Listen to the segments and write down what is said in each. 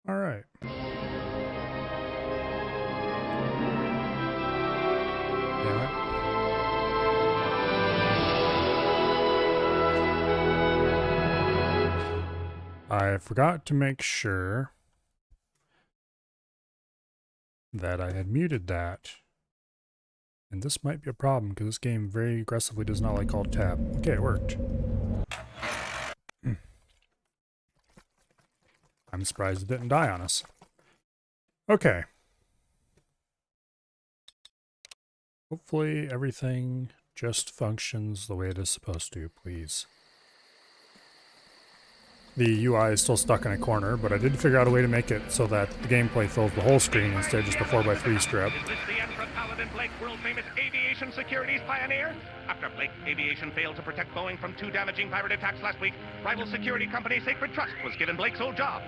All right. Damn it. I forgot to make sure that I had muted that. And this might be a problem because this game very aggressively does not like Alt Tab. Okay, it worked. I'm surprised it didn't die on us. Okay. Hopefully everything just functions the way it is supposed to, please. The UI is still stuck in a corner, but I did figure out a way to make it so that the gameplay fills the whole screen instead of just the 4x3 strip. Is this the end for Paladin Blake, world-famous aviation securities pioneer? After Blake Aviation failed to protect Boeing from 2 damaging pirate attacks last week, rival security company Sacred Trust was given Blake's old job.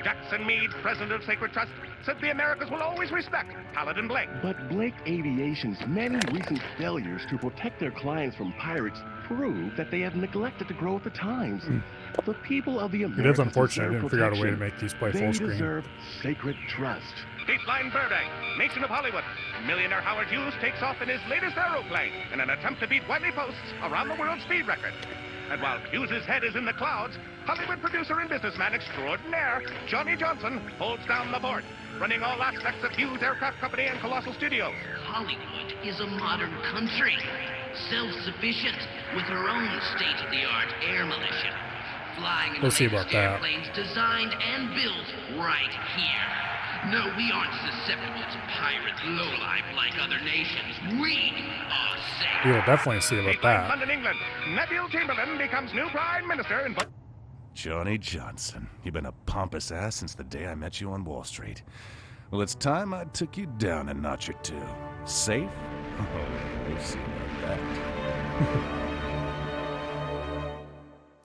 Jackson Meade, president of Sacred Trust, said the Americas will always respect Paladin Blake. But Blake Aviation's many recent failures to protect their clients from pirates prove that they have neglected to grow with the times. The people of the Americas It is unfortunate I didn't figure out a way to protection. make these play They full screen. deserve Sacred Trust. Dateline Burbank, nation of Hollywood. Millionaire Howard Hughes takes off in his latest aeroplane in an attempt to beat Wiley Post's around the world speed record. And while Hughes' head is in the clouds, Hollywood producer and businessman extraordinaire Johnny Johnson holds down the fort, running all aspects of Hughes Aircraft Company and Colossal Studios. Hollywood is a modern country, self-sufficient, with her own state-of-the-art air militia, flying in We'll the see latest about that. airplanes designed and built right here. No, we aren't susceptible to pirate lowlife like other nations. We are safe. We will definitely see about Dateline that. London, England. Neville Chamberlain becomes new prime minister in... Johnny Johnson, you've been a pompous ass since the day I met you on Wall Street. Well, it's time I took you down a notch or two. Safe? Oh, we'll see about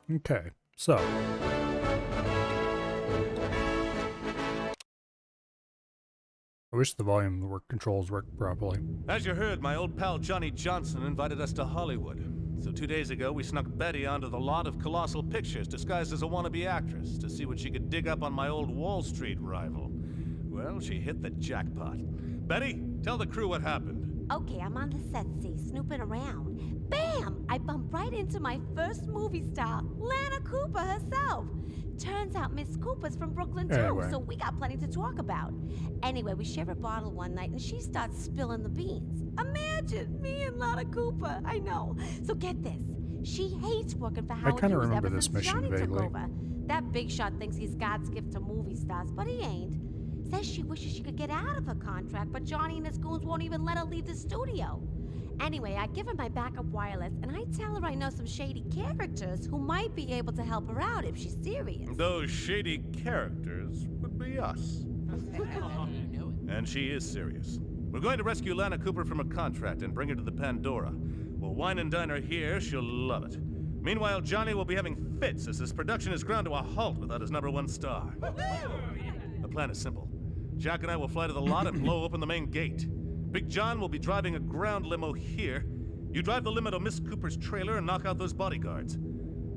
that. Okay, so. I wish the volume controls worked properly. As you heard, my old pal Johnny Johnson invited us to Hollywood. So 2 days ago, we snuck Betty onto the lot of Colossal Pictures disguised as a wannabe actress to see what she could dig up on my old Wall Street rival. Well, she hit the jackpot. Betty, tell the crew what happened. Okay, I'm on the set, see, snooping around. Bam! I bumped right into my first movie star, Lana Cooper herself. Turns out Miss Cooper's from Brooklyn too, Anyway. so we got plenty to talk about. Anyway, we share a bottle one night and she starts spilling the beans. Imagine me and Lana Cooper, I know. So get this, she hates working for Howard kinda Hughes remember ever this since mission Johnny vaguely. took over. That big shot thinks he's God's gift to movie stars, but he ain't. Says she wishes she could get out of her contract, but Johnny and his goons won't even let her leave the studio. Anyway, I give her my backup wireless, and I tell her I know some shady characters who might be able to help her out if she's serious. Those shady characters would be us. And she is serious. We're going to rescue Lana Cooper from a contract and bring her to the Pandora. We'll wine and dine her here, she'll love it. Meanwhile, Johnny will be having fits as his production is ground to a halt without his #1 star. The plan is simple. Jack and I will fly to the lot and blow open the main gate. Big John will be driving a ground limo here. You drive the limo to Miss Cooper's trailer and knock out those bodyguards.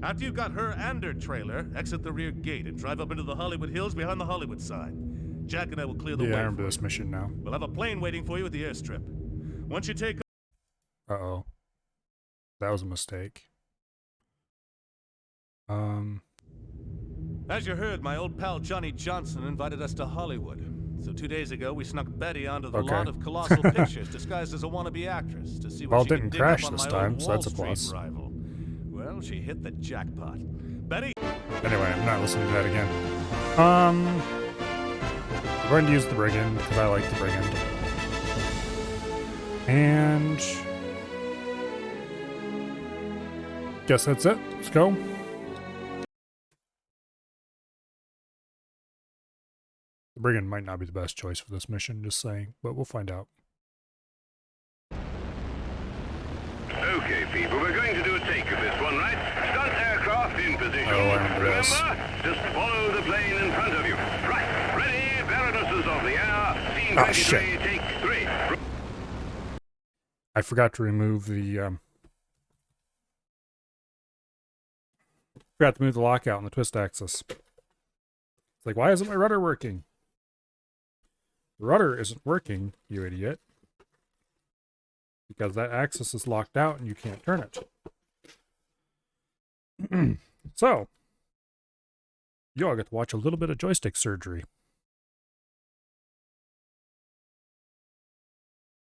After you've got her and her trailer, exit the rear gate and drive up into the Hollywood Hills behind the Hollywood sign. Jack and I will clear the Yeah, I way remember for this you. mission now. We'll have a plane waiting for you at the airstrip. Once you take Uh-oh. That was a mistake. As you heard, my old pal Johnny Johnson invited us to Hollywood. So 2 days ago, we snuck Betty onto the Okay. lot of Colossal Pictures disguised as a wannabe actress to see what Well, it she could didn't dig crash up on this my time, old so Wall that's a Street plus. rival. Well, she hit the jackpot. Betty, Anyway, I'm not listening to that again. I'm going to use the Brigand because I like the Brigand. And guess that's it. Let's go. The Brigand might not be the best choice for this mission, just saying, but we'll find out. Okay, people, we're going to do a take of this one, right? Stunt aircraft in position. Oh, I remember this. Just follow the plane in front of you. Right, ready, Baronesses of the air. Scene Oh, 23, shit. take 3. I forgot to remove the lockout on the twist axis. It's like, why isn't my rudder working? The rudder isn't working, you idiot. Because that axis is locked out and you can't turn it. So, you all get to watch a little bit of joystick surgery.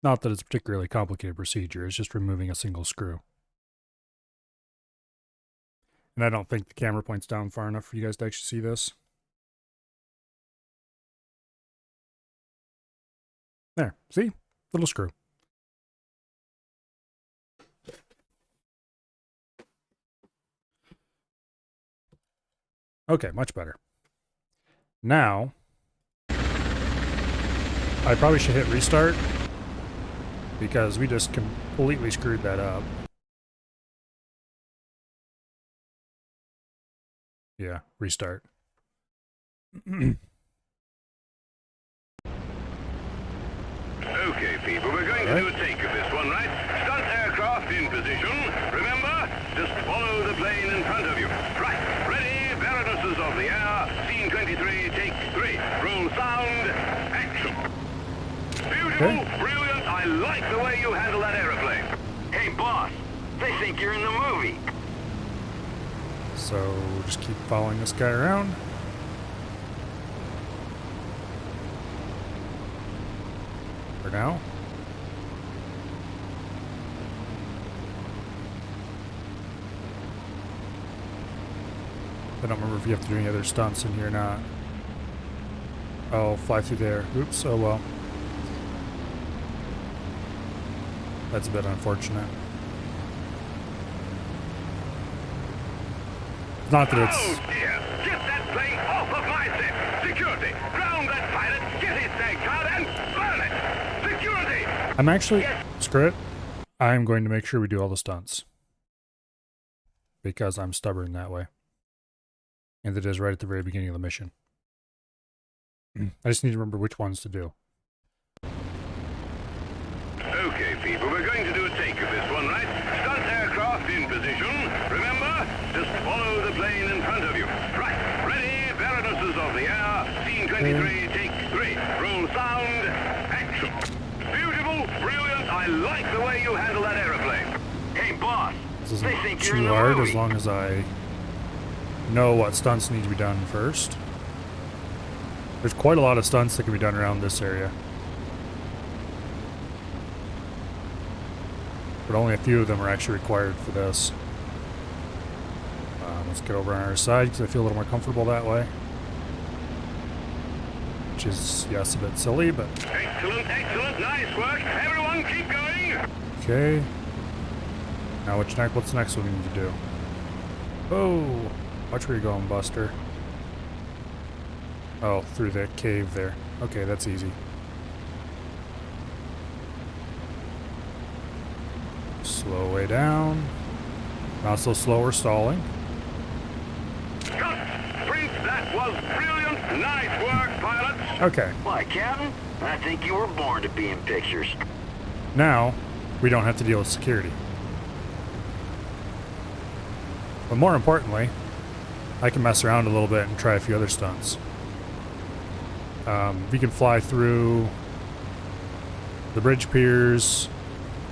Not that it's a particularly complicated procedure, it's just removing a single screw. And I don't think the camera points down far enough for you guys to actually see this. There, see? Little screw. Okay, much better. Now, I probably should hit restart because we just completely screwed that up. Yeah, restart. Okay, people, we're going to do a take of this one, right? Stunt aircraft in position. Remember, just follow the plane in front of you. Right, ready, Baronesses of the air. Scene 23, take 3. Roll sound, action. Beautiful, brilliant. I like the way you handle that aeroplane. Hey, boss, they think you're in the movie. So, just keep following this guy around. For now. I don't remember if you have to do any other stunts in here or not. Oh, fly through there. Oops, oh well. That's a bit unfortunate. Not that it's... Oh dear! Get that plane off of my set! Security! Ground that pilot! Get his tag card and burn it! Security! I'm actually... Screw it. I'm going to make sure we do all the stunts. Because I'm stubborn that way. And it is right at the very beginning of the mission. I just need to remember which ones to do. Okay, people, we're going to do a take of this one, right? Stunt aircraft in position. Remember, just follow the plane in front of you. Right, ready, Baronesses of the air. Scene 23, take 3. Roll sound, action. Beautiful, brilliant. I like the way you handle that aeroplane. Hey, boss, This they isn't think you're in too the hard movie. as long as I know what stunts need to be done first. There's quite a lot of stunts that can be done around this area. But only a few of them are actually required for this. Let's get over on our side because I feel a little more comfortable that way. Which is, yes, a bit silly, but... Excellent, excellent, nice work. Everyone keep going. Okay. Now what's the next one we need to do? Oh! Watch where you're going, Buster. Oh, through that cave there. Okay, that's easy. Slow way down. Not so slow or stalling. Cut. Prince, that was brilliant. Nice work, pilots. Okay. Why, Captain? I think you were born to be in pictures. Now, we don't have to deal with security. But more importantly, I can mess around a little bit and try a few other stunts. We can fly through the bridge piers.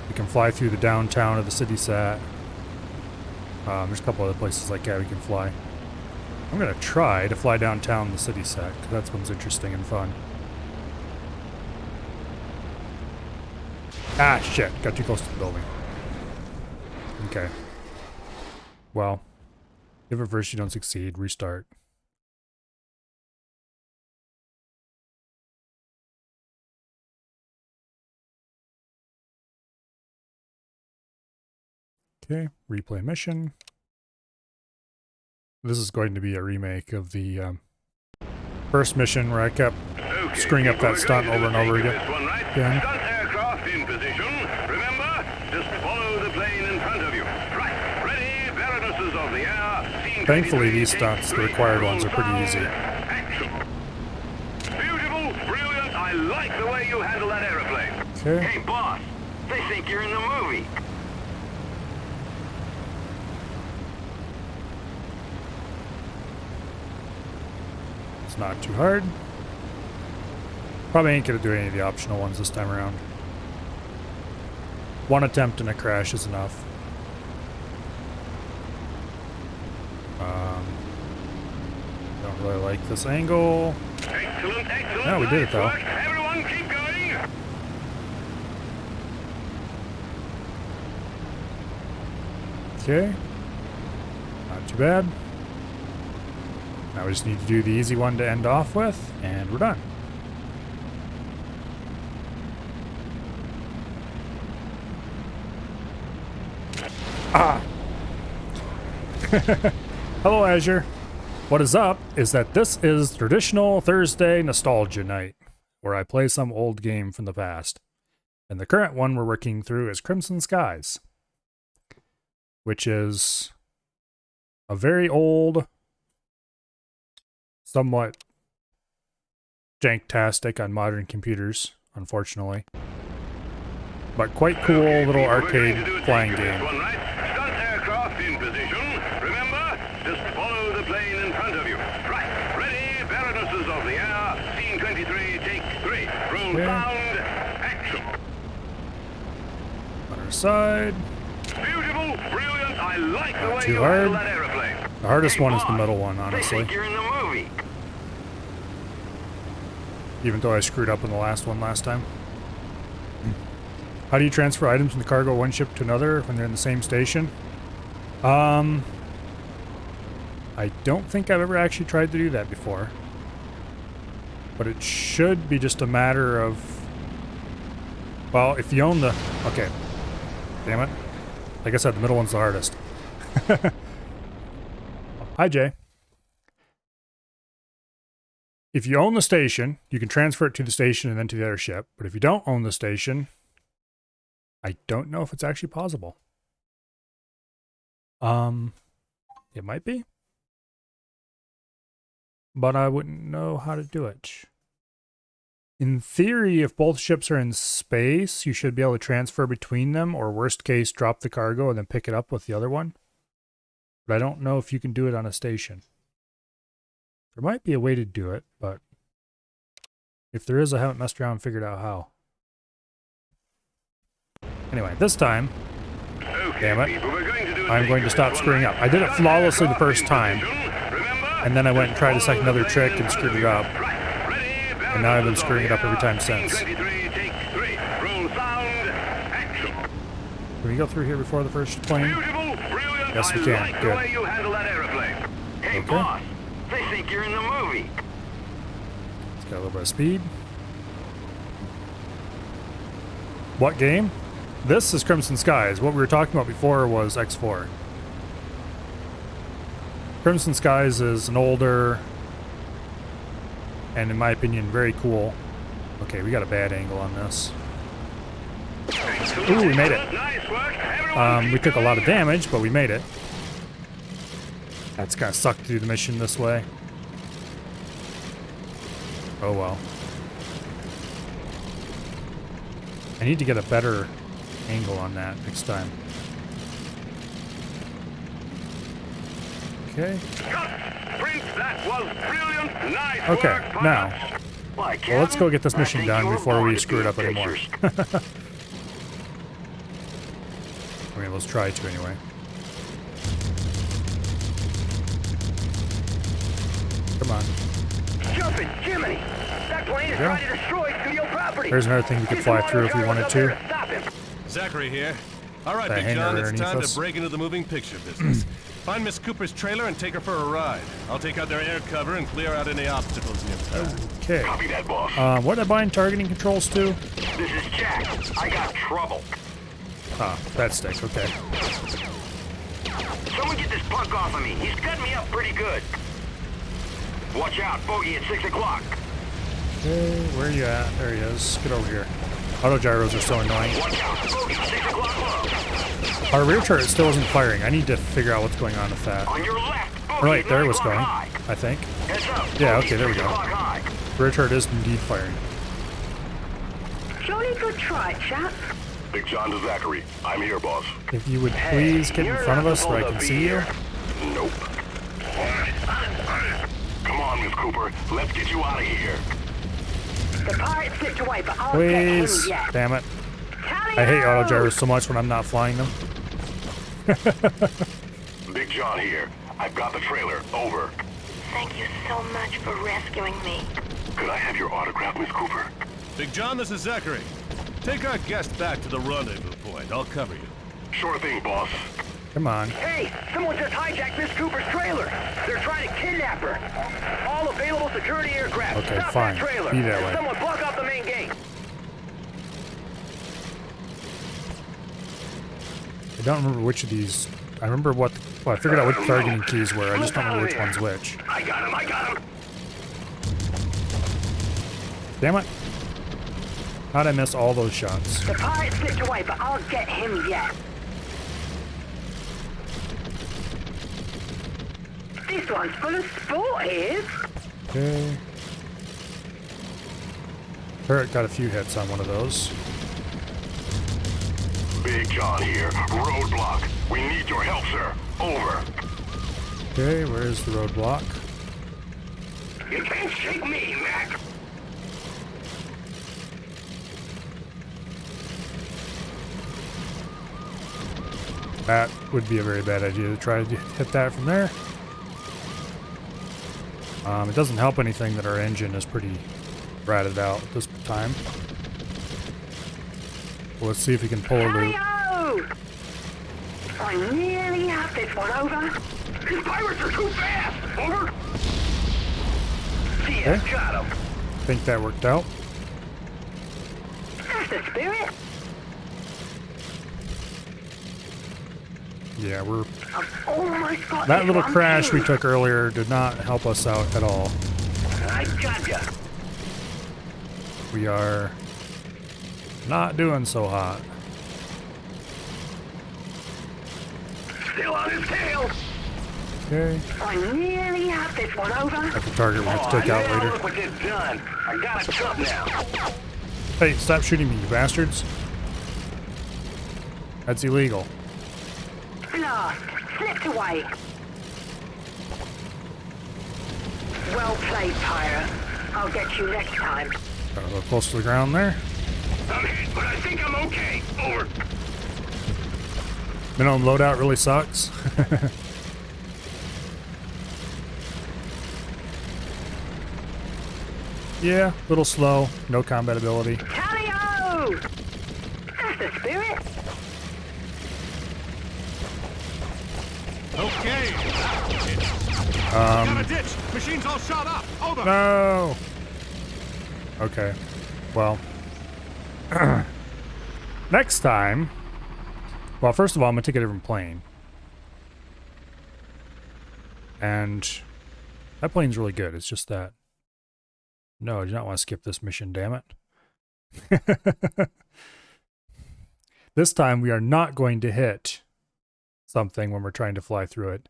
We can fly through the downtown of the city set. There's a couple other places like that we can fly. I'm going to try to fly downtown the city set, because that one's interesting and fun. Ah, shit. Got too close to the building. Okay. Well, if at first you don't succeed, restart. Okay, replay mission. This is going to be a remake of the first mission where I kept screwing up that stunt over and over again. Stunt aircraft in position. Remember, just follow the plane in front of you. Right, ready, Baronesses of the air. Scene Thankfully, 23, these take stunts, the 3. required ones, are Roll pretty easy. sound, action. Beautiful, brilliant. I like the way you handle that aeroplane. Okay. Hey, boss, they think you're in the movie. It's not too hard. Probably ain't gonna do any of the optional ones this time around. One attempt and a crash is enough. Don't really like this angle. Excellent, excellent. No, we did it though. Nice work. Everyone keep going. Okay. Not too bad. Now we just need to do the easy one to end off with, and we're done. Ah! Hello, Azure. What is up is that this is traditional Thursday nostalgia night, where I play some old game from the past. And the current one we're working through is Crimson Skies, which is a very old, somewhat janktastic on modern computers, unfortunately, but quite cool little arcade flying game. Stunt aircraft in position. Remember, just follow the plane in front of you. Right, ready, Baronesses of the air. Scene 23, take 3. Roll sound, action. On our side. Beautiful, brilliant. I like the Not way too you hard. handle that aeroplane. The hardest Hey, one is the boss, middle one, They honestly. think you're in the movie. Even though I screwed up in the last one last time. How do you transfer items from the cargo of one ship to another when they're in the same station? I don't think I've ever actually tried to do that before. But it should be just a matter of... Well, if you own the... Okay. Damn it. Like I said, the middle one's the hardest. Hi, Jay. If you own the station, you can transfer it to the station and then to the other ship. But if you don't own the station, I don't know if it's actually possible. It might be. But I wouldn't know how to do it. In theory, if both ships are in space, you should be able to transfer between them, or worst case, drop the cargo and then pick it up with the other one. But I don't know if you can do it on a station. There might be a way to do it, but if there is, I haven't messed around and figured out how. Anyway, this time, damn it, I'm going to stop screwing up. I did it flawlessly the first time, and then I went and tried another trick and screwed it up. And now I've been screwing it up every time since. Can we go through here before the first plane? Yes, we can. Good. Hey, Okay. boss. They think you're in the movie. It's got a little bit of speed. What game? This is Crimson Skies. What we were talking about before was X4. Crimson Skies is an older, and in my opinion, very cool. Okay, we got a bad angle on this. Ooh, we made it. We took a lot of damage, but we made it. That's gonna suck to do the mission this way. Oh well. I need to get a better angle on that next time. Okay. Okay, now. Why, Well, let's go get this I mission think done you were before born we to screw be it up in anymore. pictures. I mean, let's try to anyway. Come on. Jumping, Jiminy! That plane is There you trying to destroy studio property. There's another thing you could fly through if you wanted to. Stop him. Zachary here. All right, That Big hangar John, it's underneath time us. to break into the moving picture business. Find Miss Cooper's trailer and take her for a ride. I'll take out their air cover and clear out any obstacles nearby. Okay. Copy that, boss. What did I bind targeting controls to? This is Jack. I got trouble. Ah, that stick. Okay. Someone get this punk off of me. He's cutting me up pretty good. Watch out, bogey at 6 o'clock. Okay, where are you at? There he is. Get over here. Auto gyros are so annoying. Watch out, bogey 6 o'clock low. Our rear turret still isn't firing. I need to figure out what's going on with that. On your left, bogey Oh, wait, at there 9 it was o'clock going. high. I think. Heads up, Yeah, bogey okay, there we 6 go. o'clock high. Rear turret is indeed firing. Jolly good try, chap. Big John to Zachary. I'm here, boss. If you would please get in front of us where I can see you. Nope. Come on, Miss Cooper. Let's get you out of here. The pirate slipped away, but I'll get him Please. yet. Damn it. I hate auto gyros so much when I'm not flying them. Big John here. I've got the trailer. Over. Thank you so much for rescuing me. Could I have your autograph, Miss Cooper? Big John, this is Zachary. Take our guest back to the rendezvous point. I'll cover you. Sure thing, boss. Come on. Hey, someone just hijacked Miss Cooper's trailer. They're trying to kidnap her. All available security aircraft. Okay, Stop fine. That trailer. Be that way. Someone block off the main gate. I don't remember which of these. I remember what. Well, I figured out what targeting keys were. I just don't remember which one's which. I got him. I got him. Damn it. How'd I miss all those shots? The pirate slipped away, but I'll get him yet. This one's full of sport, is. Okay. Turret got a few hits on one of those. Big John here. Roadblock. We need your help, sir. Over. Okay, where's the roadblock? You can't shake me, Mac. That would be a very bad idea to try to hit that from there. It doesn't help anything that our engine is pretty ratted out at this time. Well, let's see if we can pull a loop. Hey-o! I nearly have this one. Over. These pirates are too fast. Over. Okay. Got him. I think that worked out. That's the spirit. Yeah, we're... I've almost got That this little one crash too. we took earlier did not help us out at all. I got ya. We are not doing so hot. Still on his tail. Okay. I nearly have this one. Over. That's the target we have to take out Now later. Look what you've done. I got a jump now. Hey, stop shooting me, you bastards. That's illegal. Blast. Slipped away. Well played, pirate. I'll get you next time. Got a little close to the ground there. I'm hit, but I think I'm okay. Over. Minimum loadout really sucks. Yeah, a little slow, no combat ability. Tally-o! That's the spirit. Okay. Got a ditch. Machine's all shot up. Over. No! Okay, well. Next time. Well, first of all, I'm going to take a different plane. And that plane's really good. It's just that. No, I do not want to skip this mission, damn it. This time we are not going to hit something when we're trying to fly through it.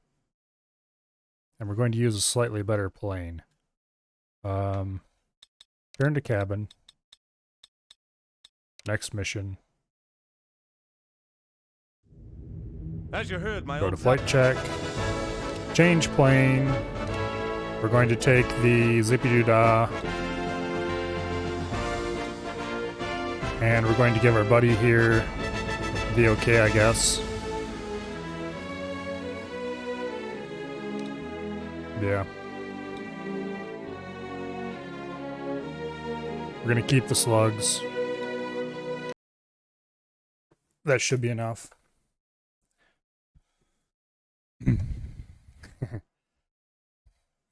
And we're going to use a slightly better plane. Turn to cabin. Next mission. As you heard, my Go old to flight check. Change plane. We're going to take the Zippy-Doo-Dah. And we're going to give our buddy here the okay, I guess. Yeah. We're going to keep the slugs. That should be enough.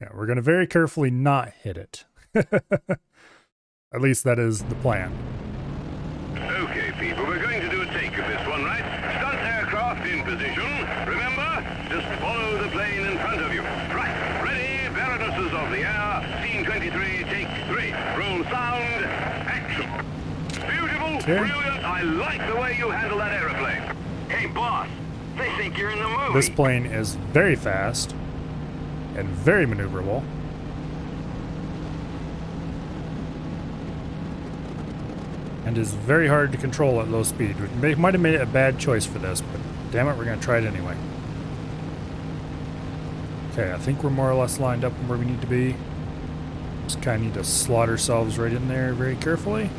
Yeah, we're going to very carefully not hit it. At least that is the plan. Okay, people, we're going to do a take of this one, right? Stunt aircraft in position. Remember, just follow the plane in front of you. Right, ready, Baronesses of the air. Scene 23, take 3. Roll sound, action. Beautiful, Okay. brilliant. I like the way you handle that aeroplane. Hey, boss. They think you're in the movie. This plane is very fast and very maneuverable. And is very hard to control at low speed. We might have made it a bad choice for this, but damn it, we're going to try it anyway. Okay, I think we're more or less lined up where we need to be. Just kind of need to slot ourselves right in there very carefully.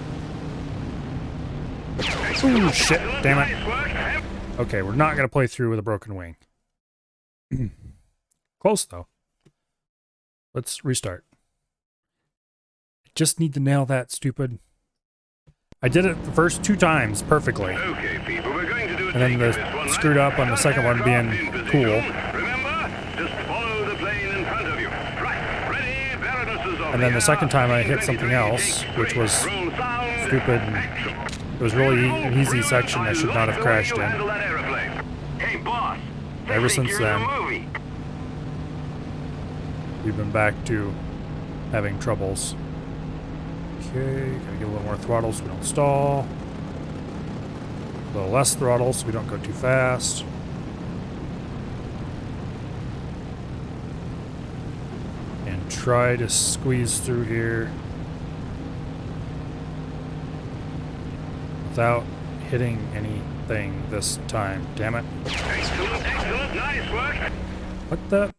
Ooh, shit. Damn it. Okay, we're not going to play through with a broken wing. Close, though. Let's restart. Just need to nail that, stupid. I did it the first 2 times perfectly. Okay, people, we're going to do a And then take of this one, screwed right? up on the second one being cool. Remember, just follow the plane in front of you. Right, ready, Baronesses of And then the second time I hit something else, which was stupid. It was really an easy section I should not have crashed in. Hey, boss. Ever since then, we've been back to having troubles. Okay, gotta get a little more throttle so we don't stall. A little less throttle so we don't go too fast. And try to squeeze through here without hitting anything this time. Damn it. Excellent, excellent, nice work. What the?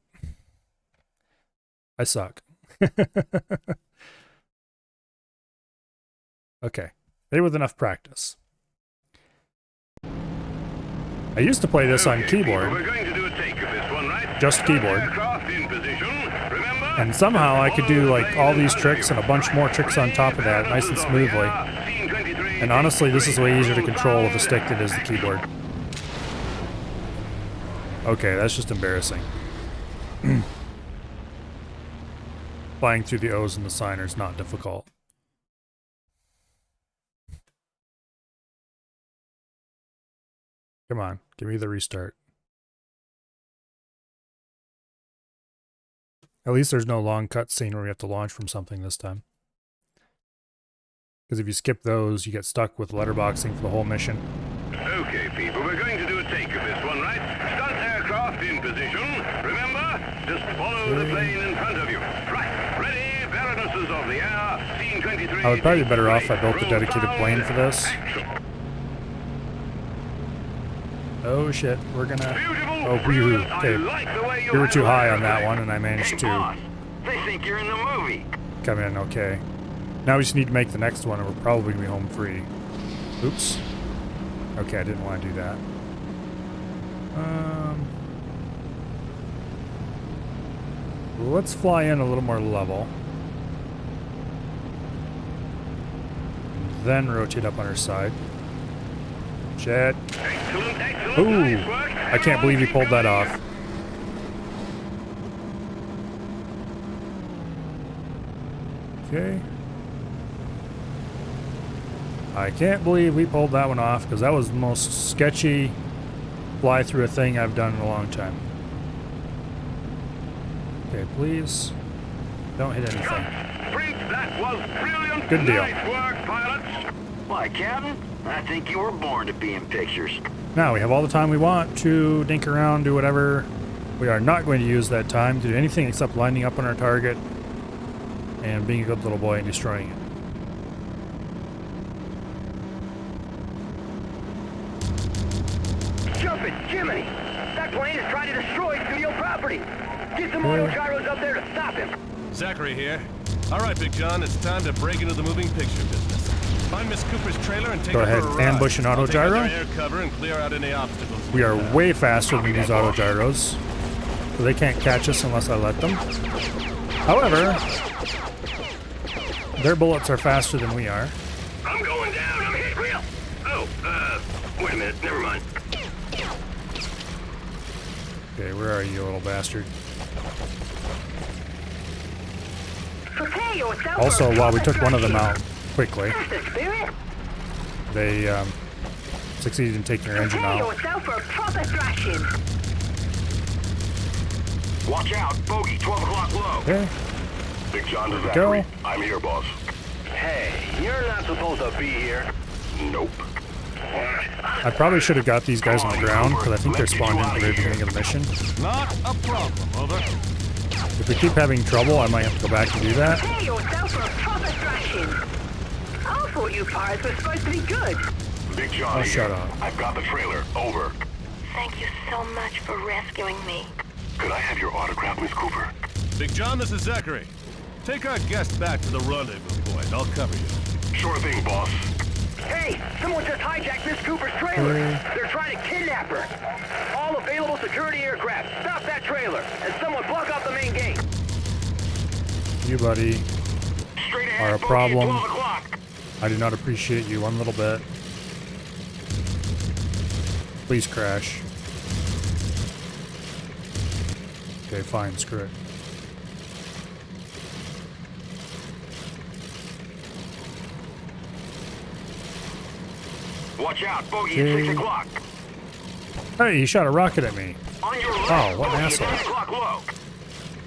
I suck. Okay. Maybe with enough practice. I used to play this on keyboard. We're going to do a take of this one, right? Just keyboard. Aircraft in position. Remember, And somehow I could do like all these tricks and a bunch more tricks on top of that, nice and smoothly. And honestly, this is way easier to control with a stick than it is the keyboard. Okay, that's just embarrassing. Flying through the O's and the signer is not difficult. Come on, give me the restart. At least there's no long cutscene where we have to launch from something this time. Because if you skip those, you get stuck with letterboxing for the whole mission. Okay, people, we're going to do a take of this one, right? Stunt aircraft in position. Remember, just follow the plane in front of you. Right, ready, Baronesses of the air, scene 23. I would probably be better off if I built a dedicated plane for this. Oh shit, we're gonna... Oh, woohoo. Okay, we were too high on that one, and I managed to They think you're in the movie. come in okay. Now we just need to make the next one, and we're probably gonna be home free. Oops. Okay, I didn't want to do that. Let's fly in a little more level. And then rotate up on our side. Jet. Ooh, I can't believe he pulled that off. Okay. I can't believe we pulled that one off because that was the most sketchy fly through a thing I've done in a long time. Okay, please. Don't hit anything. That was brilliant. Good deal. Nice work, pilots. Why, Captain? I think you were born to be in pictures. Now we have all the time we want to dink around, do whatever. We are not going to use that time to do anything except lining up on our target and being a good little boy and destroying it. Jump it, Jiminy! That plane is trying to destroy studio property. Get some auto gyros up there to stop him. Zachary here. All right, Big John, it's time to break into the moving picture business. Find Miss Cooper's trailer and take Go her ahead, for a ride. ambush an auto I'll take gyro. other air cover and clear out any obstacles. We are way faster than these auto gyros, so they can't catch us unless I let them. However, their bullets are faster than we are. I'm going down. I'm hit real. Oh, wait a minute. Never mind. Okay, where are you, little bastard? Prepare yourself Also, for a while we proper took one of them thrashing. out quickly, That's the spirit. they succeeded in taking their engine Prepare out. yourself for a proper thrashing. Watch out, bogey, 12 o'clock low. Okay, Big John to go. Zachary. I'm here, boss. Hey, you're not supposed to be here. Nope. I probably should have got these guys on the ground, because I think they're spawned in at the very beginning of the mission. Not a problem, over. If we keep having trouble, I might have to go back and do that. Prepare yourself for a proper thrashing. I thought you pirates were supposed to be good. Big John Oh, here. shut up. I've got the trailer. Over. Thank you so much for rescuing me. Could I have your autograph, Miss Cooper? Big John, this is Zachary. Take our guest back to the rendezvous point. I'll cover you. Sure thing, boss. Hey, someone just hijacked Miss Cooper's trailer. They're trying to kidnap her. All available security aircraft, stop that trailer, and someone block off the main gate. You, buddy, Straight are ahead, a bogey at problem. 12 o'clock. I do not appreciate you one little bit. Please crash. Okay, fine, screw it. Watch out, bogey at 6 o'clock. Hey, he shot a rocket at me. On your left, Oh, what an bogey at asshole. 10 o'clock low.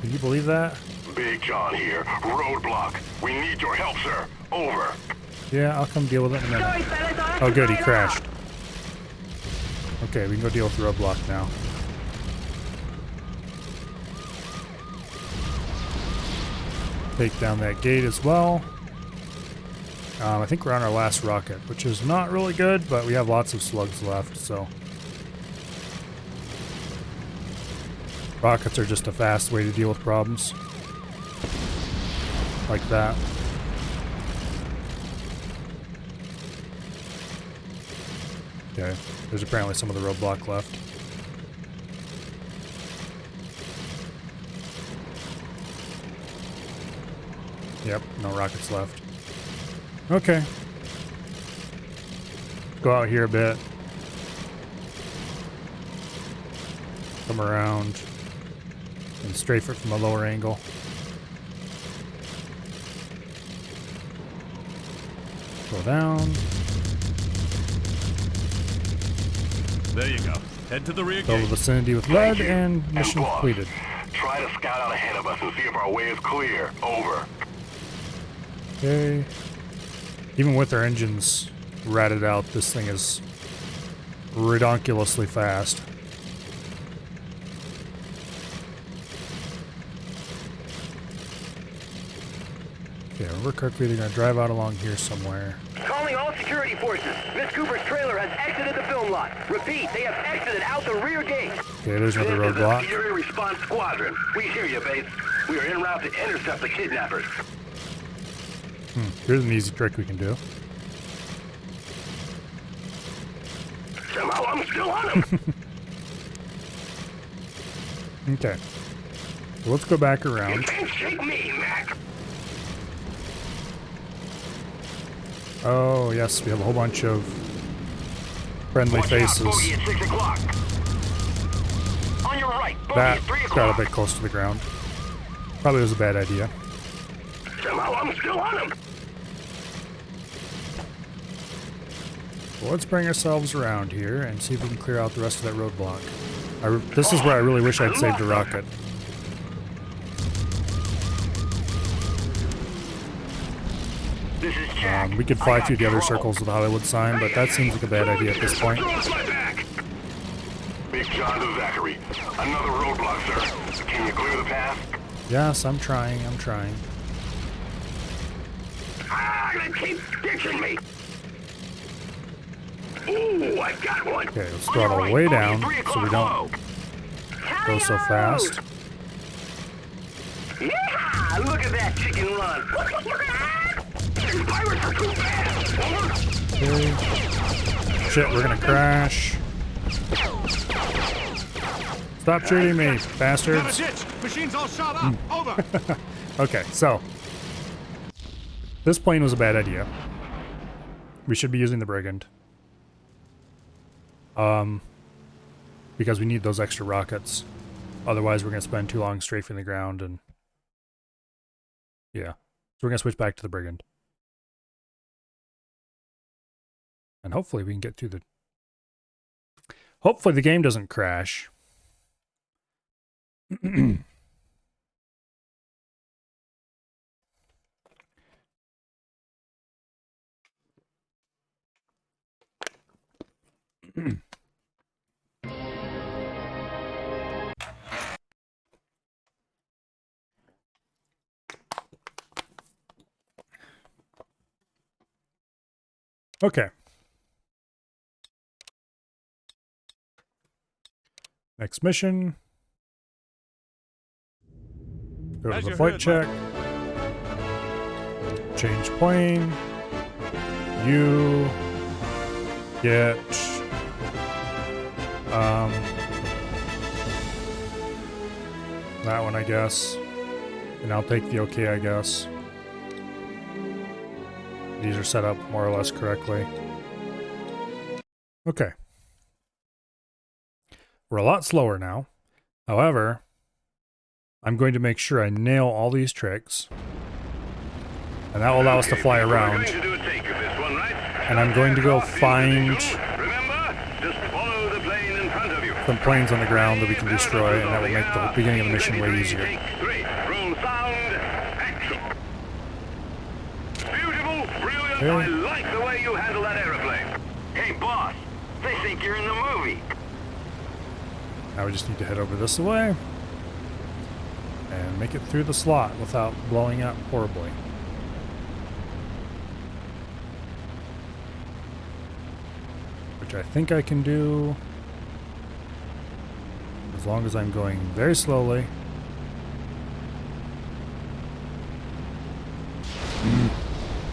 Can you believe that? Big John here. Roadblock. We need your help, sir. Over. Yeah, I'll come deal with it in a minute. Oh, good, he crashed. Okay, we can go deal with the roadblock now. Take down that gate as well. I think we're on our last rocket, which is not really good, but we have lots of slugs left, so. Rockets are just a fast way to deal with problems. Like that. Okay, there's apparently some of the roadblock left. Yep, no rockets left. Okay. Go out here a bit. Come around. And strafe it from a lower angle. Go down. There you go. Head to the rear Fill the gate. vicinity with lead and mission boss, completed. Try to scout out ahead of us and see if our way is clear. Over. Okay. Even with our engines ratted out, this thing is redonkulously fast. Okay, we're correctly gonna drive out along here somewhere. Calling all security forces. Miss Cooper's trailer has exited the film lot. Repeat, they have exited out the rear gate. Okay, there's another This is the roadblock. Security Response Squadron. We hear you, base. We are en route to intercept the kidnappers. Here's an easy trick we can do. Somehow I'm still on them. Okay. So let's go back You around. can't shake me, Mac. Oh, yes, we have a whole bunch of friendly Watch out, faces. bogey at 6 o'clock. On your right, bogey That at 3 got o'clock. a bit close to the ground. Probably was a bad idea. Somehow I'm still on them. Well, let's bring ourselves around here and see if we can clear out the rest of that roadblock. This is where I really wish I'd saved a rocket. This is Jack. We could fly through the other circles with the Hollywood sign, but that seems like a bad idea at this point. Across my back. Big John to Zachary. Another roadblock, sir. Can you clear the path? Yes, I'm trying, I'm trying. Ah, they keep ditching me. Ooh, I got one. Okay, let's throttle way down so we don't go so fast. Yeah, look at that chicken run. Look at that. These pirates are too fast. Okay. Shit, we're gonna crash. Stop shooting me, bastards. Machines all shot up. Over. Okay, so this plane was a bad idea. We should be using the Brigand. Because we need those extra rockets. Otherwise, we're going to spend too long strafing the ground and... Yeah. So we're going to switch back to the Brigand. And hopefully we can get through the... Hopefully the game doesn't crash. Okay. Next mission. Go to As the you flight heard, check. Change plane. You get that one, I guess. And I'll take the OK, I guess. These are set up more or less correctly. Okay. We're a lot slower now. However, I'm going to make sure I nail all these tricks. And that will allow us to fly around. And I'm going to go find some planes on the ground that we can destroy, and that will make the beginning of the mission way easier. Okay. I like the way you handle that airplane. Hey, boss, they think you're in the movie. Now we just need to head over this way and make it through the slot without blowing up horribly. Which I think I can do as long as I'm going very slowly.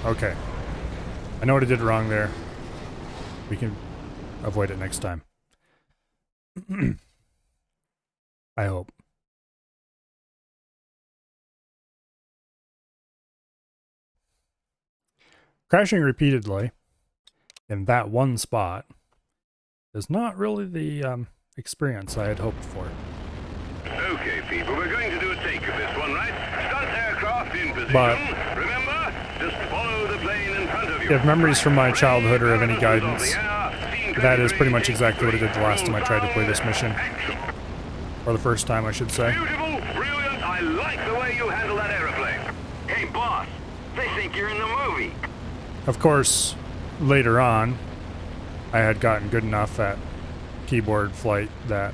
Okay. I know what I did wrong there. We can avoid it next time. I hope. Crashing repeatedly in that one spot is not really the experience I had hoped for. Okay, people, we're going to do a take of this one, right? Stunt aircraft in position. But remember, just follow the plane in front of you. if memories from my childhood are of any guidance, that is pretty much exactly what I did the last time I tried to play this mission. Or the first time, I should say. Beautiful, brilliant, I like the way you handle that airplane. Hey, boss, they think you're in the movie. Of course, later on, I had gotten good enough at keyboard flight that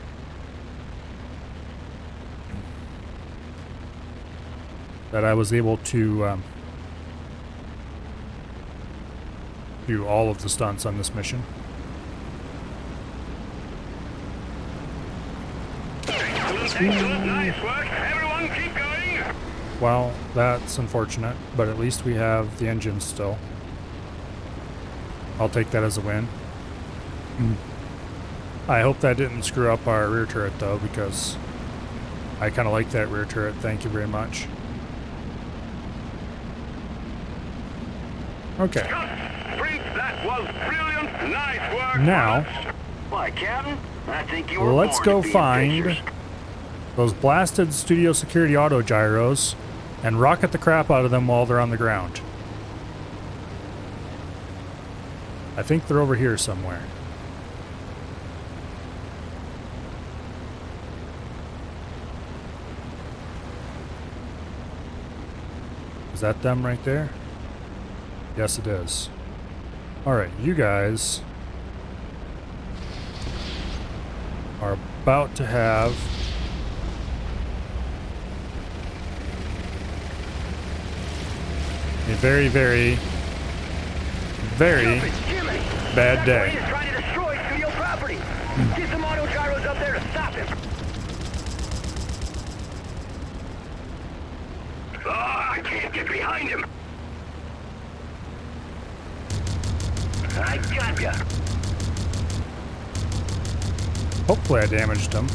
I was able to do all of the stunts on this mission. Excellent, nice work. Everyone keep going. Well, that's unfortunate, but at least we have the engines still. I'll take that as a win. I hope that didn't screw up our rear turret though, because I kind of like that rear turret. Thank you very much. Okay. That was brilliant. Nice work. Now, why, Captain? I think you were let's born go to be in find pictures. those blasted studio security auto gyros and rocket the crap out of them while they're on the ground. I think they're over here somewhere. Is that them right there? Yes, it is. Alright, you guys are about to have a very, very, very bad day. He's trying to destroy studio property. Get some auto gyros up there to stop him. I can't get behind him. I got ya. Hopefully I damaged him.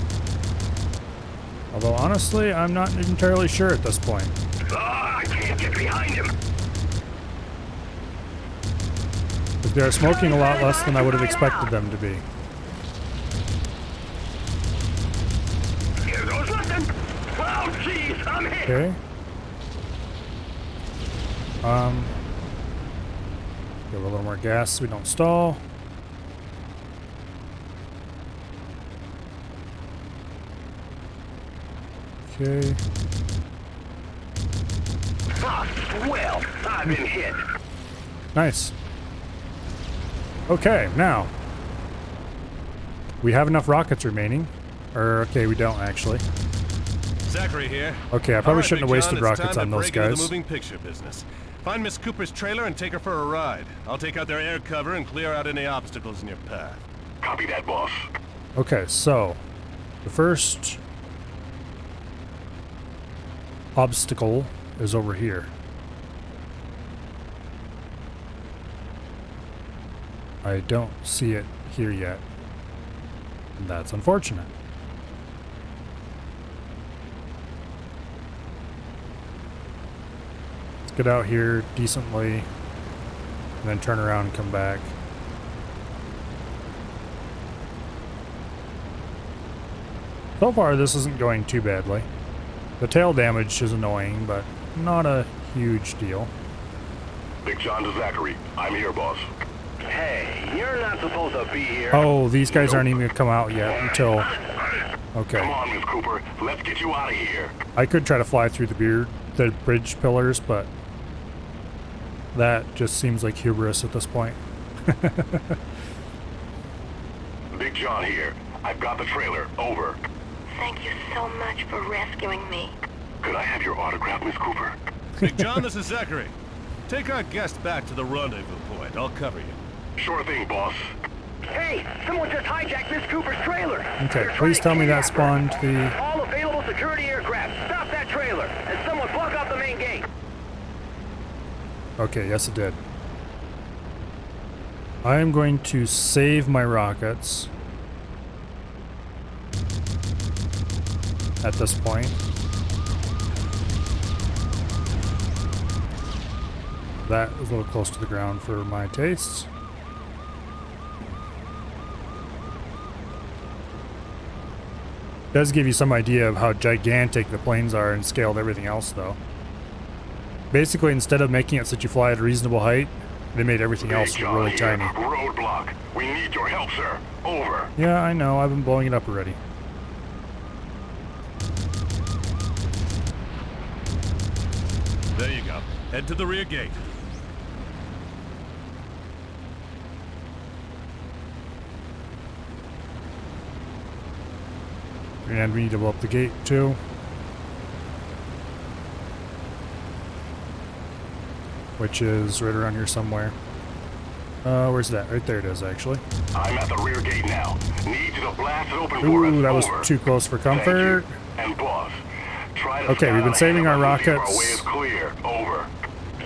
Although honestly, I'm not entirely sure at this point. I can't get behind him. But they're smoking a lot less than I would have expected them to be. Here goes nothing. Oh, jeez, I'm hit. Okay. Give it a little more gas so we don't stall. Okay. Well, I've been hit. Nice. Okay, now. We have enough rockets remaining. Okay, we don't actually. Zachary here. Okay, I probably All right, shouldn't have Big wasted John, it's rockets time on to those break into guys. the moving picture business. Find Miss Cooper's trailer and take her for a ride. I'll take out their air cover and clear out any obstacles in your path. Copy that, boss. Okay, so the first obstacle is over here. I don't see it here yet. And that's unfortunate. Let's get out here decently and then turn around and come back. So far, this isn't going too badly. The tail damage is annoying, but not a huge deal. Big John to Zachary. I'm here, boss. Hey, you're not supposed to be here. Oh, these guys aren't even going to come out yet until... Okay. Come on, Miss Cooper. Let's get you out of here. I could try to fly through the bridge pillars, but that just seems like hubris at this point. Big John here. I've got the trailer. Over. Thank you so much for rescuing me. Could I have your autograph, Miss Cooper? Big John, this is Zachary. Take our guest back to the rendezvous point. I'll cover you. Sure thing, boss. Hey, someone just hijacked Miss Cooper's trailer. Okay, They're please trying tell me to that kidnap her. spawned the... All available security aircraft. Stop that trailer, and someone block off the main gate. Okay, yes it did. I am going to save my rockets at this point. That was a little close to the ground for my tastes. Does give you some idea of how gigantic the planes are and scale to everything else, though. Basically, instead of making it so that you fly at a reasonable height, they made everything else really tiny. Roadblock. We need your help, sir. Over. Yeah, I know. I've been blowing it up already. There you go. Head to the rear gate. And we need to blow up the gate, too. Which is right around here somewhere. Where's that? Right there it is, actually. I'm at the rear gate now. Need you to blast it open for us. Ooh, that was Over. too close for comfort. And boss, try to Okay, we've been saving our rockets. Our way is clear. Over.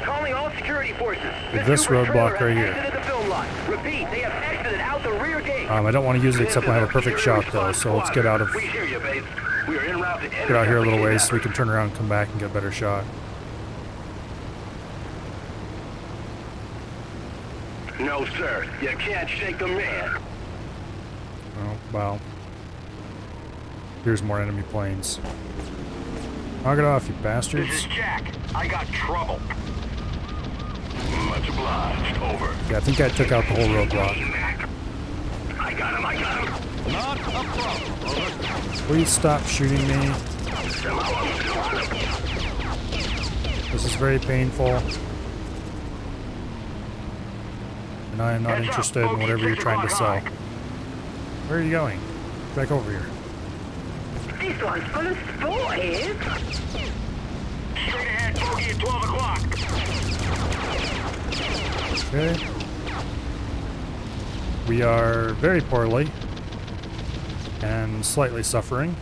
Calling all security forces. This Cooper's roadblock trailer right has here. exited the film lot. Repeat, they have exited out the rear gate. I don't want to use it except when I have a perfect shot, though. So let's get out of We hear you, babe. We are en route to get out here a little ways so we can turn around and come back and get a better shot. No, sir. You can't shake the man. Oh, wow. Here's more enemy planes. Knock it off, you This is bastards. Jack. I got trouble. Much obliged. Over. Yeah, I think I took out the whole roadblock. I got him. I got him. Not a problem. Over. Please stop shooting me. This is very painful. And I am not interested in whatever you're trying to sell. Where are you going? Back over here. This one's full of spoilers. Straight ahead, bogey at 12 o'clock. Okay. We are very poorly and slightly suffering.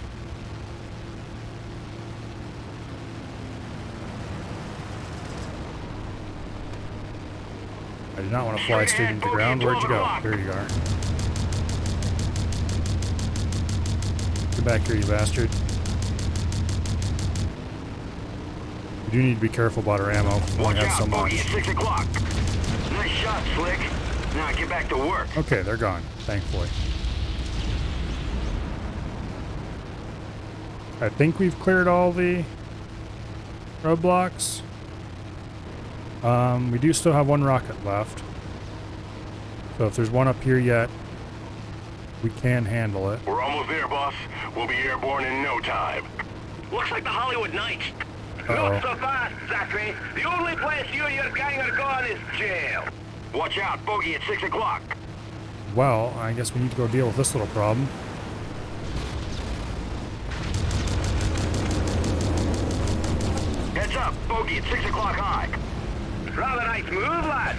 I did not want to fly straight into the ground. Where'd you go? There you are. Get back here, you bastard. We do need to be careful about our ammo. We only have so bogey much. at 6 o'clock. Nice shot, Slick. Now get back to work. Okay, they're gone, thankfully. I think we've cleared all the roadblocks. We do still have one rocket left. So if there's one up here yet, we can handle it. We're almost there, boss. We'll be airborne in no time. Looks like the Hollywood Nights. Uh-oh. Not so fast, Zachary. The only place you and your gang are going is jail. Watch out, bogey at 6 o'clock. Well, I guess we need to go deal with this little problem. Heads up, bogey at 6 o'clock high. Rather nice move, lad.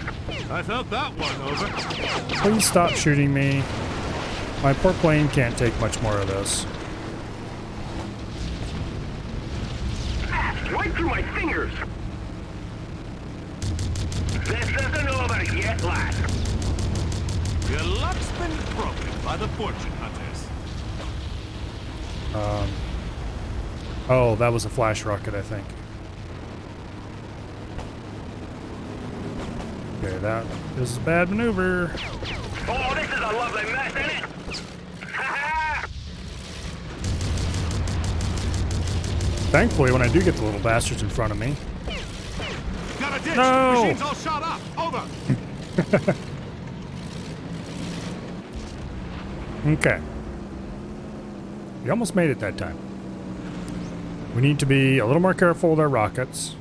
I felt that one. Over. Please stop shooting me. My poor plane can't take much more of this. Right through my fingers. This isn't over yet, lad. and broken by the fortune hunters. Oh, that was a flash rocket, I think. Okay, that is a bad maneuver. Oh, this is a lovely mess, isn't it? Thankfully, when I do get the little bastards in front of me. Got a ditch. No! Machine's all shot up. Over. Okay. We almost made it that time. We need to be a little more careful with our rockets.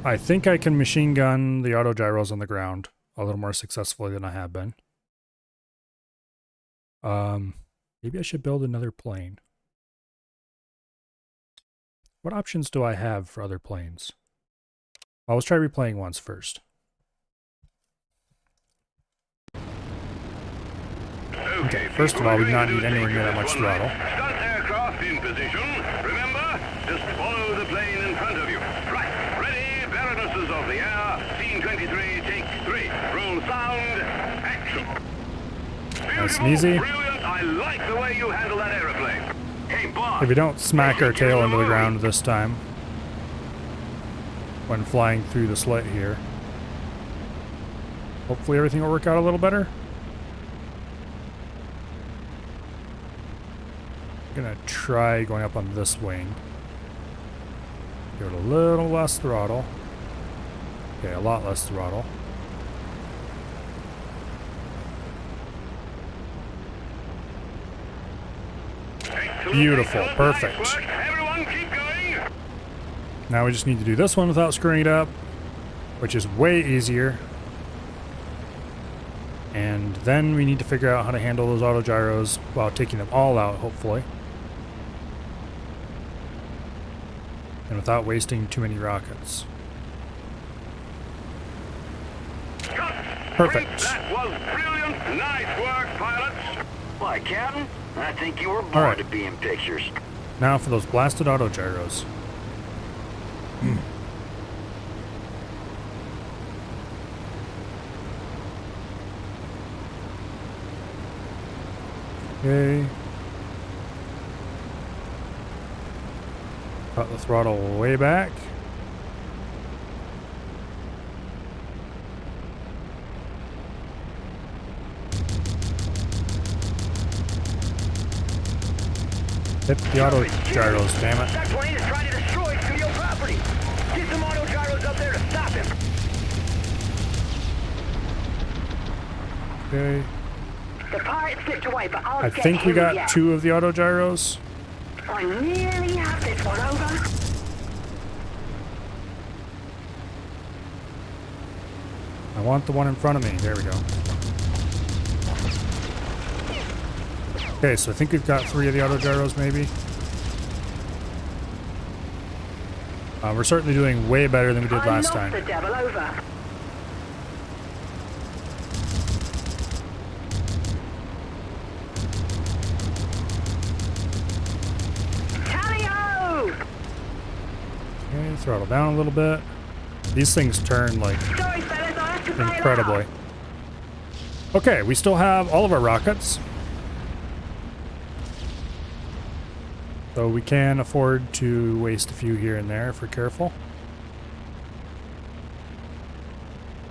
I think I can machine gun the auto gyros on the ground a little more successfully than I have been. Maybe I should build another plane. What options do I have for other planes? Well, let's try replaying once first. Okay, first of all, we do not need anywhere near that much throttle. Stunt aircraft in position. Remember, just follow the plane in front of you. Right, ready, Baronesses of the air. Scene 23, take 3. Roll sound, action. Nice and easy. Brilliant, I like the way you handle that aeroplane. Hey, boss. If we don't smack our tail into the ground this time when flying through the slit here, hopefully everything will work out a little better. I'm gonna try going up on this wing. Give it a little less throttle. Okay, a lot less throttle. Beautiful, perfect. Everyone keep going. Now we just need to do this one without screwing it up, which is way easier. And then we need to figure out how to handle those auto gyros while taking them all out, hopefully. And without wasting too many rockets. Perfect. That was brilliant. Nice work, pilots. Why, Captain? I think you were born Alright. to be in pictures. Now for those blasted auto gyros. Okay. Cut the throttle way back. Hit the auto gyros, damn it. That plane is trying to destroy studio property. Get some auto gyros up there to stop him. Okay. The pirate slipped away, but I'll I get think we him got yet. 2 of the auto gyros. I nearly have this one over. I want the one in front of me. There we go. Okay, so I think we've got 3 of the auto gyros, maybe. We're certainly doing way better than we did last time. I knocked the devil over. Tally-ho! Okay, throttle down a little bit. These things turn like Sorry, fellas, I have to bail incredibly. out. Okay, we still have all of our rockets. So we can afford to waste a few here and there if we're careful.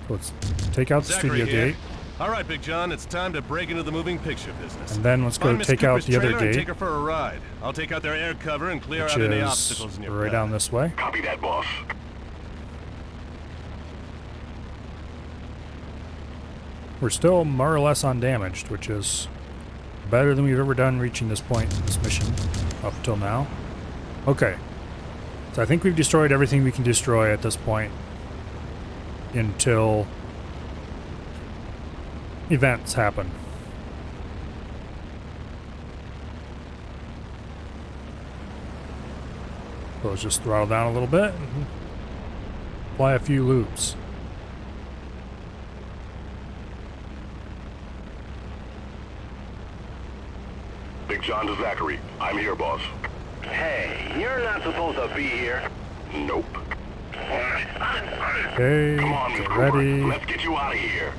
So let's take out the Zachary studio here. gate. All right, Big John, it's time to break into the moving picture business. And then let's go Find Miss take out Cooper's the other trailer and gate, take her for a ride. I'll take out their air cover and clear which out any is obstacles in your right path. down this way. Copy that, boss. We're still more or less undamaged, which is better than we've ever done reaching this point in this mission up till now. Okay. So I think we've destroyed everything we can destroy at this point until events happen. So let's just throttle down a little bit and fly a few loops. Big John to Zachary. I'm here, boss. Hey, you're not supposed to be here. Nope. Okay, Come on, Miss get Cooper. ready. Let's get you out of here.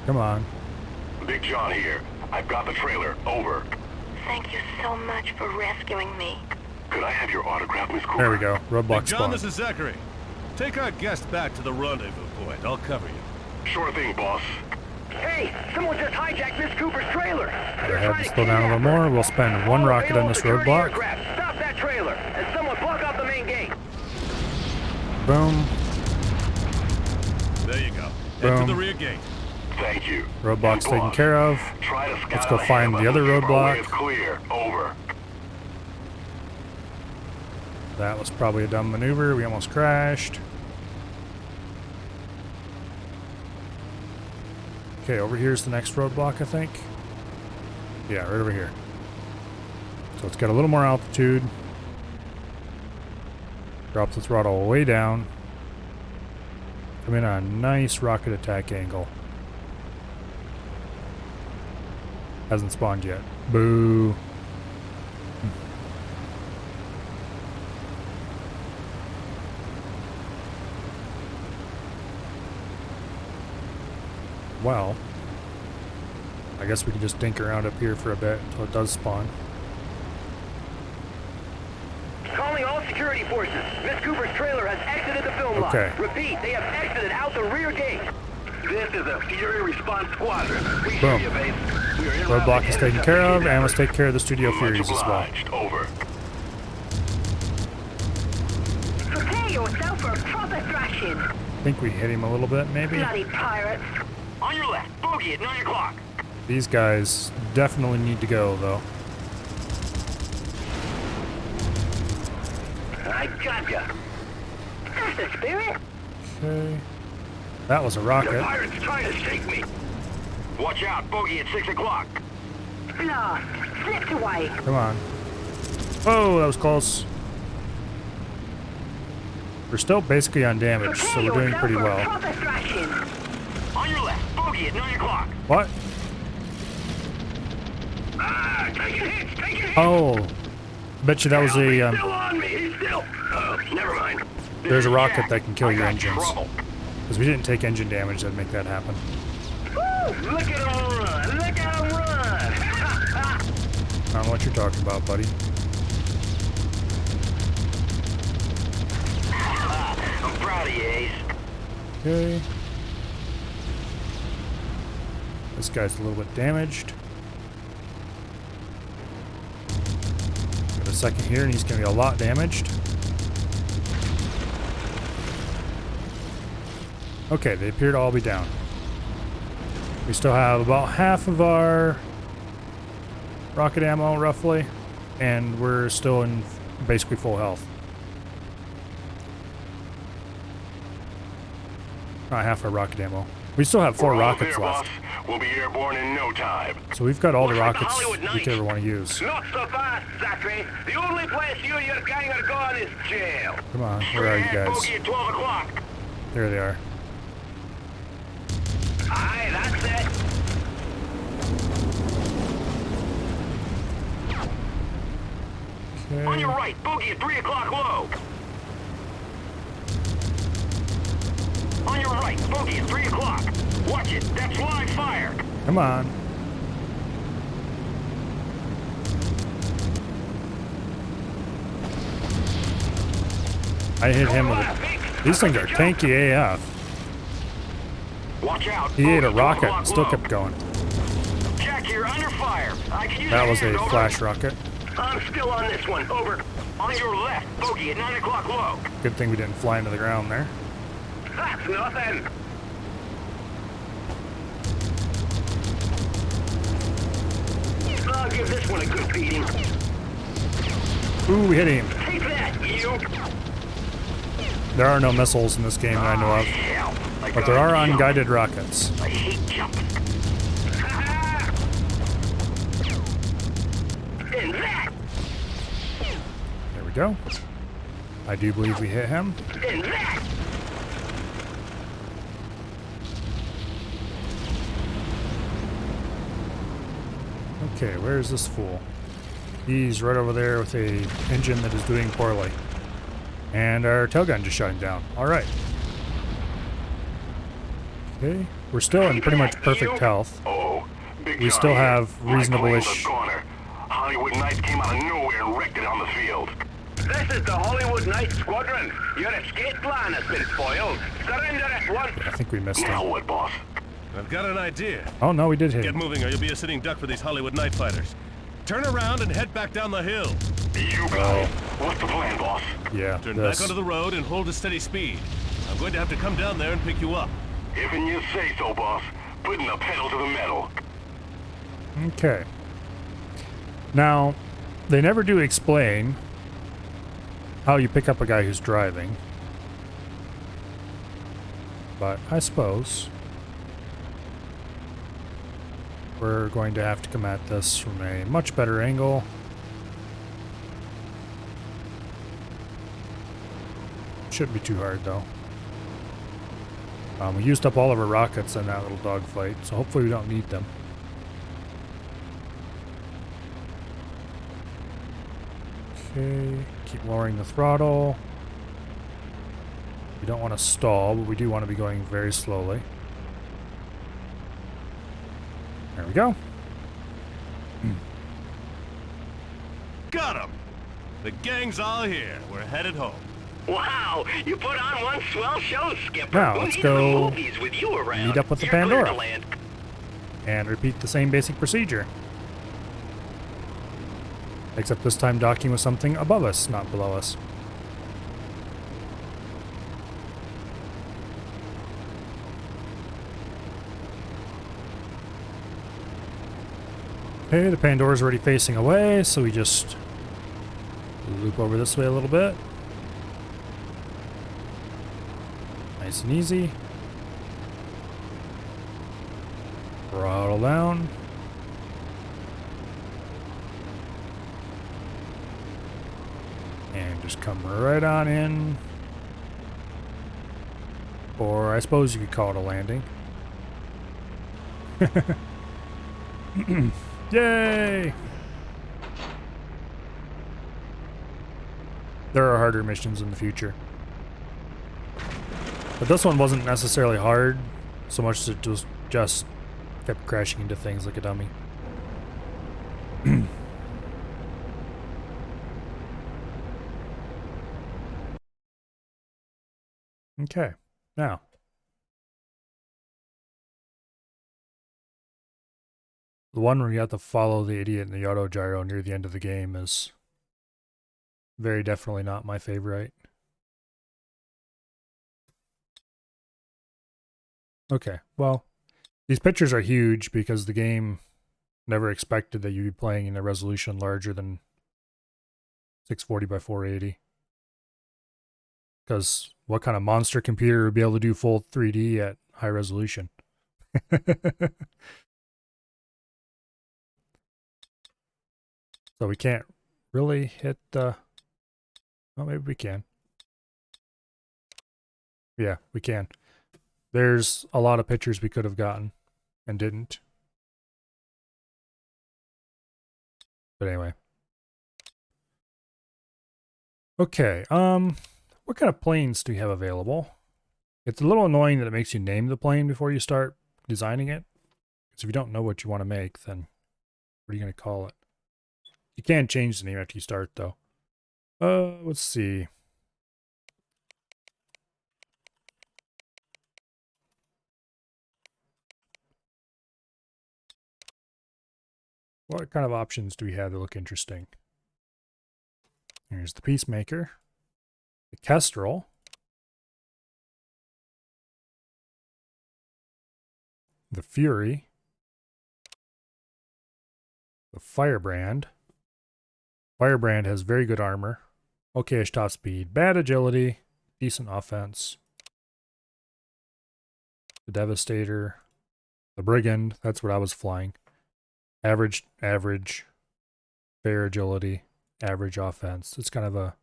Come on. Big John here. I've got the trailer. Over. Thank you so much for rescuing me. Could I have your autograph, Miss Cooper? There we go. Roadblock Big John, spawn. this is Zachary. Take our guest back to the rendezvous point. I'll cover you. Sure thing, boss. Hey, someone just hijacked Miss Cooper's trailer. I have to slow down a little more. We'll spend one rocket on this roadblock. Stop that trailer, and someone block off the main gate. Boom. There you go. Head to Boom. the rear gate. Thank you. Roadblock's taken Boss, care of. try to scout Let's go ahead, find but the other our way roadblock. is clear. Over. That was probably a dumb maneuver. We almost crashed. Okay, over here's the next roadblock, I think. Yeah, right over here. So it's got a little more altitude. Drop the throttle way down. Come in on a nice rocket attack angle. Hasn't spawned yet. Boo. Well, I guess we can just dink around up here for a bit until it does spawn. Calling all security forces. Miss Cooper's trailer has exited the film lot. Okay. Repeat, they have exited out the rear gate. This is a Fury Response Squadron. We Boom. hear you, base. We are en route Roadblock to is taken intercept care the of, and kidnapper. let's take care of the Studio Much Furies as well. obliged. Over. Prepare yourself for a proper thrashing. I think we hit him a little bit, maybe. Bloody pirates. On your left, bogey at 9 o'clock. These guys definitely need to go, though. I got ya. That's the spirit. Okay. That was a The rocket. pirate's trying to shake me. Watch out, bogey at 6 o'clock. Blast. Slipped away. Come on. Oh, that was close. We're still basically undamaged, so we're doing pretty for a well. proper thrashing. On your left, bogey at 9 o'clock. What? Ah, take a hit, take a hit. Oh. Bet you that was He's a, still on me, he's still. Oh, never mind. there's a rocket that can kill your got engines. trouble. Because we didn't take engine damage that'd make that happen. Woo, look at him run, look at him run. I don't know what you're talking about, buddy. I'm proud of you, Ace. Okay. This guy's a little bit damaged. Got a second here, and he's going to be a lot damaged. Okay, they appear to all be down. We still have about half of our rocket ammo, roughly, and we're still in basically full health. Not half our rocket ammo. We still have 4 We're almost rockets there, left. boss. We'll be airborne in no time. So we've got all the Looks like rockets Hollywood we Nights. could ever want to use. Not so fast, Zachary. The only place you and your gang are going is jail. Come on, where are you guys? Bogey at 12 o'clock. There they are. Aye, that's it. On your Okay. right, bogey at 3 o'clock low. On your right, bogey at 3 o'clock. Watch it, that's live fire. Come on. I hit him with it. These things are tanky AF. Watch out. He ate a bogey, 12 rocket o'clock and still low. kept going. Jack here, under fire. I can use That was hand, a over. flash rocket. I'm still on this one, over. On your left, bogey at 9 o'clock low. Good thing we didn't fly into the ground there. That's nothing. I'll give this one a good beating. Ooh, we hit him. Take that, you. There are no missiles in this game that I know of, Hell, I but there gotta are jump. unguided rockets. I hate jumping. And that, There we go. I do believe we hit him. and that. Okay, where is this fool? He's right over there with a engine that is doing poorly. And our tail gun just shut him down. Alright. Okay, we're still in pretty much perfect health. Oh, Big We John still here. have My reasonable-ish... plane's a goner. Hollywood Knights came out of nowhere and wrecked it on the field. This is the Hollywood Knights Squadron. Your escape plan has been foiled. Surrender at once. I think we missed Now him. what, boss? I've got an idea. Oh, no, we did hit Get him. moving or you'll be a sitting duck for these Hollywood night fighters. Turn around and head back down the hill. You got it. What's the plan, boss? Yeah, Turn this. back onto the road and hold a steady speed. I'm going to have to come down there and pick you up. If and you say so, boss. Putting the pedal to the metal. Okay. Now, they never do explain how you pick up a guy who's driving. But I suppose we're going to have to come at this from a much better angle. Shouldn't be too hard, though. We used up all of our rockets in that little dogfight, so hopefully we don't need them. Okay, keep lowering the throttle. We don't want to stall, but we do want to be going very slowly. There we go. Got him! The gang's all here. We're headed home. Wow, you put on one swell show, Skipper. Now, Who let's needed go the movies with you around? meet up with the You're clear to Pandora. land. And repeat the same basic procedure. Except this time docking with something above us, not below us. Okay, the Pandora's already facing away, so we just loop over this way a little bit. Nice and easy. Throttle down. And just come right on in. Or I suppose you could call it a landing. Yay! There are harder missions in the future. But this one wasn't necessarily hard, so much as it was just kept crashing into things like a dummy. Okay, now. The one where you have to follow the idiot in the auto gyro near the end of the game is very definitely not my favorite. Okay, well, these pictures are huge because the game never expected that you'd be playing in a resolution larger than 640 by 480. Because what kind of monster computer would be able to do full 3D at high resolution? So we can't really hit the... Well, maybe we can. Yeah, we can. There's a lot of pictures we could have gotten and didn't. But anyway. Okay, what kind of planes do you have available? It's a little annoying that it makes you name the plane before you start designing it. Because if you don't know what you want to make, then what are you going to call it? You can change the name after you start, though. Let's see. What kind of options do we have that look interesting? Here's the Peacemaker, the Kestrel, the Fury, the Firebrand. Firebrand has very good armor, okay-ish top speed, bad agility, decent offense. The Devastator, the Brigand, that's what I was flying. Average, fair agility, average offense. It's kind of a...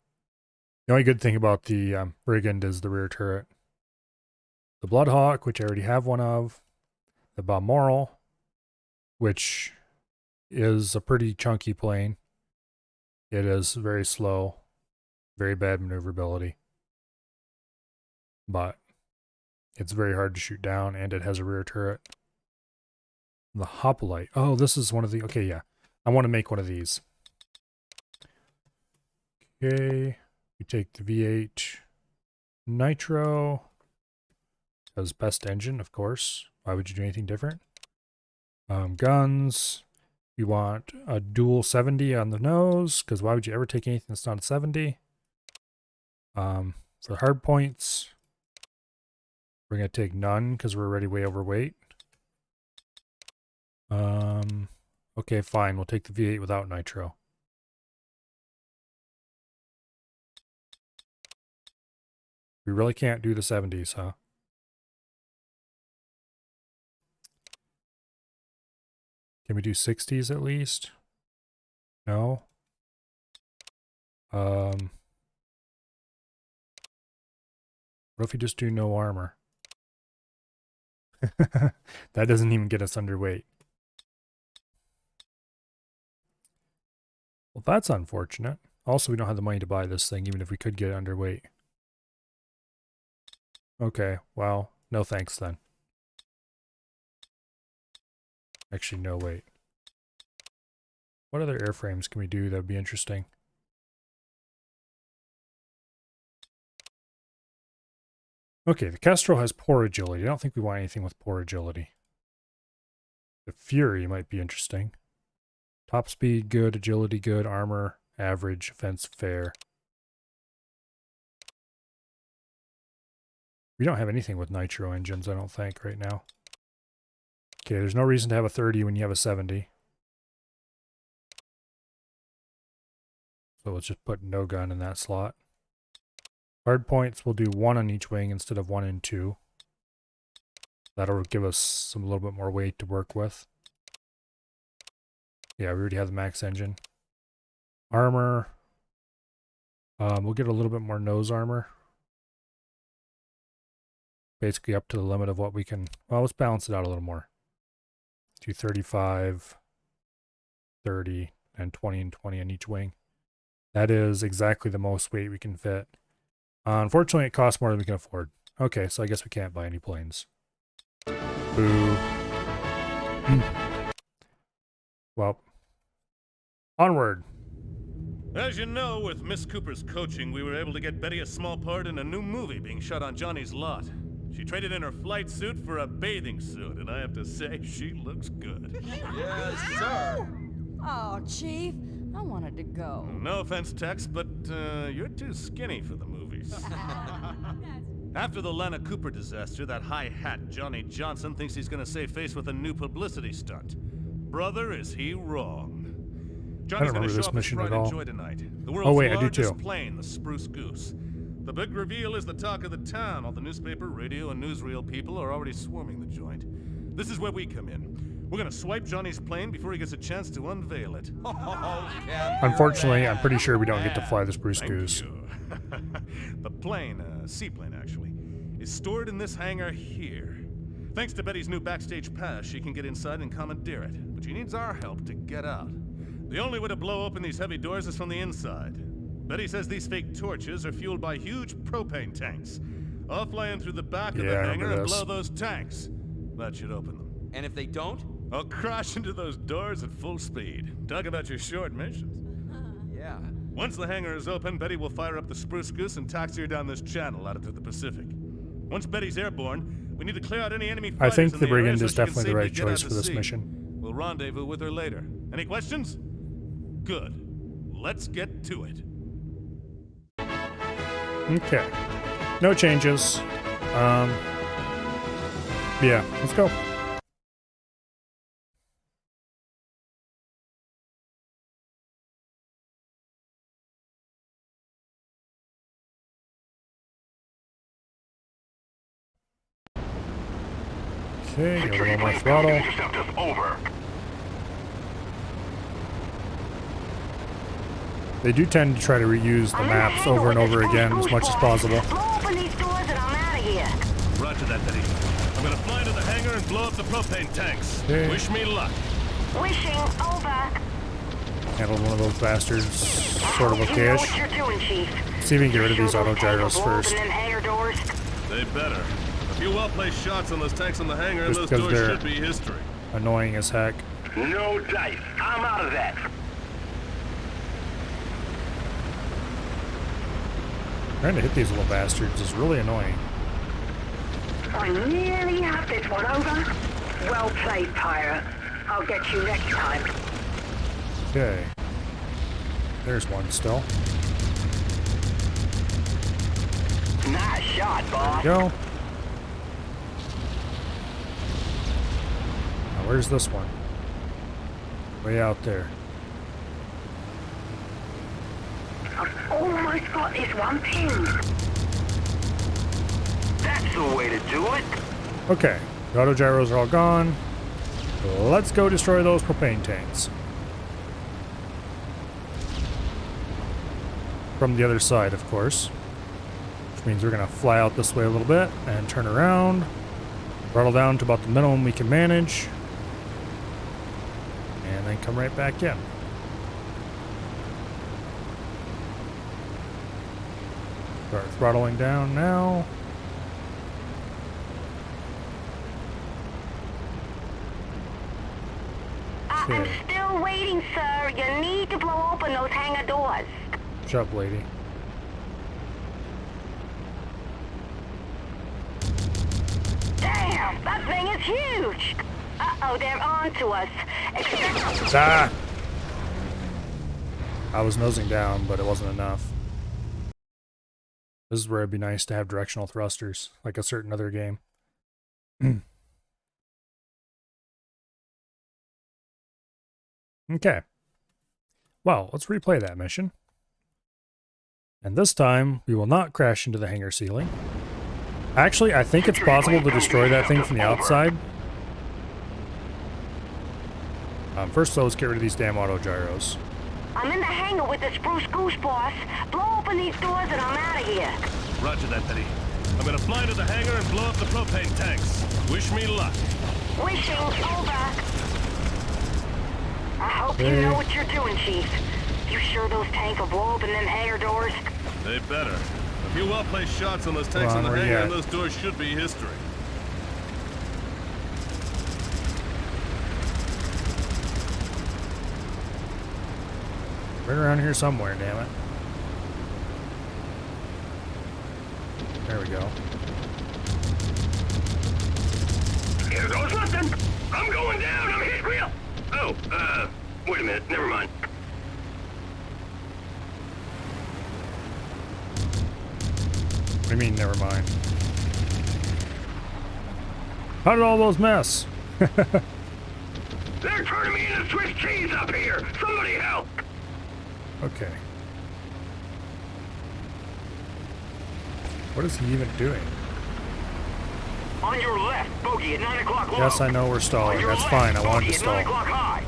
The only good thing about the Brigand is the rear turret. The Bloodhawk, which I already have one of. The Balmoral, which is a pretty chunky plane. It is very slow, very bad maneuverability. But It's very hard to shoot down, and it has a rear turret. The hoplite. Oh, this is one of the... Okay, yeah. I want to make one of these. Okay. We take the V8 Nitro. As best engine, of course. Why would you do anything different? Guns. We want a dual 70 on the nose, because why would you ever take anything that's not a 70? For hard points, we're going to take none, because we're already way overweight. Okay, fine. We'll take the V8 without nitro. We really can't do the 70s, huh? Can we do 60s at least? No. What if we just do no armor? That doesn't even get us underweight. Well, that's unfortunate. Also, we don't have the money to buy this thing, even if we could get it underweight. Okay, well, no thanks then. Actually, no, wait. What other airframes can we do that would be interesting? Okay, the Kestrel has poor agility. I don't think we want anything with poor agility. The Fury might be interesting. Top speed, good. Agility, good. Armor, average. Offense, fair. We don't have anything with nitro engines, I don't think, right now. Okay, there's no reason to have a 30 when you have a 70. So let's just put no gun in that slot. Hard points, we'll do 1 on each wing instead of 1 and 2. That'll give us a little bit more weight to work with. Yeah, we already have the max engine. Armor. We'll get a little bit more nose armor. Basically up to the limit of what we can... Well, let's balance it out a little more. Do 35, 30, and 20 and 20 on each wing. That is exactly the most weight we can fit. Unfortunately, it costs more than we can afford. Okay, so I guess we can't buy any planes. Boo. Well, onward. As you know, with Miss Cooper's coaching, we were able to get Betty a small part in a new movie being shot on Johnny's lot. She traded in her flight suit for a bathing suit, and I have to say, she looks good. Yes, sir. Oh, Chief, I wanted to go. No offense, Tex, but you're too skinny for the movies. After the Lana Cooper disaster, that high hat Johnny Johnson thinks he's gonna save face with a new publicity stunt. Brother, is he wrong. Johnny's gonna show off his pride and joy tonight. The world's largest plane, the Spruce Goose. The big reveal is the talk of the town. All the newspaper, radio, and newsreel people are already swarming the joint. This is where we come in. We're gonna swipe Johnny's plane before he gets a chance to unveil it. Unfortunately, I'm pretty sure we don't get to fly the Spruce Goose. The plane, seaplane actually, is stored in this hangar here. Thanks to Betty's new backstage pass, she can get inside and commandeer it, but she needs our help to get out. The only way to blow open these heavy doors is from the inside. Betty says these fake torches are fueled by huge propane tanks. I'll fly in through the back of the hangar and blow those tanks. That should open them. And if they don't? I'll crash into those doors at full speed. Talk about your short missions. Yeah. Once the hangar is open, Betty will fire up the Spruce Goose and taxi her down this channel out into the Pacific. Once Betty's airborne, we need to clear out any enemy fighters. I think the Brigand so is definitely the right choice for this mission. We'll rendezvous with her later. Any questions? Good. Let's get to it. Okay. No changes. Yeah, let's go. Okay, get a little more throttle. Over. They do tend to try to reuse the maps over and over again as much as possible. Blow open these doors and I'm out of here. Roger that, Betty. I'm gonna fly into the hangar and blow up the propane tanks. Okay. Wish me luck. Wishing over. Handled one of those bastards sort of okayish. What you're doing, Chief. See if we can get rid of these auto gyros first. They better. If few well-placed shots on those tanks in the hangar, and Just those 'cause doors they're- should be history. Annoying as heck. No dice. I'm out of that. Trying to hit these little bastards is really annoying. I nearly have this one over. Well played, pirate. I'll get you next time. Okay. There's one still. Nice shot, boss. There we go. Now where's this one? Way out there. I've almost got this one pinned. That's the way to do it. Okay. The auto gyros are all gone. Let's go destroy those propane tanks. From the other side, of course. Which means we're going to fly out this way a little bit and turn around. Throttle down to about the minimum we can manage. And then come right back in. Start throttling down now. I'm Okay. still waiting, sir. You need to blow open those hangar doors. Shut up, lady. Damn, that thing is huge. Uh-oh, they're on to us. Expect Ah! I was nosing down, but it wasn't enough. This is where it'd be nice to have directional thrusters, like a certain other game. Okay. Well, let's replay that mission. And this time, we will not crash into the hangar ceiling. Actually, I think it's possible to destroy that thing from the outside. First, though, let's get rid of these damn auto gyros. I'm in the hangar with the Spruce Goose, boss. Blow open these doors and I'm out of here. Roger that, Betty. I'm gonna fly to the hangar and blow up the propane tanks. Wish me luck. Wishing over. I hope you Okay. know what you're doing, Chief. You sure those tanks will blow open them hangar doors? They better. A few well-placed shots on those tanks in the where you hangar, at? and those doors should be history. Right around here somewhere, damn it. There we go. Here goes nothing. I'm going down. I'm hit real. Oh, wait a minute. Never mind. What do you mean, never mind? How did all those mess? They're turning me into Swiss cheese up here. Somebody help. Okay. What is he even doing? On your left, bogey at 9 o'clock low. Yes, I know we're stalling. On your That's left, fine. I wanted bogey to at 9 stall. o'clock high.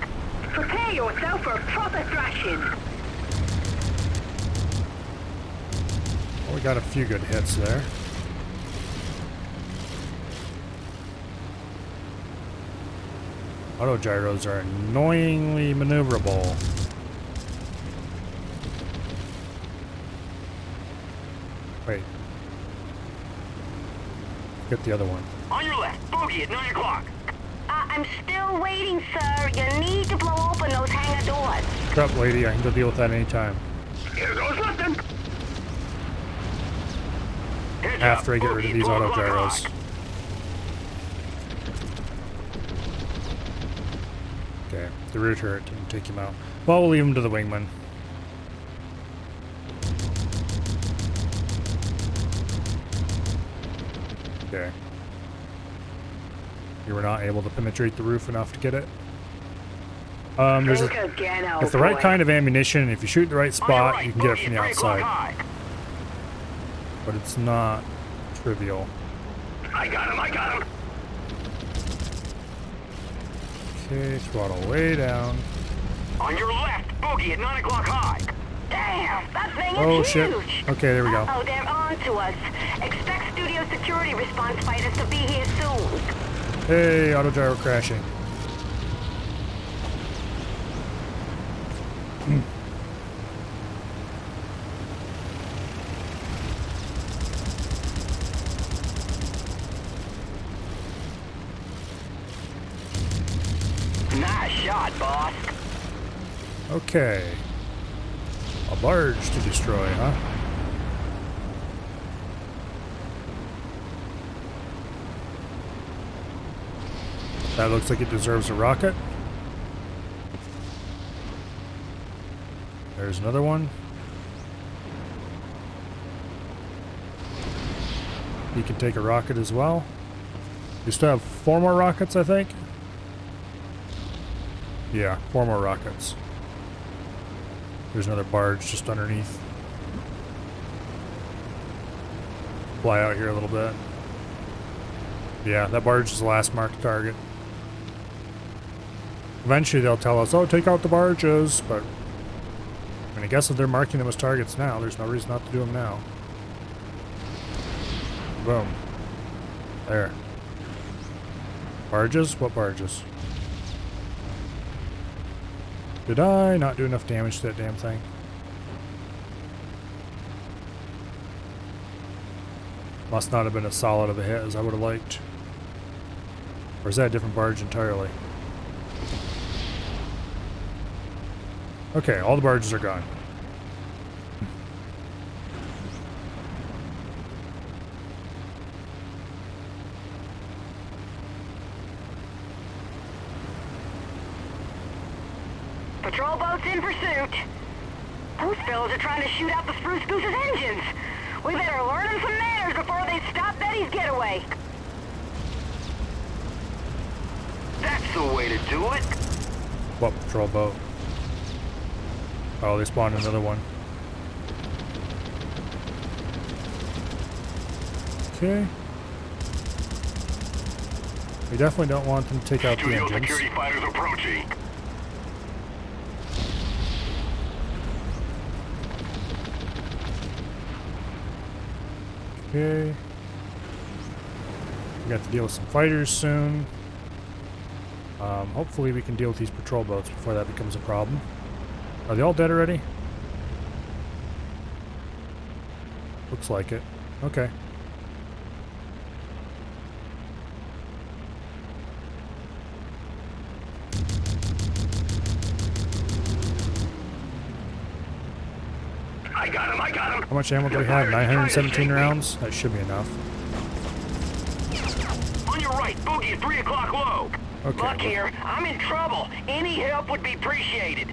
Prepare yourself for a proper thrashing. Well, we got a few good hits there. Auto gyros are annoyingly maneuverable. Wait. Get the other one. On your left, bogey at 9 o'clock. I'm still waiting, sir. You need to blow open those hangar doors. Shut up, lady. I can go deal with that anytime. Here goes nothing. Heads After I up, get rid bogey of at these 12 auto o'clock gyros. high. Okay, the rear turret didn't take him out. Well, we'll leave him to the wingman. Okay. You were not able to penetrate the roof enough to get it. There's Think a, again, old with the right boy. kind of ammunition, if you shoot the right On your spot, right, you can get it bogey from at the 3 o'clock outside. high. But it's not trivial. I got him. I got him. Okay, throttle way down. On your left, bogey at 9 o'clock high. Damn, that thing Oh is shit. huge. Okay, there we go. Uh-oh, they're on to us. Expect studio security response fighters to be here soon. Hey, auto gyro crashing. boss. Okay. A barge to destroy, huh? That looks like it deserves a rocket. There's another one. He can take a rocket as well. We still have 4 more rockets, I think. Yeah, 4 more rockets. There's another barge just underneath. Fly out here a little bit. Yeah, that barge is the last marked target. Eventually they'll tell us, oh, take out the barges, but I mean, I guess if they're marking them as targets now, there's no reason not to do them now. Boom. There. Barges? What barges? Did I not do enough damage to that damn thing? Must not have been as solid of a hit as I would have liked. Or is that a different barge entirely? Okay, all the barges are gone. Patrol boats in pursuit. Those fellows are trying to shoot out the Spruce Goose's engines. We better learn them some manners before they stop Betty's getaway. That's the way to do it. What patrol boat? Oh, they spawned another one. Okay. We definitely don't want them to take out the Studio engines. security fighters approaching. Okay. We got to deal with some fighters soon. Hopefully we can deal with these patrol boats before that becomes a problem. Are they all dead already? Looks like it. Okay. I got him, I got him. How much ammo do we have? 917 rounds? That should be enough. On your right, bogey at 3 o'clock low. Okay. Buck here. I'm in trouble. Any help would be appreciated.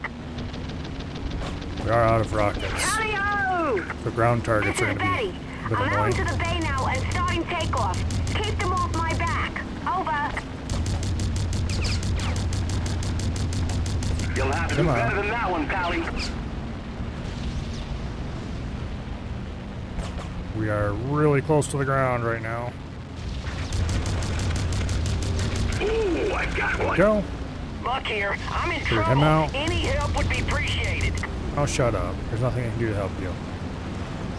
We are out of rockets. Howdy-ho! The ground This targets are is going to Betty. be a bit I'm out annoying. to the bay now and starting takeoff. Keep them off my back. Over. You'll have to Come do on. better than that one, Pally. We are really close to the ground right now. Ooh, I got There we one. go. Buck here. I'm in Cleared him trouble. out. Any help would be appreciated. Oh, shut up. There's nothing I can do to help you.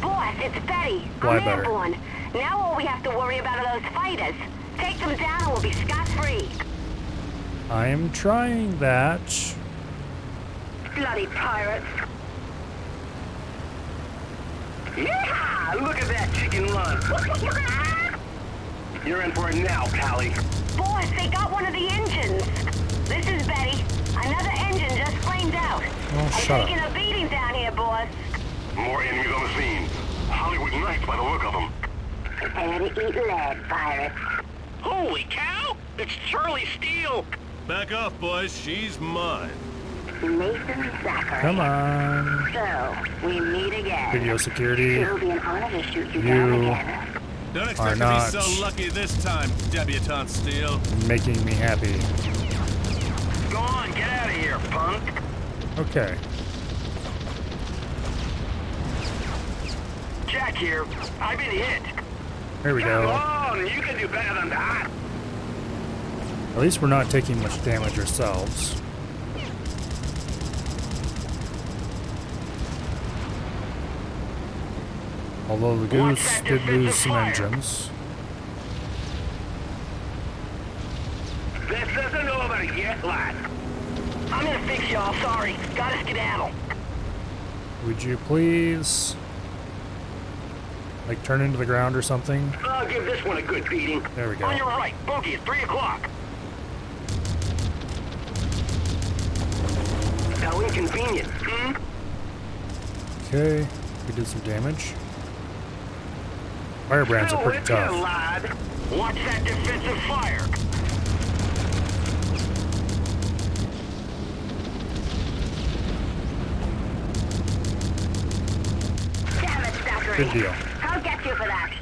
Boss, it's Betty. Fly I'm better. airborne. Now all we have to worry about are those fighters. Take them down and we'll be scot-free. I am trying that. Bloody pirates. Yeah! Look at that chicken run. You're in for it now, Pally. Boss, they got one of the engines. This is Betty. Another engine just flamed out. Oh, I'm shut taking up. a beating down here, boss. More enemies on the scene. Hollywood Knights by the look of them. Prepare to eat lead, pirates. Holy cow! It's Charlie Steele. Back off, boys. She's mine. Mason Zachary. Come on. So, we meet again. Video security. It'll be an honor to shoot you You down again. Don't are expect to be not so lucky this time, debutante Steele. making me happy. Go on, get out of here, punk. Okay. Jack here. I've been hit. Here we Come go. on, you can do better than that. At least we're not taking much damage ourselves. Although the Watch Goose that did lose defensive some fire. engines. This isn't over yet, lad. I'm gonna fix y'all. Sorry. Gotta skedaddle. Would you please, like, turn into the ground or something? I'll give this one a good beating. There we go. On your right, bogey at 3 o'clock. How inconvenient, Okay, we did some damage. Firebrands are pretty tough. lad. Watch that defensive fire. Damn it, Zachary. Good deal. I'll get you for that.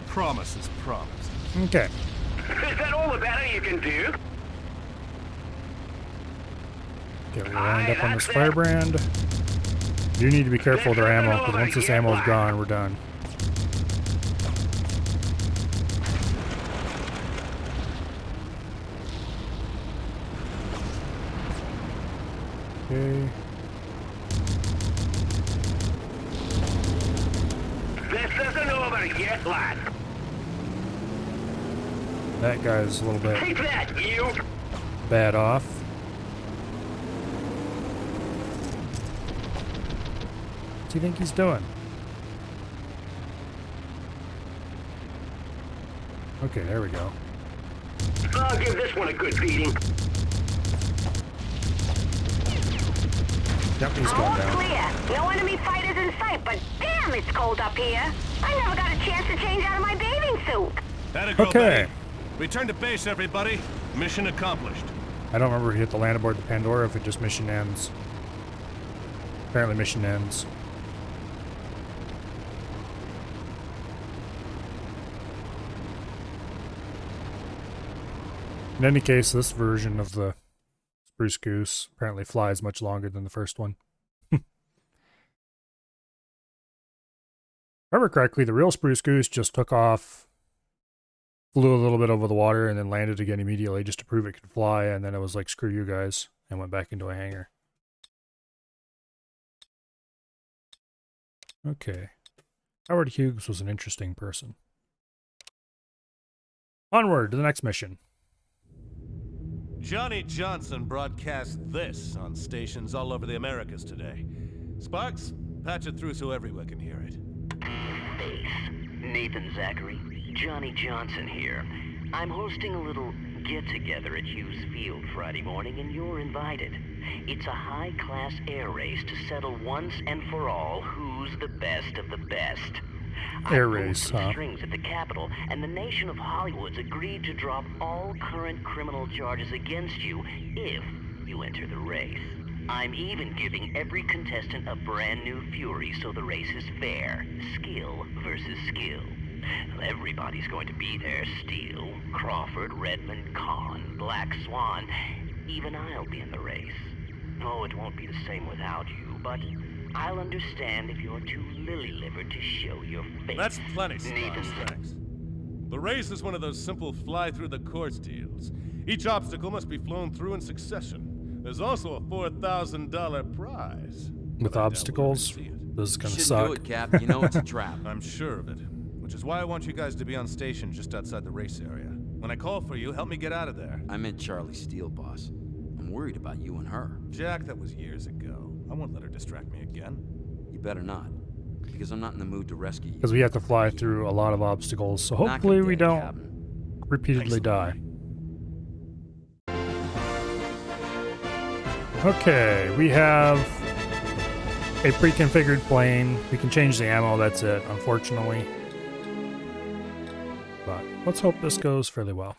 Promise is promise. Okay. Is that all the better you can do? Okay, we lined up on this firebrand. You need to be careful with our ammo, because once this ammo is gone, we're done. Okay. This isn't over yet, lad. That guy's a little bit Take that, you. bad off. What do you think he's doing? Okay, there we go. I'll give this one a good beating. Yep, he's All going down. clear. No enemy fighters in sight, but damn, it's cold up here. I never got a chance to change out of my bathing suit. That a girl, Okay. Betty. Return to base, everybody. Mission accomplished. I don't remember if we hit the land aboard the Pandora, if it just mission ends. Apparently mission ends. In any case, this version of the Spruce Goose apparently flies much longer than the first one. If I remember correctly, the real Spruce Goose just took off, flew a little bit over the water, and then landed again immediately just to prove it could fly, and then it was like, screw you guys, and went back into a hangar. Okay. Howard Hughes was an interesting person. Onward to the next mission. Johnny Johnson broadcast this on stations all over the Americas today. Sparks, patch it through so everyone can hear it. Base. Nathan Zachary. Johnny Johnson here. I'm hosting a little get-together at Hughes Field Friday morning, and you're invited. It's a high-class air race to settle once and for all who's the best of the best. Air race, huh? Strings at the Capitol, and the nation of Hollywood's agreed to drop all current criminal charges against you if you enter the race. I'm even giving every contestant a brand new Fury so the race is fair. Skill versus skill. Everybody's going to be there. Steele, Crawford, Redmond, Kahn, Black Swan. Even I'll be in the race. Oh, it won't be the same without you, but I'll understand if you're too lily-livered to show your face. That's plenty, Sparks, thanks. The race is one of those simple fly-through-the-courts deals. Each obstacle must be flown through in succession. There's also a $4,000 prize. With obstacles? This is gonna suck. Do it, Cap. You know it's a trap. I'm sure of it. Which is why I want you guys to be on station just outside the race area. When I call for you, help me get out of there. I meant Charlie Steele, boss. I'm worried about you and her. Jack, that was years ago. I won't let her distract me again. You better not, because I'm not in the mood to rescue you. Because we have to fly through a lot of obstacles, so Knock hopefully him we dead, don't Captain. repeatedly die. Okay, we have a pre-configured plane. We can change the ammo, that's it, unfortunately. But let's hope this goes fairly well.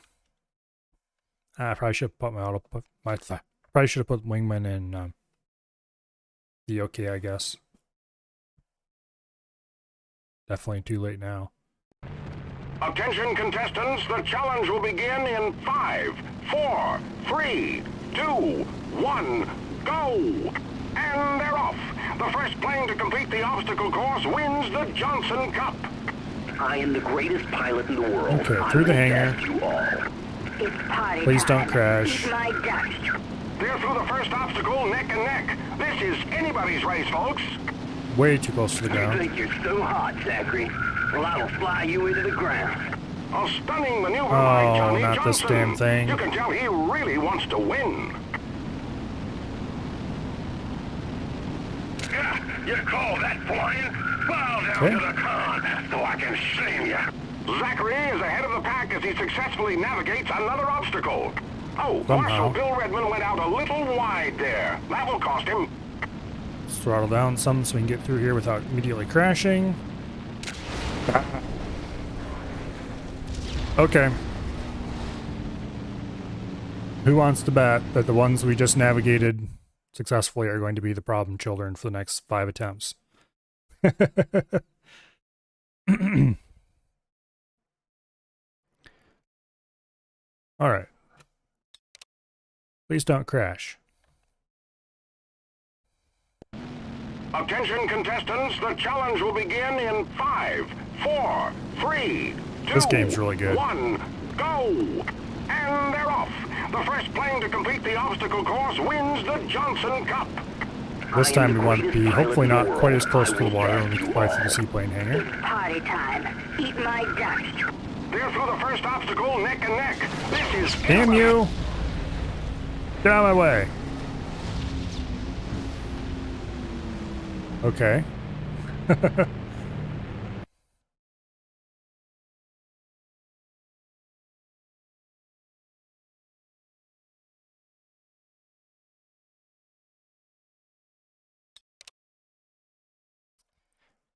I probably should have put probably should have put wingman in the OK, I guess. Definitely too late now. Attention contestants, the challenge will begin in 5, 4, 3, 2, 1, go! And they're off. The first plane to complete the obstacle course wins the Johnson Cup. I am the greatest pilot in the world. Okay, through the hangar. You all. It's party Please time. don't crash. Eat my dust. They're through the first obstacle neck and neck. This is anybody's race, folks. Way too close to the You ground. think you're so hot, Zachary? Well, I will fly you into the ground. A stunning maneuver by Johnny not this Johnson. damn thing. You can tell he really wants to win. Yeah, you call that flying? Bow down Okay. to the con so I can shame you. Zachary is ahead of the pack as he successfully navigates another obstacle. Oh, somehow. Marshal Bill Redmond went out a little wide there. That will cost him. Let's throttle down some so we can get through here without immediately crashing. Okay. Who wants to bet that the ones we just navigated successfully are going to be the problem children for the next 5 attempts? All right. Please don't crash. Attention contestants, the challenge will begin in 5, 4, 3, 2, This game's really good. 1, go! And they're off. The first plane to complete the obstacle course wins the Johnson Cup. This time we want to be hopefully not quite as close to the water when we fly through the seaplane hangar. Party time. Eat my dust. They're through the first obstacle neck and neck. This is... Damn you! Get out of my way. Okay.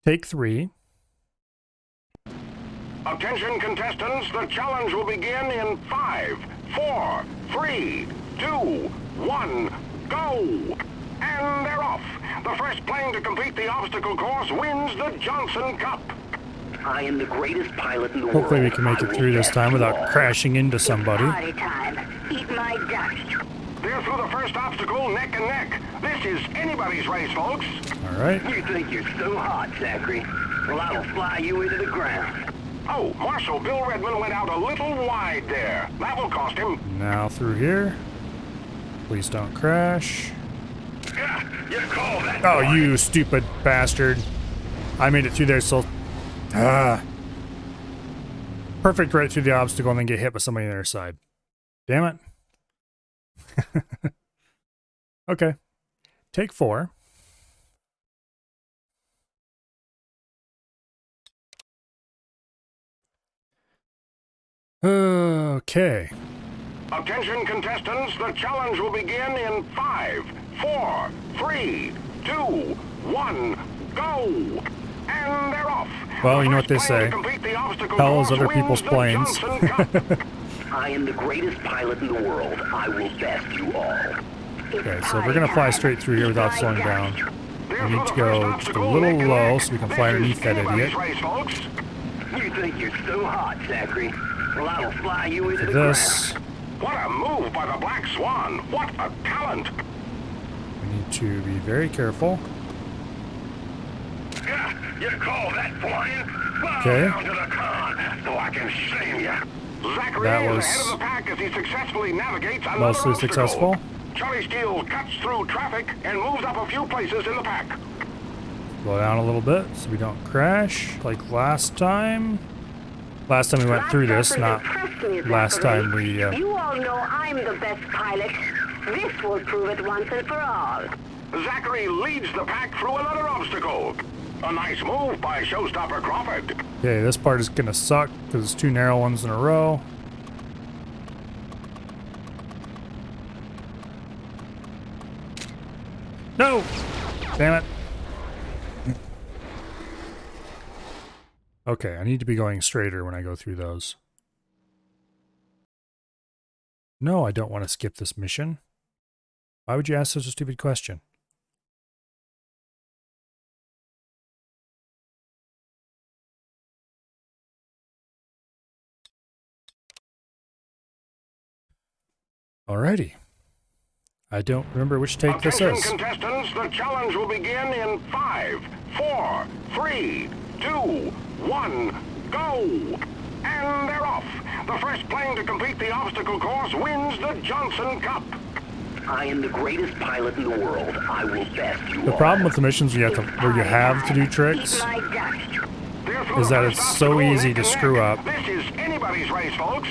Take 3. Attention contestants, the challenge will begin in 5, 4, 3, 2, 1, go! And they're off. The first plane to complete the obstacle course wins the Johnson Cup. I am the greatest pilot in the world. Hopefully we can make it through this time without crashing into somebody. Party time. Eat my dust. They're through the first obstacle neck and neck. This is anybody's race, folks. All right. You think you're so hot, Zachary? Well, I'll fly you into the ground. Oh, Marshal Bill Redmond went out a little wide there. That will cost him. Now through here. Please don't crash. Yeah, you call that... Oh, you stupid bastard. I made it through there so... Perfect right through the obstacle and then get hit by somebody on the other side. Damn it. Okay. Take 4. Okay. Attention contestants, the challenge will begin in 5, 4, 3, 2, 1, go! And they're off. Well, you know what they say. Hell is other people's planes. I am the greatest pilot in the world. I will best you all. Okay, so we're going to fly straight through here without slowing down. We need to go just a little low so we can fly underneath that idiot. You think you're so hot, Zachary? Well, I'll fly you into the This. ground. What a move by the Black Swan. What a talent. We need to be very careful. Yeah, you call that flying? Fly Okay. down to the con so I can shame you. Zachary That is was ahead of the pack as he successfully navigates another mostly obstacle. successful. Charlie Steele cuts through traffic and moves up a few places in the pack. Slow down a little bit so we don't crash like last time. Last time we went through this, not last time we... You all know I'm the best pilot. This will prove it once and for all. Zachary leads the pack through another obstacle. A nice move by Showstopper Crawford. Okay, this part is going to suck because it's 2 narrow ones in a row. No! Damn it. Okay, I need to be going straighter when I go through those. No, I don't want to skip this mission. Why would you ask such a stupid question? Alrighty. I don't remember which take this Attention is. contestants, the challenge will begin in 5, 4, 3, 2, 1, go! And they're off. The first plane to complete the obstacle course wins the Johnson Cup. I am the greatest pilot in the world. I will best you The all. problem with the missions where you have to do tricks is that it's so easy to screw up, This is anybody's race, folks.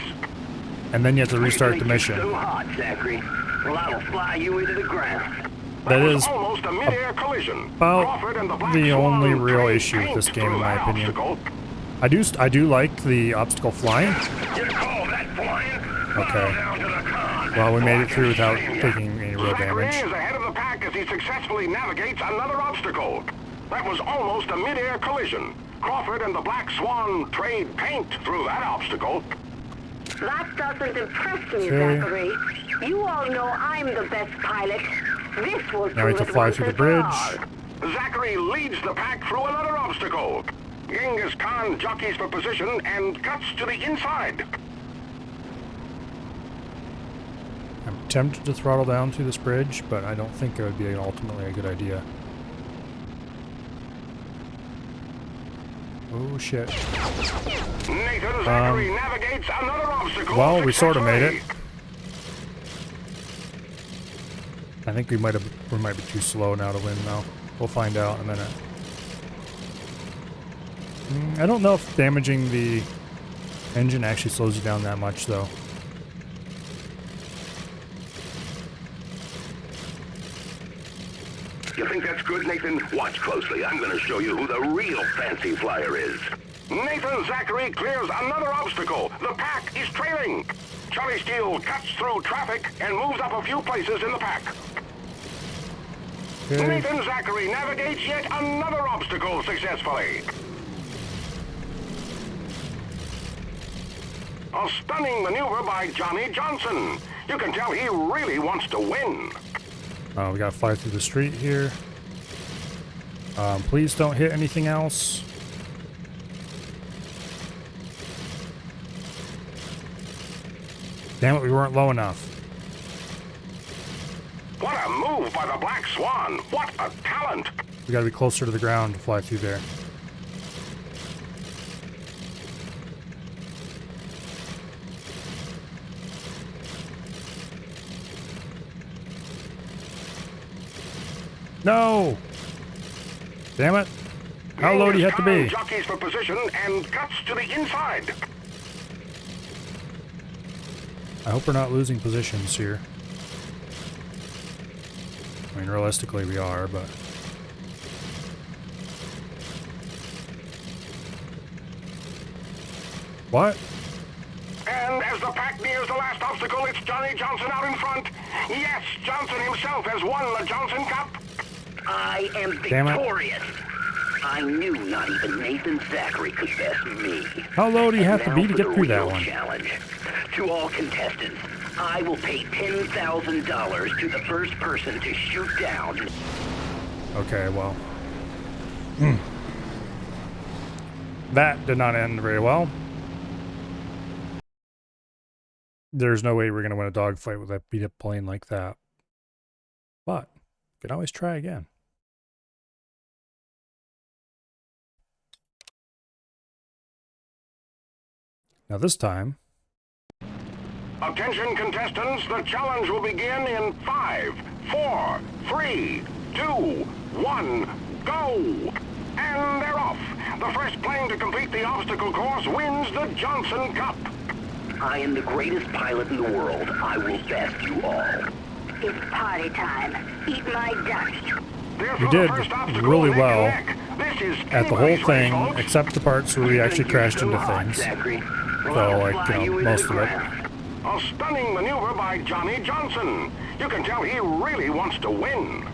and then you have to restart the You think mission. you're so hot, Zachary? Well, I'll fly you into the ground. That is Almost a mid-air collision. about Crawford and the Black the only Swan real train issue with this tanked game, in through my that opinion. obstacle. I do like the obstacle flying. You call that flying? Okay. Well, we made it through without taking any real Zachary damage. is ahead of the pack as he successfully navigates another obstacle. That was almost a mid-air collision. Crawford and the Black Swan trade paint through that obstacle. That doesn't impress me, Okay. Zachary. You all know I'm the best pilot. This will Now we have prove to it fly once through the and for bridge. all. Zachary leads the pack through another obstacle. Genghis Khan jockeys for position and cuts to the inside. I'm tempted to throttle down through this bridge, but I don't think it would be ultimately a good idea. Oh shit. Nathan Zachary navigates another obstacle. Well, we sort of made it. successfully. I think we might be too slow now to win though. We'll find out in a minute. I don't know if damaging the engine actually slows you down that much though. You think that's good, Nathan? Watch closely. I'm going to show you who the real fancy flyer is. Nathan Zachary clears another obstacle. The pack is trailing. Charlie Steele cuts through traffic and moves up a few places in the pack. Okay. Nathan Zachary navigates yet another obstacle successfully. A stunning maneuver by Johnny Johnson. You can tell he really wants to win. We gotta fly through the street here. Please don't hit anything else. Damn it, we weren't low enough. What a move by the Black Swan. What a talent. We gotta be closer to the ground to fly through there. No! Damn it. How low do you have to be? Jockeys for position and cuts to the inside. I hope we're not losing positions here. I mean, realistically we are, but... What? And as the pack nears the last obstacle, it's Johnny Johnson out in front. Yes, Johnson himself has won the Johnson Cup. I am Damn it. victorious. I knew not even Nathan Zachary could best me. How low do you have to Now be to for get the through that real one? Challenge. To all contestants, I will pay $10,000 to the first person to shoot down. Okay, well. That did not end very well. There's no way we're going to win a dogfight with a beat up plane like that. But, we can always try again. Now this time... Attention contestants, the challenge will begin in 5, 4, 3, 2, 1, go! And they're off. The first plane to complete the obstacle course wins the Johnson Cup. I am the greatest pilot in the world. I will best you all. It's party time. Eat my dust. We did really well at the whole thing, folks. except the parts where we actually crashed into things. So, like, you know, most of it. A stunning maneuver by Johnny Johnson. You can tell he really wants to win.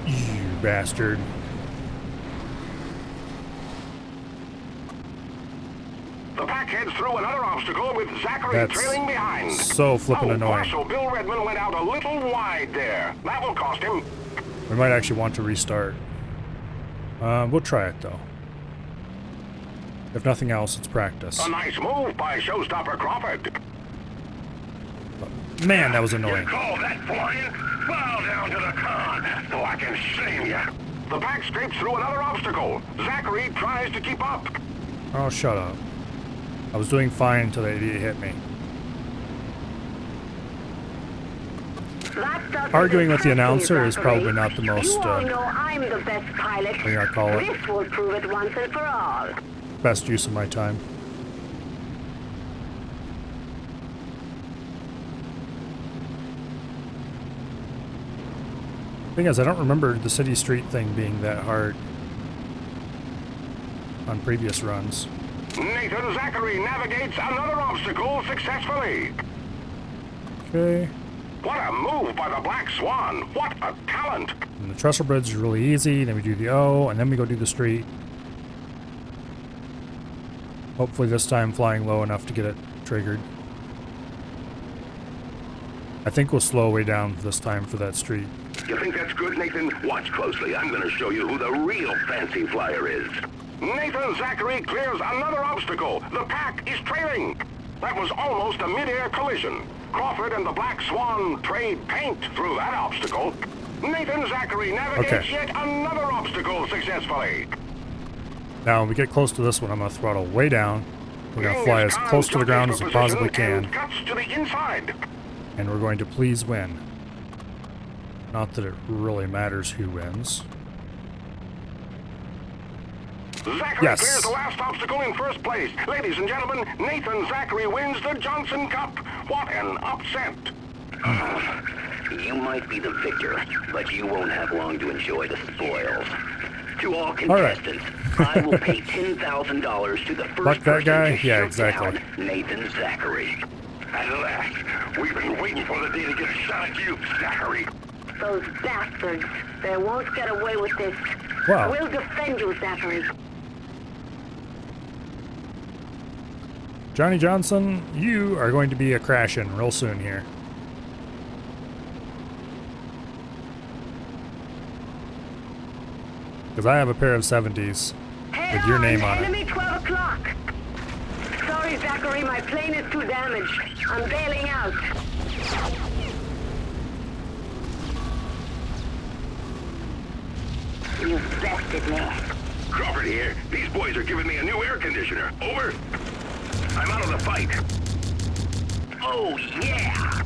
You bastard. The pack heads through another obstacle with Zachary That's trailing behind. so flippin' annoying. Marshal Bill Redmond went out a little wide there. That will cost him. We might actually want to restart. We'll try it, though. If nothing else, it's practice. A nice move by Showstopper Crawford. Man, that was annoying. You call that flying? Bow down to the Khan so I can shame you. The pack scrapes through another obstacle. Zachary tries to keep up. Oh, shut up. I was doing fine until that idiot hit me. Arguing with the announcer is probably not the most, You all know I'm the best pilot. what do I call it? This will prove it once and for all. Best use of my time. Thing is, I don't remember the city street thing being that hard on previous runs. Nathan Zachary navigates another obstacle successfully. Okay. What a move by the Black Swan. What a talent. And the trestle bridge is really easy. Then we do the O, and then we go do the street. Hopefully this time flying low enough to get it triggered. I think we'll slow way down this time for that street. You think that's good, Nathan? Watch closely. I'm going to show you who the real fancy flyer is. Nathan Zachary clears another obstacle. The pack is trailing. That was almost a mid-air collision. Crawford and the Black Swan trade paint through that obstacle. Nathan Zachary navigates yet another obstacle successfully. Now, when we get close to this one, I'm going to throttle way down. We're going to fly as close to the ground as we possibly can. Cuts to the inside. And we're going to please win. Not that it really matters who wins. Zachary clears the last obstacle in first place. Ladies and gentlemen, Nathan Zachary wins the Johnson Cup. What an upset. You might be the victor, but you won't have long to enjoy the spoils. To all contestants, I will pay $10,000 to the first person to shoot down Nathan Zachary. At last, we've been waiting for the day to get a shot at you, Zachary. Those bastards. They won't get away with this. Wow. We'll defend you, Zachary. Johnny Johnson, you are going to be a crashing real soon here. Because I have a pair of 70s with your name on it. Enemy 12 o'clock. Sorry, Zachary, my plane is too damaged. I'm bailing out. You bested me. Crawford here. These boys are giving me a new air conditioner. Over. I'm out of the fight. Oh, yeah!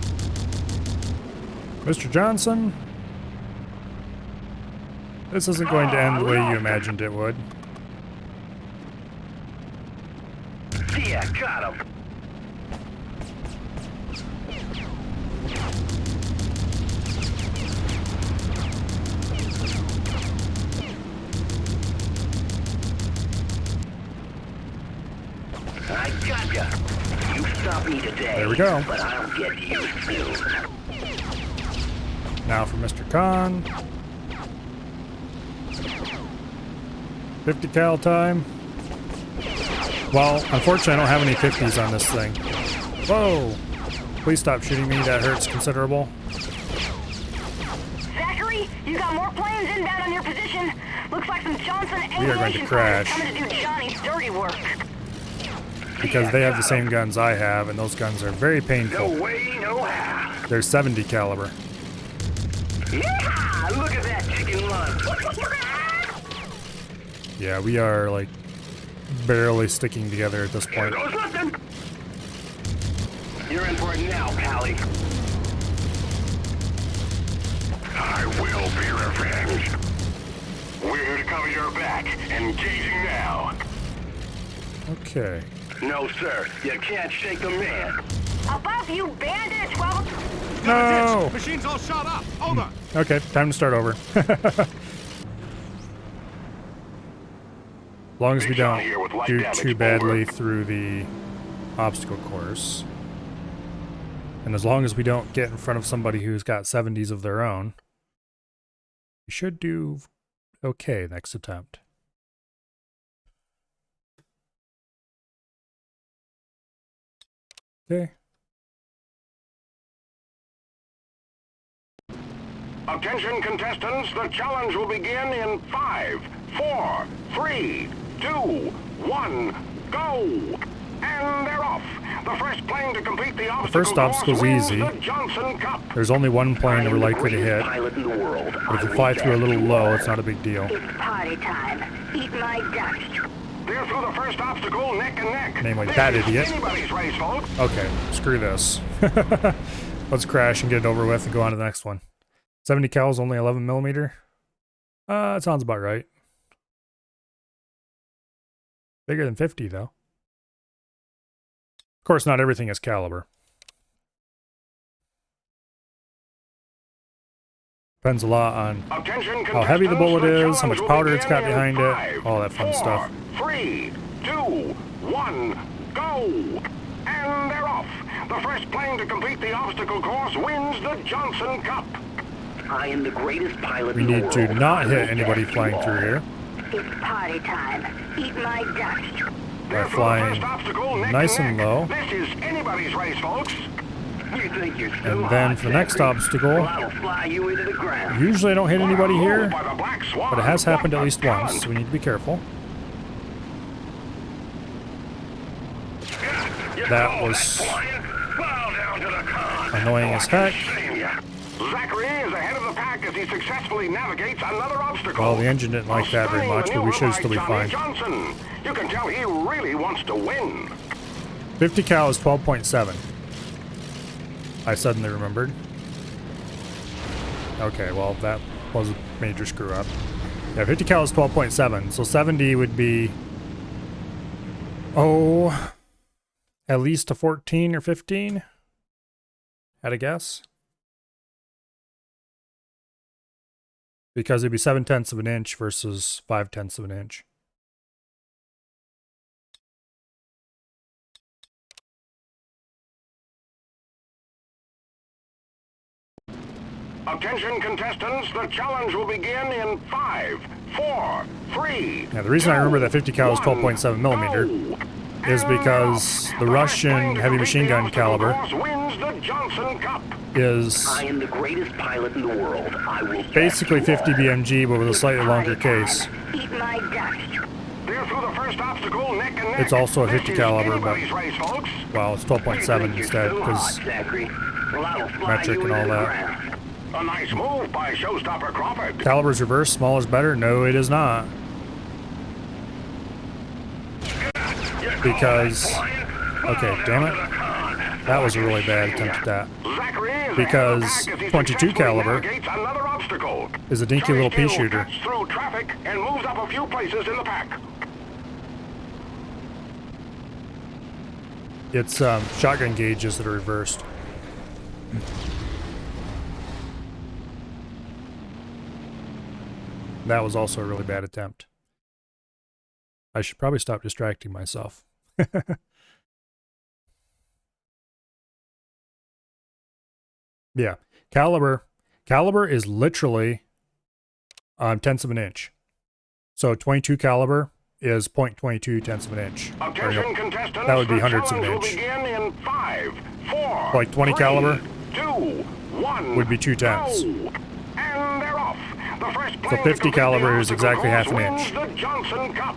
Mr. Johnson, this isn't going to end the way you imagined it would. Yeah, got him. I gotcha. You stopped me today. There we go. But I'll get you soon. Now for Mr. Khan. 50 cal time. Well, unfortunately I don't have any 50s on this thing. Whoa! Please stop shooting me, that hurts considerable. Zachary, you got more planes inbound on your position. Looks like some Johnson We are going to crash. coming to do Johnny's dirty work. Because they have the same guns I have, and those guns are very painful. No way, no how. They're 70 caliber. Yeah! Look at that chicken run. Yeah, we are like barely sticking together at this Here point. goes nothing. You're in for it now, Pally. I will be revenged. We're here to cover your back. Engaging now. Okay. No, sir. You can't shake a man. Above you, bandit! 12. No! Machines all shot up. Over. Okay, time to start over. As long as we don't do too badly through the obstacle course. And as long as we don't get in front of somebody who's got 70s of their own, we should do okay next attempt. Okay. Attention contestants, the challenge will begin in 5, 4, 3, 2, 1, go! And they're off. The first plane to complete the obstacle first obstacle's course easy. wins the Johnson Cup. There's only one plane that we're likely to hit. Pilot in the world. But if you fly through a little low, it's not a big deal. It's party time. Eat my dust. They're through the first obstacle neck and neck. Namely, that idiot. Anybody's race, folks. Okay, screw this. Let's crash and get it over with and go on to the next one. 70 cal is only 11 millimeter. It sounds about right. Bigger than 50 though. Of course, not everything is caliber. Depends a lot on how heavy the bullet is, how much powder it's got behind it, all that fun stuff. 3, 2, 1, go! And they're off. The first plane to complete the obstacle course wins the Johnson Cup. I am the greatest pilot We in the need world. to not hit anybody flying through here. It's party time. Eat my dust. By flying nice and low. This is anybody's race, folks. You think you're so And then hot, for the next Zachary? obstacle, Well, I'll fly you into the ground. usually I don't hit anybody here, By the Black Swan. but it has happened at What least a once, talent. so we need to be careful. That was annoying as heck. Zachary is ahead of the pack as he successfully navigates another obstacle. Well, the engine didn't like that very much, but we should still be fine. Johnson. You can tell he really wants to win. 50 cal is 12.7. I suddenly remembered. Okay, well, that was a major screw up. Yeah, 50 cal is 12.7, so 70 would be... Oh... At least a 14 or 15? Had a guess? Because it'd be 7/10 of an inch versus 5/10 of an inch. Attention contestants, the challenge will begin in 5, 4, 3. Now, the reason I remember that 50 cal is 12.7 millimeter is because the Russian heavy machine gun caliber is I am the greatest pilot in the world. I will basically 50 BMG, but with a slightly longer case. Eat my dust. They're through the first obstacle, neck and neck. It's also a 50 This is caliber, but anybody's race, folks. well, it's 12.7 instead because metric and all that. A nice move by Showstopper Crawford. Caliber's reverse, smaller is better. No, it is not. Because, okay, damn it. That was a really bad attempt at that. Because 22 caliber is a dinky little pea shooter. Through traffic and moves up a few places in the pack. It's shotgun gauges that are reversed. That was also a really bad attempt. I should probably stop distracting myself. Yeah, caliber is literally tenths of an inch. So 22 caliber is 0.22 tenths of an inch. Or, you know, that would be hundredths of an inch. In 5, 4, Like 20 3, caliber 2, 1, would be 2 tenths. go. And they're off. The first So plane 50 to complete caliber the is exactly half an obstacle inch. course wins the Johnson Cup.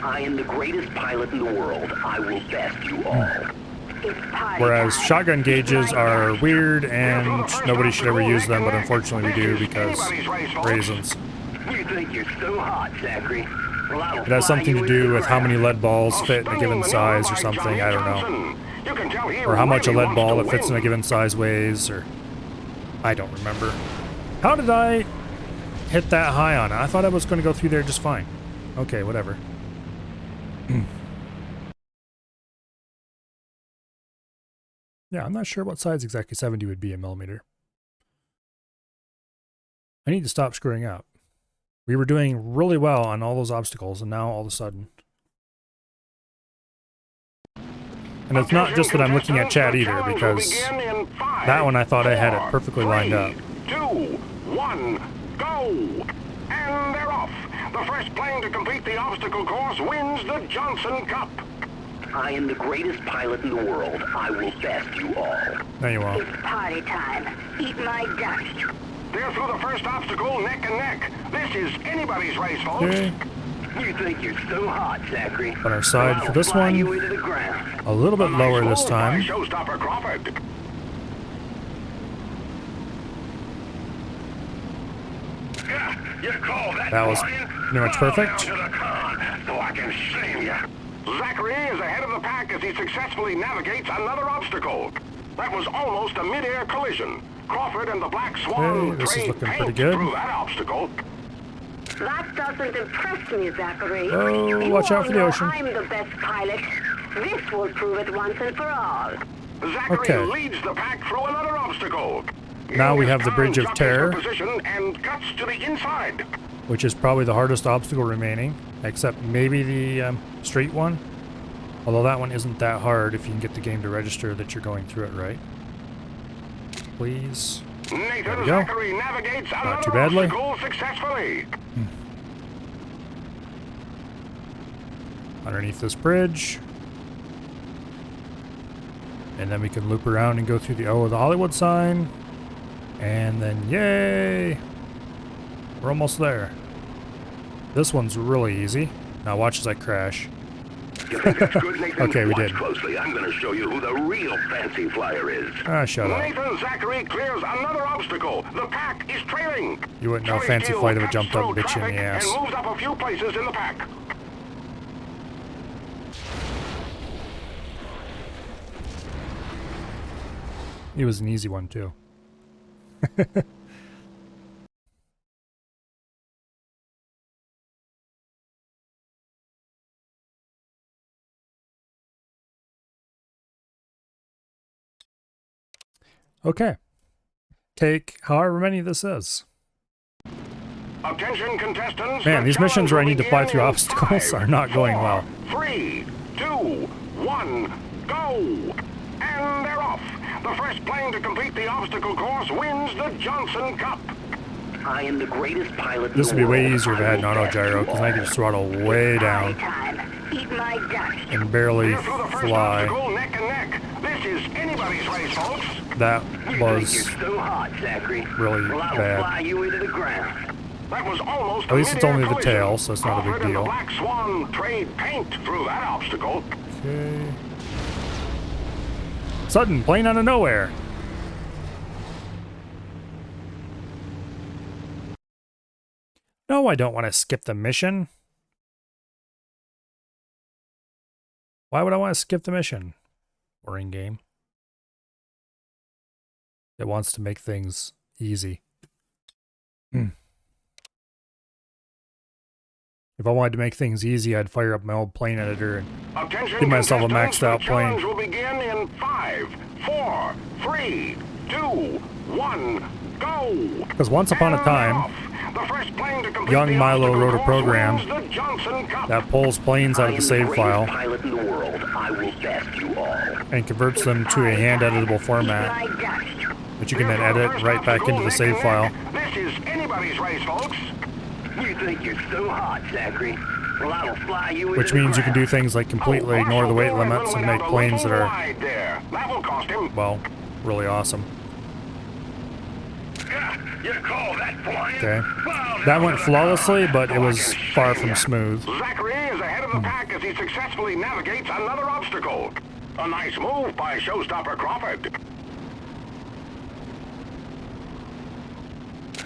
I am the greatest pilot in the world. I will best you all. Whereas shotgun gauges are weird and nobody should ever use them, but unfortunately we do because reasons. You think you're so hot, Zachary? Well, I'll It has fly something you to do into with the how many ground. lead balls fit in a given size or something, I don't know. Or how much a lead ball that fits in a given size weighs, or... I don't remember. How did I hit that high on it? I thought I was going to go through there just fine. Okay, whatever. Yeah, I'm not sure what size exactly 70 would be in millimeter. I need to stop screwing up. We were doing really well on all those obstacles, and now all of a sudden... And it's not just that I'm looking at chat either, because that one I thought I had it perfectly lined up. 2, 1, go! And they're off. The first plane to complete the obstacle course wins the Johnson Cup. I am the greatest pilot in the world. I will best you all. No, you won't. It's party time. Eat my dust. They're through the first obstacle, neck and neck. This is anybody's race, folks. Okay. You think you're so hot, Zachary? On our side for this Fly one, you into the ground. a little bit lower this time. Showstopper Crawford. That was pretty much perfect. So I can shame you. Zachary is ahead of the pack as he successfully navigates another obstacle. That was almost a mid-air collision. Crawford and the Black Swan Okay, this is trade looking pretty paint good. through that obstacle. That doesn't impress me, Zachary. Oh, watch out for the ocean. I'm the best pilot. This will prove it once and for all. Zachary Okay. leads the pack through another obstacle. Now we have the Bridge of Terror. Position and cuts to the inside. which is probably the hardest obstacle remaining, except maybe the street one. Although that one isn't that hard if you can get the game to register that you're going through it right. Please. Nathan Zachary navigates Not too another badly. obstacle successfully. Underneath this bridge. And then we can loop around and go through the O of the Hollywood sign. And then, yay! We're almost there. This one's really easy. Now watch as I crash. You think that's good, Nathan? Okay, we Watch did. closely. I'm going to show you who the real fancy flyer is. Ah, shut up. Nathan Zachary clears another obstacle. The pack is trailing. You wouldn't know Charlie Fancy Steele Flight if it cuts jumped up and through bit you in the traffic ass. and moves up a few places in the pack. It was an easy one, too. Okay. Take however many this is. Attention contestants. Man, the these missions challenge where I will need to fly begin through in obstacles 5, are not going 4, well. 3, 2, 1, go! And they're off. The first plane to complete the obstacle course wins the Johnson Cup. I am the greatest pilot in This the would be way world. easier if I had an auto gyro, because I could just throttle way down Eat my dust. and barely They're through the first fly. obstacle, neck and neck. This is anybody's race, folks. That You was think you're so hot, Zachary. really Well, I'll bad. fly you into the ground. That was almost At least it's only the collision. tail, so it's not a big Crawford and deal. the Black Swan trade paint through that obstacle. Okay. Sudden plane out of nowhere. No, I don't want to skip the mission. Why would I want to skip the mission? Boring game. It wants to make things easy. If I wanted to make things easy, I'd fire up my old plane editor and Attention, give myself a contestants, maxed out the challenge plane. will begin in 5, 4, 3, 2, 1, go! Because once upon a time, The first plane to complete young the Milo obstacle wrote a course program wins the Johnson Cup. that pulls planes out of the save file Pilot in the world. I will best you all. and converts them to a hand editable format that you can then edit right back into the save file. This is anybody's race, folks. You think you're so hot, Zachary. Well, I will fly you into Which the means you can do ground. things like completely ignore the weight limits and make planes that are, That will cost him. well, really awesome. You call that flying? Okay. Well, That went now flawlessly, but it I was can far say from ya. smooth. Zachary is ahead of the pack as he successfully navigates another obstacle. A nice move by showstopper Crawford.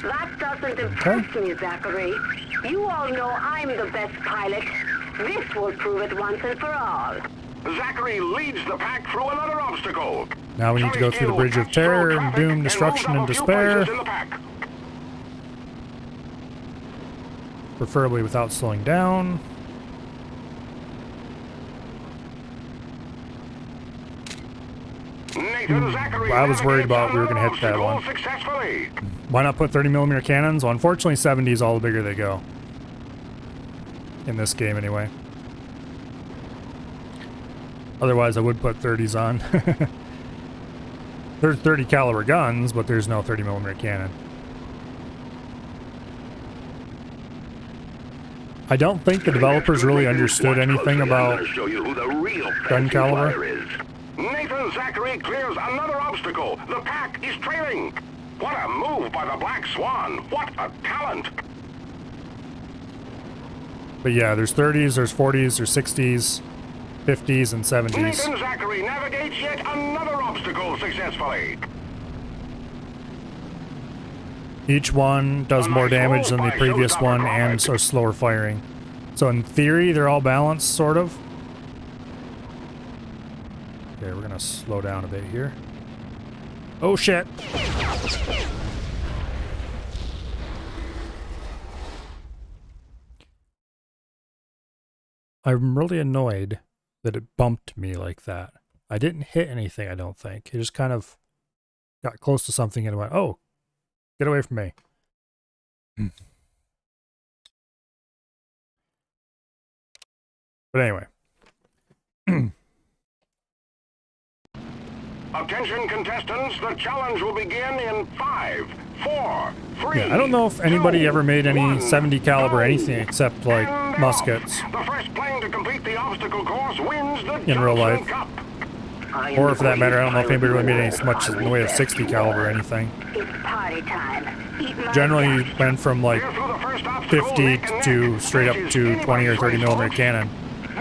That doesn't impress me, Zachary. You all know I'm the best pilot. This will prove it once and for all. Zachary leads the pack through another obstacle. Now we need to go through the Bridge of Terror and doom, destruction, and despair. Preferably without slowing down. I was worried about we were going to hit that one. Why not put 30mm cannons? Well, unfortunately 70 is all the bigger they go. In this game, anyway. Otherwise, I would put 30s on. There's 30 caliber guns, but there's no 30mm cannon. I don't think the developers really understood anything about gun caliber. Nathan Zachary clears another obstacle. The pack is trailing. What a move by the Black Swan. What a talent. But yeah, there's 30s, there's 40s, there's 60s, 50s, and 70s. Nathan Zachary navigates yet another obstacle successfully. Each one does more damage than the previous one and so slower firing. So in theory, they're all balanced, sort of. Okay, we're gonna slow down a bit here. Oh shit! I'm really annoyed that it bumped me like that. I didn't hit anything, I don't think. It just kind of got close to something and went, oh, get away from me. But anyway. Attention contestants, the challenge will begin in 5, 4, 3. Yeah, I don't know if anybody ever made any 1, 70 caliber go. anything except like And muskets the first plane to complete the obstacle course wins the in real life. Cup. Or for that matter, I don't know if anybody really made any so much in the way of 60 caliber or anything. It's party time. Eat my Generally duck. went from like 50 to straight up to 20 or 30 millimeter cannon.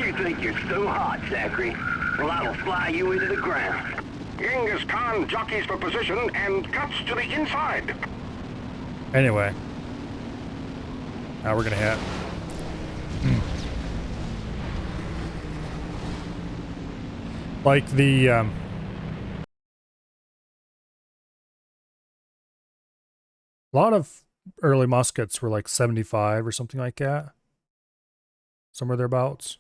You think you're so hot, Zachary? Well, I will fly you into the ground. Genghis Khan jockeys for position and cuts to the inside. Anyway. Now we're gonna hit. Like the a lot of early muskets were like 75 or something like that. Somewhere thereabouts.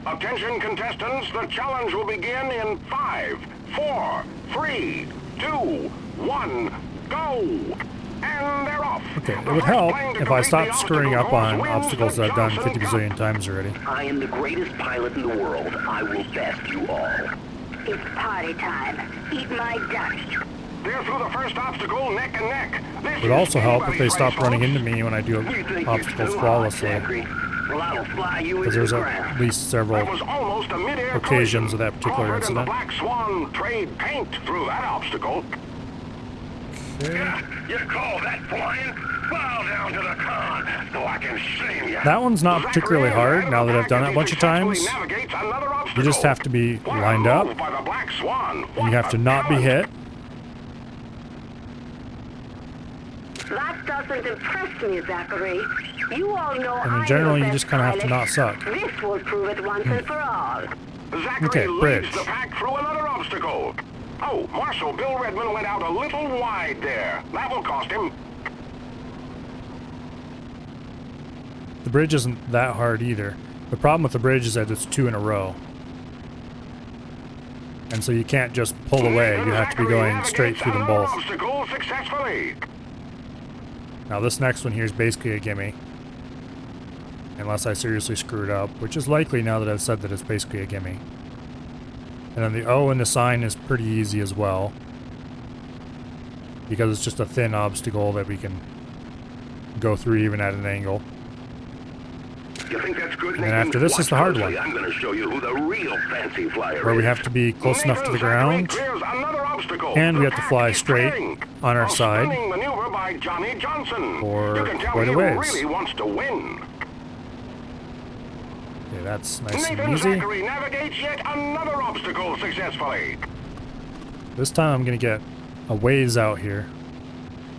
Attention contestants, the challenge will begin in 5, 4, 3, 2, 1, go! And they're off. Okay, it would help if I stopped screwing up on obstacles that I've done 50 bazillion times already. I am the greatest pilot in the world. I will best you all. It's party time. Eat my duck. They're through the first obstacle neck and neck. It would also help if they stopped running into me when I do obstacles flawlessly. Well, I will fly you Because into there's the at ground. least several occasions of that particular Alfred and the incident. Black Swan trade paint through that obstacle. Okay. You call that flying? Bow down to the Khan so I can shame you. That one's not particularly hard now that I've done it a bunch of times. You just have to be lined up, and you have to not be hit. That doesn't impress me, Zachary. You all know And in I'm general, the you best just kind of have to pilot. not suck. This will prove it once and for all. Zachary Okay, bridge. leads the pack through another obstacle. Oh, Marshal Bill Redmond went out a little wide there. That will cost him. The bridge isn't that hard either. The problem with the bridge is that it's 2 in a row. And so you can't just pull away, you have to be going straight through them both. Obstacle successfully. Now this next one here is basically a gimme. Unless I seriously screwed up, which is likely now that I've said that it's basically a gimme. And then the O in the sign is pretty easy as well. Because it's just a thin obstacle that we can go through even at an angle. You think that's good? And then after this is the hard one. I'm going to show you who the real fancy flyer Where we is. have to be close enough to the ground. Clears another obstacle. And we The have to pack fly is straight trailing. on our A side. stunning maneuver by Johnny Johnson. For you can tell quite a he ways. really wants to win. Okay, that's nice Nathan and easy. Zachary navigates yet another obstacle successfully. This time I'm going to get a ways out here.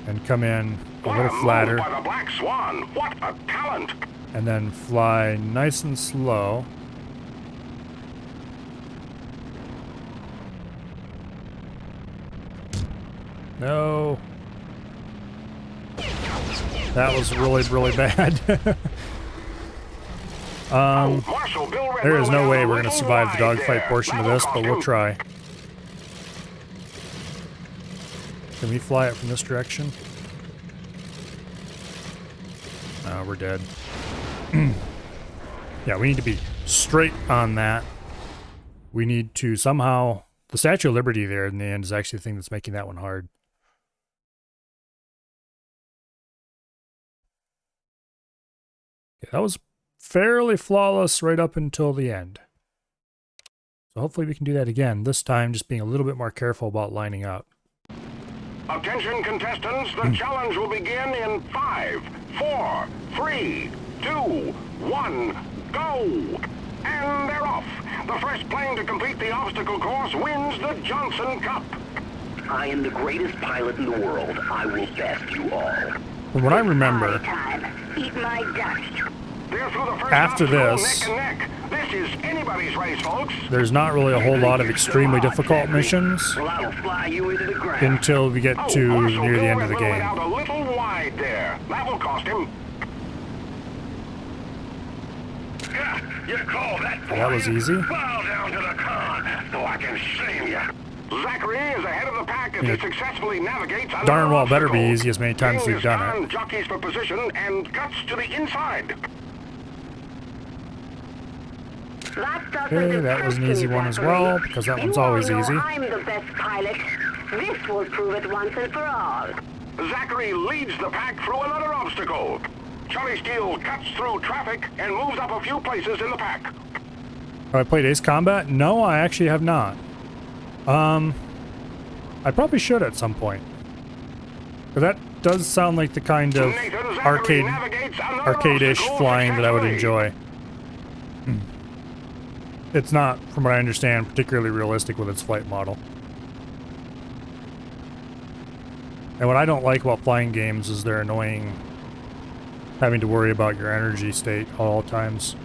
And come in a What little move flatter. by the Black Swan. What a talent. And then fly nice and slow. No. That was really, really bad. Marshal Bill Redmond There is no went way out a we're going to little survive the wide dogfight there. portion of That'll this, but cost we'll him. try. Can we fly it from this direction? No, we're dead. Yeah, we need to be straight on that. We need to somehow... The Statue of Liberty there in the end is actually the thing that's making that one hard. Okay, that was fairly flawless right up until the end. So hopefully we can do that again. This time just being a little bit more careful about lining up. Attention contestants, the challenge will begin in 5, 4, 3, 2, 1, go! And they're off. The first plane to complete the obstacle course wins the Johnson Cup. I am the greatest pilot in the world. I will best you all. From what I remember, Eat my duck. They're through the first after obstacle this, neck and neck. This is anybody's race, folks. there's not really a whole lot of extremely difficult missions Well, I will fly you into the ground. until we get to Marshal near the Bill end of the Redmond went game. out a little wide there. That will cost him. You call that That was easy. Bow down to the Khan so I can shame you. Zachary is ahead of the pack as he successfully navigates. Darn well better be easy as many times as we've done it. Jockeys for position and cuts to the inside. Okay, that was an easy one as well, because that one's always easy. I'm the best pilot. This will prove it once and for all. Zachary leads the pack through another obstacle. Charlie Steele cuts through traffic and moves up a few places in the pack. Have I played Ace Combat? No, I actually have not. I probably should at some point. But that does sound like the kind of arcade-ish flying that I would enjoy. It's not, from what I understand, particularly realistic with its flight model. And what I don't like about flying games is they're annoying having to worry about your energy state at all times.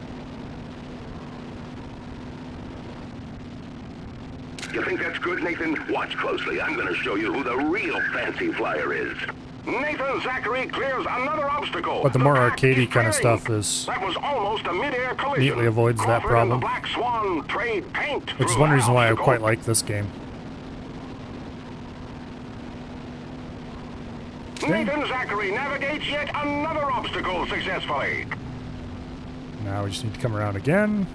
You think that's good, Nathan? Watch closely. I'm going to show you who the real fancy flyer is. Nathan Zachary clears another obstacle. But the more arcadey kind of stuff is that was almost a mid-air collision. neatly avoids that problem. Black Swan trade paint. Which is one reason why I quite like this game. Nathan Zachary navigates yet another obstacle successfully. Now we just need to come around again.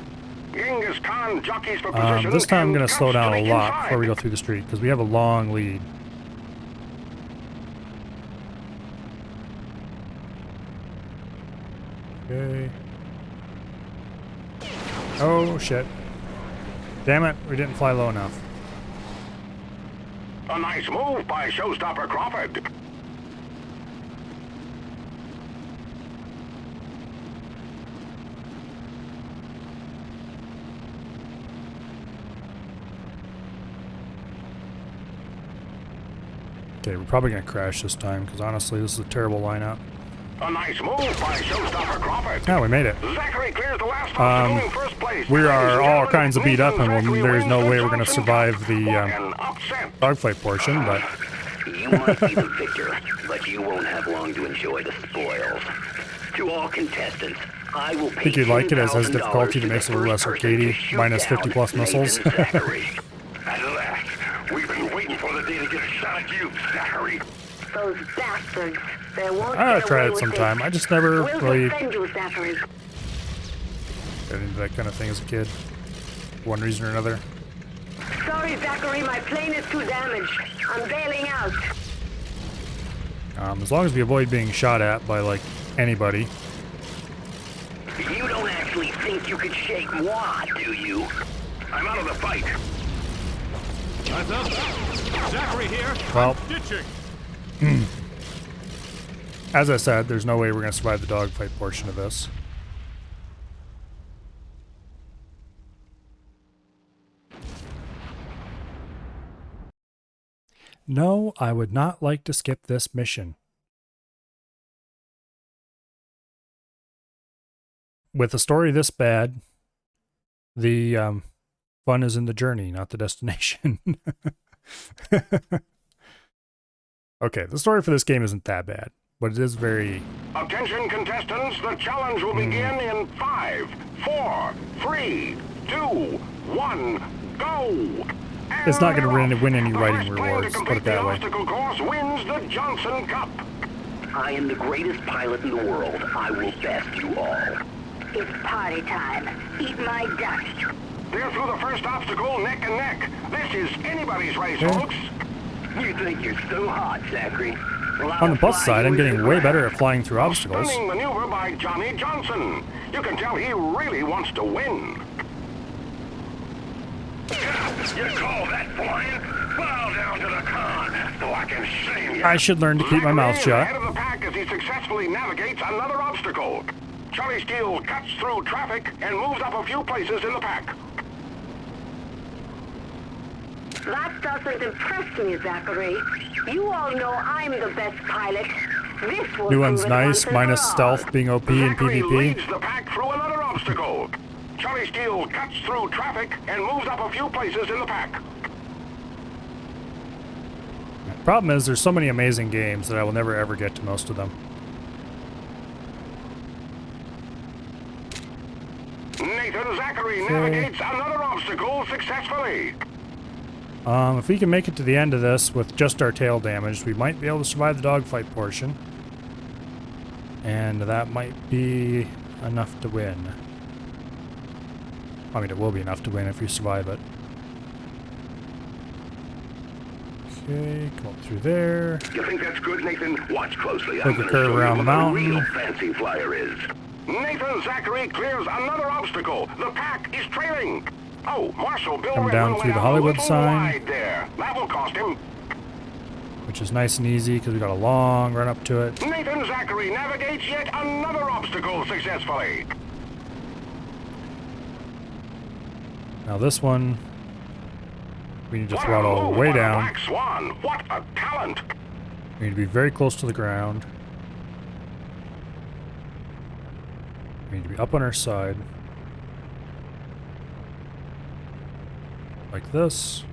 Genghis Khan jockeys for position. This time I'm going to slow down a lot before we go through the street, because we have a long lead. Okay. Oh, shit. Damn it, we didn't fly low enough. A nice move by Showstopper Crawford. Okay, we're probably going to crash this time, because honestly, this is a terrible lineup. A nice move by Showstopper Crawford. Oh, we made it. Zachary clears the last obstacle in first place. We are all kinds of beat up, and there's no way we're going to survive the dogfight portion, but... You might be the victor, but you won't have long to enjoy the spoils. To all contestants, I will pay I think you'd like it as has difficulty that makes it a little less arcadey, minus 50 plus missiles. At last, we've been waiting for the day to get a shot at you, Zachary. Those bastards. They won't I get tried away it with sometime. this. I just never We'll really defend you, Zachary. got into that kind of thing as a kid. For one reason or another. Sorry, Zachary, my plane is too damaged. I'm bailing out. As long as we avoid being shot at by, like, anybody. You don't actually think you could shake moi, do you? I'm out of the fight. Zachary here. Well, Ditching. as I said, there's no way we're going to survive the dogfight portion of this. No, I would not like to skip this mission. With a story this bad, the fun is in the journey, not the destination. Okay, the story for this game isn't that bad, but it is very... Attention contestants, the challenge will begin in 5, 4, 3, 2, 1, go! It's not going to win any writing rewards, put it that way. The obstacle course wins the Johnson Cup. I am the greatest pilot in the world. I will best you all. It's party time. Eat my dust. They're through the first obstacle neck and neck. This is anybody's race, folks. You think you're so hot, Zachary? Well, On the plus side, I'm getting way better at flying through obstacles. Stunning maneuver by Johnny Johnson. You can tell he really wants to win. You call that flying? Bow down to the con, so I can shame you. I should learn to keep my mouth shut. Ahead of the pack as he successfully navigates another obstacle. Charlie Steele cuts through traffic and moves up a few places in the pack. That doesn't impress me, Zachary. You all know I'm the best pilot. This will New one's prove it nice, once and minus for all. stealth being OP in Zachary PvP. leads the pack through another obstacle. Charlie Steele cuts through traffic and moves up a few places in the pack. Problem is, there's so many amazing games that I will never ever get to most of them. Nathan Zachary navigates another obstacle successfully. If we can make it to the end of this with just our tail damaged, we might be able to survive the dogfight portion. And that might be enough to win. I mean, it will be enough to win if we survive it. Okay, come up through there. You think that's good, Nathan? Watch closely. Take a curve around the mountain. Real fancy flyer is. Nathan Zachary clears another obstacle. The pack is trailing. Oh, Marshal Bill Come down Redmond through the went out Hollywood a little sign. wide there. That will cost him. Which is nice and easy because we got a long run up to it. Nathan Zachary navigates yet another obstacle successfully. Now this one, we need to throttle all the way down. Black Swan, what a talent! We need to be very close to the ground. We need to be up on our side. Like this.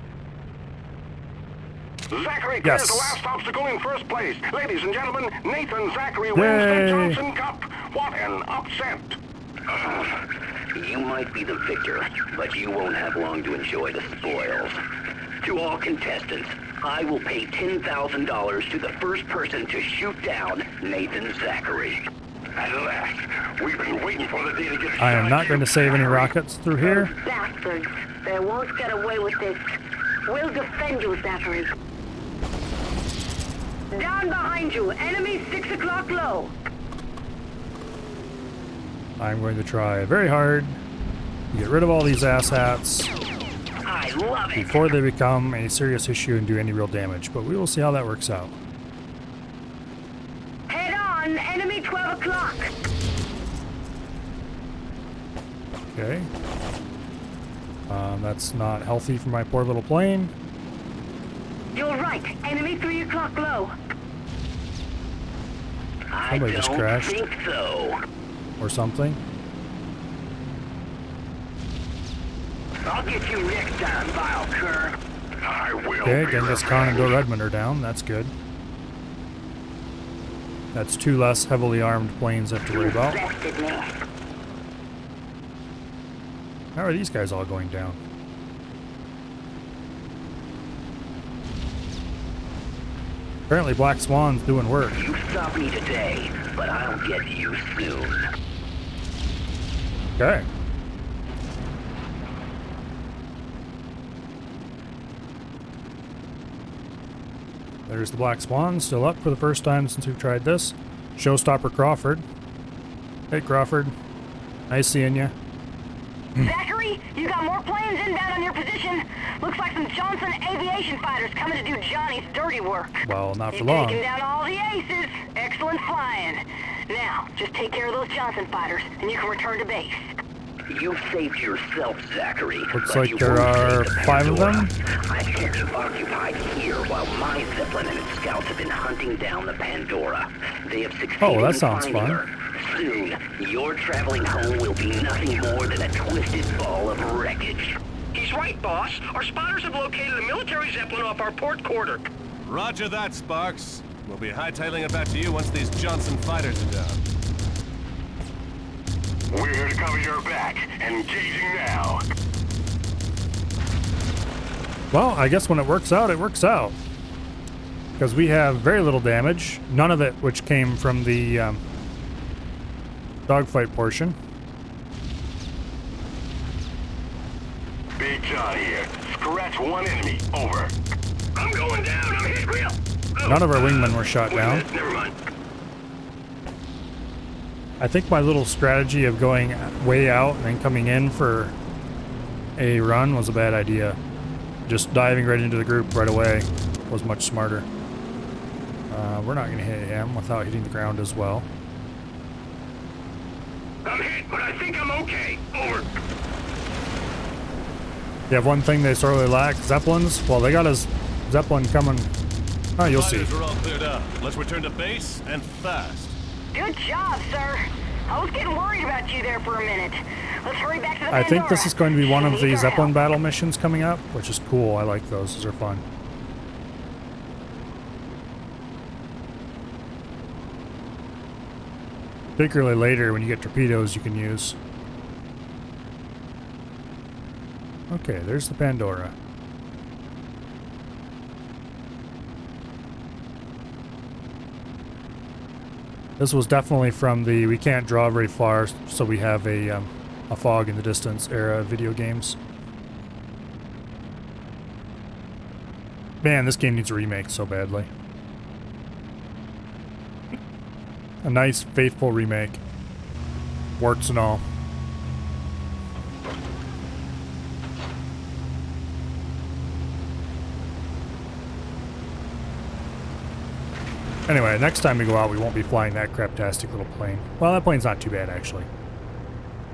Zachary clears the last obstacle in first place. Ladies and gentlemen, Nathan Zachary wins the Johnson Cup. What an upset! You might be the victor, but you won't have long to enjoy the spoils. To all contestants, I will pay $10,000 to the first person to shoot down Nathan Zachary. At last, we've been waiting for the day to get I am not going to save any rockets through here. Bastards. They won't get away with this. We'll defend you, Zachary. Down behind you. Enemy 6 o'clock low. I'm going to try very hard to get rid of all these asshats I love it. before they become a serious issue and do any real damage, but we will see how that works out. Head on. Enemy 12 o'clock. Okay. That's not healthy for my poor little plane. You're right. Enemy 3 o'clock low. Somebody just crashed. I don't think so. Or something. I'll get you next time, vile cur. I will. Okay, Genghis Khan and Bill Redmond are down. That's good. That's 2 less heavily armed planes I have to worry about. How are these guys all going down? Apparently Black Swan's doing work. You stop me today, but I'll get you soon. Okay. There's the Black Swan, still up for the first time since we've tried this. Showstopper Crawford. Hey Crawford. Nice seeing you. Zachary, you got more planes inbound on your position. Looks like some Johnson aviation fighters coming to do Johnny's dirty work. Well, not for You've long. taken down all the aces. Excellent flying. Now, just take care of those Johnson fighters, and you can return to base. You saved yourself, Zachary. Looks but like you there won't are save the 5 of them. Pandora. I've kept you occupied here while my Zeppelin and its scouts have been hunting down the Pandora. They have succeeded Oh, that in sounds finding fun. her. Soon, your traveling home will be nothing more than a twisted ball of wreckage. He's right, boss. Our spotters have located a military Zeppelin off our port quarter. Roger that, Sparks. We'll be hightailing it back to you once these Johnson fighters are down. We're here to cover your back. Engaging now. Well, I guess when it works out, it works out. Because we have very little damage. None of it which came from the dogfight portion. Big John here. Scratch one enemy. Over. I'm going down. I'm hit real. Oh, None of our wingmen were shot down. Never mind. I think my little strategy of going way out and then coming in for a run was a bad idea. Just diving right into the group right away was much smarter. We're not going to hit him without hitting the ground as well. I'm hit, but I think I'm okay. Over. You have one thing they sorely lack, Zeppelins. Well, they got his Zeppelin coming. Oh, you'll see. Fighters are all cleared up. Let's return to base and fast. Good job, sir. I was getting worried about you there for a minute. Let's hurry back to the I think this Pandora. is going to be one of Need the your Zeppelin help. battle missions coming up, which is cool. I like those. Those are fun. Particularly later when you get torpedoes you can use. Okay, there's the Pandora. This was definitely from the we can't draw very far, so we have a fog in the distance era of video games. Man, this game needs a remake so badly. A nice, faithful remake. Warts and all. Anyway, next time we go out, we won't be flying that craptastic little plane. Well, that plane's not too bad, actually.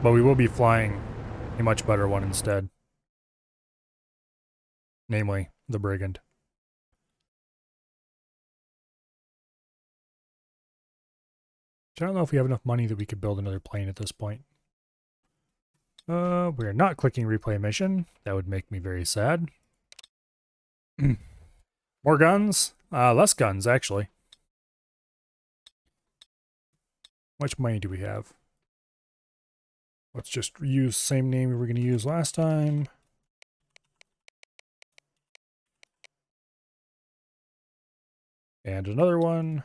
But we will be flying a much better one instead. Namely, the Brigand. I don't know if we have enough money that we could build another plane at this point. We're not clicking replay mission. That would make me very sad. More guns? Less guns, actually. How much money do we have? Let's just use the same name we were going to use last time. And another one.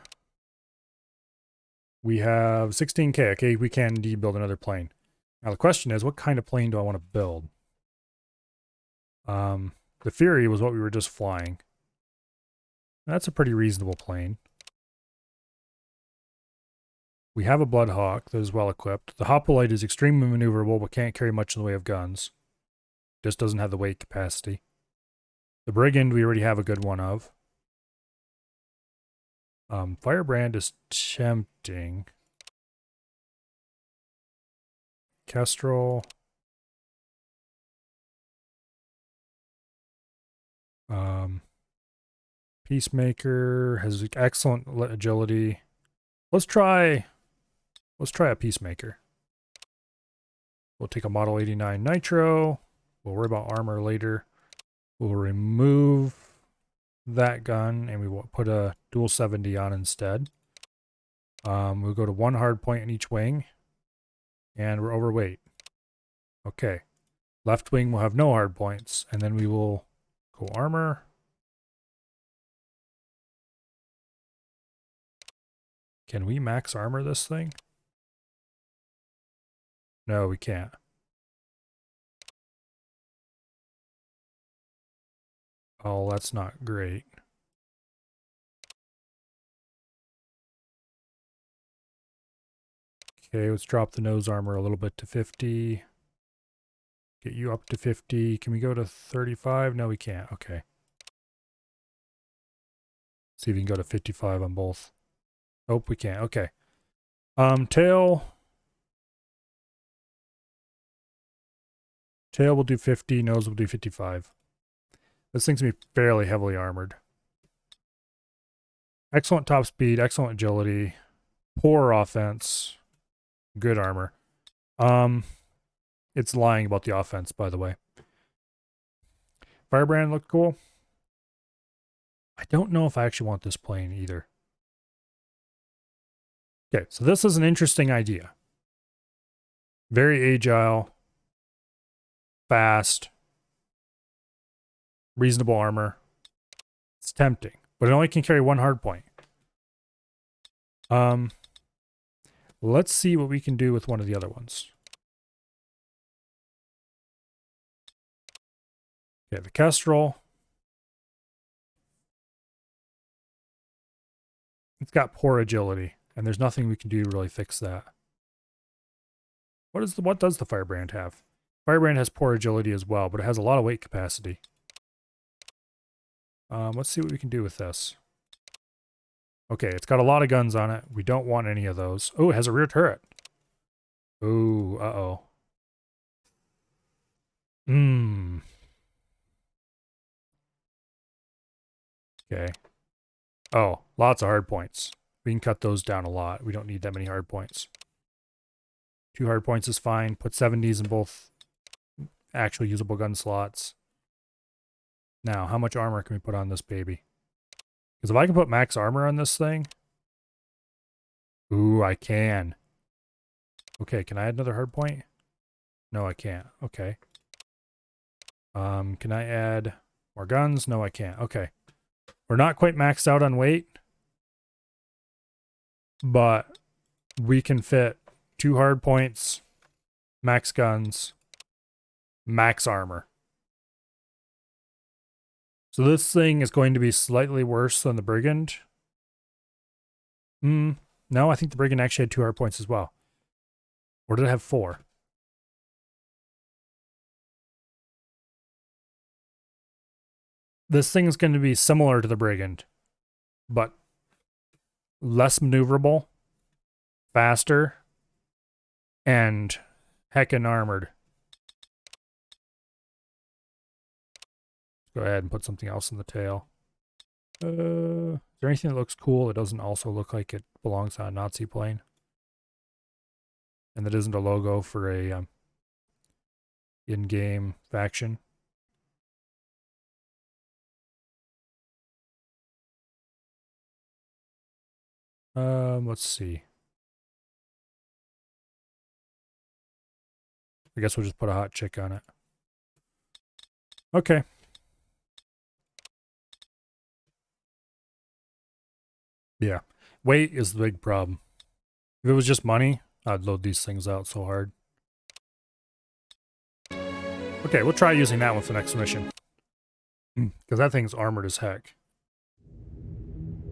We have 16K. Okay, we can indeed build another plane. Now the question is, what kind of plane do I want to build? The Fury was what we were just flying. That's a pretty reasonable plane. We have a Bloodhawk that is well equipped. The Hoplite is extremely maneuverable, but can't carry much in the way of guns. Just doesn't have the weight capacity. The Brigand we already have a good one of. Firebrand is tempting. Kestrel. Peacemaker has excellent agility. Let's try a Peacemaker. We'll take a Model 89 Nitro. We'll worry about armor later. We'll remove that gun and we will put a dual 70 on instead. We'll go to one hard point in each wing. And we're overweight. Okay. Left wing will have no hard points. And then we will go armor. Can we max armor this thing? No, we can't. Oh, that's not great. Okay, let's drop the nose armor a little bit to 50. Get you up to 50. Can we go to 35? No, we can't. Okay. See if we can go to 55 on both. Nope, we can't. Okay. Tail. Tail will do 50. Nose will do 55. This thing's going to be fairly heavily armored. Excellent top speed, excellent agility, poor offense, good armor. It's lying about the offense, by the way. Firebrand looked cool. I don't know if I actually want this plane either. Okay, so this is an interesting idea. Very agile, fast, reasonable armor. It's tempting, but it only can carry one hard point. Let's see what we can do with one of the other ones. Okay, the Kestrel. It's got poor agility, and there's nothing we can do to really fix that. What does the Firebrand have? Firebrand has poor agility as well, but it has a lot of weight capacity. Let's see what we can do with this. Okay, it's got a lot of guns on it. We don't want any of those. Oh, it has a rear turret. Ooh, uh-oh. Okay. Oh, lots of hard points. We can cut those down a lot. We don't need that many hard points. 2 hard points is fine. Put 70s in both actual usable gun slots. Now, how much armor can we put on this baby? Because if I can put max armor on this thing... Ooh, I can. Okay, can I add another hard point? No, I can't. Okay. Can I add more guns? No, I can't. Okay. We're not quite maxed out on weight. But we can fit 2 hard points, max guns, max armor. So this thing is going to be slightly worse than the Brigand. No, I think the Brigand actually had 2 hard points as well. Or did it have 4? This thing is going to be similar to the Brigand, but less maneuverable, faster, and heckin' armored. Go ahead and put something else in the tail. Is there anything that looks cool that doesn't also look like it belongs on a Nazi plane? And that isn't a logo for a in-game faction? Let's see. I guess we'll just put a hot chick on it. Okay. Yeah. Weight is the big problem. If it was just money, I'd load these things out so hard. Okay, we'll try using that one for the next mission. Because that thing's armored as heck.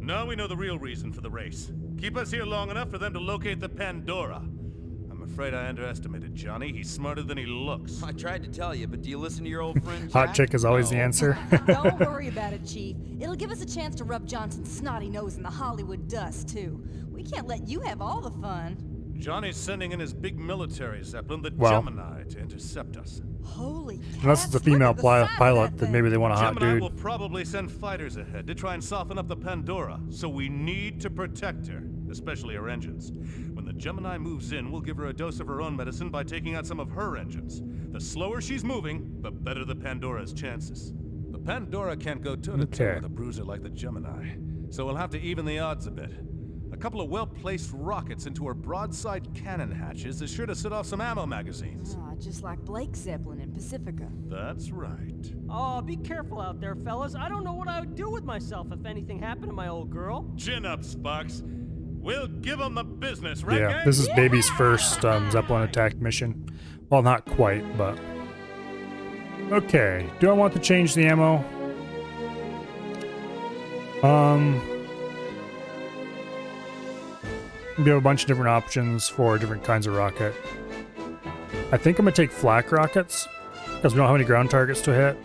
Now we know the real reason for the race. Keep us here long enough for them to locate the Pandora. I'm afraid I underestimated Johnny. He's smarter than he looks. I tried to tell you, but do you listen to your old friend Hot Jack? chick is always the answer. Don't worry about it, Chief. It'll give us a chance to rub Johnson's snotty nose in the Hollywood dust, too. We can't let you have all the fun. Johnny's sending in his big military zeppelin, the Well. Gemini, to intercept us. Holy Unless it's a female pilot, then maybe they want a hot Gemini dude. will probably send fighters ahead to try and soften up the Pandora, so we need to protect her, especially her engines. When the Gemini moves in, we'll give her a dose of her own medicine by taking out some of her engines. The slower she's moving, the better the Pandora's chances. The Pandora can't go toe-to-toe with a bruiser like the Gemini, so we'll have to even the odds a bit. A couple of well-placed rockets into her broadside cannon hatches is sure to set off some ammo magazines. Ah, just like Blake's Zeppelin in Pacifica. That's right. Oh, be careful out there, fellas. I don't know what I would do with myself if anything happened to my old girl. Chin up, Sparks. We'll give them the business, right, Yeah, gang? this is Baby's first Zeppelin attack mission. Well, not quite, but... Okay, do I want to change the ammo? We have a bunch of different options for different kinds of rocket. I think I'm going to take flak rockets, because we don't have any ground targets to hit.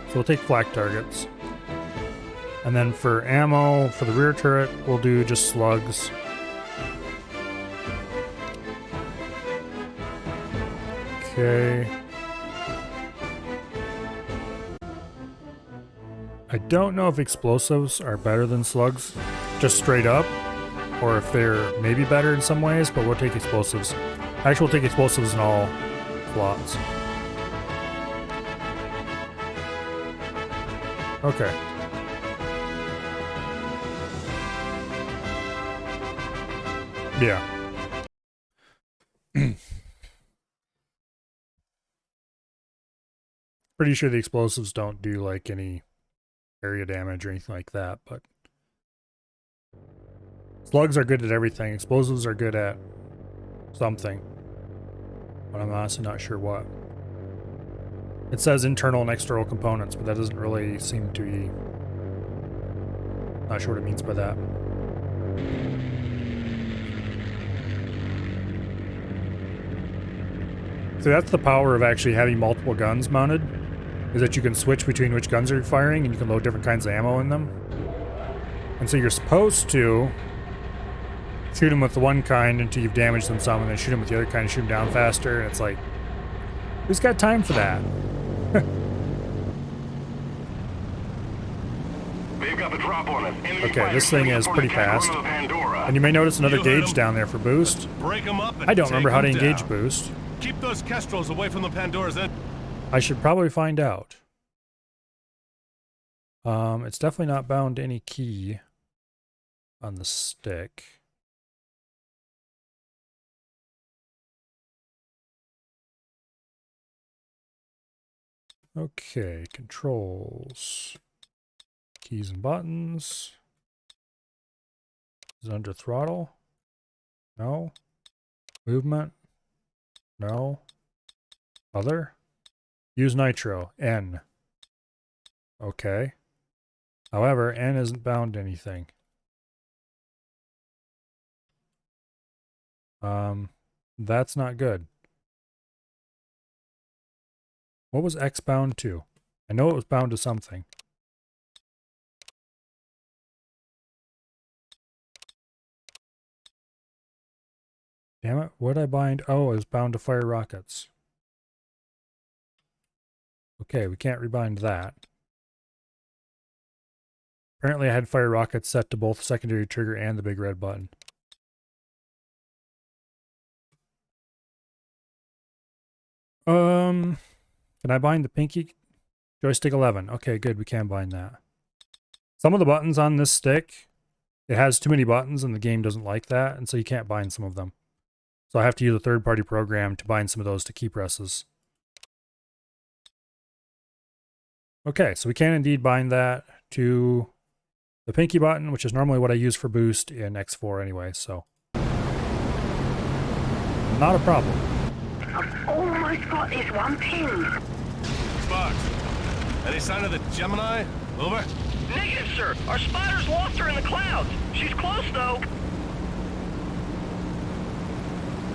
So we'll take flak targets. And then for ammo, for the rear turret, we'll do just slugs. Okay. I don't know if explosives are better than slugs, just straight up, or if they're maybe better in some ways, but we'll take explosives. Actually, we'll take explosives in all slots. Okay. Yeah. Pretty sure the explosives don't do like any area damage or anything like that, but slugs are good at everything. Explosives are good at something, but I'm honestly not sure what. It says internal and external components, but that doesn't really seem to be... Not sure what it means by that. So that's the power of actually having multiple guns mounted, is that you can switch between which guns are firing and you can load different kinds of ammo in them. And so you're supposed to shoot them with the one kind until you've damaged them some, and then shoot them with the other kind and shoot them down faster, and it's like, who's got time for that? They've got the drop on us. Okay, this thing is pretty fast. And you may notice another gauge down there for boost. Break them up and I don't remember how to take 'em engage down. boost. Keep those kestrels away from the Pandora's end. I should probably find out. It's definitely not bound to any key on the stick. Okay, controls. Keys and buttons. Is it under throttle? No. Movement? No. Other? Use nitro. N. Okay. However, N isn't bound to anything. That's not good. What was X bound to? I know it was bound to something. Damn it, what did I bind? Oh, it was bound to fire rockets. Okay, we can't rebind that. Apparently I had fire rockets set to both secondary trigger and the big red button. Can I bind the pinky? Joystick 11. Okay, good, we can bind that. Some of the buttons on this stick, it has too many buttons and the game doesn't like that, and so you can't bind some of them. So I have to use a third-party program to bind some of those to key presses. Okay, so we can indeed bind that to the pinky button, which is normally what I use for boost in X4 anyway, so. Not a problem. I've almost got this one pinned. Sparks, any sign of the Gemini? Over? Negative, sir. Our spotters lost her in the clouds. She's close, though.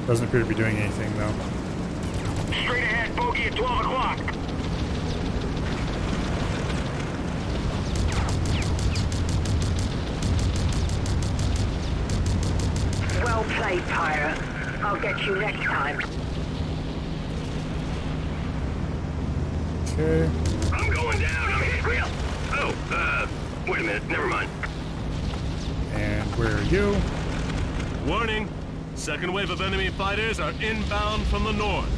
Doesn't appear to be doing anything, though. Straight ahead, bogey at 12 o'clock. Well played, Pyro. I'll get you next time. Okay. I'm going down. I'm hit real. Oh, wait a minute. Never mind. And where are you? Warning! Second wave of enemy fighters are inbound from the north.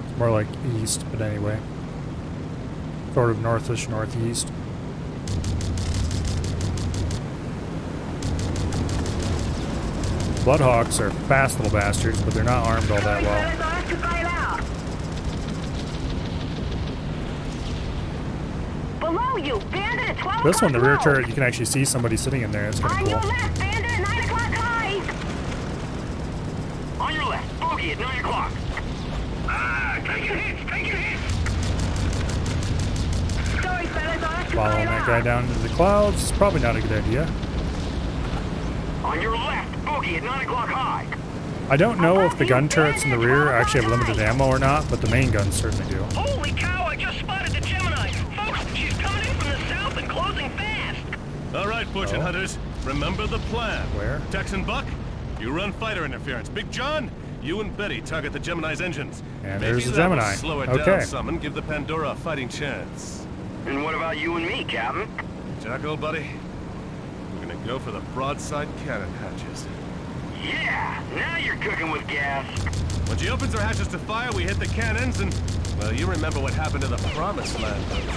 It's more like east, but anyway. Sort of northish, northeast. Bloodhawks are fast little bastards, but they're not armed all that well. Below you, bandit at 12 This one, the rear low. turret, you can actually see somebody sitting in there. It's kind On of your cool. left, bandit at 9 o'clock high. On your left, bogey at 9 o'clock. Ah, taking hits, taking hits. Sorry, fellas, I'll have to Following that guy down into the clouds is probably not a good idea. On your left, bogey at 9 o'clock high. I don't know if the gun turrets in the rear actually have limited ammo or not, but the main guns certainly do. Holy cow, I just spotted the Gemini. Folks, she's coming in from the south and closing fast. All right, fortune hunters, remember the plan. Where? Texan Buck, you run fighter interference. Big John, you and Betty target the Gemini's engines. And Maybe there's the that will Gemini. slow it Okay. down some and give the Pandora a fighting chance. And what about you and me, Captain? Jack, old buddy, we're gonna go for the broadside cannon hatches. Yeah, now you're cooking with gas. When she opens her hatches to fire, we hit the cannons and, well, you remember what happened to the Promised Land, don't you?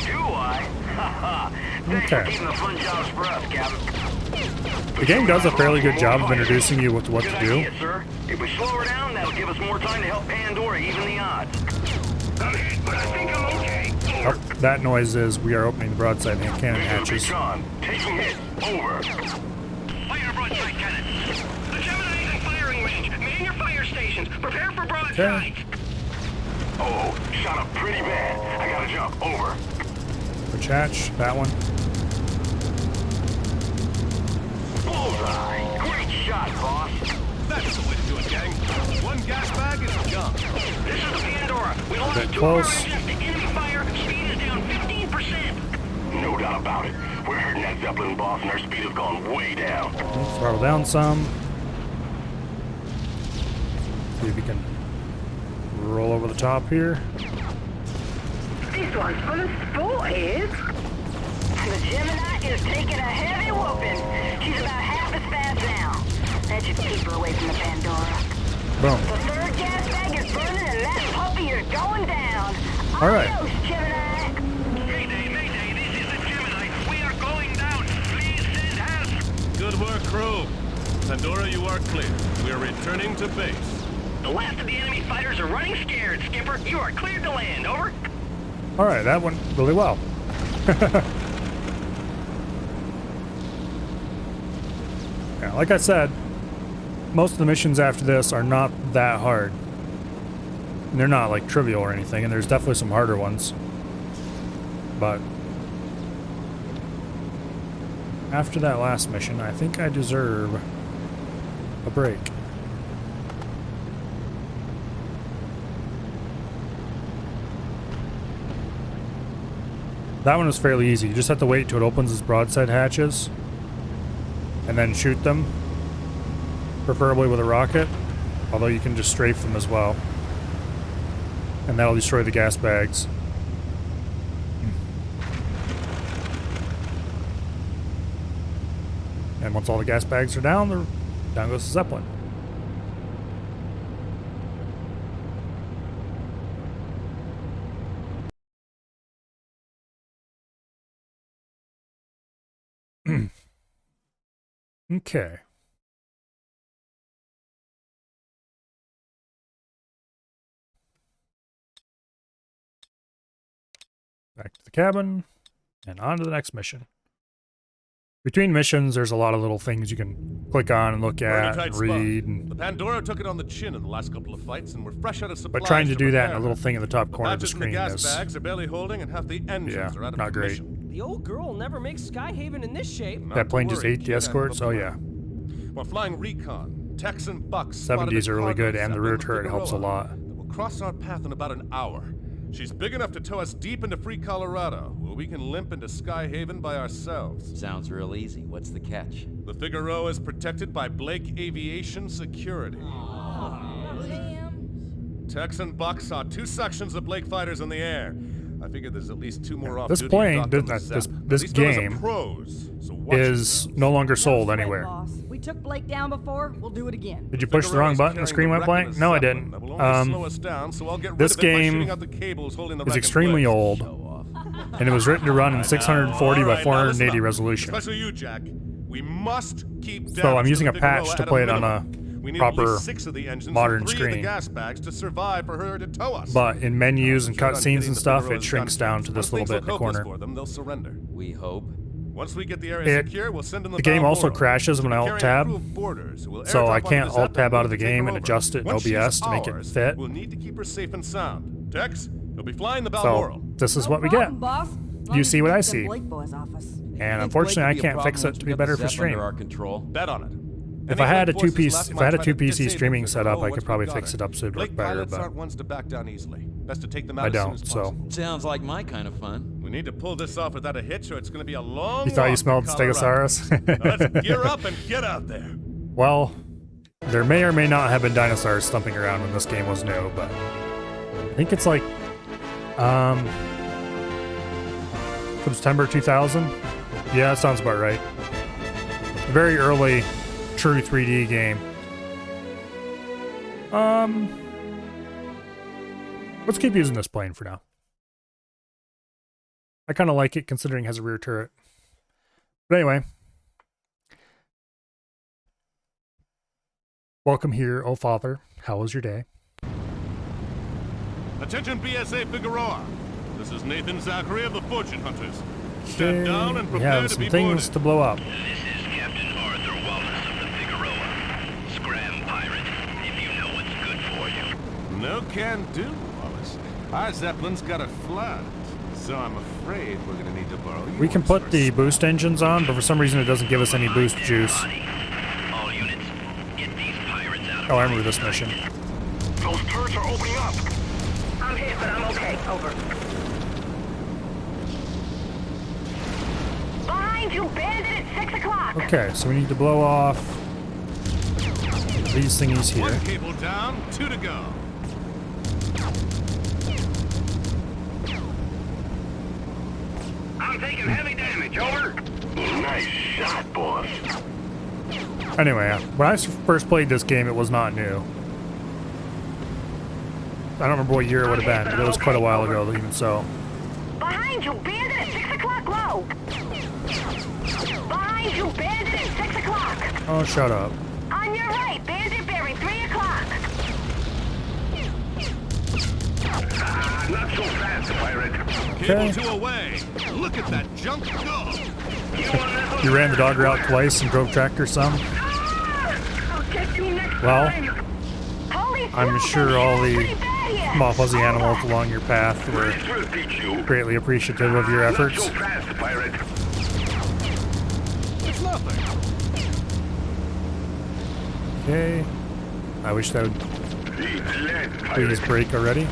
Do I? Haha. Thanks for Okay. keeping the fun jobs for us, Captain. The game does a fairly good job of introducing you with what Good to do. idea, sir. If we slow her down, that'll give us more time to help Pandora even the odds. I'm hit, but I think I'm okay. Oh, that noise is we are opening the broadside cannon hatches. John, taking hit. Over. Fire broadside cannon. The Gemini is in firing range. Man your fire stations. Prepare for broadsides. Okay. Oh, shot up pretty bad. I gotta jump. Over. Which hatch? That one. Bullseye. Great shot, boss. That's the way to do it, gang. One gas bag is gone. This is the Pandora. We lost bit 2 close. of our engines to enemy fire. Speed is down 15%. No doubt about it. We're hurting that Zeppelin, boss, and our speed has gone way down. Throttle down some. See if we can roll over the top here. This one's full of sport, is. The Gemini is taking a heavy whooping. She's about half as fast now. That should keep her away from the Pandora. Boom. The third gas bag is burning and that puppy is going down. All right. Adios, Gemini. Mayday, mayday. This is the Gemini. We are going down. Please send help. Good work, crew. Pandora, you are clear. We are returning to base. The last of the enemy fighters are running scared, Skipper. You are cleared to land. Over. Alright, that went really well. Yeah, like I said, most of the missions after this are not that hard. And they're not like trivial or anything, and there's definitely some harder ones. But after that last mission, I think I deserve a break. That one was fairly easy. You just have to wait till it opens its broadside hatches and then shoot them, preferably with a rocket, although you can just strafe them as well, and that'll destroy the gas bags. And once all the gas bags are down, down goes the Zeppelin. Okay. Back to the cabin, and on to the next mission. Between missions, there's a lot of little things you can click on and look at and read. And the Pandora took it on the chin in the last couple of fights, and we're fresh out of supplies. But trying to do that in a little thing in the top corner of the screen gas is, bags are barely holding, and half the engines are out of not great. The old girl never makes Skyhaven in this shape. That plane just ate the escorts? Oh yeah. While flying recon, Tex and Bucks 70s are really good, and the rear turret helps a lot. We'll cross our path in about an hour. She's big enough to tow us deep into free Colorado, where we can limp into Skyhaven by ourselves. Sounds real easy. What's the catch? The Figueroa is protected by Blake Aviation Security. Tex and Buck saw 2 sections of Blake fighters in the air. I figured there's at least 2 more off this duty. Plane, this game is no longer sold anywhere. We took Blake down before, we'll do it again. Did you push the wrong button and the screen went blank? No, I didn't. This game is extremely old, and it was written to run in 640 by 480 resolution. Especially you, Jack. We must keep down. So I'm using a patch to play it on a proper 6 of the engines modern and 3 screen. of the gas bags to survive for her to tow us. But in menus and cutscenes and stuff, it shrinks down to this little bit in the corner. For them, they'll surrender. We hope. Once we get the area secure, we'll send in the game also crashes when I alt tab, so I can't alt tab out of the game and adjust it in OBS to make it fit. We'll need to keep her safe and sound. Tex, you'll be flying the Balmoral. So this is what we get. You see what I see. And unfortunately, I can't fix it to be better for stream. Bet on it. If I had a two PC streaming setup, I could probably fix it up so it'd work better, but aren't ones to back down easily. Best to take them out I as soon don't. as So possible. Sounds like my kind of fun. We need to pull this off without a hitch, or it's going to be a long. You thought you smelled Colorado. Stegosaurus? Let's gear up and get out there. Well, there may or may not have been dinosaurs stumping around when this game was new, but I think it's like September 2000. Yeah, that sounds about right. A very early true 3D game. Let's keep using this plane for now. I kind of like it considering it has a rear turret. But anyway. Welcome here, oh father. How was your day? Attention BSA Figueroa. This is Nathan Zachary of the Fortune Hunters. Step down and We prepare have to some be things boarded. to blow up. This is Captain Arthur Wallace of the Figueroa. Scram pirate, if you know what's good for you. No can do, Wallace. Our Zeppelin's got a flat, so I'm afraid we're gonna need to borrow yours. We can put the boost engines on, but for some reason it doesn't give us any boost juice. All units, get these pirates out. Oh, I remember this mission. Those turrets are opening up. I'm hit, but I'm okay. Over. Behind you, bandit at 6 o'clock. Okay, so we need to blow off these thingies here. One cable down, 2 to go. I'm taking heavy damage. Over. Nice shot, boss. Anyway, when I first played this game, it was not new. I don't remember what year it would have been, but it was quite a while ago, even so. Behind you, bandit at 6 o'clock low. Behind you, bandit at 6 o'clock. Oh, shut up. On your right, bandit bearing 3 o'clock. Not so fast, pirate. Cable 2 away. Look at that junk go. You ran the dog route twice and drove tractor some? Well, I'm sure all the small fuzzy animals along your path were greatly appreciative of your efforts. It's nothing. Okay. I wish that would please break already.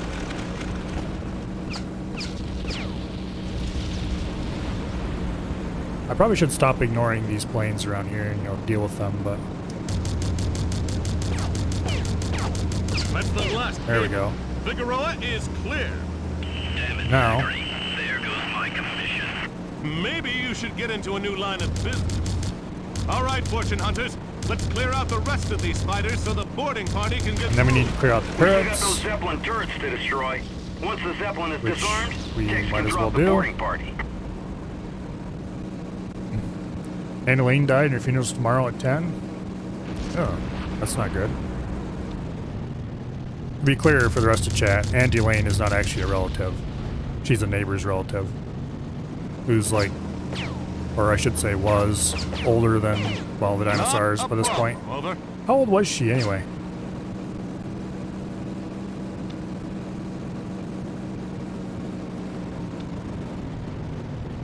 I probably should stop ignoring these planes around here and, you know, deal with them, but That's the last. there we go. Figueroa is clear. Now, There goes my commission. Maybe you should get into a new line of business. All right, fortune hunters. Let's clear out the rest of these spiders so the boarding party can get and then we need to clear out the We got turrets, those Zeppelin turrets to destroy. Once the Zeppelin is which disarmed, we Tex might can as well drop the do. boarding party. And Elaine died and your funeral's tomorrow at 10? Oh, that's not good. To be clear for the rest of chat, Aunt Elaine is not actually a relative. She's a neighbor's relative. Who's like, or I should say was, older than, well, the dinosaurs by this point. Over. How old was she anyway?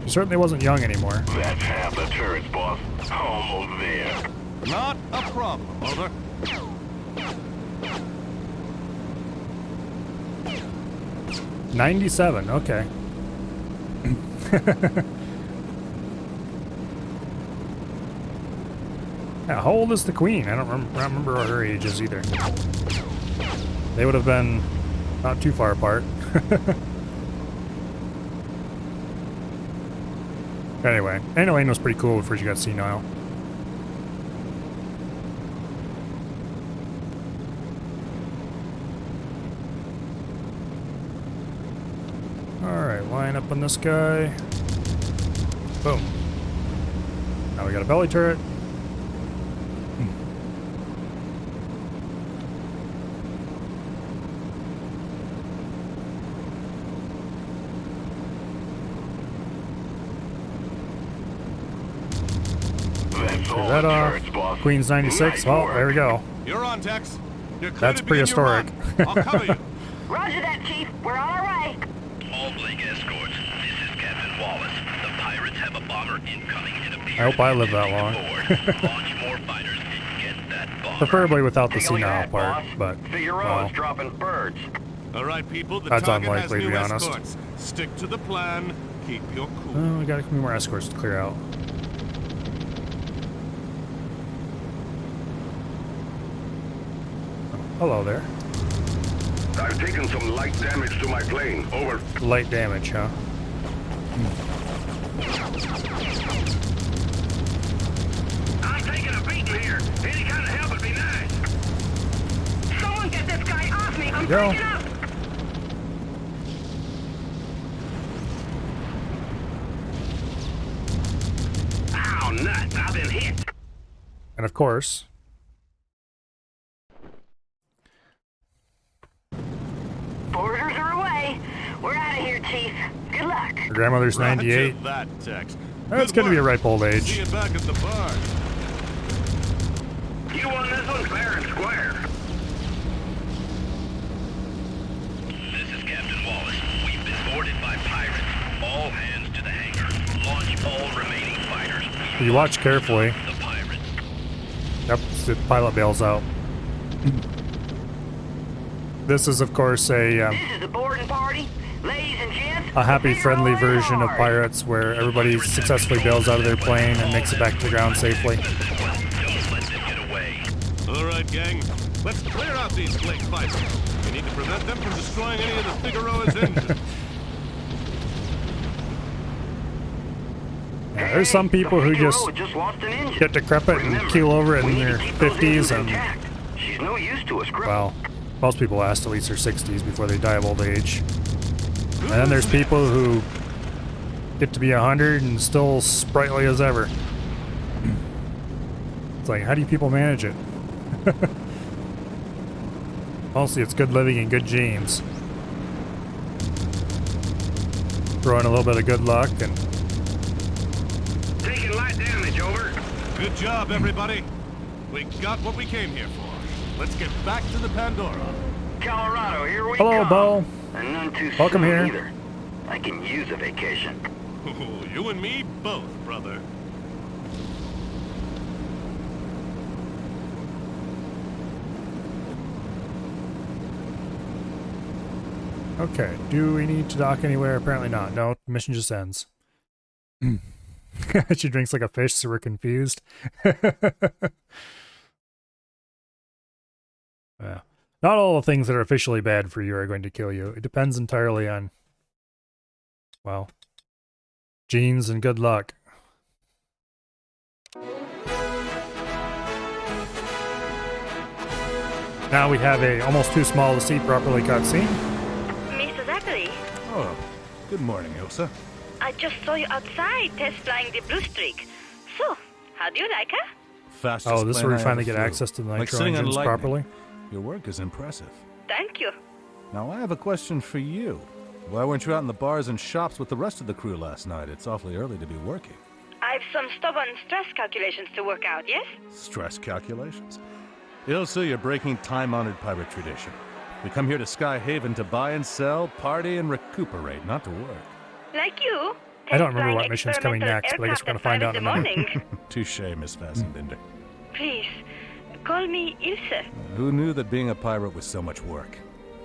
She certainly wasn't young anymore. That's half the turrets, boss. Almost there. Not a problem. Over. 97, okay. Yeah, how old is the queen? I don't remember what her age is either. They would have been not too far apart. Anyway, Aunt Elaine was pretty cool before she got senile. Alright, line up on this guy. Boom. Now we got a belly turret. Clear that off. Queen's 96. Well, there we go. You're on, Tex. You're clear That's to begin your prehistoric. run. I'll cover you. Roger that, Chief. We're on our way. All Blake escorts. This is Captain Wallace. The pirates have a bomber incoming. It appears I hope I live that long. Launch more fighters and get that bomber. Preferably without the Take a look senile at that, part, boss. but Figueroa's well, dropping birds. All right, people. The That's target unlikely, has to new be honest. escorts. Stick to the plan. Keep your cool. oh, we got a few more escorts to clear out. Hello there. I've taken some light damage to my plane. Over. Light damage, huh? I'm taking a beating here. Any kind of help would be nice. Someone get this guy off me. I'm Go. breaking up. Ow, nuts. I've been hit. And of course, Boarders are away. We're out of here, Chief. Good luck. her grandmother's 98. Roger that, Tex. That's Good gonna be a work. ripe old See age. you back at the bar. You won this one fair and square. This is Captain Wallace. We've been boarded by pirates. All hands to the hangar. Launch all remaining fighters. You watch carefully. The pirates. Yep, the pilot bails out. This is, of course, This is the boarding party. Ladies and gents. a happy, friendly Figaro and version of hard. Pirates where everybody successfully bails out of their plane and makes it back to the ground safely. Don't let them get away. All right, gang. Let's clear out these Blake fighters. We need to prevent them from destroying any of the Figueroa's engines. Yeah, there's some people who just lost an engine. get decrepit and keel over it in their 50s, and She's no use to us. well, most people last at least their 60s before they die of old age. And then there's people who get to be 100 and still sprightly as ever. It's like, how do you people manage it? Mostly it's good living and good genes. throw in a little bit of good luck and... Taking light damage, over. Good job, everybody. We got what we came here for. Let's get back to the Pandora. Colorado, here we Hello, come. Bo. And none too Welcome soon here. either. I can use a vacation. You and me both, brother. Okay, do we need to dock anywhere? Apparently not. No, the mission just ends. She drinks like a fish, so we're confused. Yeah. Not all the things that are officially bad for you are going to kill you. It depends entirely on, well, genes and good luck. Now we have a almost too small to see properly cutscene. Mr. Zachary, Oh, good morning, Ilsa. I just saw you outside test flying the Blue Streak. So, how do you like her? Fastest Oh, this is plane where I we finally ever get flew. access to the Like nitro sitting on engines lightning. properly. Your work is impressive. Thank you. Now, I have a question for you. Why weren't you out in the bars and shops with the rest of the crew last night? It's awfully early to be working. I've some stubborn stress calculations to work out, yes? Stress calculations. Ilsa, you're breaking time-honored pirate tradition. We come here to Sky Haven to buy and sell, party and recuperate, not to work. Like you. I don't remember flying what mission's coming experimental next, but I guess we're going to find out in a aircraft minute. at 5 in the morning. Touché, Miss Fassbinder. Please, call me Ilse. Who knew that being a pirate was so much work?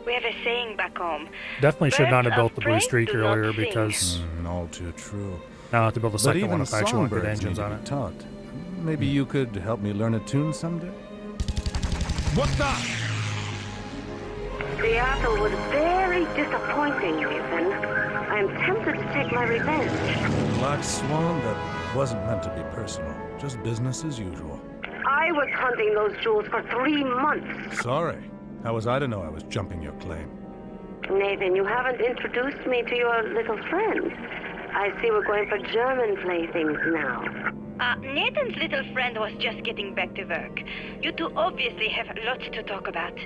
We have a saying back home. Definitely should not have built Birds the of Blue prey Streak do not earlier sing. because All too true. now I have to build a But second even one if I actually want good songbirds engines need on to be it. taught. Maybe you could help me learn a tune someday? What the? The apple was very disappointing, Nathan. I'm tempted to take my revenge. Black Swan, that wasn't meant to be personal. Just business as usual. I was hunting those jewels for 3 months. Sorry. How was I to know I was jumping your claim? Nathan, you haven't introduced me to your little friend. I see we're going for German playthings now. Nathan's little friend was just getting back to work. You two obviously have lots to talk about.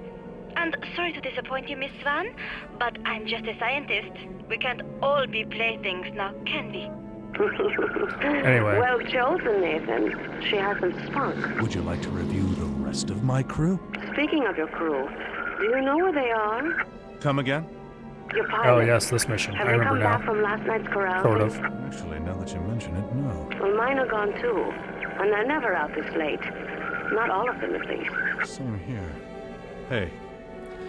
And sorry to disappoint you, Miss Swan, but I'm just a scientist. We can't all be playthings now, can we? Anyway. Well chosen, Nathan. She has some spunk. Would you like to review the rest of my crew? Speaking of your crew, do you know where they are? Come again? Your pilots. Oh yes, this mission. Have I they remember come back now. from last night's carousing? Sort of. Actually, now that you mention it, no. Well, mine are gone too. And they're never out this late. Not all of them, at least. Same here. Hey,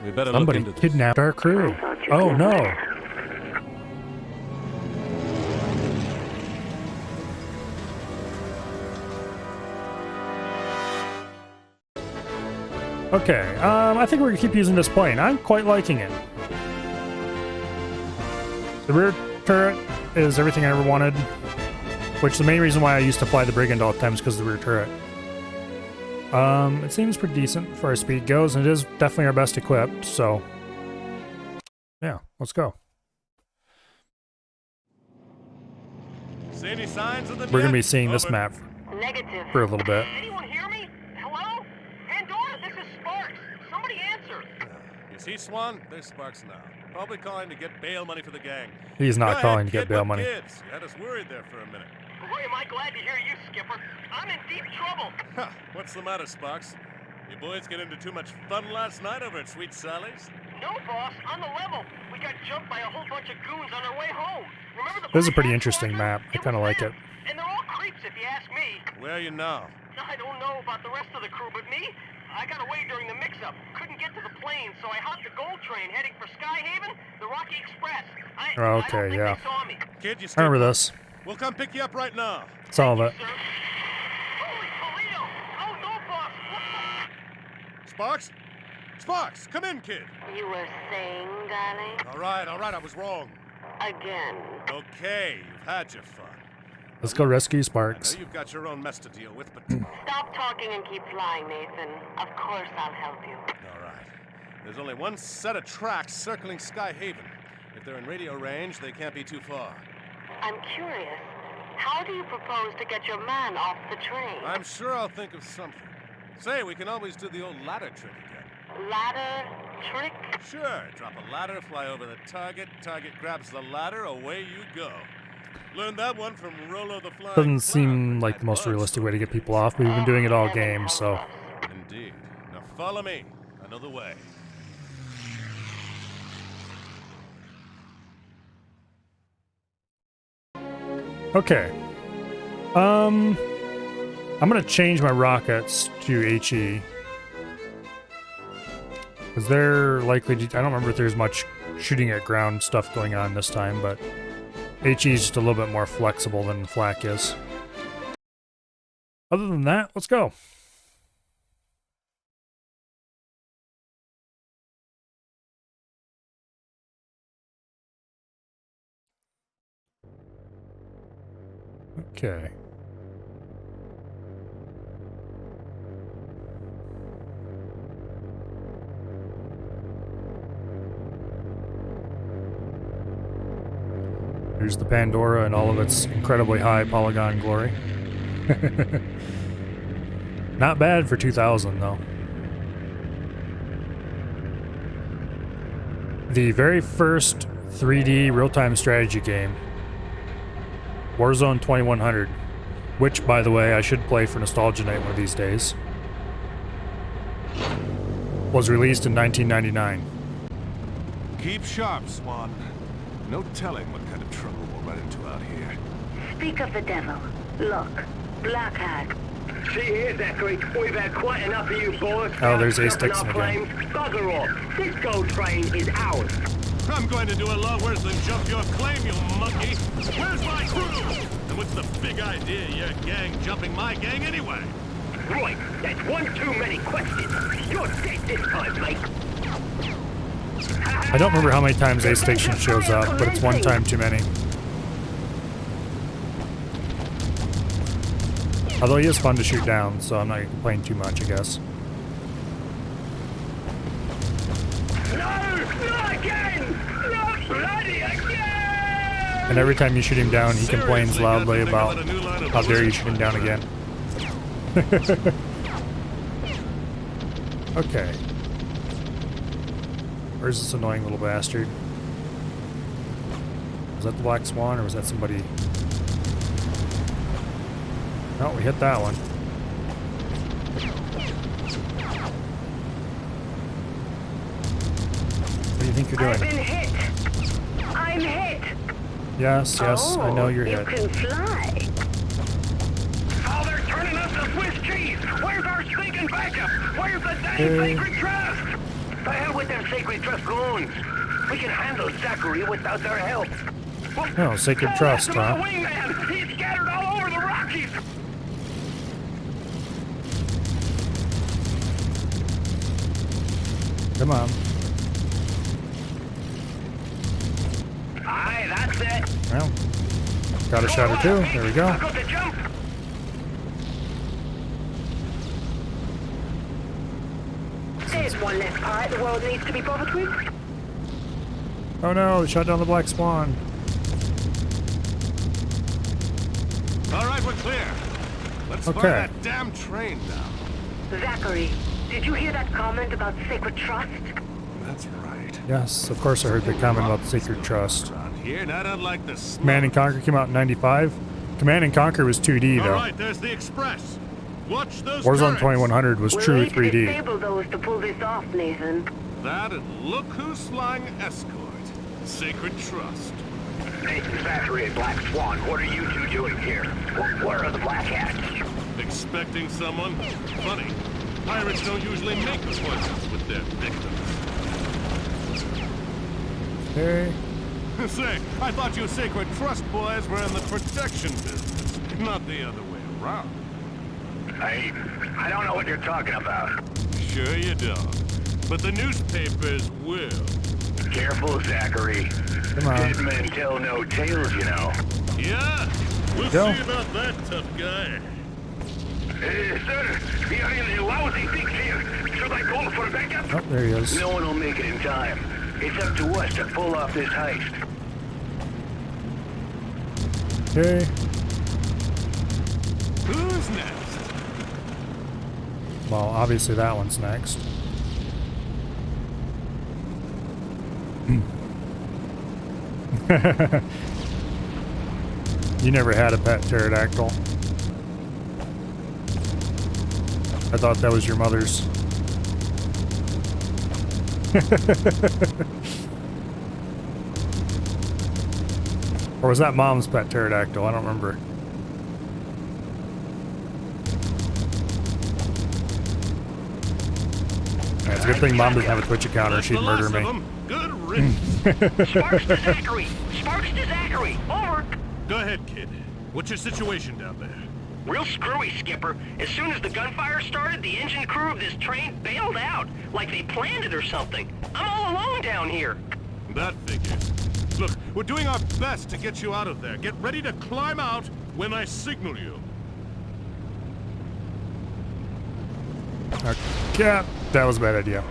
we better Somebody look into this. kidnapped our crew. Oh no. Okay, I think we're gonna keep using this plane. I'm quite liking it. The rear turret is everything I ever wanted, which the main reason why I used to fly the Brigand all the time is because of the rear turret. It seems pretty decent as far as speed goes, and it is definitely our best equipped, so yeah, let's go. See any signs of the We're gonna be seeing this map Negative. for a little bit. Anyone hear me? Hello? Pandora, this is Sparks. Somebody answer. You see, Swan? There's Sparks now. Probably calling to get bail money for the gang. He's not Go calling ahead, to get kid, bail what money. Kids? You had us worried there for a minute. Boy, am I glad to hear you, Skipper. I'm in deep trouble. Ha! What's the matter, Sparks? You boys get into too much fun last night over at Sweet Sally's? No, boss. On the level. We got jumped by a whole bunch of goons on our way home. Remember the This is a black pretty hat interesting squadron? map. I kind of like it. And they're all creeps, if you ask me. Where are you now? I don't know about the rest of the crew, but me? I got away during the mix-up. Couldn't get to the plane, so I hopped the gold train heading for Sky Haven, the Rocky Express. I don't Okay, think yeah. they saw me. Kid, you I remember this. We'll come pick you up right now. Some of it. Holy Toledo! Oh, no, boss! Sparks? Sparks, come in, kid. You were saying, darling? All right, I was wrong. Again. Okay, you've had your fun. Let's go rescue I Sparks. know you've got your own mess to deal with, but... Stop talking and keep flying, Nathan. Of course I'll help you. All right. There's only one set of tracks circling Sky Haven. If they're in radio range, they can't be too far. I'm curious. How do you propose to get your man off the train? I'm sure I'll think of something. Say, we can always do the old ladder trick again. Ladder trick? Sure. Drop a ladder, fly over the target. Target grabs the ladder, away you go. Learned that one from Rolo the Flying Doesn't seem like the most realistic way to get people off, but we've been doing it all game, so. Indeed. Now follow me. I know the way. Okay. I'm gonna change my rockets to HE. Because they're likely to, I don't remember if there's much shooting at ground stuff going on this time, but HE is just a little bit more flexible than flak is. Other than that, let's go. Okay. Here's the Pandora in all of its incredibly high polygon glory. Not bad for 2000, though. The very first 3D real-time strategy game, Warzone 2100, which, by the way, I should play for Nostalgia Night one of these days, was released in 1999. Keep sharp, Swan. No telling what kind of trouble we'll run into out here. Speak of the devil. Look, Black Hag. See here, Zachary, we've had quite enough of you boys. Oh, there's Ace Dixon again. Bugger off. This gold train is ours. I'm going to do a lot worse than jump your claim, you monkey. Where's my crew? And what's the big idea your gang jumping my gang anyway? Right, that's one too many questions. You're dead this time, mate. I don't remember how many times Ace Dixon shows up, but it's one time too many. Although he is fun to shoot down, so I'm not going to complain too much, I guess. No! Not again! Not bloody again! And every time you shoot him down, he complains loudly about how dare you shoot him down again. Okay. Where's this annoying little bastard? Was that the Black Swan, or was that somebody? No, we hit that one. What do you think you're doing? I've been hit. I'm hit. Yes, yes, I know you're hit. You can fly. Oh, they're turning us to Swiss cheese! Where's our stinking backup? Where's the damn Sacred Trust? The hell with them Sacred Trust goons. We can handle Zachary without their help. Oh, Sacred Trust, huh? Wingman! He's scattered all over the Rockies! Come on. Aye, that's it. Well, got a shot or two. There we go. I've got the jump. There's one less pirate the world needs to be bothered with. Oh no, they shot down the Black Swan. All right, we're clear. Let's fire that damn train now. Zachary, did you hear that comment about Sacred Trust? That's right. Yes, of course I heard the comment about the Sacred Trust. Here, not unlike the Command and Conquer came out in 95. Command and Conquer was 2D though. All right, there's the Express. Watch those Warzone turrets. 2100 was true We'll need to 3D. disable those to pull this off, Nathan. That and look who's flying escort. Sacred Trust. Nathan, Zachary, and Black Swan, what are you two doing here? Where are the Black Hats? Expecting someone? Funny. Pirates don't usually make appointments with their victims. Okay. Say, I thought you Sacred Trust boys were in the protection business, not the other way around. I don't know what you're talking about. Sure you don't. But the newspapers will. Careful, Zachary. Come on. Dead men tell no tales, you know. Yeah, we'll Go. see about that, tough guy. Sir, we are in a lousy fix here. Should I call for backup? Oh, there he is. No one will make it in time. It's up to us to pull off this heist. Okay. Who's next? Well, obviously that one's next. You never had a pet pterodactyl. I thought that was your mother's. Or was that mom's pet pterodactyl? I don't remember. Yeah, it's a good thing Mom doesn't have a Twitch account or she'd murder me. Good riddance. Sparks to Zachary! Sparks to Zachary! Over! Go ahead, kid. What's your situation down there? Real screwy, Skipper. As soon as the gunfire started, the engine crew of this train bailed out. Like they planned it or something. I'm all alone down here. That figures. Look, we're doing our best to get you out of there. Get ready to climb out when I signal you. Yeah, that was a bad idea.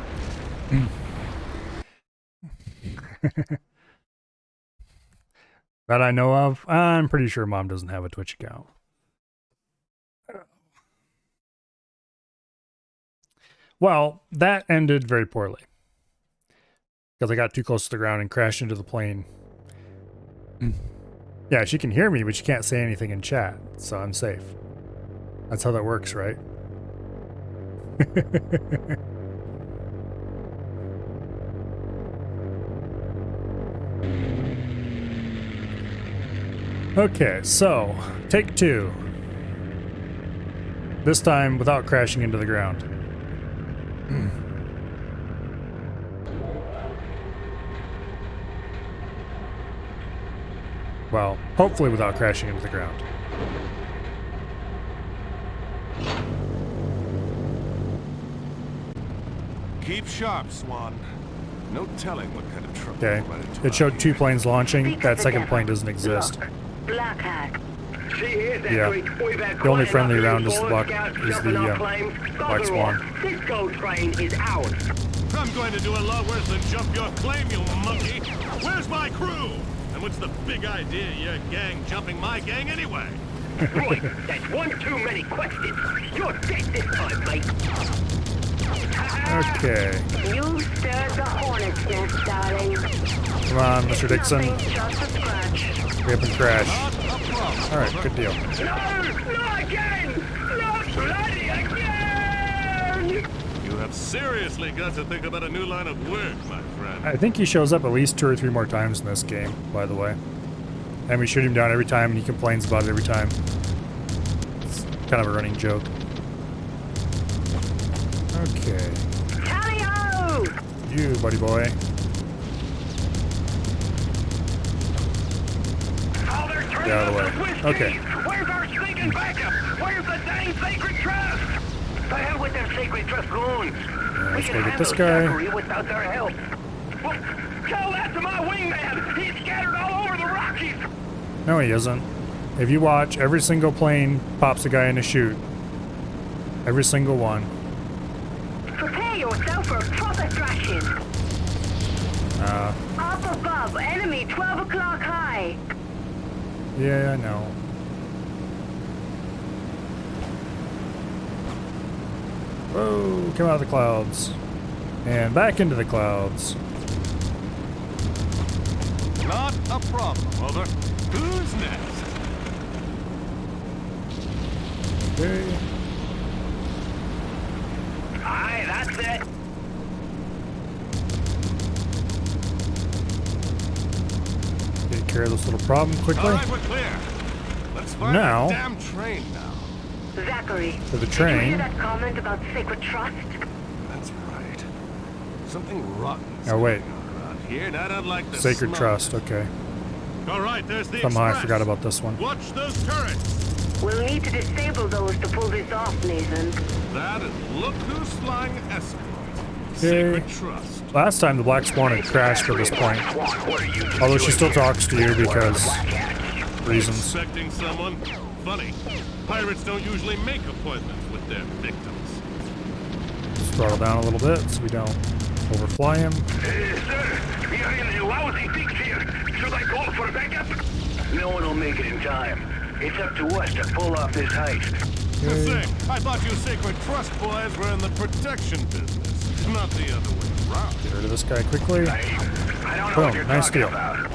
That I know of. I'm pretty sure Mom doesn't have a Twitch account. Well, that ended very poorly. Because I got too close to the ground and crashed into the plane. Yeah, she can hear me, but she can't say anything in chat, so I'm safe. That's how that works, right? Okay, so take 2. This time without crashing into the ground. Well, hopefully without crashing into the ground. Keep sharp, Swan. No telling what kind of trouble Okay, you run into it showed out 2 here. planes launching. That second plane doesn't exist. Black Hat. Yeah, the only friendly around is the Black Swan. This gold train is ours. I'm going to do a lot worse than jump your claim, you monkey. Where's my crew? And what's the big idea your gang jumping my gang anyway? Roy, that's one too many questions. You're dead this time, mate. Okay. You stirred the hornet's nest, darling. Come on, Mr. Dixon. Just a scratch. Hurry up and crash. Alright, good deal. No, not again! Not bloody again! You have seriously got to think about a new line of work, my friend. I think he shows up at least 2 or 3 more times in this game, by the way. And we shoot him down every time and he complains about it every time. It's kind of a running joke. Okay. Tally-ho! You, buddy boy. Get out of the way. Okay. Where's our stinking backup? Where's the dang Sacred Trust? The hell with them Sacred Trust goons. We Let's can go get handle this guy. Zachary without their help. Well, tell that to my wingman. He's scattered all over the Rockies. No, he isn't. If you watch, every single plane pops a guy in a chute. Every single one. Prepare yourself for a proper thrashing. Up above, enemy 12 o'clock high. Yeah, I know. Whoa, come out of the clouds. And back into the clouds. Not a problem, over. Who's next? Okay. Aye, that's it. Take care of this little problem quickly. All right, we're clear. Let's find Now- the damn train now. Zachary, For the did you hear train. that comment about Sacred Trust? That's right. Something rotten. Oh, wait. Around here, not unlike the Sacred smell. Trust, okay. All right, there's the Somehow I express. forgot about this one. Watch those turrets. We'll need to disable those to pull this off, Nathan. That is Look Who's Flying Escort. Okay. Sacred Trust. Last time the Black Swan had crashed at this point. Although she still talks to you because reasons. Expecting someone? Funny. Pirates don't usually make appointments with their victims. Just throttle down a little bit so we don't overfly him. Sir, we are in a lousy fix here. Should I call for backup? No one will make it in time. It's up to us to pull off this heist. Say, I thought you Sacred Trust boys were in the protection business, not the other way Get rid of this guy quickly. I don't know what you're Nice talking deal. about.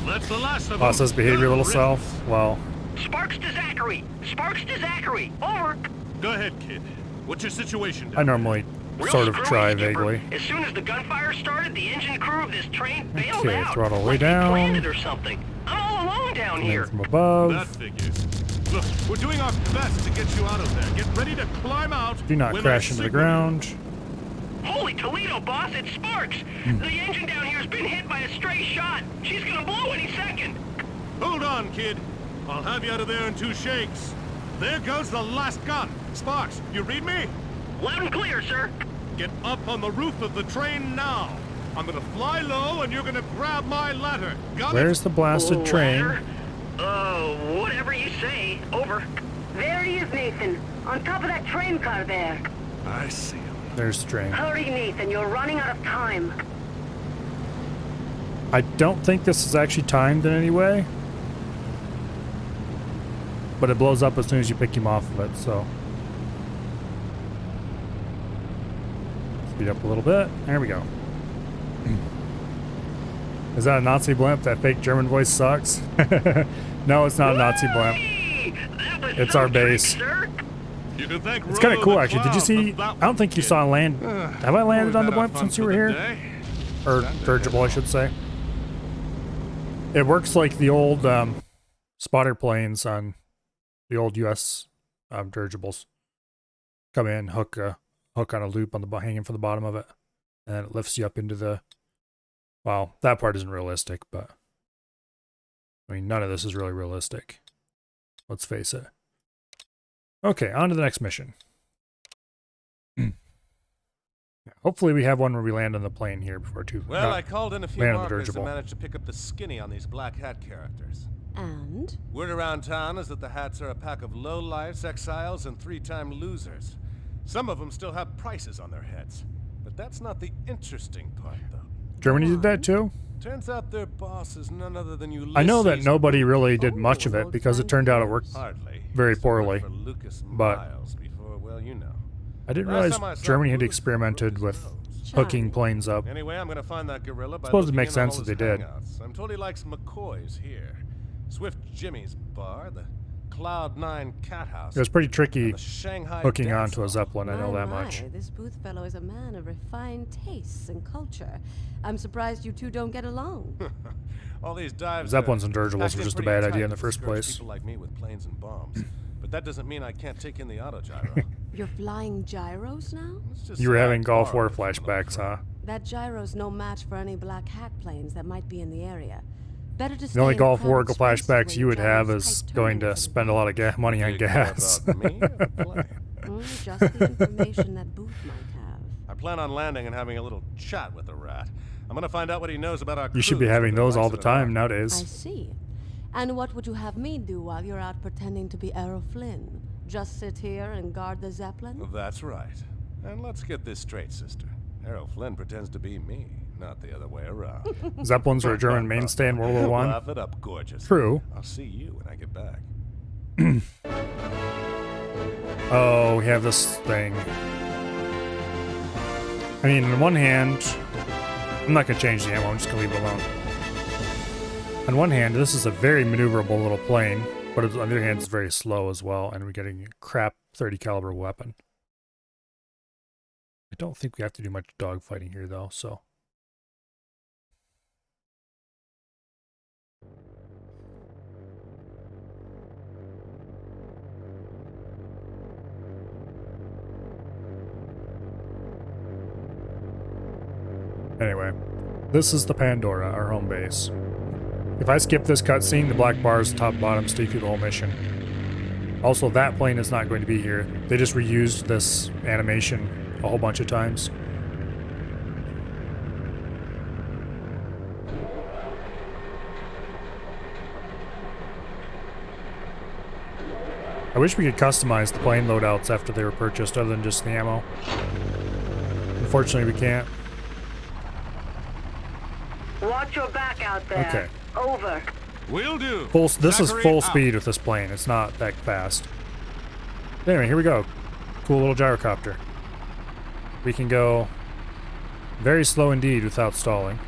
That's the last of Boss says behavior little self. Well, Sparks to Zachary! Sparks to Zachary! Over! Go ahead, kid. What's your situation? I normally Real sort of screwy, try skipper. vaguely. As soon as the gunfire started, the engine crew of this train bailed Okay, out. throttle way like they down. planned it or something. I'm all alone down And here. then from above. That figures. Look, we're doing our best to get you out of there. Get ready to climb out. Do not when crash I into the signal. ground. Holy Toledo, boss, it's Sparks! The engine down here has been hit by a stray shot. She's gonna blow any second. Hold on, kid. I'll have you out of there in 2 shakes. There goes the last gun. Sparks, you read me? Loud and clear, sir. Get up on the roof of the train now. I'm gonna fly low and you're gonna grab my ladder. Got Where's it? the blasted train? Whatever you say. Over. There he is, Nathan. On top of that train car there. I see him. There's the train. Hurry, Nathan. You're running out of time. I don't think this is actually timed in any way. But it blows up as soon as you pick him off of it, so. Speed up a little bit. There we go. Is that a Nazi blimp? That fake German voice sucks. No, it's not a Nazi blimp. It's our base. You can thank It's kind of Rollo cool, the actually. Did you Clown see? for that I don't think you kid. saw land. Have I landed on the blimp since you were here? Or dirigible, I should say. It works like the old spotter planes on the old U.S. Dirigibles. Come in, hook on a loop on the hanging from the bottom of it, and it lifts you up into the. Well, that part isn't realistic, but I mean, none of this is really realistic. Let's face it. Okay, on to the next mission. Hopefully we have one where we land on the plane here before too. Well, I called in a few land on the markers and dirigible. managed to pick up the skinny on these black hat characters. And? Word around town is that the hats are a pack of lowlifes, exiles, and 3-time losers. Some of them still have prices on their heads. But that's not the interesting part, though. Germany did that too? Turns out their boss is none other than Ulysses. I know that nobody really did much of it because it turned out it worked Hardly. very Used to work poorly. for Lucas But Miles before, well, you know. I didn't Last realize time I saw Germany had Bruce, experimented Bruce with knows. hooking planes up. Anyway, I'm gonna find that gorilla by Suppose it looking makes in on sense all that his they did. hangouts. I'm told he likes McCoy's here. Swift Jimmy's bar, the Cloud 9 Cat House. It was pretty tricky and the Shanghai hooking Dance onto a Zeppelin, I know that My, much. this Booth fellow is a man of refined tastes and culture. I'm surprised you two don't get along. All these dives. Zeppelins are and dirigibles packed were in just a pretty bad tight idea in to the first discourage place. People like me with planes and bombs. But that doesn't mean I can't take in the autogyro. You're flying gyros now? It's just You were so I having Gulf War borrow from flashbacks, huh? That gyro's no match for any black hat planes that might be in the area. Better to The only stay in Gulf War crowded spaces flashbacks where you would have gyro's is tight going to turns spend a lot of money on Big more gas. about me or the plane? Just the information that Booth might have. I plan on landing and having a little chat with the rat. I'm gonna find out what he knows about our You should be crews having with those all likes the of an time arc. I nowadays. see. And what would you have me do while you're out pretending to be Errol Flynn? Just sit here and guard the Zeppelin? That's right. And let's get this straight, sister. Errol Flynn pretends to be me, not the other way around. Zeppelins were a German mainstay in World War One. Laugh it up, gorgeous. True. I'll see you when I get back. Oh, we have this thing. I mean, on one hand, I'm not going to change the ammo, I'm just going to leave it alone. On one hand, this is a very maneuverable little plane, but on the other hand, it's very slow as well, and we're getting a crap 30 caliber weapon. I don't think we have to do much dogfighting here, though, so. Anyway, this is the Pandora, our home base. If I skip this cutscene, the black bars top bottom stay through the whole mission. Also, that plane is not going to be here. They just reused this animation a whole bunch of times. I wish we could customize the plane loadouts after they were purchased other than just the ammo. Unfortunately, we can't. Watch your back out there. Okay. Over. Will do. This is Zachary full out. speed with this plane. It's not that fast. Anyway, here we go. Cool little gyrocopter. We can go Very slow indeed without stalling.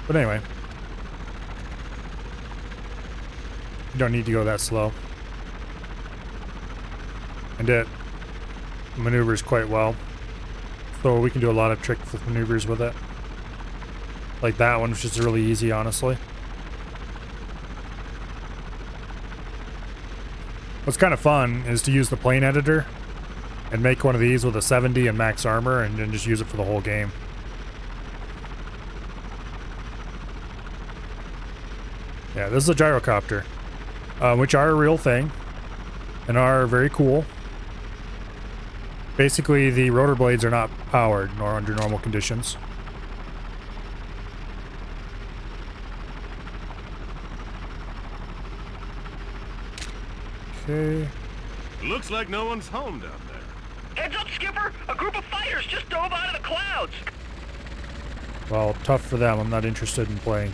But anyway. You don't need to go that slow. And it maneuvers quite well. So we can do a lot of tricks with maneuvers with it. Like that one, which is really easy, honestly. What's kind of fun is to use the plane editor and make one of these with a 70 and max armor and then just use it for the whole game. Yeah, this is a gyrocopter, which are a real thing and are very cool. Basically, the rotor blades are not powered nor under normal conditions. Okay. Looks like no one's home down there. Heads up, Skipper! A group of fighters just dove out of the clouds! Well, tough for them. I'm not interested in playing.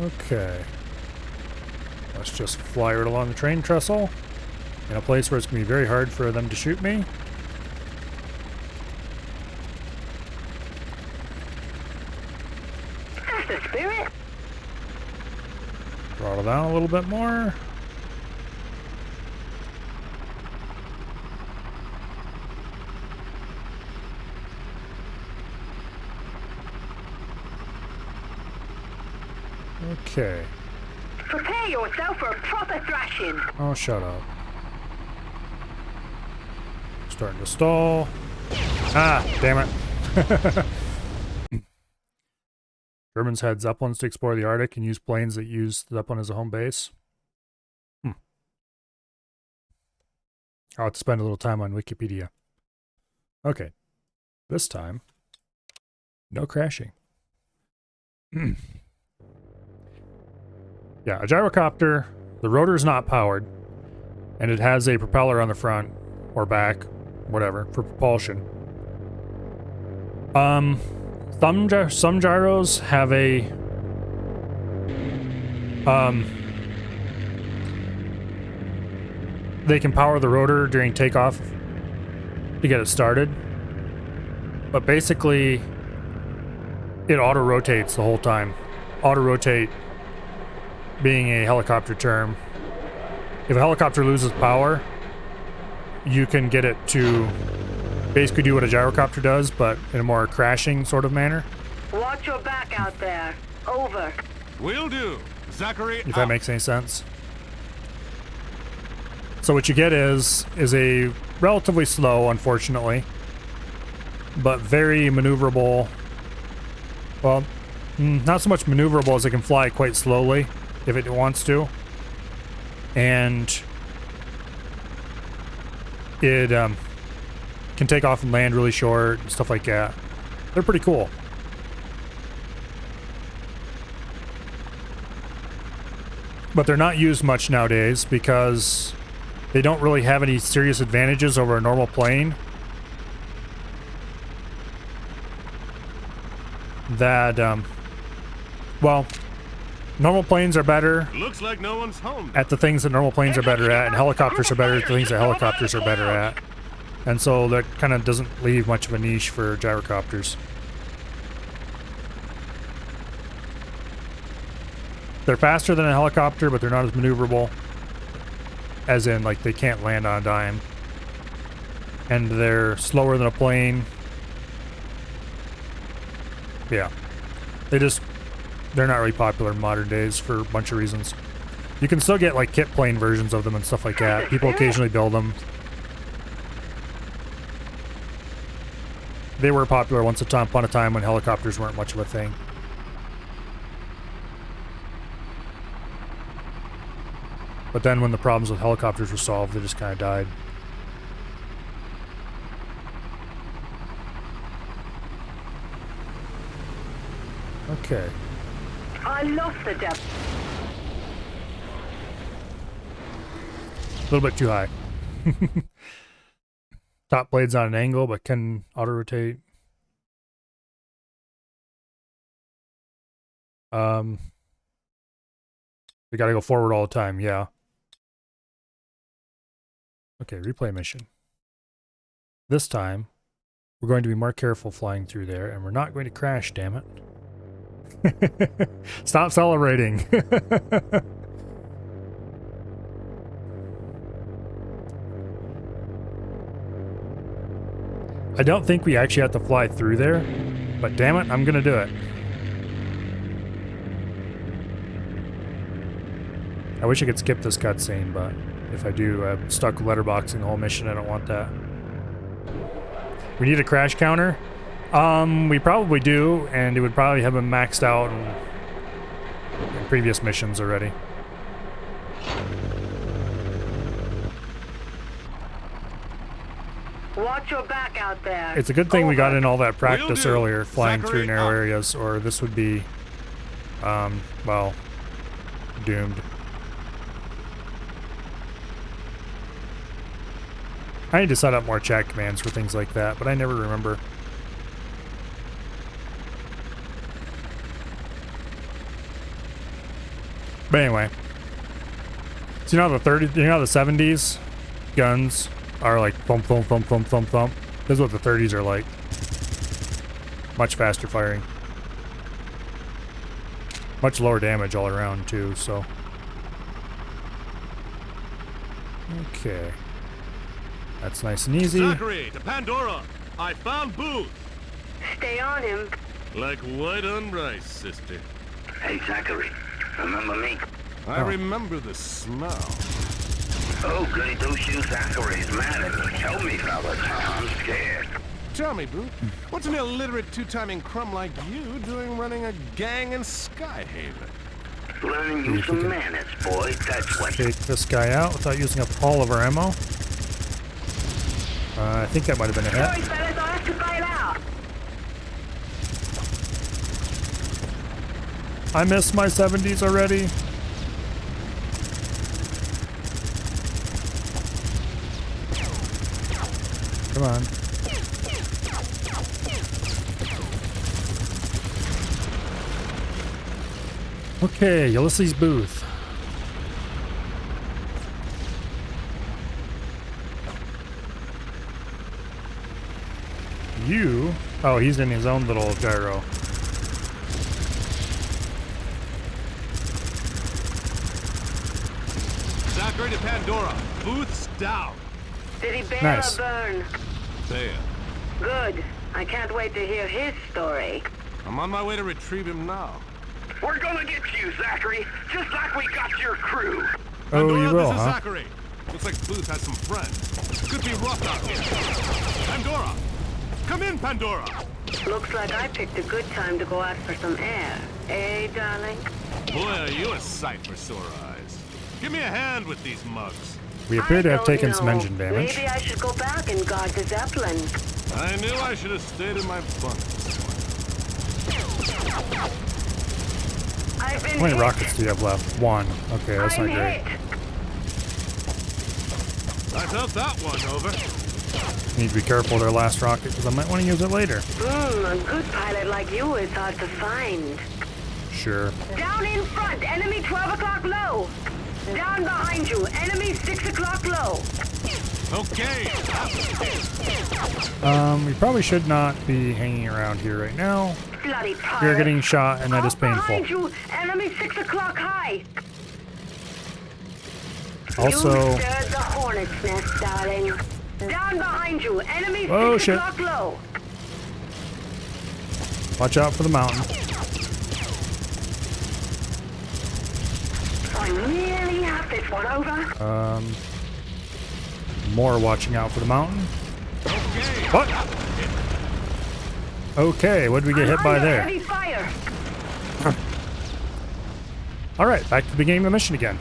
Okay. Let's just fly right along the train trestle in a place where it's going to be very hard for them to shoot me. That's the spirit. Throttle down a little bit more. Okay. Prepare yourself for a proper thrashing. Oh, shut up. Starting to stall. Ah, damn it. Germans had Zeppelins to explore the Arctic and use planes that use Zeppelin as a home base. I'll have to spend a little time on Wikipedia. Okay. This time, no crashing. Yeah, a gyrocopter, the rotor is not powered, and it has a propeller on the front, or back, whatever, for propulsion. Some gyros have a, they can power the rotor during takeoff to get it started, but basically, it auto-rotates the whole time. Auto-rotate being a helicopter term. If a helicopter loses power, you can get it to basically do what a gyrocopter does, but in a more crashing sort of manner. Watch your back out there. Over. Will do. Zachary, if that makes any sense. So what you get is a relatively slow, unfortunately, but very maneuverable. Well, not so much maneuverable as it can fly quite slowly if it wants to. And it can take off and land really short and stuff like that. They're pretty cool. But they're not used much nowadays because they don't really have any serious advantages over a normal plane. That, well, normal planes are better looks like no one's home at the things that normal planes are better at, and helicopters are better at the things that helicopters are better at. And so that kind of doesn't leave much of a niche for gyrocopters. They're faster than a helicopter, but they're not as maneuverable. As in, like, they can't land on a dime. And they're slower than a plane. Yeah. They're not really popular in modern days for a bunch of reasons. You can still get, like, kit plane versions of them and stuff like that. People occasionally build them. They were popular once upon a time when helicopters weren't much of a thing. But then when the problems with helicopters were solved, they just kind of died. Okay. I lost the depth. A little bit too high. Top blade's on an angle, but can auto-rotate. We gotta go forward all the time, yeah. Okay, replay mission. This time, we're going to be more careful flying through there, and we're not going to crash, damn it. Stop celebrating. I don't think we actually have to fly through there, but damn it, I'm gonna do it. I wish I could skip this cutscene, but if I do, I'm stuck letterboxing the whole mission. I don't want that. We need a crash counter. We probably do, and it would probably have been maxed out in previous missions already. Watch your back out there. It's a good thing we got in all that practice earlier, flying through narrow areas, or this would be, well, doomed. I need to set up more chat commands for things like that, but I never remember. But anyway, so you know the 70s guns are like thump thump thump thump thump thump. This is what the 30s are like. Much faster firing. Much lower damage all around too, so. Okay. That's nice and easy. Zachary, to Pandora! I found Booth! Stay on him. Like white on rice, sister. Hey, Zachary. Remember me? I remember the smell. Oh, goody two-shoes Zachary's mad at me. Help me, fellas. I'm scared. Tell me, Booth, what's an illiterate two-timing crumb like you doing running a gang in Skyhaven? Learning you some manners, boy. That's what... Take this guy out without using up all of our ammo. I think that might have been a hit. Sorry, fellas, I'll have to bail out. I miss my 70s already. Come on. Okay, Ulysses Booth. You? Oh, he's in his own little gyro. Zachary to Pandora. Booth's down. Did he bail Nice. or burn? Bail. Good. I can't wait to hear his story. I'm on my way to retrieve him now. We're gonna get you, Zachary. Just like we got your crew. Oh, Pandora, you will, this is huh? Zachary. Looks like Booth has some friends. Could be rough out here. Pandora! Come in, Pandora! Looks like I picked a good time to go out for some air. Eh, darling? Boy, are you a sight for sore eyes. Give me a hand with these mugs. We appear to have I taken don't some know. engine damage. Maybe I should go back and guard the Zeppelin. I knew I should have stayed in my bunk this morning. I've been How many hit. rockets do you have left? One. Okay, that's not I'm great. hit. I felt that one over. Need to be careful with our last rocket because I might want to use it later. A good pilot like you is hard to find. Sure. Down in front, enemy 12 o'clock low. Down behind you, enemy 6 o'clock low. Okay. We probably should not be hanging around here right now. Bloody pilot. You're getting shot, and that is Up painful. behind you, enemy 6 o'clock high. Also, You stirred the hornet's nest, darling. Down behind you, enemy Oh, 6 shit. o'clock low. watch out for the mountain. I nearly have this one over. More watching out for the mountain. What? Okay, what did we get hit by Under there? heavy fire. Alright, back to the beginning of the mission again.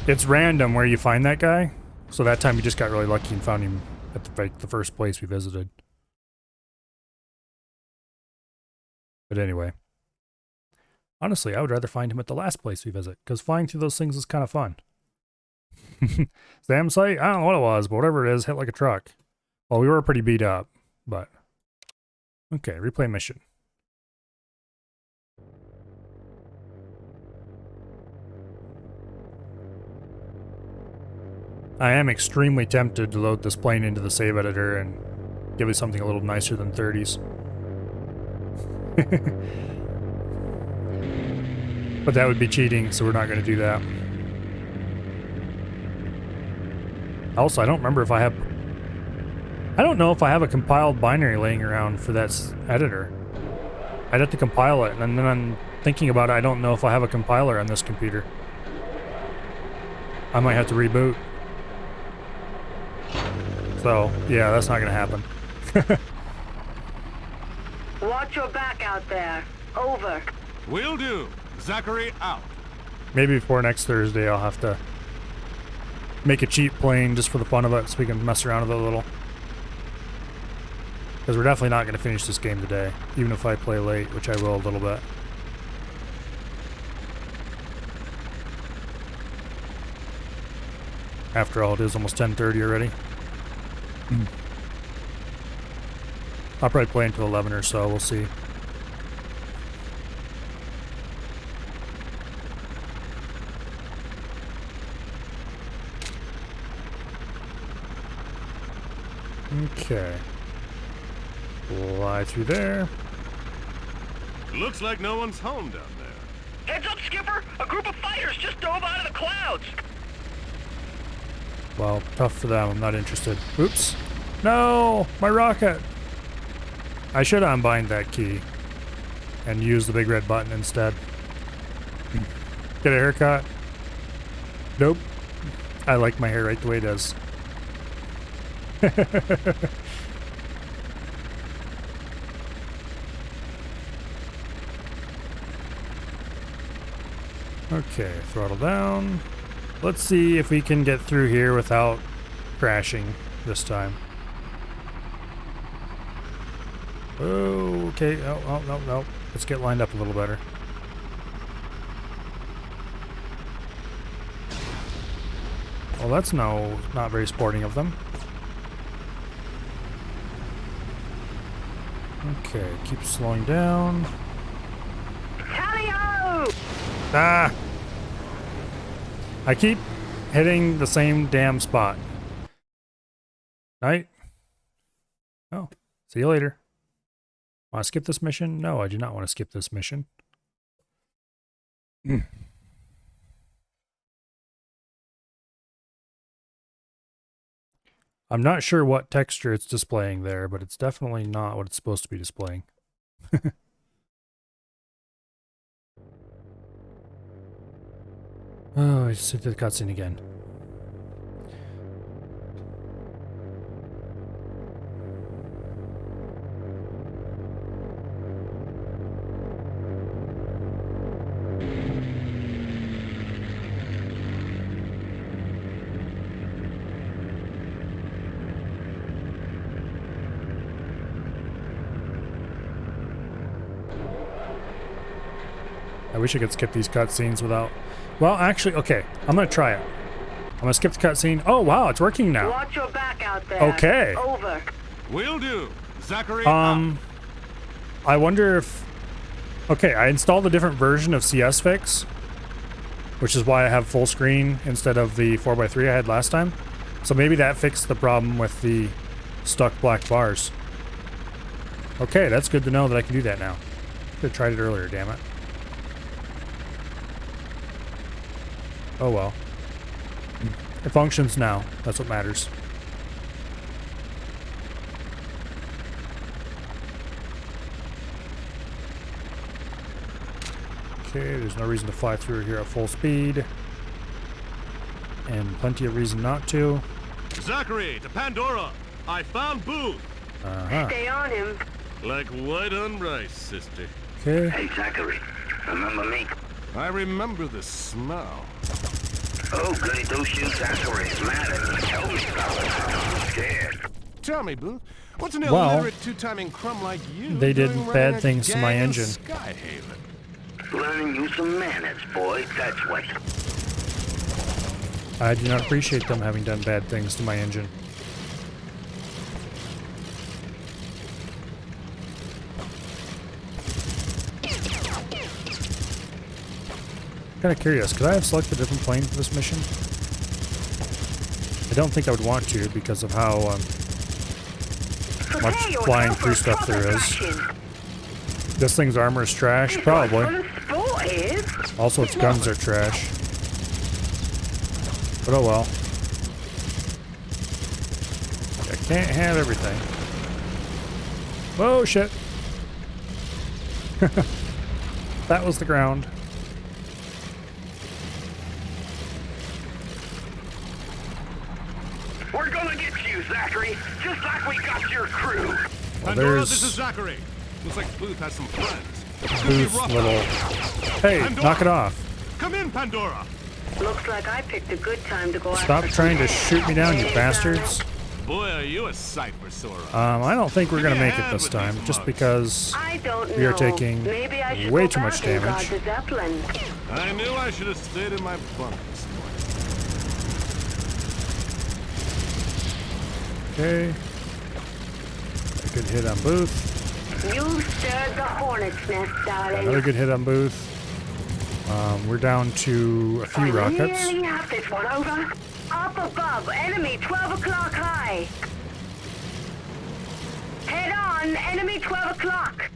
It's random where you find that guy. So that time we just got really lucky and found him at the first place we visited. But anyway. Honestly, I would rather find him at the last place we visit, because flying through those things is kind of fun. Sam site? I don't know what it was, but whatever it is, hit like a truck. Well, we were pretty beat up, but... Okay, replay mission. I am extremely tempted to load this plane into the save editor and give it something a little nicer than 30s. But that would be cheating, so we're not going to do that. Also, I don't remember if I have... I don't know if I have a compiled binary laying around for that editor. I'd have to compile it, and then I'm thinking about it, I don't know if I have a compiler on this computer. I might have to reboot. So, yeah, that's not going to happen. Watch your back out there. Over. Will do. Zachary out. Maybe before next Thursday I'll have to make a cheap plane just for the fun of it so we can mess around with it a little. Because we're definitely not going to finish this game today, even if I play late, which I will a little bit. After all, it is almost 10:30 already. I'll probably play until 11 or so, we'll see. Okay. Fly through there. Looks like no one's home down there. Heads up, Skipper! A group of fighters just dove out of the clouds! Well, tough for them. I'm not interested. Oops. No! My rocket! I should unbind that key and use the big red button instead. Get a haircut? Nope. I like my hair right the way it is. Okay, throttle down. Let's see if we can get through here without crashing this time. Oh, okay. Oh, no. Let's get lined up a little better. Well, that's not very sporting of them. Okay, keep slowing down. Tally-ho! Ah! I keep hitting the same damn spot. Night. Oh, see you later. Want to skip this mission? No, I do not want to skip this mission. I'm not sure what texture it's displaying there, but it's definitely not what it's supposed to be displaying. Oh, I just hit the cutscene again. I wish I could skip these cutscenes without... Well, actually, okay. I'm going to try it. I'm going to skip the cutscene. Oh, wow, it's working now. Watch your back out there. Okay. Over. Will do. Zachary I wonder if... Okay, I installed a different version of CS Fix, which is why I have full screen instead of the 4x3 I had last time. So maybe that fixed the problem with the stuck black bars. Okay, that's good to know that I can do that now. Could have tried it earlier, damn it. Oh well. It functions now. That's what matters. Okay, there's no reason to fly through here at full speed. And plenty of reason not to. Zachary, to Pandora. I found Booth. Stay on him. Like white on rice, sister. Okay. Hey, Zachary. Remember me? I remember the smell. Oh, goody two-shoes, Zachary. Matter. Tell me about it. I'm scared. Tell me, Booth. What's an Well, illiterate two-timing crumb like you they did doing bad running a things to my gang in engine. Skyhaven? Learning you some manners, boy. That's what. I do not appreciate them having done bad things to my engine. Kind of curious, could I have selected a different plane for this mission? I don't think I would want to because of how much flying through stuff there is. This thing's armor is trash, probably. Also, its guns are trash. But oh well. I can't have everything. Oh shit. That was the ground. We're gonna get you, Zachary, just like we got your crew. Pandora, this is Zachary. Looks like Booth has some friends. Booth little... Hey, Pandora. knock it off. Come in, Pandora. Looks like I picked a good time to go Stop trying to shoot me down, you bastards. Boy, are you a sight for sore eyes. I don't think we're gonna make it this time, just because we are taking way too much damage. I knew I should have stayed in my bunk this morning. Okay. A good hit on Booth. You stirred the hornet's nest, darling. Another good hit on Booth. We're down to a few rockets. Nearly have this one over. Up above, enemy 12 o'clock high. Head on, enemy 12 o'clock.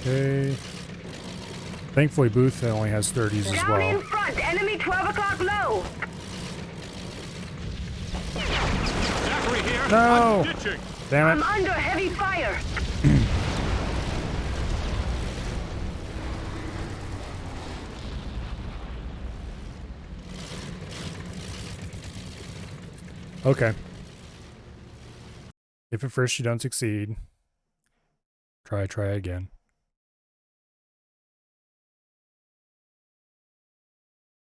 Okay. Thankfully, Booth only has 30s as Down well. in front, enemy 12 o'clock low. Zachary here. No! Damn I'm it. under heavy fire. Okay. If at first you don't succeed, try again.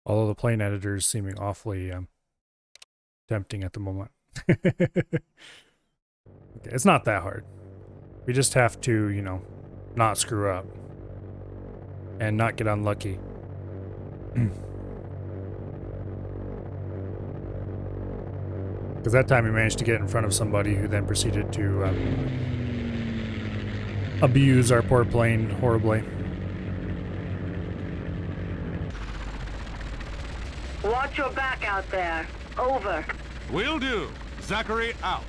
Although the plane editor is seeming awfully tempting at the moment. Okay, it's not that hard. We just have to, you know, not screw up. And not get unlucky. Because that time we managed to get in front of somebody who then proceeded to abuse our poor plane horribly. Watch your back out there. Over. Will do. Zachary out.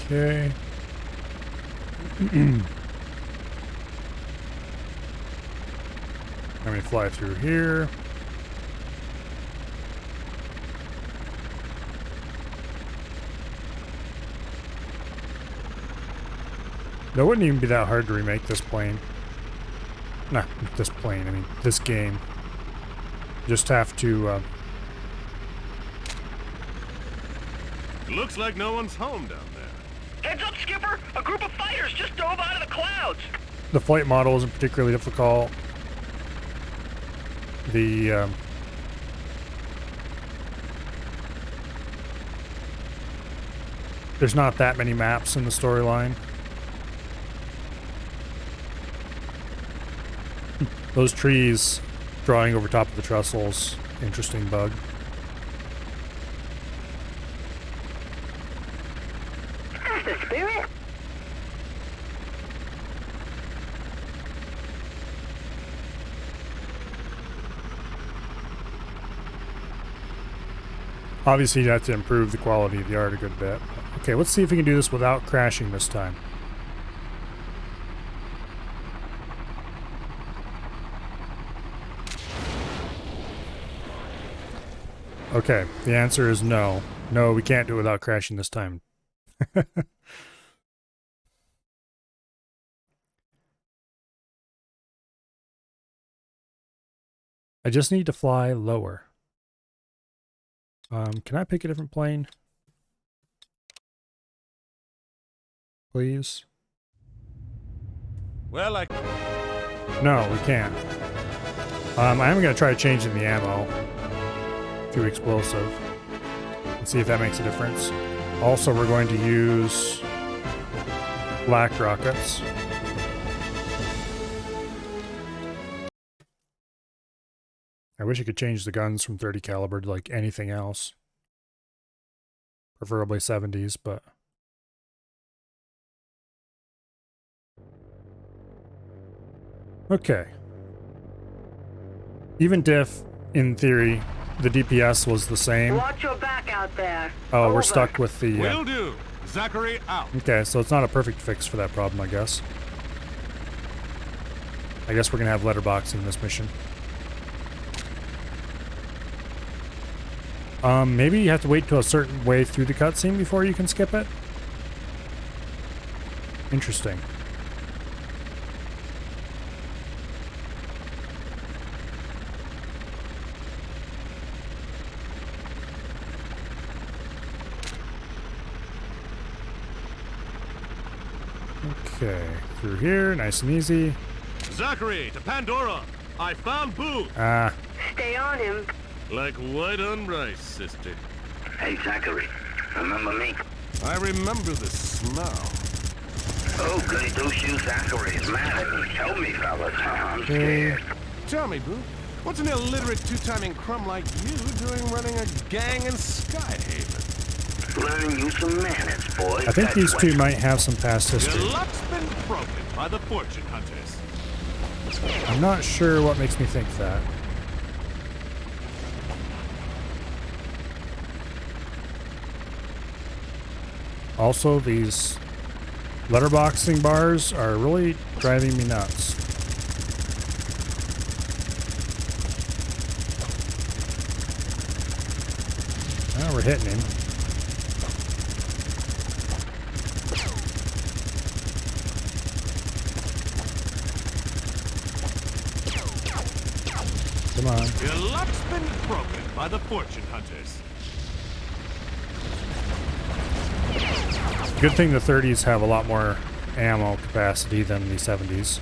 Okay. I'm going to fly through here. That wouldn't even be that hard to remake this plane. Nah, this plane, I mean, this game. Just have to, Looks like no one's home down there. Heads up, Skipper! A group of fighters just dove out of the clouds! the flight model isn't particularly difficult. The, there's not that many maps in the storyline. Those trees drawing over top of the trestles, interesting bug. That's the spirit. Obviously, you have to improve the quality of the art a good bit. Okay, let's see if we can do this without crashing this time. Okay, the answer is no. No, we can't do it without crashing this time. I just need to fly lower. Can I pick a different plane? Please? Well, No, we can't. I am going to try changing the ammo to explosive and see if that makes a difference. Also, we're going to use black rockets. I wish I could change the guns from 30 caliber to like anything else. Preferably 70s, but Okay. Even if, in theory, the DPS was the same. Watch your back out there. Oh, Over. we're stuck with the... Will do. Zachary out. Okay, so it's not a perfect fix for that problem, I guess. I guess we're gonna have letterboxing in this mission. Maybe you have to wait till a certain way through the cutscene before you can skip it? Interesting. Okay, through here, nice and easy. Zachary, to Pandora. I found Boo. Ah. Stay on him. Like white on rice, sister. Hey, Zachary. Remember me? I remember the smell. Oh, goody two-shoe Zachary is mad at me. Help me, fellas. I'm scared. Tell me, Boo. What's an illiterate two-timing crumb like you doing running a gang in Skyhaven? Learn you some manners, boy. I think these two might have some past history. Your luck's been broken by the fortune hunters. I'm not sure what makes me think that. Also, these letterboxing bars are really driving me nuts. Now we're hitting him. Come on. Your luck's been broken by the fortune hunters. Good thing the 30s have a lot more ammo capacity than the 70s.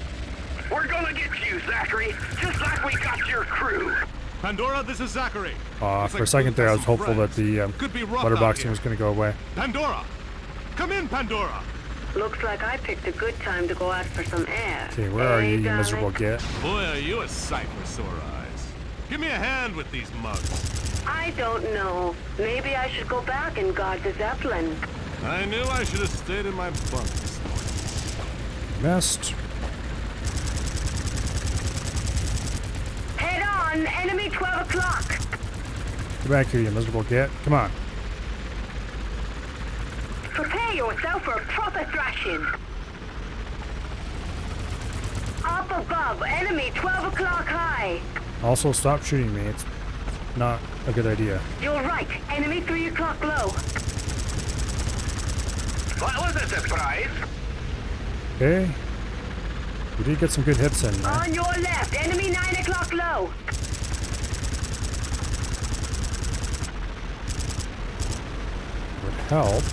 We're gonna get you, Zachary, just like we got your crew. Pandora, this is Zachary. For a second there, I was hopeful that the letterboxing was going to go away. Pandora! Come in, Pandora! Looks like I picked a good time to go out for some air. Okay, where are you, you darling? miserable git? Boy, are you a sight for sore eyes. Give me a hand with these mugs. I don't know. Maybe I should go back and guard the Zeppelin. I knew I should have stayed in my bunk this morning. Missed. Head on, enemy 12 o'clock. Get back here, you miserable git. Come on. Prepare yourself for a proper thrashing. Up above, enemy 12 o'clock high. Also, stop shooting me. It's not a good idea. You're right, enemy 3 o'clock low. What was a surprise? Okay. We did get some good hits in there. On your left, enemy 9 o'clock low. Would help.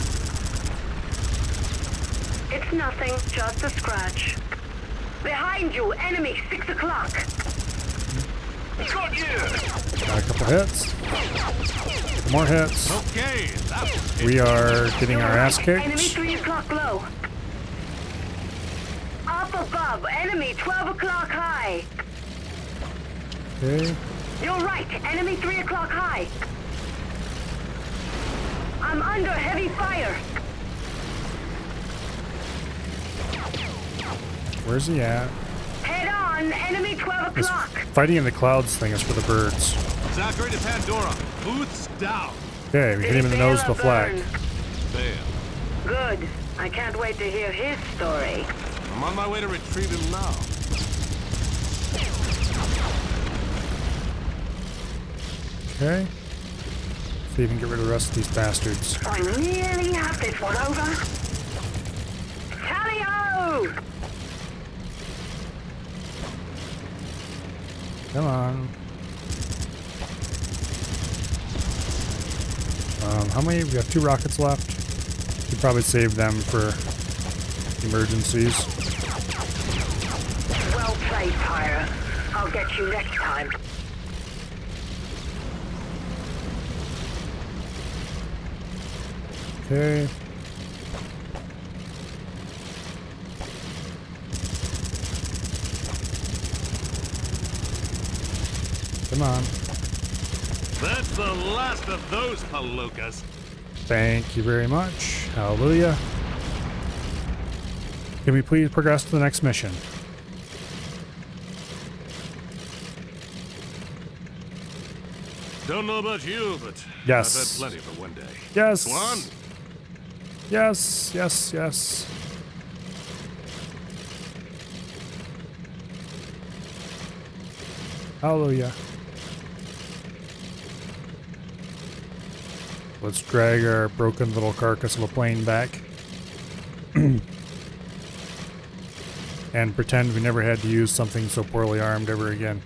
It's nothing, just a scratch. Behind you, enemy 6 o'clock. Got you! Got a couple hits. More hits. Okay, we are getting our ass kicked. Enemy 3 o'clock low. Up above, enemy 12 o'clock high. Okay. You're right, enemy 3 o'clock high. I'm under heavy fire. Where's he at? Head on, enemy 12 This o'clock. fighting in the clouds thing is for the birds. Zachary to Pandora. Booths down. Okay, we hit him in the nose with a flag. Fail. Good. I can't wait to hear his story. I'm on my way to retrieve him now. Okay. See if we can get rid of the rest of these bastards. I nearly have this one over. Tally-o! Come on. How many? We have 2 rockets left. Should probably save them for emergencies. Well played, Pyre. I'll get you next time. Okay. Come on. That's the last of those palookas. Thank you very much. Hallelujah. Can we please progress to the next mission? Don't know about you, but yes. I've had plenty for one day. Yes. Swan? Yes, yes, yes. Hallelujah. Let's drag our broken little carcass of a plane back. And pretend we never had to use something so poorly armed ever again.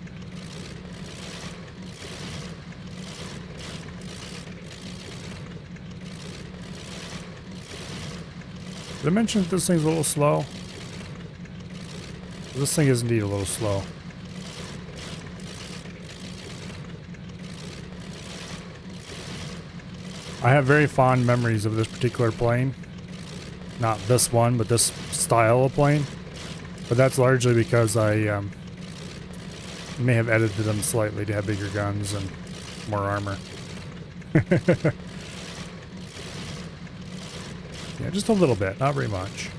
Did I mention that this thing's a little slow? This thing is indeed a little slow. I have very fond memories of this particular plane. Not this one, but this style of plane. But that's largely because I may have edited them slightly to have bigger guns and more armor. Yeah, just a little bit, not very much.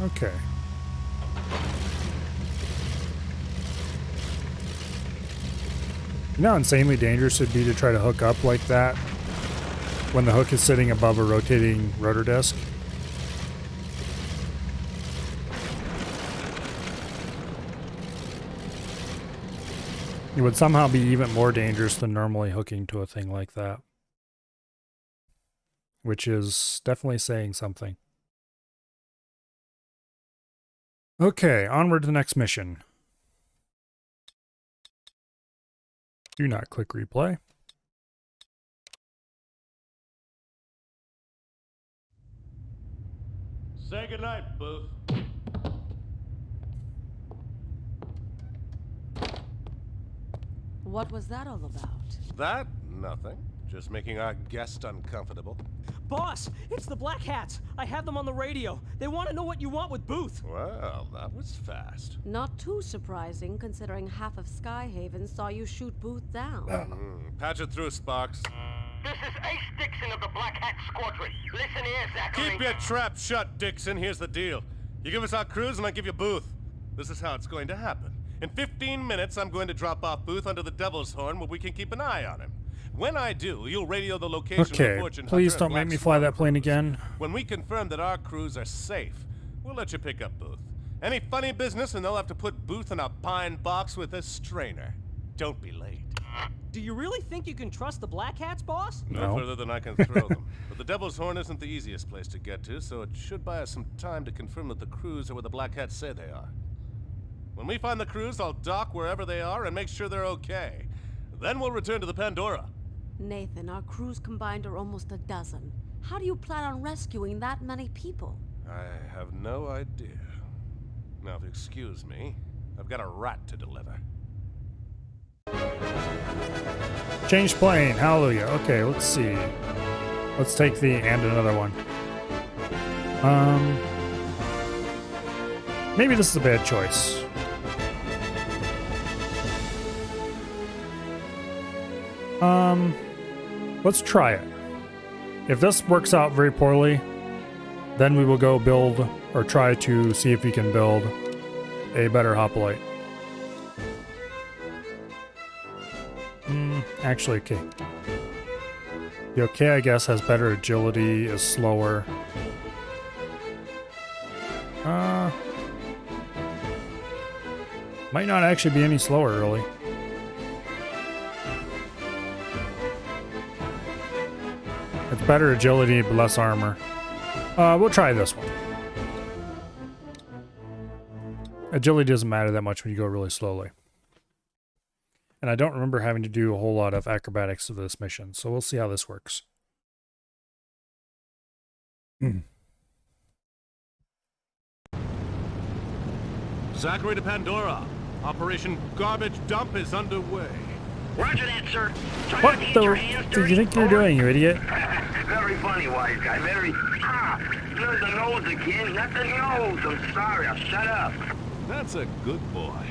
Okay. You know how insanely dangerous it'd be to try to hook up like that when the hook is sitting above a rotating rotor disc? It would somehow be even more dangerous than normally hooking to a thing like that. Which is definitely saying something. Okay, onward to the next mission. Do not click replay. Say goodnight, Booth. What was that all about? That? Nothing. Just making our guest uncomfortable. Boss, it's the Black Hats. I have them on the radio. They want to know what you want with Booth. Well, that was fast. Not too surprising, considering half of Skyhaven saw you shoot Booth down. Patch it through, Sparks. This is Ace Dixon of the Black Hat Squadron. Listen here, Zachary. Keep your trap shut, Dixon. Here's the deal. You give us our crews and I give you Booth. This is how it's going to happen. In 15 minutes, I'm going to drop off Booth under the Devil's Horn where we can keep an eye on him. When I do, you'll radio the location of the Fortune Hunter. Please don't make me fly that plane again. When we confirm that our crews are safe, we'll let you pick up Booth. Any funny business and they'll have to put Booth in a pine box with a strainer. Don't be late. Do you really think you can trust the Black Hats, boss? No further than I can throw them. But the Devil's Horn isn't the easiest place to get to, so it should buy us some time to confirm that the crews are where the Black Hats say they are. When we find the crews, I'll dock wherever they are and make sure they're okay. Then we'll return to the Pandora. Nathan, our crews combined are almost a dozen. How do you plan on rescuing that many people? I have no idea. Now, if you excuse me, I've got a rat to deliver. Change plane, hallelujah. Okay, let's see. Let's take the and another one. Maybe this is a bad choice. Let's try it. If this works out very poorly, then we will go build or try to see if we can build a better hoplite. Actually, okay. The okay, I guess, has better agility, is slower. Might not actually be any slower, really. It's better agility, but less armor. We'll try this one. Agility doesn't matter that much when you go really slowly. And I don't remember having to do a whole lot of acrobatics to this mission, so we'll see how this works. Zachary to Pandora. Operation Garbage Dump is underway. Roger that, sir. What the do you think you're doing, you idiot? Very funny, wise guy. Very... There's the nose again. Not the nose. I'm sorry. I'll shut up. That's a good boy.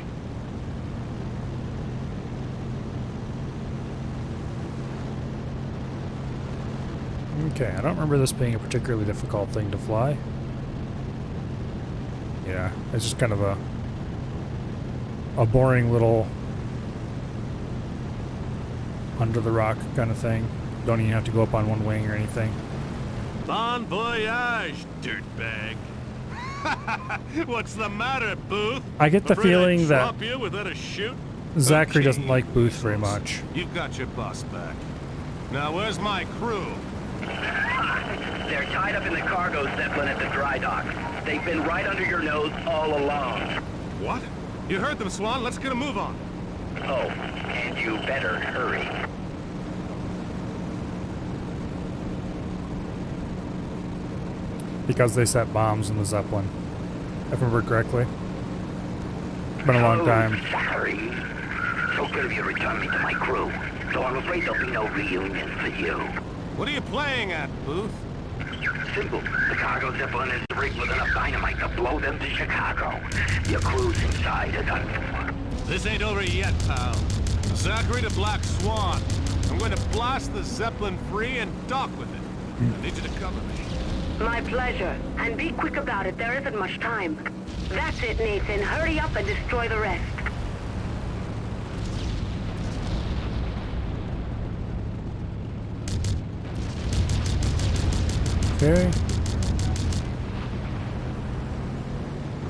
Okay, I don't remember this being a particularly difficult thing to fly. Yeah, it's just kind of a a boring little under the rock kind of thing. Don't even have to go up on one wing or anything. Bon voyage, dirtbag. What's the matter, Booth? I get the feeling that drop you without a chute? Zachary doesn't like Booth very much. You've got your boss back. Now where's my crew? They're tied up in the cargo zeppelin at the dry dock. They've been right under your nose all along. What? You heard them, Swan. Let's get a move on. Oh, and you better hurry. Because they set bombs in the Zeppelin, if I remember correctly. It's been a long time. Sorry. So good of you to return me to my crew. So I'm afraid there'll be no reunion for you. What are you playing at, Booth? Simple. The cargo Zeppelin is rigged with enough dynamite to blow them to Chicago. Your crew's inside are done for. This ain't over yet, pal. Zachary to Black Swan. I'm going to blast the Zeppelin free and dock with it. I need you to cover me. My pleasure. And be quick about it. There isn't much time. That's it, Nathan. Hurry up and destroy the rest. Okay.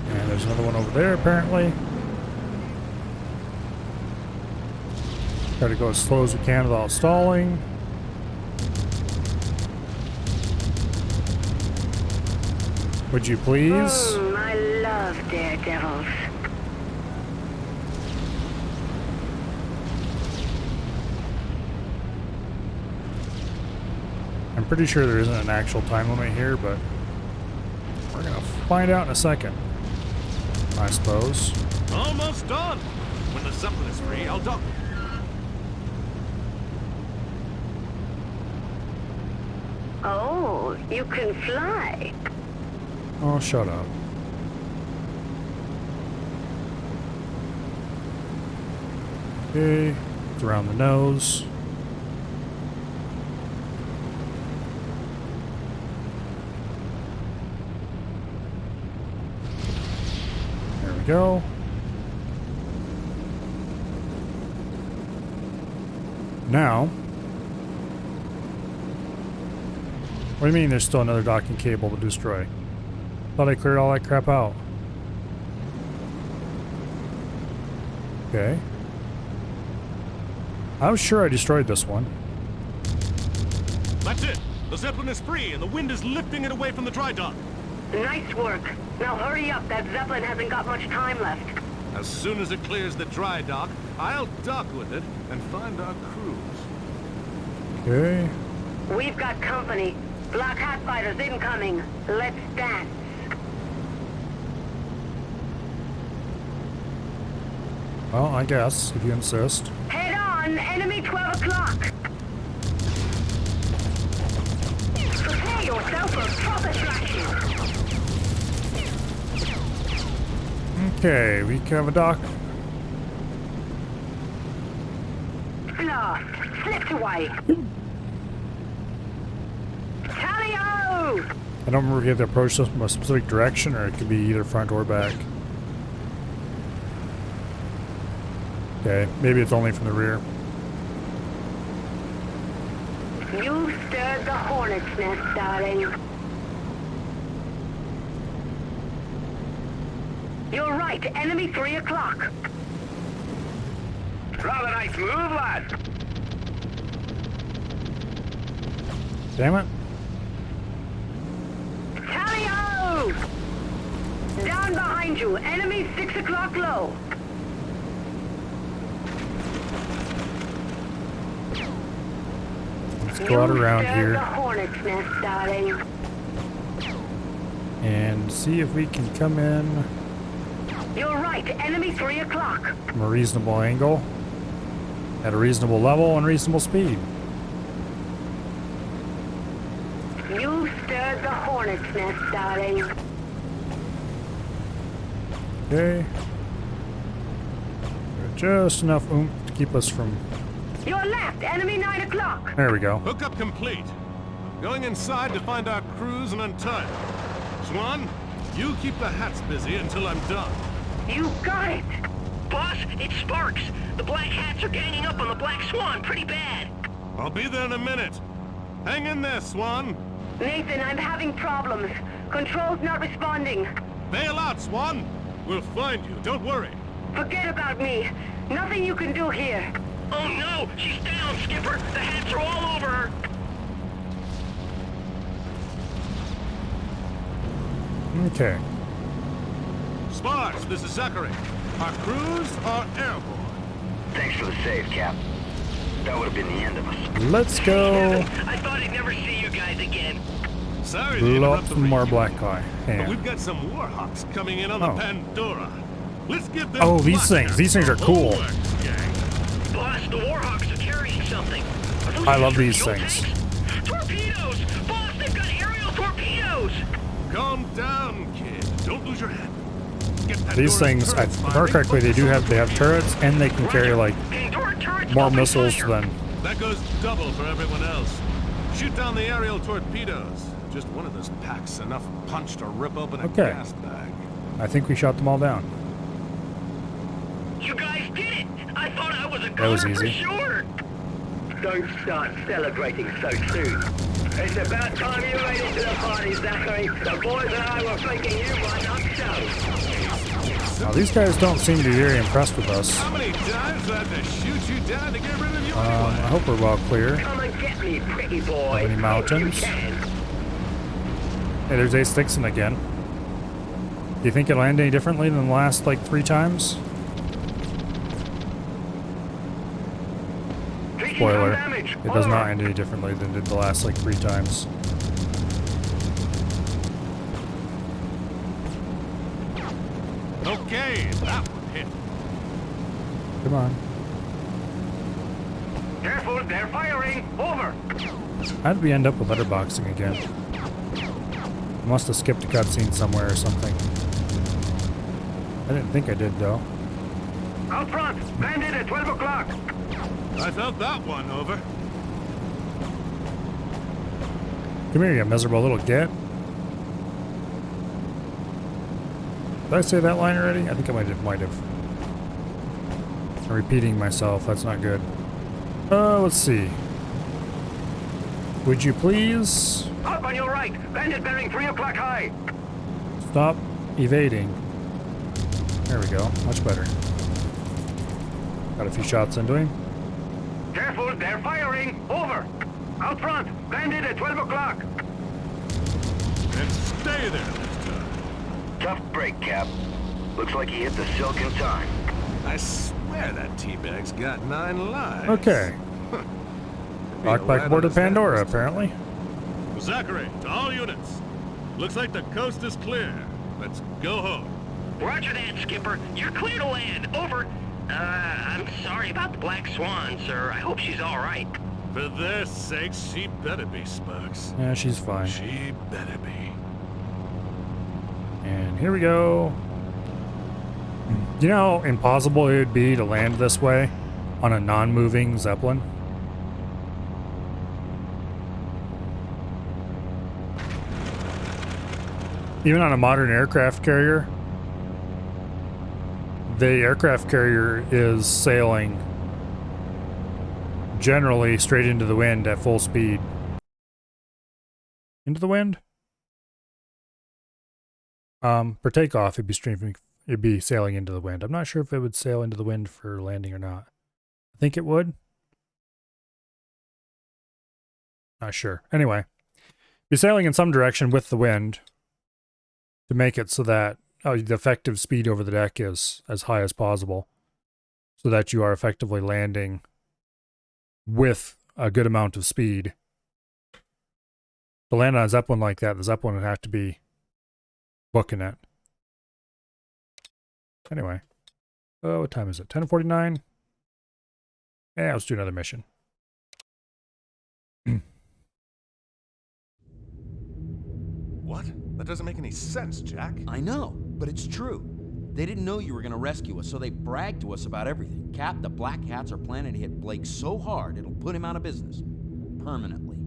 And there's another one over there, apparently. Try to go as slow as we can without stalling. Would you please? I love daredevils. I'm pretty sure there isn't an actual time limit here, but we're gonna find out in a second, I suppose. Almost done. When the Zeppelin is free, I'll dock. Oh, you can fly. Oh, shut up. Okay, it's around the nose. There we go. Now, what do you mean there's still another docking cable to destroy? Thought I cleared all that crap out. Okay. I was sure I destroyed this one. That's it. The Zeppelin is free and the wind is lifting it away from the dry dock. Nice work. Now hurry up. That Zeppelin hasn't got much time left. As soon as it clears the dry dock, I'll dock with it and find our crews. Okay. We've got company. Black Hat fighters incoming. Let's dance. Well, I guess, if you insist. Head on, enemy 12 o'clock. Prepare yourself for a proper thrashing. Okay, we can have a dock. Lost. Slipped away. Tally-o! I don't remember if you have to approach this from a specific direction, or it could be either front or back. Okay, maybe it's only from the rear. You stirred the hornet's nest, darling. You're right, enemy 3 o'clock. Rather nice move, lad. Damn it. Tally-o! Down behind you, enemy 6 o'clock low. Let's go out around here The hornet's nest, darling. and see if we can come in You're right, enemy 3 o'clock. from a reasonable angle, at a reasonable level and reasonable speed. You stirred the hornet's nest, darling. Okay. Just enough oomph to keep us from... Your left, enemy 9 o'clock. There we go. Hookup complete. Going inside to find our crews and untie them. Swan, you keep the hats busy until I'm done. You got it. Boss, it's Sparks. The Black Hats are ganging up on the Black Swan pretty bad. I'll be there in a minute. Hang in there, Swan. Nathan, I'm having problems. Control's not responding. Bail out, Swan. We'll find you, don't worry. Forget about me. Nothing you can do here. Oh no, she's down, Skipper. The Hats are all over her. Okay. Sparks, this is Zachary. Our crews are airborne. Thanks for the save, Cap. That would have been the end of us. Let's go. I thought I'd never see you guys again. Sorry to Blow interrupt up the some more region, black guy. but we've got some Warhawks coming in on the Pandora. Let's give them Oh, these things. These things are cool. Boss, the Warhawks are carrying something. Are those I love fuel these tanks? things. Torpedoes! Boss, they've got aerial torpedoes! Calm down, kid. Don't lose your head. These things, if I remember correctly, they have turrets, and they can carry like more missiles than. That goes double for everyone else. Shoot down the aerial torpedoes. Just one of those packs enough punch to rip open a Okay. gas bag. I think we shot them all down. You guys did it! I thought I was a That was goner for easy. sure! Don't start celebrating so soon. It's about time you made it to the party, Zachary. The boys and I were thinking you might not show. Now, these guys don't seem to be very impressed with us. How many times do I have to shoot you down to get rid of you I hope we're well clear. Come and get me, pretty boy. Any mountains? Hey, there's Ace Dixon again. Do you think it'll end any differently than the last, like, 3 times? Spoiler. It does not end any differently than it did the last, like, 3 times. Okay, that one hit. Come on. Careful, they're firing. Over. How did we end up with letterboxing again? I must have skipped a cutscene somewhere or something. I didn't think I did, though. Out front, landed at 12 o'clock. I felt that one over. Come here, you miserable little git. Did I say that line already? I think I might have. I'm repeating myself. That's not good. Let's see. Would you please Up on your right, landed bearing 3 o'clock high. stop evading? There we go. Much better. Got a few shots into him. Careful, they're firing. Over. Out front, landed at 12 o'clock. And stay there this time. Tough break, Cap. Looks like he hit the silk in time. I swear that teabag's got 9 lives. Okay. Locked back aboard the Pandora, apparently. Zachary, to all units. Looks like the coast is clear. Let's go home. Roger that, Skipper. You're clear to land. Over. I'm sorry about the Black Swan, sir. I hope she's all right. For their sakes, she better be, Sparks. Yeah, she's fine. She better be. And here we go. You know how impossible it would be to land this way on a non-moving Zeppelin? Even on a modern aircraft carrier, the aircraft carrier is sailing generally straight into the wind at full speed. Into the wind? For takeoff, it'd be sailing into the wind. I'm not sure if it would sail into the wind for landing or not. I think it would. Not sure. Anyway, be sailing in some direction with the wind to make it so that the effective speed over the deck is as high as possible, so that you are effectively landing with a good amount of speed. To land on a Zeppelin like that, the Zeppelin would have to be booking it. Anyway. Oh, what time is it? 10:49? Yeah, let's do another mission. What? That doesn't make any sense, Jack. I know, but it's true. They didn't know you were gonna rescue us, so they bragged to us about everything. Cap, the Black Hats are planning to hit Blake so hard it'll put him out of business. Permanently.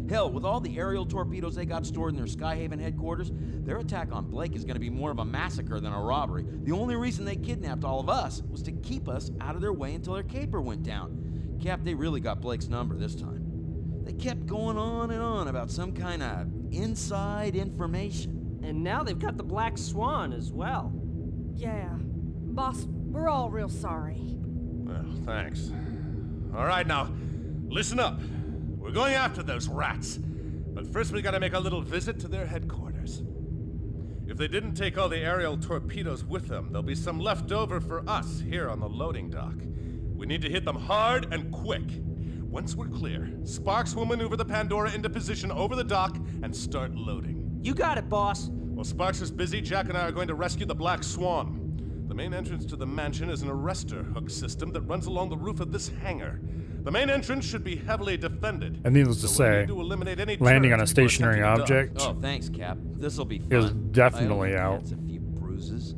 Hell, with all the aerial torpedoes they got stored in their Skyhaven headquarters, their attack on Blake is going to be more of a massacre than a robbery. The only reason they kidnapped all of us was to keep us out of their way until their caper went down. Cap, they really got Blake's number this time. They kept going on and on about some kind of inside information. And now they've got the Black Swan as well. Yeah. Boss, we're all real sorry. Well, thanks. All right, now, listen up. We're going after those rats. But first we gotta make a little visit to their headquarters. If they didn't take all the aerial torpedoes with them, there'll be some left over for us here on the loading dock. We need to hit them hard and quick. Once we're clear, Sparks will maneuver the Pandora into position over the dock and start loading. You got it, boss. While Sparks is busy, Jack and I are going to rescue the Black Swan. The main entrance to the mansion is an arrestor hook system that runs along the roof of this hangar. The main entrance should be heavily defended. And needless to say, landing on a stationary object This'll be is definitely out.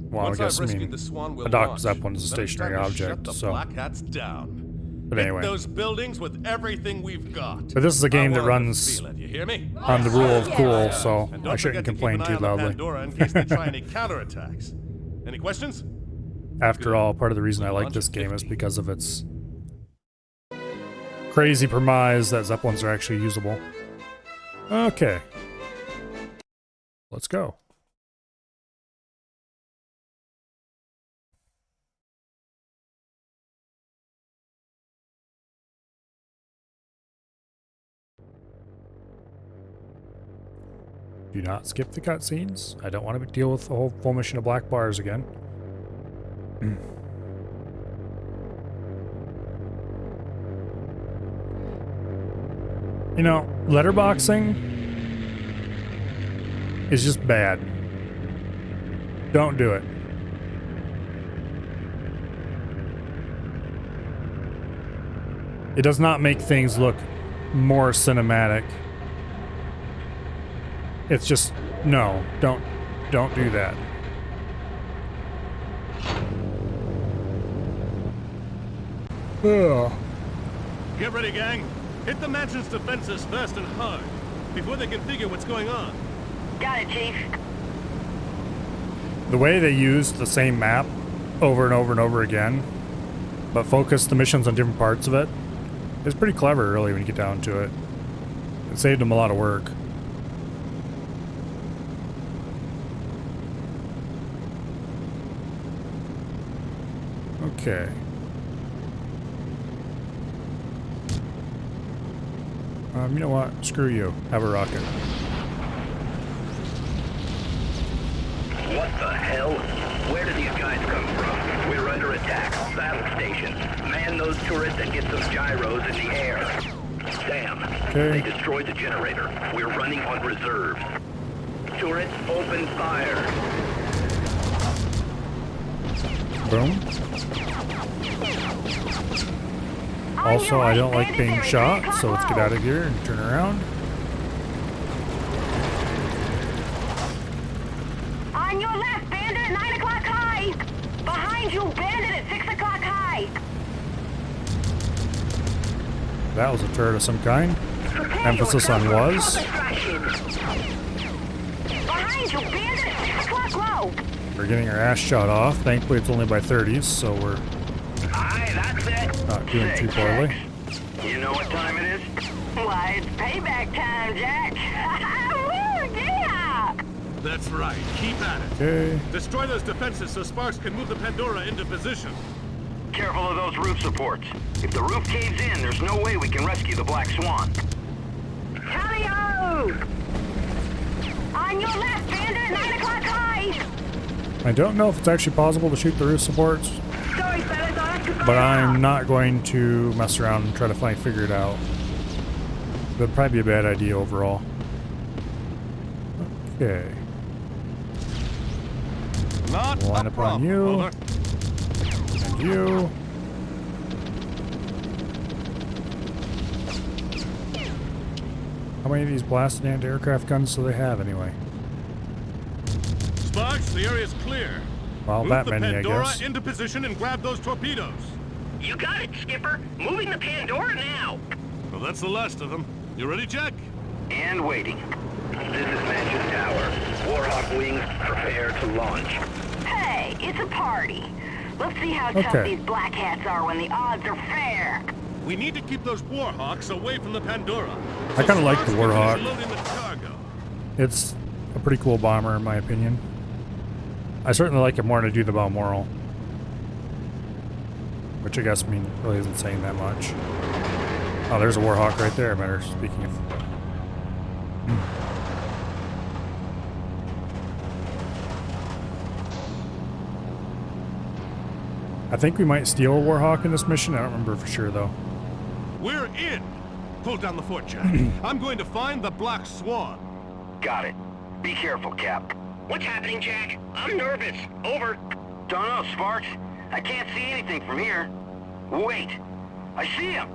Well, Once I guess, I've rescued the Swan, we'll a dock launch. Zeppelin is a Then it's time stationary to shut object, the so. Black Hats down. But anyway. Hit those buildings with everything we've got. But this is a game that I want to runs feel it, you hear me? on the rule of cool, so And don't I shouldn't forget to keep complain an eye too on the loudly. Pandora in case they try any counterattacks. Any questions? After all, part of the reason I like this game is because of its crazy premise that Zeppelins are actually usable. Okay. Let's go. Do not skip the cutscenes. I don't want to deal with the whole full mission of black bars again. You know, letterboxing is just bad. Don't do it. It does not make things look more cinematic. It's just, no, don't do that. Ugh. Get ready, gang. Hit the mansion's defenses fast and hard before they can figure what's going on. Got it, Chief. The way they used the same map over and over and over again, but focused the missions on different parts of it, is pretty clever, really, when you get down to it. It saved them a lot of work. Okay. You know what? Screw you. Have a rocket. What the hell? Where do these guys come from? We're under attack. Battle station. Man those turrets and get some gyros in the air. Sam, okay. They destroyed the generator. We're running on reserve. Turrets, open fire. Boom. Also, I don't like being shot, so let's get out of here and turn around. On your left, Bandit at 9 o'clock high. Behind you, Bandit at 6 o'clock high. That was a turret of some kind. Emphasis on was. Behind you, Bandit at 6 o'clock low. We're getting our ass shot off. Thankfully, it's only by 30s, so we're not doing too poorly. You know what time it is? Why, it's payback time, Jack. Woo, yeah! That's right. Keep at it. Okay. Destroy those defenses so Sparks can move the Pandora into position. Careful of those roof supports. If the roof caves in, there's no way we can rescue the Black Swan. Tally-ho! On your left, Bandit, 9 o'clock high! I don't know if it's actually possible to shoot the roof supports, Sorry, fellas, I'll have to but I'm not going to mess around and try to figure it out. That'd probably be a bad idea overall. Okay. Not line up on you. Over. And you. How many of these blasted anti-aircraft guns do they have anyway? Sparks, the area's clear. Well, Move that the many, Pandora I guess. into position and grab those torpedoes. You got it, Skipper. Moving the Pandora now. Well, that's the last of them. You ready, Jack? And waiting. This is Mansion Tower. Warhawk wings, prepare to launch. Hey, it's a party. Let's see how tough these black hats are when the odds are fair. We need to keep those Warhawks away from the Pandora. I kind of like the Warhawk. Loading the cargo. It's a pretty cool bomber, in my opinion. I certainly like it more than I do the Balmoral, which I guess really isn't saying that much. Oh, there's a Warhawk right there. Matter speaking of. I think we might steal a Warhawk in this mission. I don't remember for sure though. We're in. Pull down the fort, Jack. I'm going to find the Black Swan. Got it. Be careful, Cap. What's happening, Jack? I'm nervous. Over. Don't know, Sparks. I can't see anything from here. Wait. I see him.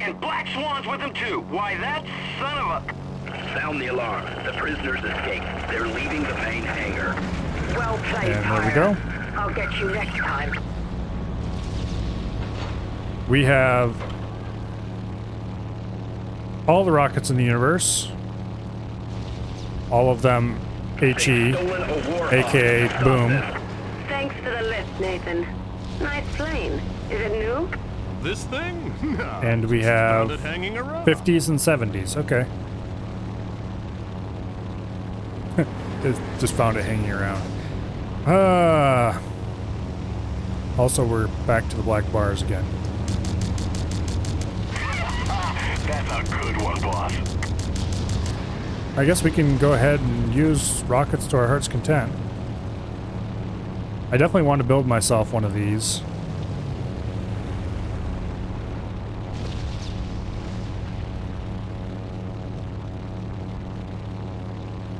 And Black Swan's with him too. Why, that son of a... Sound the alarm. The prisoners escaped. They're leaving the main hangar. Well played, And there we go. I'll get you next time. We have all the rockets in the universe. All of them HE, aka Boom. Thanks for the lift, Nathan. Nice plane. Is it new? This thing? No. And we have Found it hanging around. 50s and 70s. Okay. Just found it hanging around. Also, we're back to the black bars again. That's a good one, boss. I guess we can go ahead and use rockets to our heart's content. I definitely want to build myself one of these.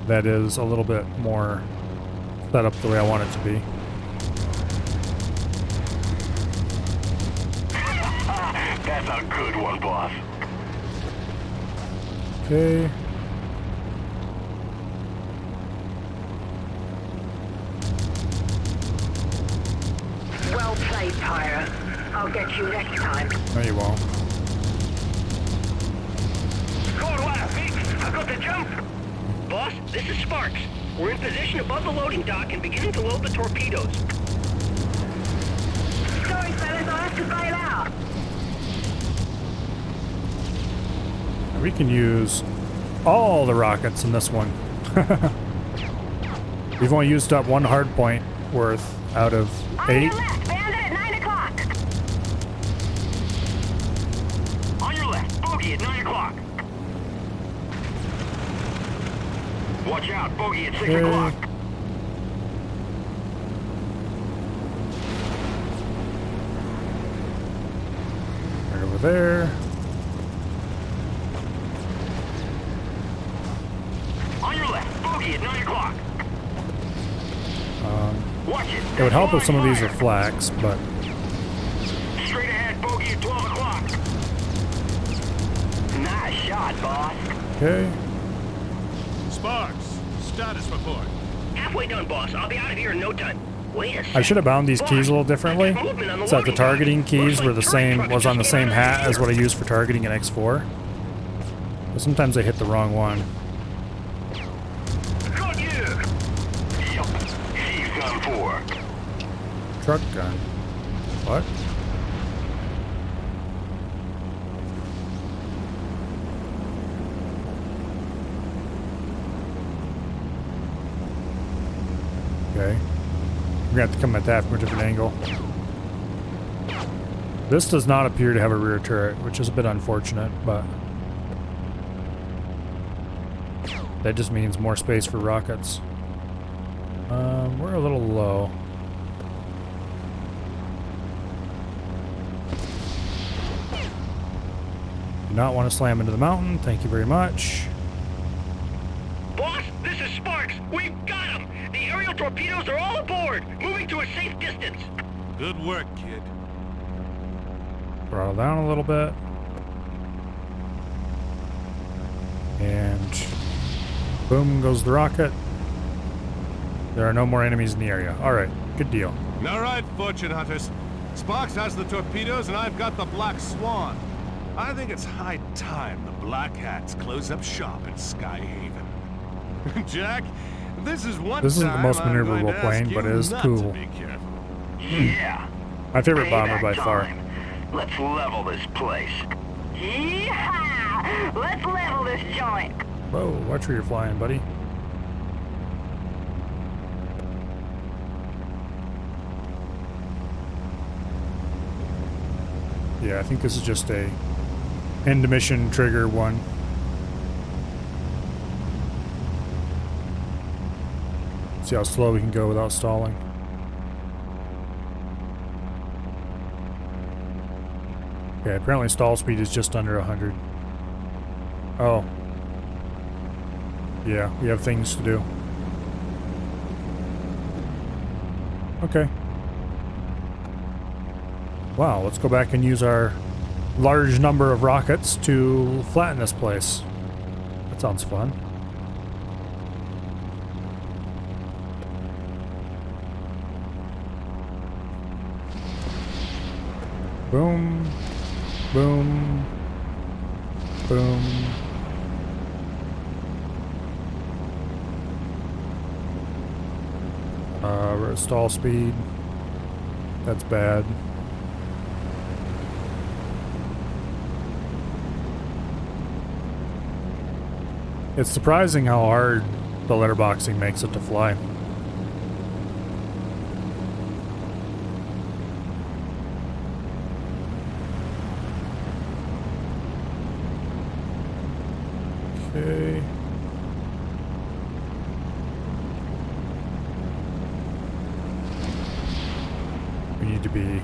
That is a little bit more set up the way I want it to be. That's a good one, boss. Okay. Well played, Pyra. I'll get you next time. No, you won't. Code left, I've got the jump. Boss, this is Sparks. We're in position above the loading dock and beginning to load the torpedoes. Sorry, fellas, I'll have to bail out. We can use all the rockets in this one. We've only used up one hard point worth out of 8. On your left, bandit at 9 o'clock. On your left, bogey at 9 o'clock. Watch out, bogey at 6 Okay. o'clock. Right over there. On your left, bogey at 9 o'clock. Watch it. It would help if some of these are flax, but Straight ahead, bogey at 12 o'clock. Nice shot, boss. okay. Sparks, status report. Halfway done, boss. I'll be out of here in no time. Wait a second. I should have bound these keys a little differently, so that the targeting keys were the same, was on the same hat as what I used for targeting in X4. But sometimes I hit the wrong one. Got you. Yup. He's done for. Truck gun. What? Okay. We're gonna have to come at that from a different angle. This does not appear to have a rear turret, which is a bit unfortunate, but that just means more space for rockets. We're a little low. Do not want to slam into the mountain. Thank you very much. Boss, this is Sparks. We've got him. The aerial torpedoes are all aboard, moving to a safe distance. Good work, kid. Throttle down a little bit. And boom goes the rocket. There are no more enemies in the area. Alright, good deal. All right, fortune hunters. Sparks has the torpedoes and I've got the Black Swan. I think it's high time the Black Hats close up shop in Skyhaven. Jack, this is one This isn't the time most I'm going maneuverable to plane, ask but you it is not cool. to be careful. Yeah. My favorite bomber by Payback far. time. Let's level this place. Yeehaw! Let's level this joint. Whoa, watch where you're flying, buddy. Yeah, I think this is just a end mission trigger one. See how slow we can go without stalling. Okay, apparently stall speed is just under 100. Oh. Yeah, we have things to do. Okay. Wow, let's go back and use our large number of rockets to flatten this place. That sounds fun. Boom. Boom. Boom. Stall speed. That's bad. It's surprising how hard the letterboxing makes it to fly. Okay. We need to be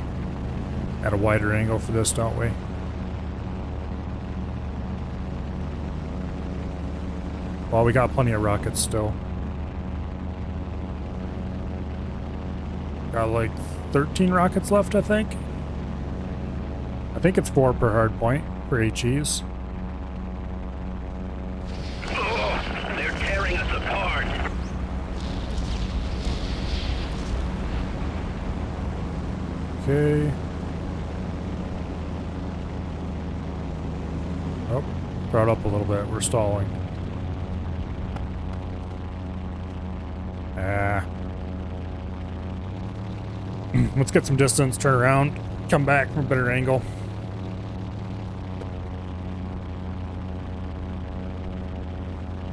at a wider angle for this, don't we? Well, we got plenty of rockets still. Got like 13 rockets left, I think. I think it's 4 per hard point for HEs. Oh, they're tearing us apart. Okay. Oh, brought up a little bit. We're stalling. Let's get some distance, turn around, come back from a better angle.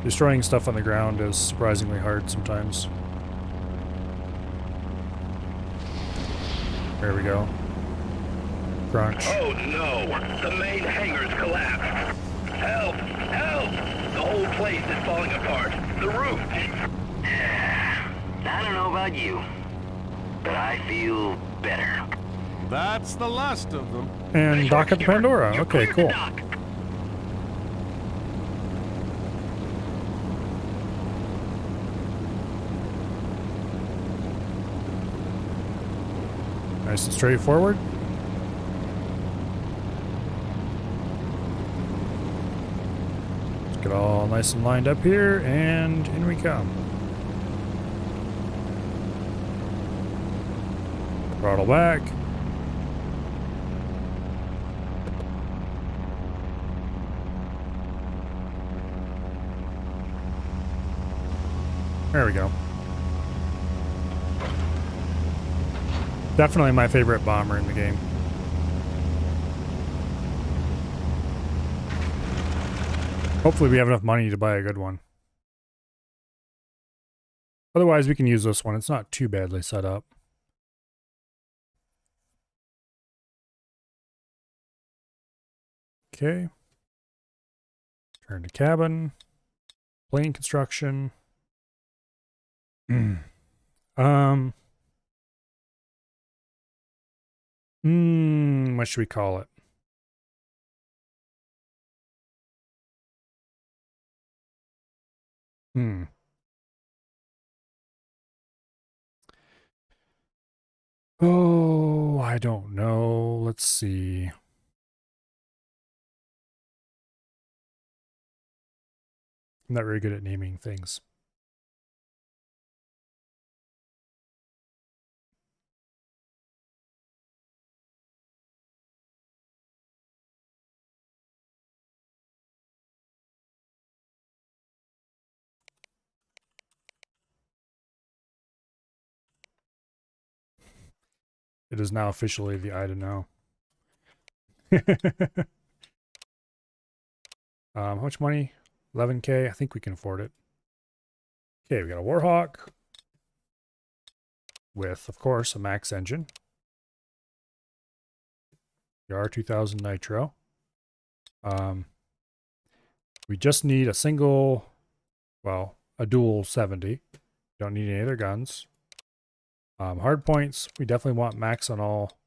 Destroying stuff on the ground is surprisingly hard sometimes. There we go. Crunch. Oh no, the main hangar's collapsed. Help! Help! The whole place is falling apart. The roof. I don't know about you, but I feel better. That's the last of them. And dock at the Pandora. Okay, cool. Nice and straightforward. Let's get all nice and lined up here, and in we come. Throttle back. There we go. Definitely my favorite bomber in the game. Hopefully we have enough money to buy a good one. Otherwise we can use this one. It's not too badly set up. Okay. Turn to cabin. Plane construction. What should we call it? Oh, I don't know. Let's see. I'm not very good at naming things. It is now officially the I don't know. How much money? 11K. I think we can afford it. Okay, we got a Warhawk with, of course, a max engine. The R2000 Nitro. We just need a single, well, a dual 70. Don't need any other guns. Hard points, we definitely want max on all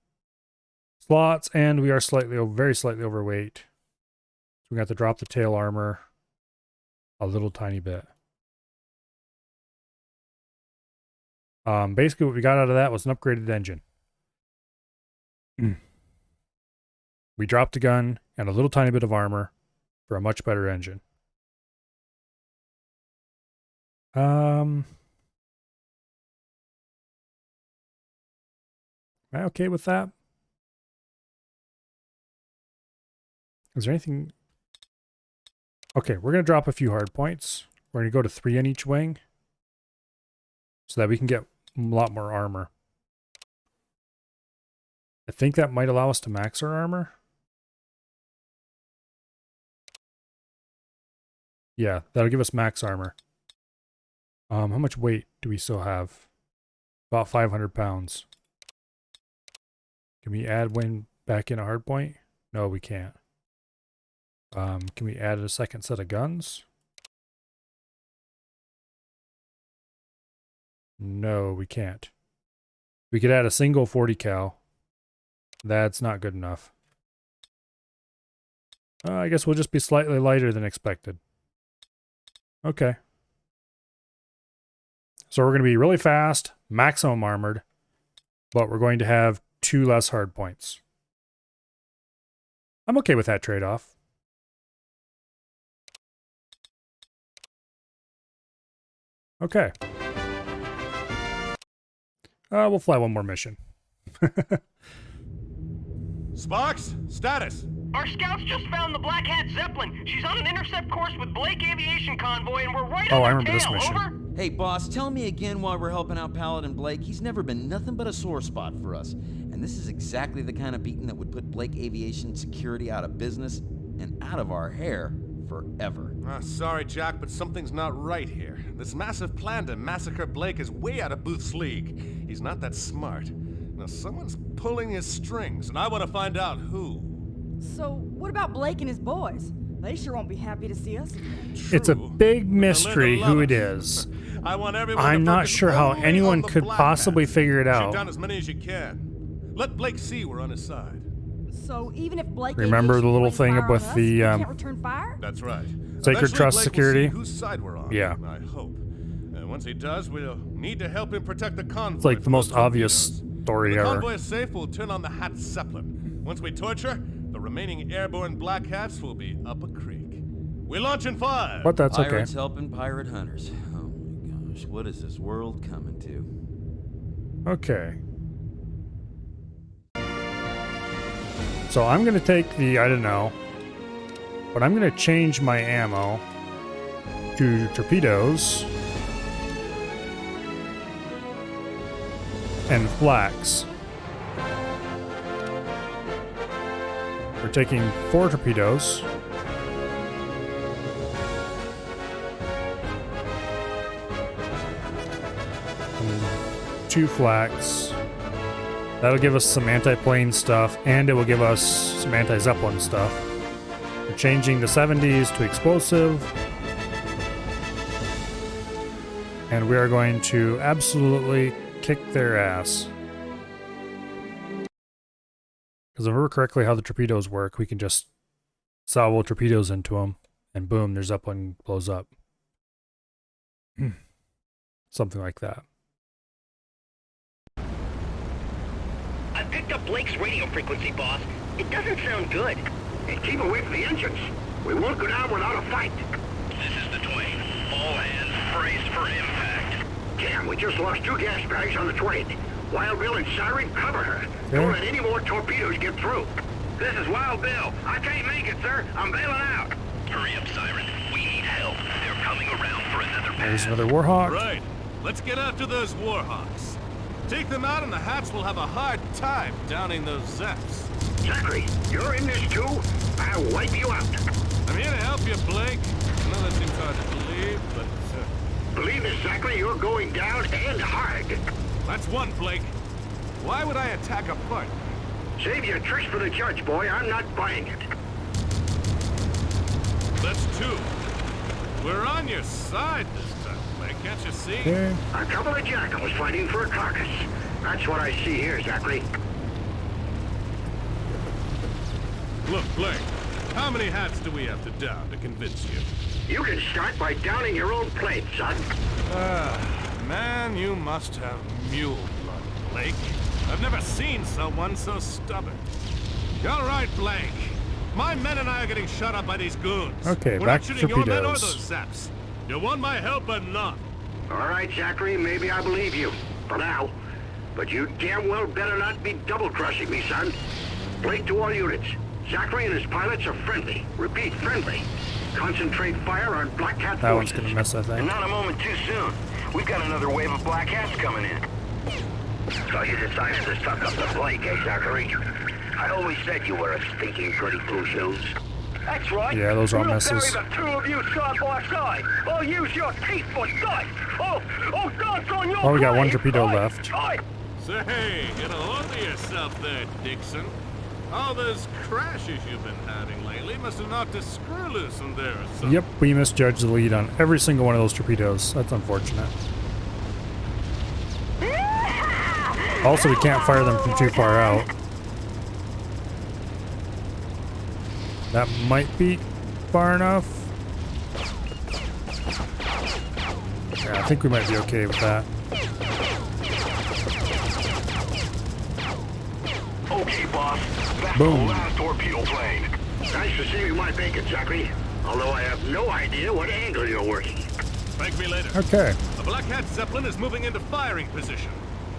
slots, and we are very slightly overweight. So we got to drop the tail armor a little tiny bit. Basically what we got out of that was an upgraded engine. We dropped a gun and a little tiny bit of armor for a much better engine. Am I okay with that? Is there anything? Okay, we're going to drop a few hard points. We're going to go to 3 on each wing so that we can get a lot more armor. I think that might allow us to max our armor. Yeah, that'll give us max armor. How much weight do we still have? About 500 pounds. Can we add wing back in a hard point? No, we can't. Can we add a second set of guns? No, we can't. We could add a single 40 cal. That's not good enough. I guess we'll just be slightly lighter than expected. Okay. So we're going to be really fast, maximum armored, but we're going to have 2 less hard points. I'm okay with that trade-off. Okay. We'll fly one more mission. Sparks, status. Our scouts just found the Black Hat Zeppelin. She's on an intercept course with Blake Aviation Convoy, and we're right on I her remember this tail. mission. Over. Hey, boss, tell me again why we're helping out Paladin Blake. He's never been nothing but a sore spot for us. And this is exactly the kind of beating that would put Blake Aviation Security out of business and out of our hair forever. Sorry, Jack, but something's not right here. This massive plan to massacre Blake is way out of Booth's league. He's not that smart. Now, someone's pulling his strings, and I want to find out who. So, what about Blake and his boys? They sure won't be happy to see us again. It's a big mystery who it is. I want everyone I'm to not focus sure how only anyone on the could Black possibly Hats. figure it Shoot out. down as many as you can. Let Blake see we're on his side. So, even if Blake Remember the little thing fire on with us, the we can't return fire? That's right. Sacred Eventually, Trust Blake Security? will see whose side we're on. Yeah. I hope. And once he does, we'll need to help him protect the convoy. It's like the from most those obvious torpedoes. story When the ever. convoy is safe, we'll turn on the Hat Zeppelin. Once we torture, the remaining airborne Black Hats will be up a creek. We launch in 5. But that's okay. Pirates helping pirate hunters. Oh my gosh, what is this world coming to? Okay. So I'm going to take the, I don't know, but I'm going to change my ammo to torpedoes and flax. We're taking 4 torpedoes. And 2 flax. That'll give us some anti-plane stuff, and it will give us some anti-Zeppelin stuff. We're changing the 70s to explosive. And we are going to absolutely kick their ass. Because if I remember correctly how the torpedoes work, we can just salvo torpedoes into them, and boom, their Zeppelin blows up. Something like that. I picked up Blake's radio frequency, boss. It doesn't sound good. And keep away from the engines. We won't go down without a fight. This is the Twain. All hands braced for impact. Damn, we just lost 2 gas bags on the Twain. Wild Bill and Siren, cover her. Don't let any more torpedoes get through. This is Wild Bill. I can't make it, sir. I'm bailing out. Hurry up, Siren. We need help. They're coming around for another pass. There's another Warhawk. Right. Let's get after those Warhawks. Take them out and the Hats will have a hard time downing those Zaps. Zachary, you're in this too? I'll wipe you out. I'm here to help you, Blake. I know that seems hard to believe, but... Believe it, Zachary, you're going down and hard. That's one, Blake. Why would I attack a partner? Save your tricks for the judge, boy. I'm not buying it. That's two. We're on your side this time, Blake. Can't you see? A couple of jackals fighting for a carcass. That's what I see here, Zachary. Look, Blake. How many Hats do we have to down to convince you? You can start by downing your own plane, son. Man, you must have mule blood, Blake. I've never seen someone so stubborn. All right, Blake. My men and I are getting shot up by these goons. Okay, We're back not to shooting your men or torpedoes. those Zaps. You want my help or not? All right, Zachary, maybe I believe you. For now. But you damn well better not be double-crossing me, son. Blake to all units. Zachary and his pilots are friendly. Repeat, friendly. Concentrate fire on Black Cat That one's forces. gonna miss, I think. And not a moment too soon. We've got another wave of Black Hats coming in. So you decided to suck up the Blake, eh, Zachary? I always said you were a stinking goody blue shoes. That's right. Yeah, those are we'll misses. bury the two of you side by side. I'll use your teeth for dice. Oh, dance on your Oh, we got one grave. torpedo Aye, left. aye. Say, get a hold of yourself there, Dixon. All those crashes you've been having lately must have knocked a screw loose in there or something. Yep, we misjudged the lead on every single one of those torpedoes. That's unfortunate. Also, we can't fire them from too far out. That might be far enough. Yeah, I think we might be okay with that. Okay, boss. That's Boom. the last torpedo plane. Nice to see you my bacon, Zachary. Although I have no idea what angle you're working. Thank me later. Okay. A Black Hat Zeppelin is moving into firing position.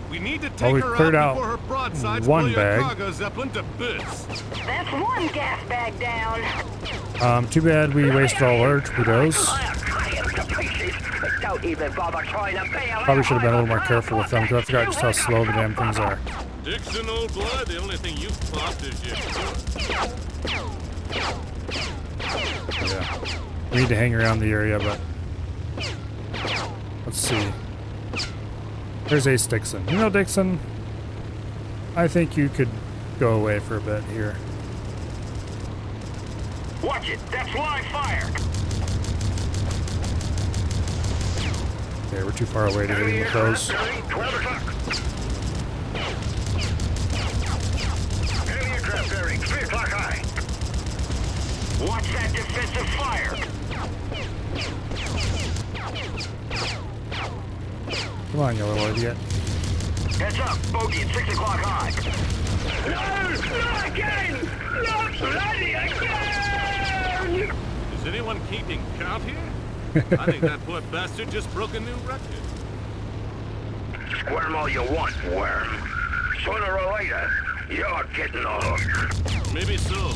We need to Well, take we've her cleared out out before her broadsides one blow your bag. cargo Zeppelin to bits. That's one gas bag down. Too bad we wasted all our torpedoes. Don't even bother trying to bail Probably should have been a little more careful with them, because I forgot just how slow the damn things are. Dixon, old boy, the only thing you've popped is your Yeah. We need to hang around the area, but let's see. There's Ace Dixon. You know, Dixon, I think you could go away for a bit here. Watch it. That's live fire. Okay, we're too far away to hit any of those. 12 o'clock. Enemy aircraft bearing 3 o'clock high. Watch that defensive fire. Come on, you little idiot. Heads up. Bogey at 6 o'clock high. No, not again! Not bloody again! Is anyone keeping count here? I think that poor bastard just broke a new record. Squirm all you want, worm. Sooner or later, you're getting a hook. Maybe so.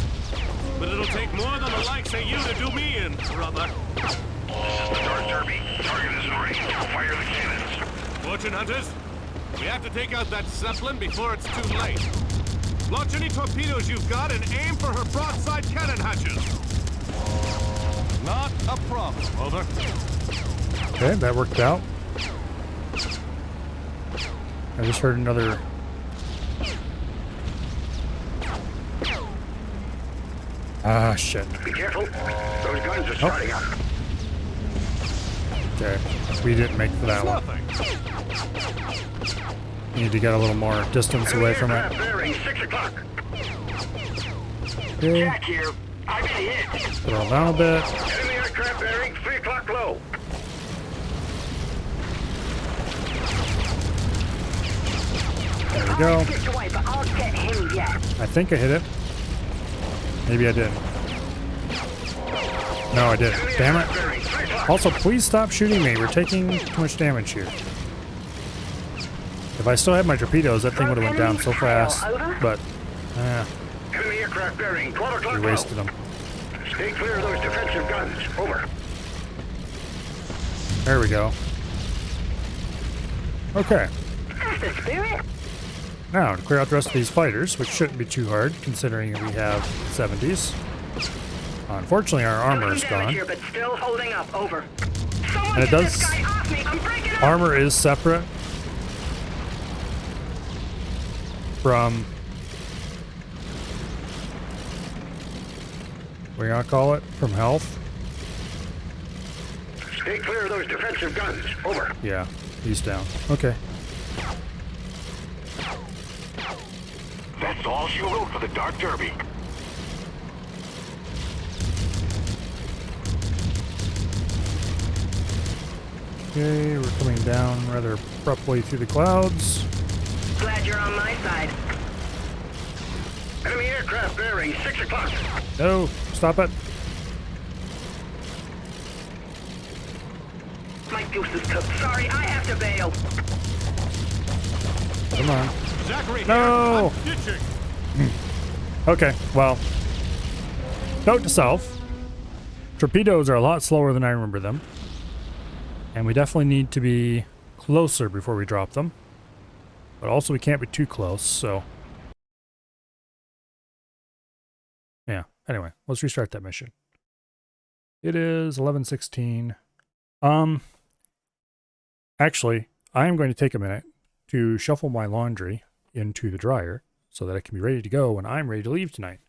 But it'll take more than the likes of you to do me in, brother. Start derby. Target is in range. Fire the cannons. Fortune hunters, we have to take out that Zeppelin before it's too late. Launch any torpedoes you've got and aim for her broadside cannon hatches. Not a problem, over. Okay, that worked out. I just heard another... Ah, shit. Be careful. Those guns are starting up. Okay, we didn't make for that one. Need to get a little more distance away from it. Bearing 6 o'clock. Okay, Jack here. I've been hit. throw down a bit. Enemy aircraft bearing 3 o'clock low. There we go. Get away, but I'll get him yet. I think I hit it. Maybe I didn't. No, I didn't. Damn it. Also, please stop shooting me. We're taking too much damage here. If I still had my torpedoes, that thing would have went down so fast. But, Enemy aircraft bearing 12 o'clock we low. wasted them. Stay clear of those defensive guns. Over. There we go. Okay. That's the spirit. Now, to clear out the rest of these fighters, which shouldn't be too hard, considering we have 70s. Unfortunately, our armor is gone. Here, but still holding up. Over. And it does... Armor is separate from... what are you gonna call it? From health? Stay clear of those defensive guns. Over. Yeah, he's down. Okay. That's all she'll wrote for the Dark Derby. Okay, we're coming down rather abruptly through the clouds. Glad you're on my side. Enemy aircraft bearing 6 o'clock. No, stop it. My goose is cooked. Sorry, I have to bail. Come on. Zachary, no! I'm ditching. Okay, well. Note to self. Torpedoes are a lot slower than I remember them. And we definitely need to be closer before we drop them. But also we can't be too close, so... yeah, anyway, let's restart that mission. It is 11:16. Actually, I am going to take a minute to shuffle my laundry into the dryer so that it can be ready to go when I'm ready to leave tonight.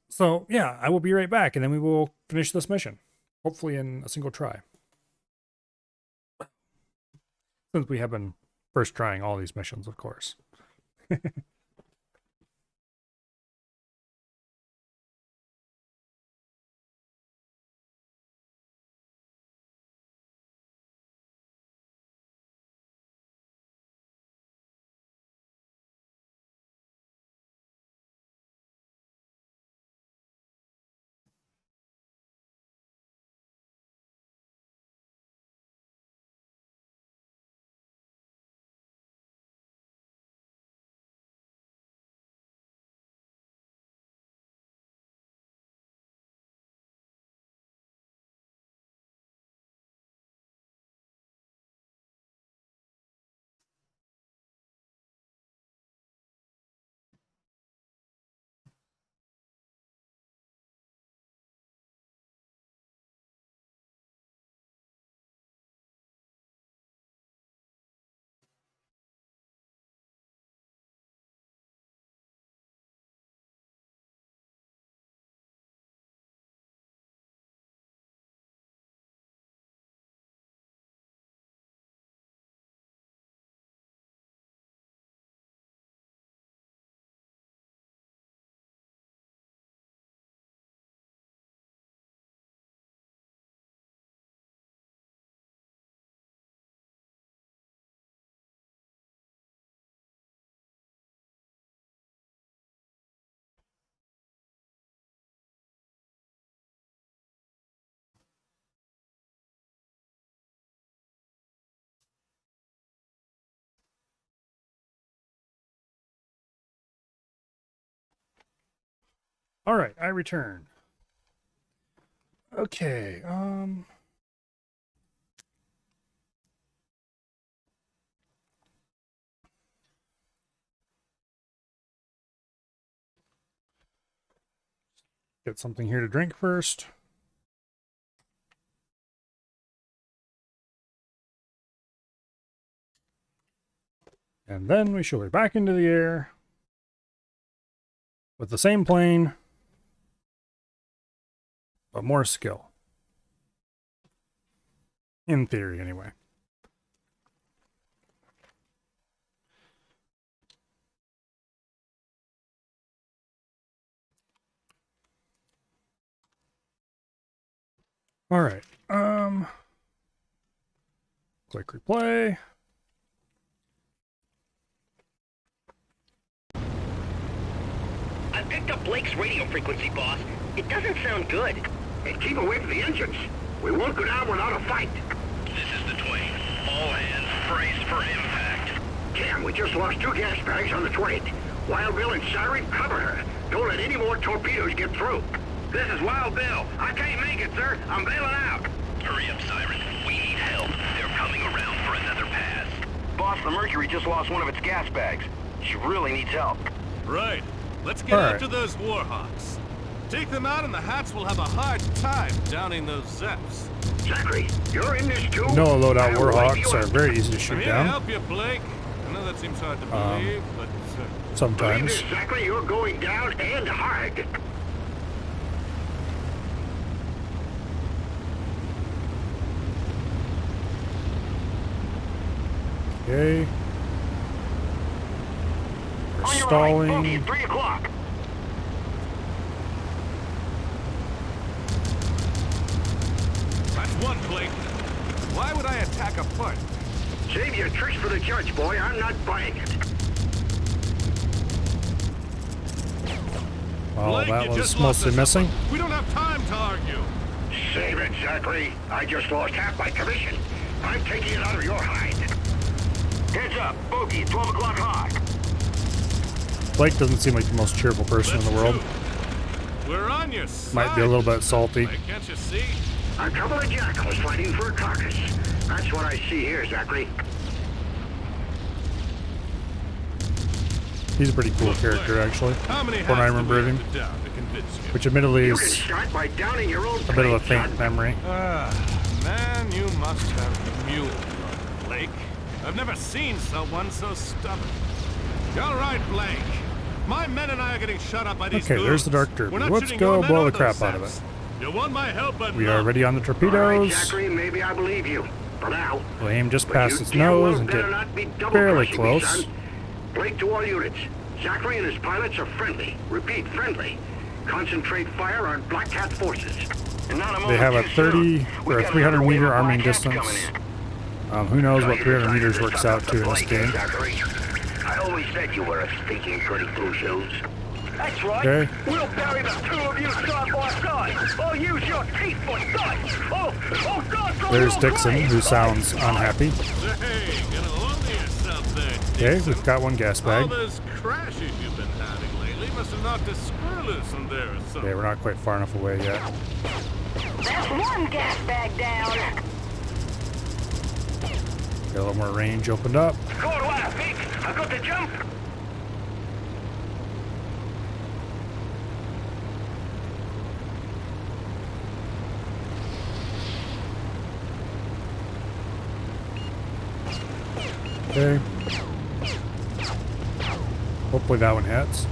So, yeah, I will be right back, and then we will finish this mission. Hopefully in a single try. Since we have been first trying all these missions, of course. All right, I return. Okay, get something here to drink first. And then we shall be back into the air with the same plane, but more skill. In theory, anyway. All right. Click replay. I picked up Blake's radio frequency, boss. It doesn't sound good. Hey, keep away from the engines. We won't go down without a fight. This is the Twain. All hands braced for impact. Cam, we just lost 2 gas bags on the Twain. Wild Bill and Siren, cover her. Don't let any more torpedoes get through. This is Wild Bill. I can't make it, sir. I'm bailing out. Hurry up, Siren. We need help. They're coming around for another pass. Boss, the Mercury just lost one of its gas bags. She really needs help. Right. Let's get after those Warhawks. Take them out and the Hats will have a hard time downing those Zeps. Zachary, you're in this too? No loadout Warhawks are very easy to shoot I'm here down. to help you, Blake. I know that seems hard to believe, but... sometimes. Believe this, Zachary, you're going down and hard. Okay. We're On your stalling. right, bogey, 3 o'clock. That's one, Blake. Why would I attack a part? Save your tricks for the judge, boy. I'm not buying it. Oh, Blake, that you was just lost mostly us missing. We don't have time to argue. Save it, Zachary. I just lost half my commission. I'm taking it out of your hide. Heads up, bogey, 12 o'clock high. Blake doesn't seem like the most cheerful person in the world. We're on your side. Might be a little bit salty. Blake, can't you see? A couple of jackals fighting for a carcass. That's what I see here, Zachary. He's a pretty cool character, actually. How many When I remember of him. Which admittedly You can is start by downing your own a bit of a plane, faint son. memory. Man, you must have mule blood, Blake. I've never seen someone so stubborn. You're right, Blake. My men and I are getting shut up by these Okay, there's the goons. Dark Derby. We're not Let's shooting go your men blow or the crap those out of it. Zeps. You want my help, but We no. are ready on the All right, torpedoes. Zachary, maybe I believe you. For now. We'll aim just But past you its damn nose well and better get not be fairly double-crossing me, close. son. Blake to all units. Zachary and his pilots are friendly. Repeat, friendly. Concentrate fire on Black Cat forces. And not a They moment have a too 30 soon. or We've a got 300 another wave meter of arming Black Cats distance. coming in. Who knows what Tell 300 your meters decided works to out stop to in the this Blake, game. Zachary. I always said you were a speaking pretty blue shoes. That's right. Okay. We'll bury the two of you side by side. Or use your teeth for sight. Oh, God, There's Dixon, who sounds unhappy. Hey, get a load of yourself there, Okay, Dixon. we've got one gas All bag. those crashes you've been having lately must have knocked a screw loose in there or something. Okay, we're not quite far enough away yet. That's one gas bag down. Got a little more range opened up. Good work, Vic. I got the jump. Okay. Hopefully that one hits.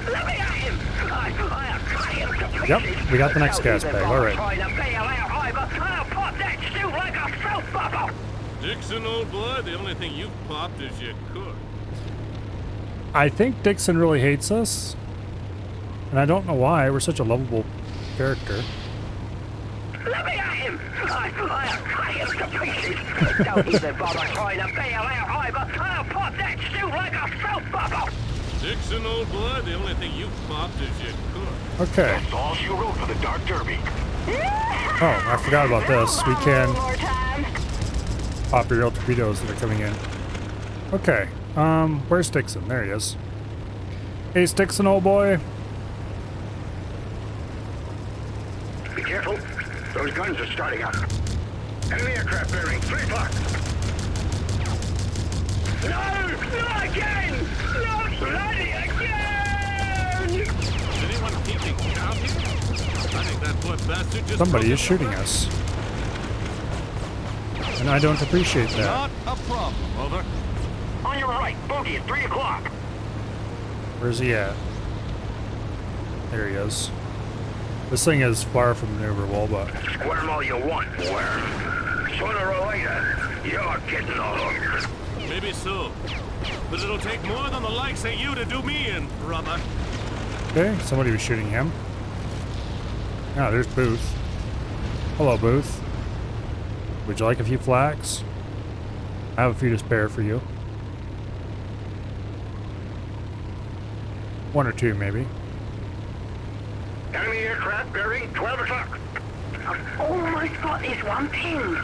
Let me at him. I'll cut him to pieces. Yep, we got the next gas bag. All right. Trying to bail out either. I'll pop that stew like a soap bubble. Dixon, old blood, the only thing you've popped is your cook. I think Dixon really hates us. And I don't know why. We're such a lovable character. Let me at him. I'll cut him to pieces. Don't even bother trying to bail out either. I'll pop that stew like a soap bubble. Dixon, old blood, the only thing you've popped is your cook. Okay. That's all she wrote for the Dark Derby. Oh, I forgot about this. We can pop your torpedoes that are coming in. Okay. Where's Dixon? There he is. Hey, Dixon, old boy. Be careful. Those guns are starting up. Enemy aircraft bearing 3 o'clock. No! Not again! Not bloody again! Is anyone keeping count here? I think that poor bastard just Somebody broke is his shooting arm. us. And I don't appreciate that. Not a problem, over. On your right, bogey at 3 o'clock. Where's he at? There he is. This thing is far from maneuverable, but Squirm all you want, worm. Sooner or later, you're getting a hook. Maybe so. But it'll take more than the likes of you to do me in, brother. okay, somebody was shooting him. Ah, there's Booth. Hello, Booth. Would you like a few flax? I have a few to spare for you. 1 or 2, maybe. Enemy aircraft bearing 12 o'clock. I've almost got this one pinned.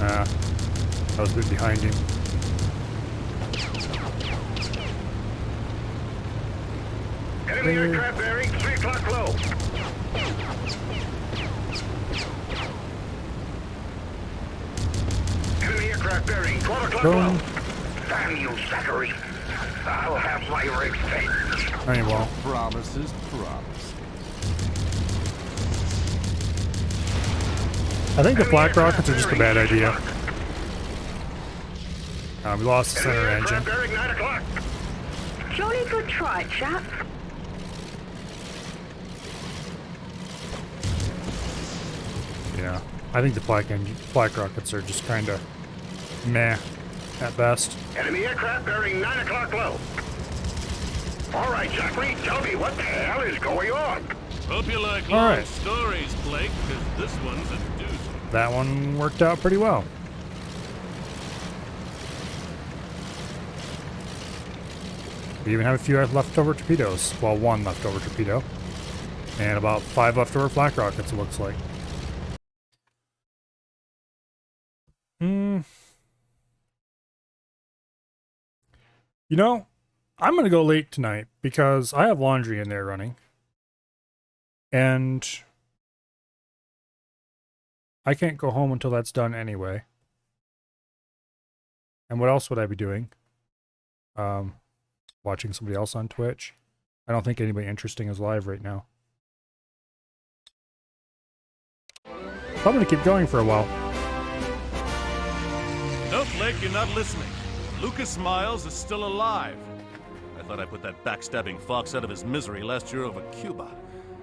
I was a bit behind him. Enemy aircraft bearing 3 o'clock low. Enemy aircraft bearing 12 o'clock Boom. low. Damn you, Zachary. I'll have my revenge. No, you won't. Promises, promises. I think the flak rockets are just a bad idea. We lost the center engine. Bearing 9 o'clock. Jolly good try, chap. Yeah, I think the flak rockets are just kind of meh at best. Enemy aircraft bearing 9 o'clock low. All right, Zachary, tell me what the hell is going on? Hope you like All long right. stories, Blake, because this one's a doozy. That one worked out pretty well. We even have a few leftover torpedoes. Well, one leftover torpedo. And about 5 leftover flak rockets, it looks like. You know, I'm going to go late tonight because I have laundry in there running. And I can't go home until that's done anyway. And what else would I be doing? Watching somebody else on Twitch. I don't think anybody interesting is live right now. So I'm going to keep going for a while. No, Blake, you're not listening. Lucas Miles is still alive. I thought I put that backstabbing fox out of his misery last year over Cuba.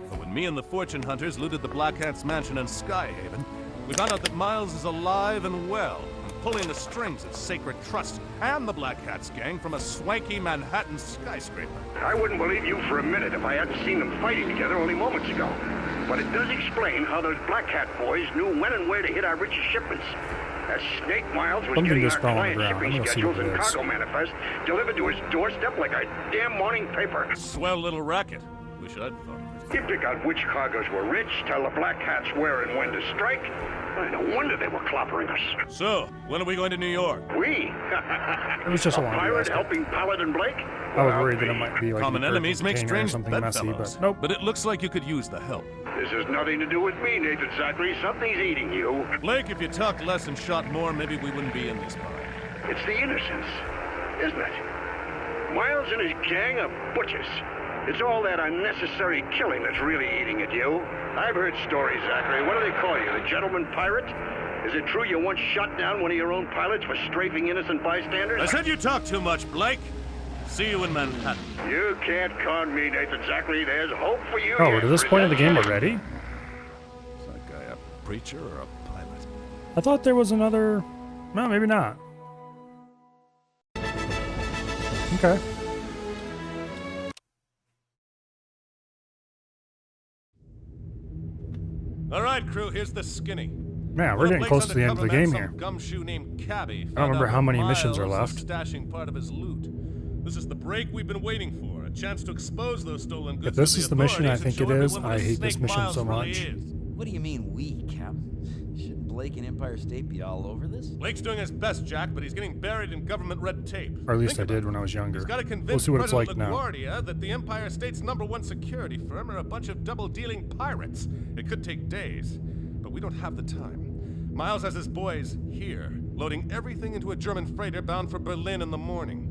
But when me and the fortune hunters looted the Black Hat's mansion in Skyhaven, we found out that Miles is alive and well, and pulling the strings of Sacred Trust and the Black Hat's gang from a swanky Manhattan skyscraper. I wouldn't believe you for a minute if I hadn't seen them fighting together only moments ago. But it does explain how those Black Hat boys knew when and where to hit our richest shipments. As Snake Miles was getting our client shipping schedules and cargo manifest delivered to his doorstep like a damn morning paper. Swell little racket. Wish I'd thought. You pick out which cargoes were rich, tell the Black Hats where and when to strike. No wonder they were clobbering us. So, when are we going to New York? We? It was just a long pirate helping Paladin Blake? I was worried that it might be like Common enemies make strange something messy, bedfellows. but nope. But it looks like you could use the help. This has nothing to do with me, Nathan Zachary. Something's eating you. Blake, if you talked less and shot more, maybe we wouldn't be in this bind. It's the innocence, isn't it? Miles and his gang are butchers. It's all that unnecessary killing that's really eating at you. I've heard stories, Zachary. What do they call you, the gentleman pirate? Is it true you once shot down one of your own pilots for strafing innocent bystanders? I said you talk too much, Blake. See you in Manhattan. You can't con me, Nathan Zachary. There's hope for you. Oh, we're to this point of the game already? Is that guy a preacher or a pilot? I thought there was another... No, maybe not. Okay. All right, crew, here's the skinny. Man, we're getting close to the end of the game here. Gumshoe named Cabby. I don't remember how many missions are Miles left. was stashing part of his loot. This is the break we've been waiting for. A chance to expose those stolen goods. If this is the mission I think it is, I I hate this mission so much. What do you mean we, Cap? Shouldn't Blake and Empire State be all over this? Blake's doing his best, Jack, but he's getting buried in government red tape. Or at least I did when I was younger. He's got to We'll convince see what it's like President now. LaGuardia that the Empire State's #1 security firm are a bunch of double-dealing pirates. It could take days, but we don't have the time. Miles has his boys here, loading everything into a German freighter bound for Berlin in the morning.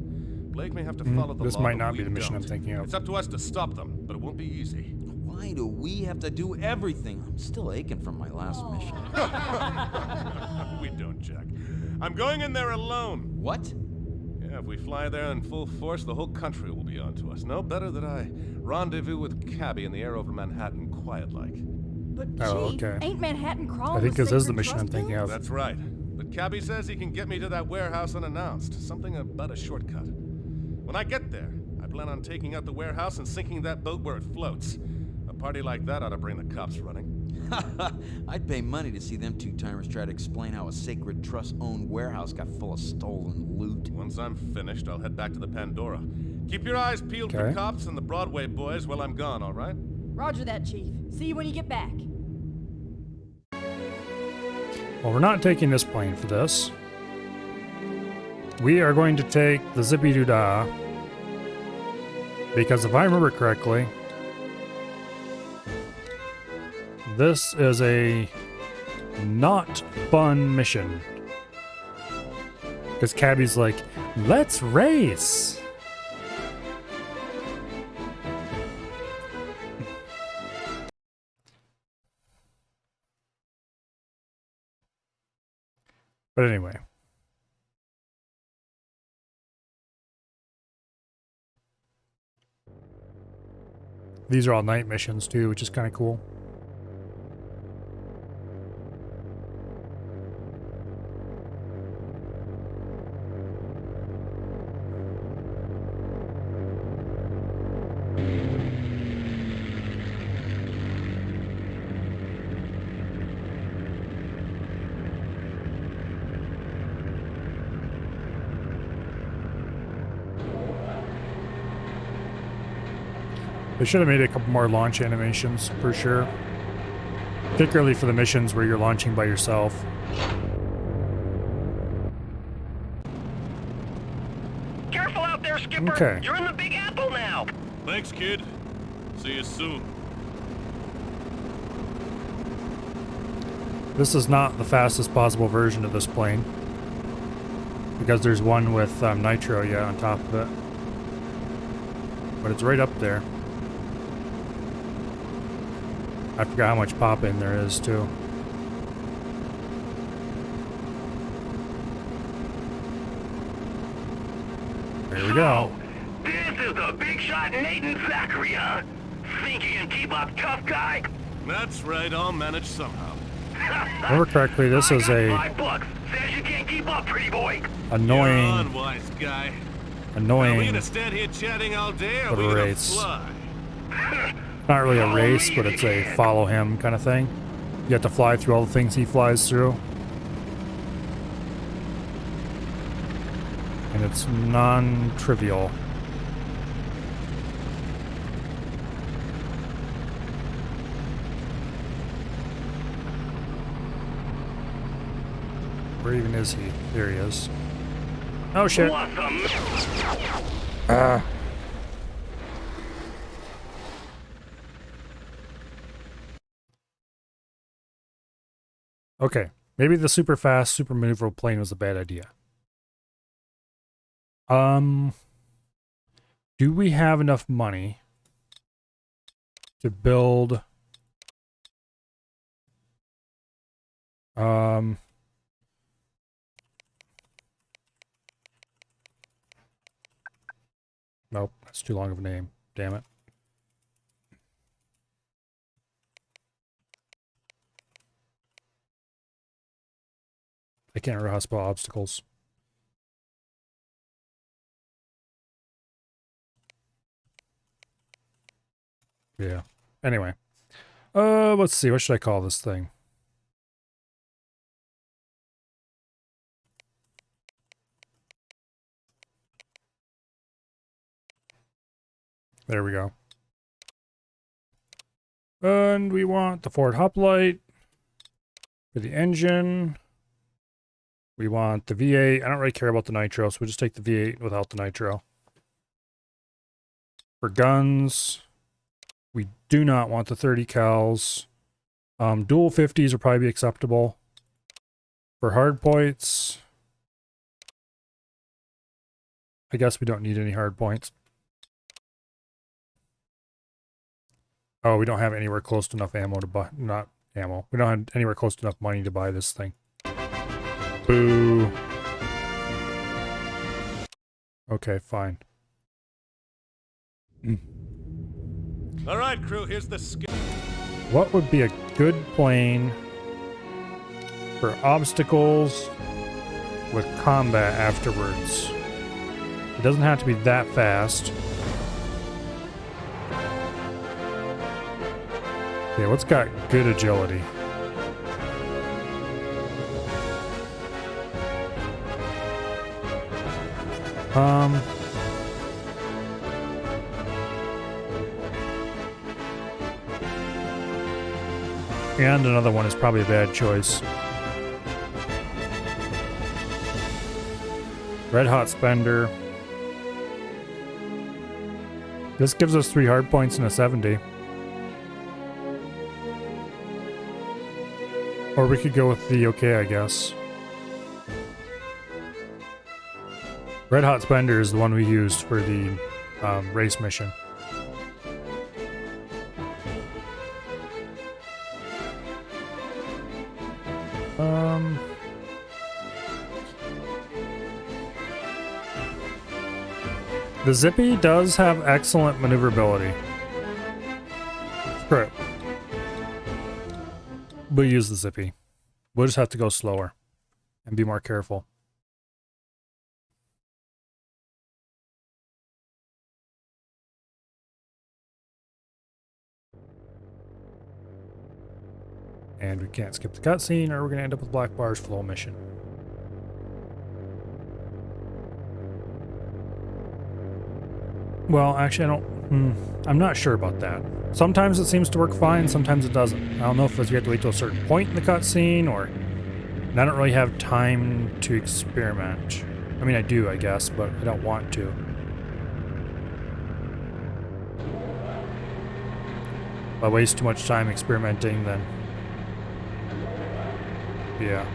Blake may have to follow the This law, might but not we be the mission I'm don't. thinking of. It's up to us to stop them, but it won't be easy. Why do we have to do everything? I'm still aching from my last mission. We don't, Jack. I'm going in there alone. What? Yeah, if we fly there in full force, the whole country will be onto us. No better that I rendezvous with Cabby in the air over Manhattan quiet-like. But Oh, Chief, okay. ain't Manhattan crawling I think with this is the sacred mission I'm trust thinking of. That's right. But Cabby says he can get me to that warehouse unannounced. Something about a shortcut. When I get there, I plan on taking out the warehouse and sinking that boat where it floats. A party like that ought to bring the cops running. I'd pay money to see them two-timers try to explain how a Sacred Trust-owned warehouse got full of stolen loot. Once I'm finished, I'll head back to the Pandora. Keep your eyes peeled for Okay. cops and the Broadway boys while I'm gone, all right? Roger that, Chief. See you when you get back. Well, we're not taking this plane for this. We are going to take the Zippy Doo-Dah. Because if I remember correctly, this is a not fun mission. Because Cabby's like, let's race. But anyway. These are all night missions too, which is kind of cool. They should have made a couple more launch animations for sure. Particularly for the missions where you're launching by yourself. Careful out there, Skipper. Okay. You're in the Big Apple now. Thanks, kid. See you soon. This is not the fastest possible version of this plane. Because there's one with nitro, yeah, on top of it. But it's right up there. I forgot how much pop in there is too. There we go. This is the big shot Nathan Zachary, huh? Think you can keep up, tough guy? That's right, I'll manage somehow. Remember correctly, this is a $5 says you can't keep up, pretty boy. annoying, You're on, wise guy. Are we annoying gonna stand here chatting all day, or are we little gonna race. fly? Not really a race, but it's a follow him kind of thing. You have to fly through all the things he flies through. And it's non-trivial. Where even is he? There he is. Oh shit. Okay, maybe the super fast, super maneuverable plane was a bad idea. Do we have enough money to build nope, that's too long of a name. Damn it. I can't remember how to spell obstacles. Yeah. Anyway. Let's see. What should I call this thing? There we go. And we want the forward hoplite for the engine. We want the V8. I don't really care about the nitro, so we'll just take the V8 without the nitro. For guns, we do not want the 30 cals. Dual 50s would probably be acceptable. For hard points, I guess we don't need any hard points. Oh, we don't have anywhere close to enough ammo to buy, not ammo. We don't have anywhere close to enough money to buy this thing. Boo. Okay, fine. All right, crew, here's the What would be a good plane for obstacles with combat afterwards? It doesn't have to be that fast. Okay, what's got good agility? And another one is probably a bad choice. Red Hot Spender. This gives us 3 hard points and a 70. Or we could go with the okay, I guess. Red Hot Splendor is the one we used for the race mission. The Zippy does have excellent maneuverability. Screw it. We'll use the Zippy. We'll just have to go slower and be more careful. And we can't skip the cutscene or we're going to end up with Black Bar's flow mission. Well, actually, I'm not sure about that. Sometimes it seems to work fine, sometimes it doesn't. I don't know if it's we have to wait till a certain point in the cutscene, or... And I don't really have time to experiment. I mean, I do, I guess, but I don't want to. If I waste too much time experimenting, then... Yeah.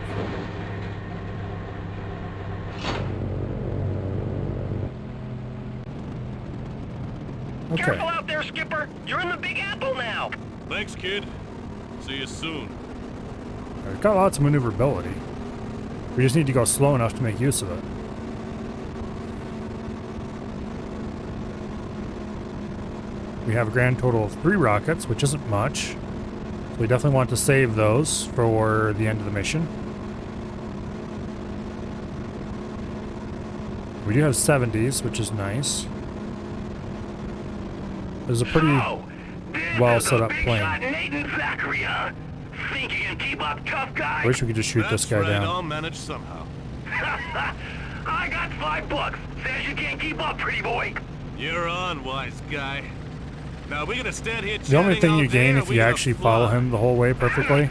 Okay. Careful out there, Skipper! You're in the Big Apple now! Thanks, kid. See you soon. We've got lots of maneuverability. We just need to go slow enough to make use of it. We have a grand total of 3 rockets, which isn't much. So we definitely want to save those for the end of the mission. We do have 70s, which is nice. There's a pretty well set up plane. I wish we could just shoot this guy down. I'll manage somehow. I got $5. Says you can't keep up, pretty boy. You're on, wise guy. Now we're gonna stand here. The only thing you gain if you actually follow him the whole way perfectly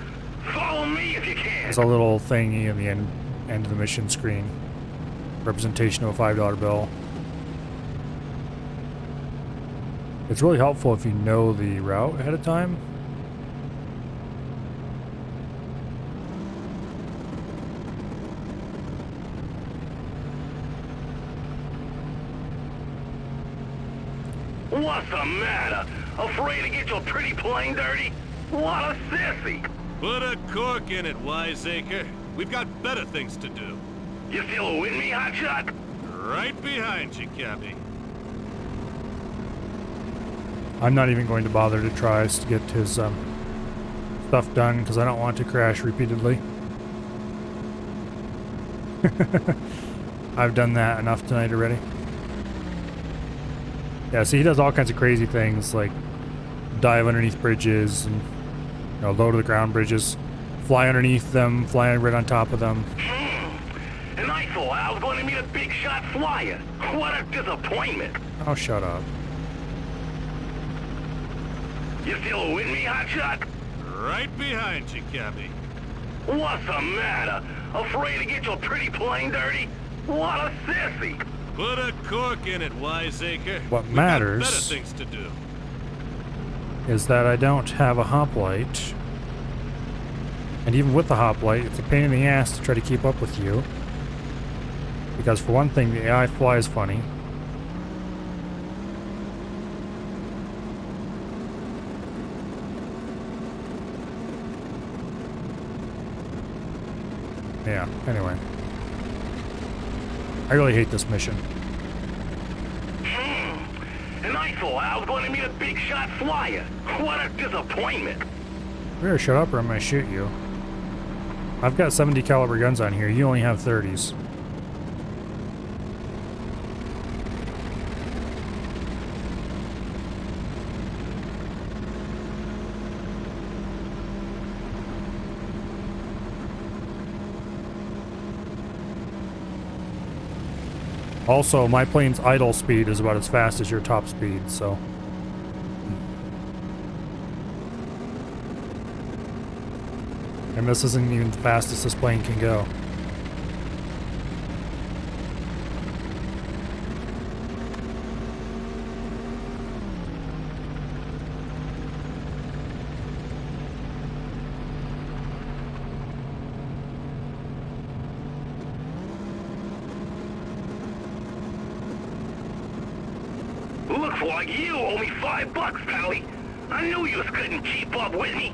Follow me if you can. is a little thingy in the end of the mission screen. Representation of a $5 bill. It's really helpful if you know the route ahead of time. What's the matter? Afraid to get your pretty plane dirty? What a sissy! Put a cork in it, wiseacre. We've got better things to do. You still with me, hotshot? Right behind you, Cappy. I'm not even going to bother to try to get his stuff done because I don't want to crash repeatedly. I've done that enough tonight already. Yeah, see, he does all kinds of crazy things like dive underneath bridges and low to the ground bridges, fly underneath them, fly right on top of them. And I thought I was going to meet a big shot flyer. What a disappointment. Oh, shut up. You still with me, hotshot? Right behind you, Cappy. What's the matter? Afraid to get your pretty plane dirty? What a sissy! Put a cork in it, wiseacre. What matters better things to do is that I don't have a hoplite. And even with the hoplite, it's a pain in the ass to try to keep up with you. Because for one thing, the AI flies funny. Yeah, anyway. I really hate this mission. And I thought I was going to meet a big shot flyer. What a disappointment. You better shut up or I'm going to shoot you. I've got 70 caliber guns on here. You only have 30s. Also, my plane's idle speed is about as fast as your top speed, so... And this isn't even the fastest this plane can go. people like you owe me $5, Pally. I knew you couldn't keep up with me.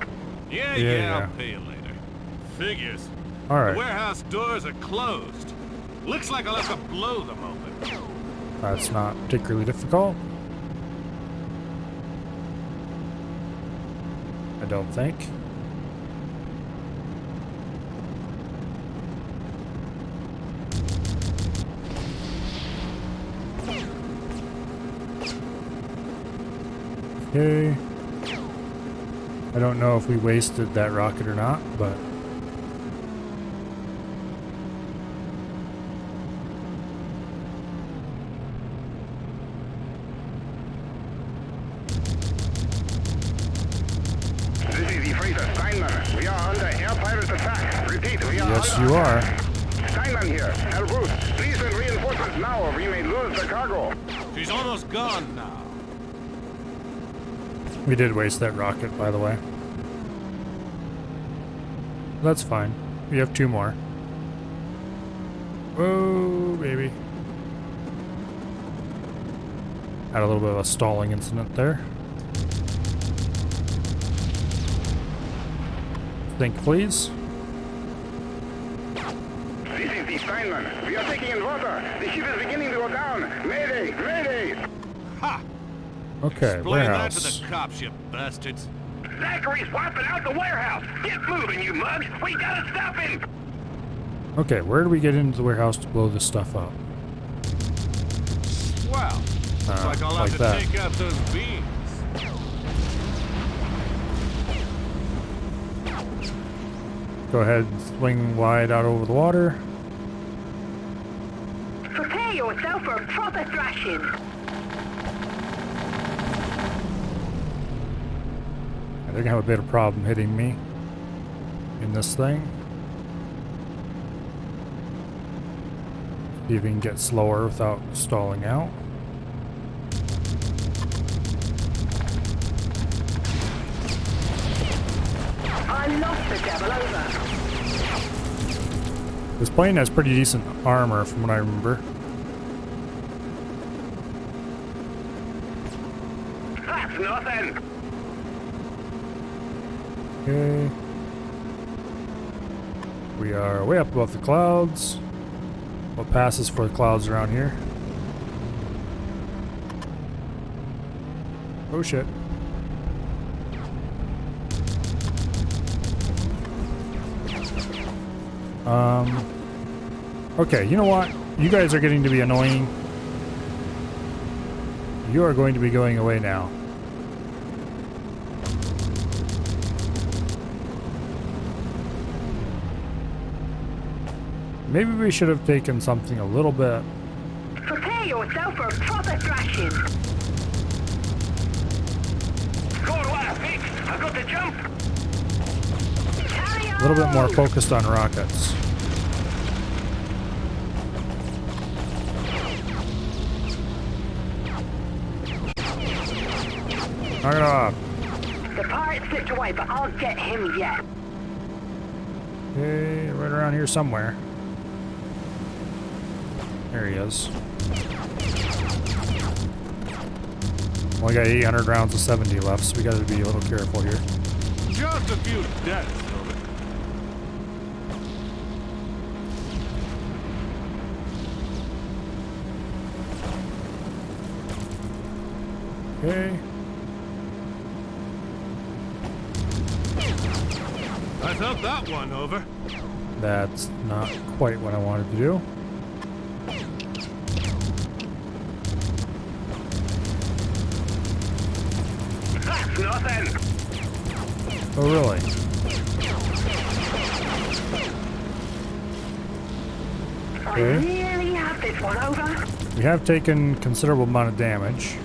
Yeah, I'll pay you later. Figures. All right. The warehouse doors are closed. Looks like I'll have to blow them open. That's not particularly difficult. I don't think. Okay. I don't know if we wasted that rocket or not, but This is the freighter Steinman. We are under air pirate attack. Repeat, we are yes, under you attack. are. Steinman here. Herr Bruce, please send reinforcements now or we may lose the cargo. She's almost gone now. We did waste that rocket, by the way. That's fine. We have 2 more. Whoa, baby. Had a little bit of a stalling incident there. Think, please. This is the Steinman. We are taking in water. The ship is beginning to go down. Mayday! Mayday! Ha! Okay, Explain warehouse. that to the cops, you bastards. Zachary's wiping out the warehouse. Get moving, you mugs. We gotta stop him. Okay, where do we get into the warehouse to blow this stuff up? Well, looks like I'll like have to that. take out those beams. Go ahead and swing wide out over the water. Prepare yourself for a proper thrashing. They're gonna have a bit of problem hitting me in this thing. See if we can get slower without stalling out. I lost the devil over. This plane has pretty decent armor from what I remember. That's nothing. Okay. We are way up above the clouds. What passes for the clouds around here? Oh shit. Okay, you know what? You guys are getting to be annoying. You are going to be going away now. Maybe we should have taken something a little bit. Prepare yourself for a proper thrashing. Go to left, Pete. I've got to jump. A little bit more focused on rockets. Knock it off. The pirate slipped away, but I'll get him yet. Okay, right around here somewhere. There he is. Only got 800 rounds of 70 left, so we gotta be a little careful here. Just a few deaths, Silver. Okay. I felt that one over. That's not quite what I wanted to do. That's nothing. Oh, really? I really have this one over. We have taken considerable amount of damage,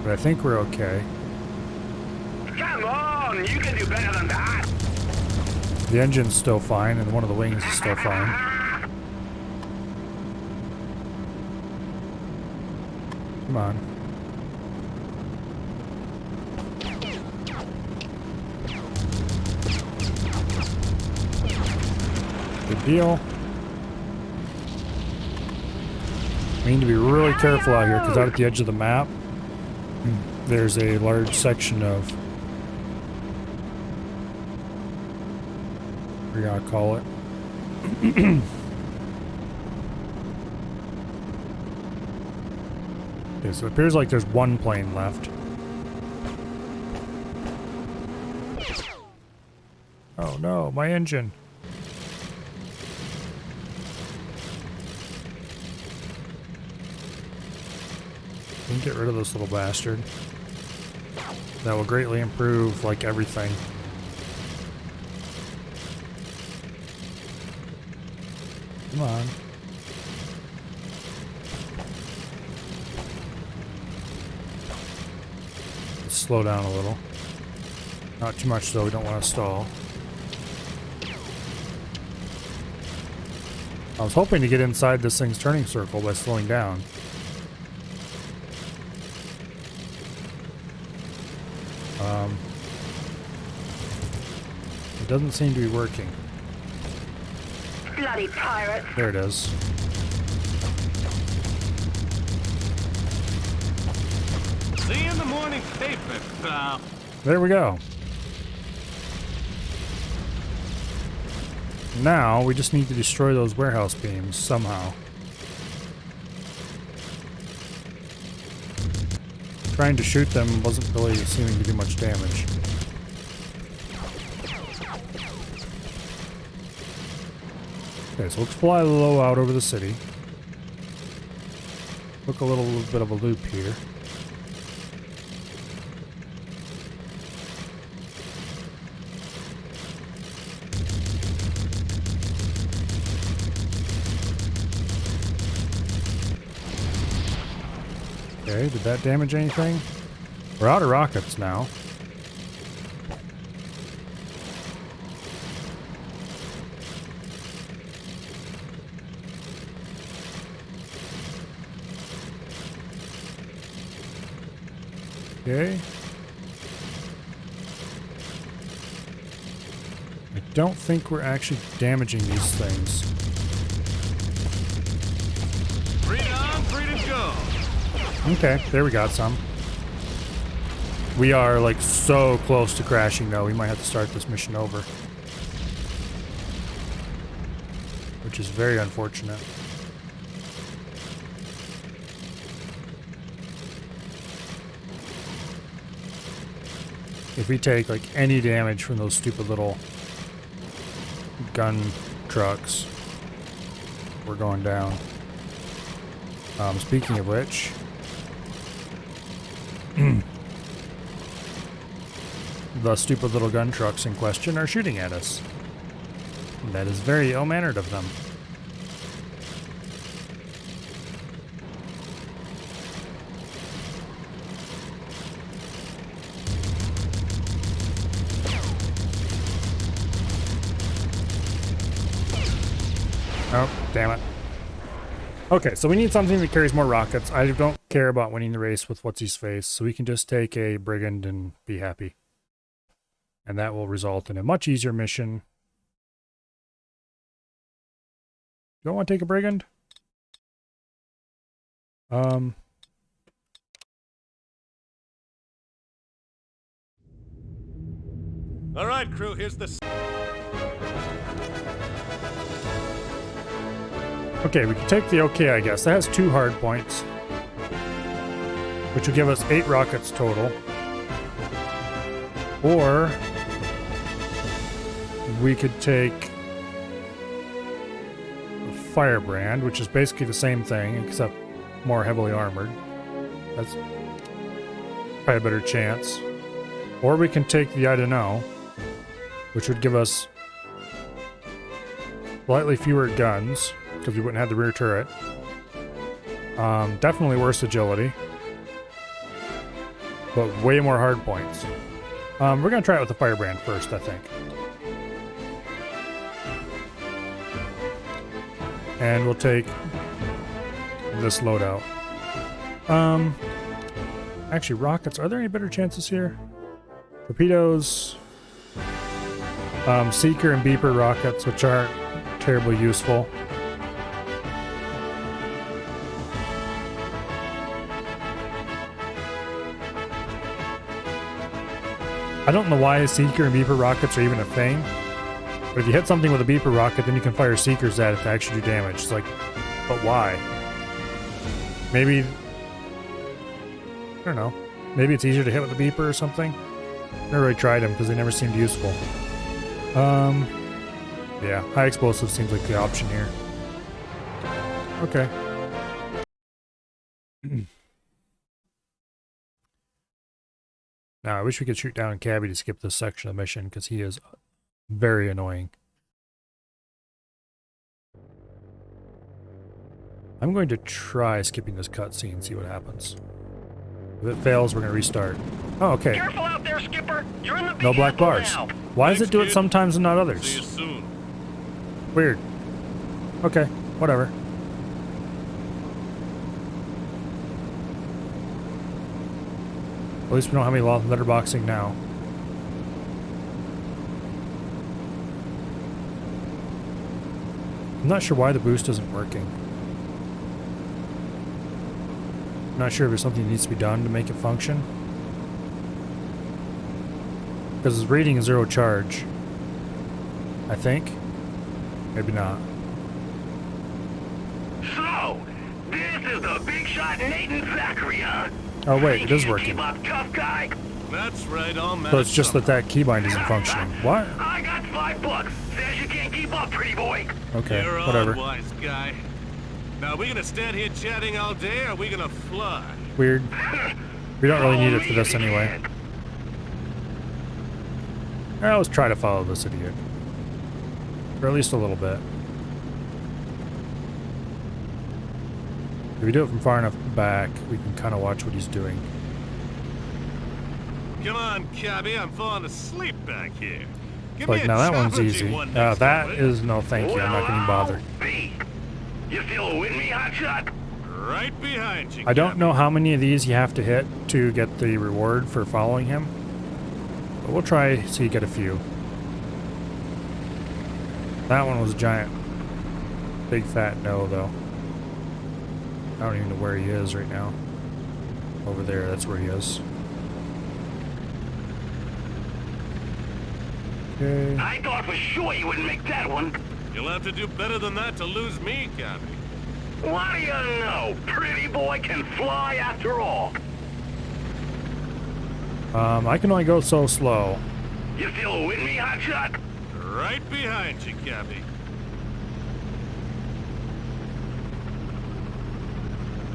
but I think we're okay. Come on, you can do better than that. The engine's still fine, and one of the wings is still fine. Come on. Good deal. We need to be really careful out here, because out at the edge of the map, There's a large section of, what do you gotta call it? Okay, so it appears like there's one plane left. Oh no, my engine. We can get rid of this little bastard. That will greatly improve, like, everything. Come on. Let's slow down a little. Not too much though, we don't want to stall. I was hoping to get inside this thing's turning circle by slowing down. It doesn't seem to be working. Bloody pirates. There it is. See you in the morning paper, pal. There we go. Now we just need to destroy those warehouse beams somehow. Trying to shoot them wasn't really seeming to do much damage. Okay, so let's fly low out over the city. Look a little bit of a loop here. Okay, did that damage anything? We're out of rockets now. Okay. I don't think we're actually damaging these things. Free on, free to go. Okay, there we got some. We are like so close to crashing though, we might have to start this mission over. Which is very unfortunate. If we take like any damage from those stupid little gun trucks, we're going down. Speaking of which, the stupid little gun trucks in question are shooting at us. That is very ill-mannered of them. Oh, damn it. Okay, so we need something that carries more rockets. I don't care about winning the race with what's-his-face, so we can just take a brigand and be happy. And that will result in a much easier mission. You don't want to take a brigand? All right, crew, here's the... Okay, we can take the OK, I guess. That has 2 hard points, which will give us 8 rockets total. Or we could take a Firebrand, which is basically the same thing, except more heavily armored. That's probably a better chance. Or we can take the I don't know, which would give us slightly fewer guns, because we wouldn't have the rear turret. Definitely worse agility, but way more hard points. We're going to try it with the Firebrand first, I think. And we'll take this loadout. Actually, rockets. Are there any better chances here? Torpedoes. Seeker and Beeper rockets, which aren't terribly useful. I don't know why Seeker and Beeper rockets are even a thing. But if you hit something with a Beeper rocket, then you can fire Seekers at it to actually do damage. It's like, but why? Maybe... I don't know. Maybe it's easier to hit with a Beeper or something? Never really tried them because they never seemed useful. Yeah, high explosive seems like the option here. Okay. Now, I wish we could shoot down Cabby to skip this section of the mission because he is very annoying. I'm going to try skipping this cutscene and see what happens. If it fails, we're going to restart. Oh, okay. Careful out there, Skipper. You're in the No black vehicle bars. now. Why does it do it sometimes and not others? See you soon. Weird. Okay, whatever. At least we don't have any letterboxing now. I'm not sure why the boost isn't working. I'm not sure if there's something that needs to be done to make it function. Because it's rating is 0 charge. I think. Maybe not. So, this is the big shot Nathan Zachary, huh? Oh wait, it is working. Keep up, tough guy. That's right, all man. So it's just that keybind isn't functioning. What? I got $5. Says you can't keep up, pretty boy. Okay, You're whatever. on, wise guy. Now, are we gonna stand here chatting all day, or are we gonna fly? Weird. We don't really need it for this anyway. I'll let's try to follow this idiot. For at least a little bit. If we do it from far enough back, we can kind of watch what he's doing. Come on, Cabby, I'm falling asleep back here. Give Like, me a now that one's challenging easy. one next That time, is no thank you. I'm not getting bothered. You still with me, hotshot? Right behind you. I don't know how many of these you have to hit to get the reward for following him. But we'll try so you get a few. That one was a giant, big fat no, though. I don't even know where he is right now. Over there, that's where he is. Okay. I thought for sure you wouldn't make that one. You'll have to do better than that to lose me, Cabby. What do you know? Pretty boy can fly after all. I can only go so slow. You still with me, hotshot? Right behind you, Cabby.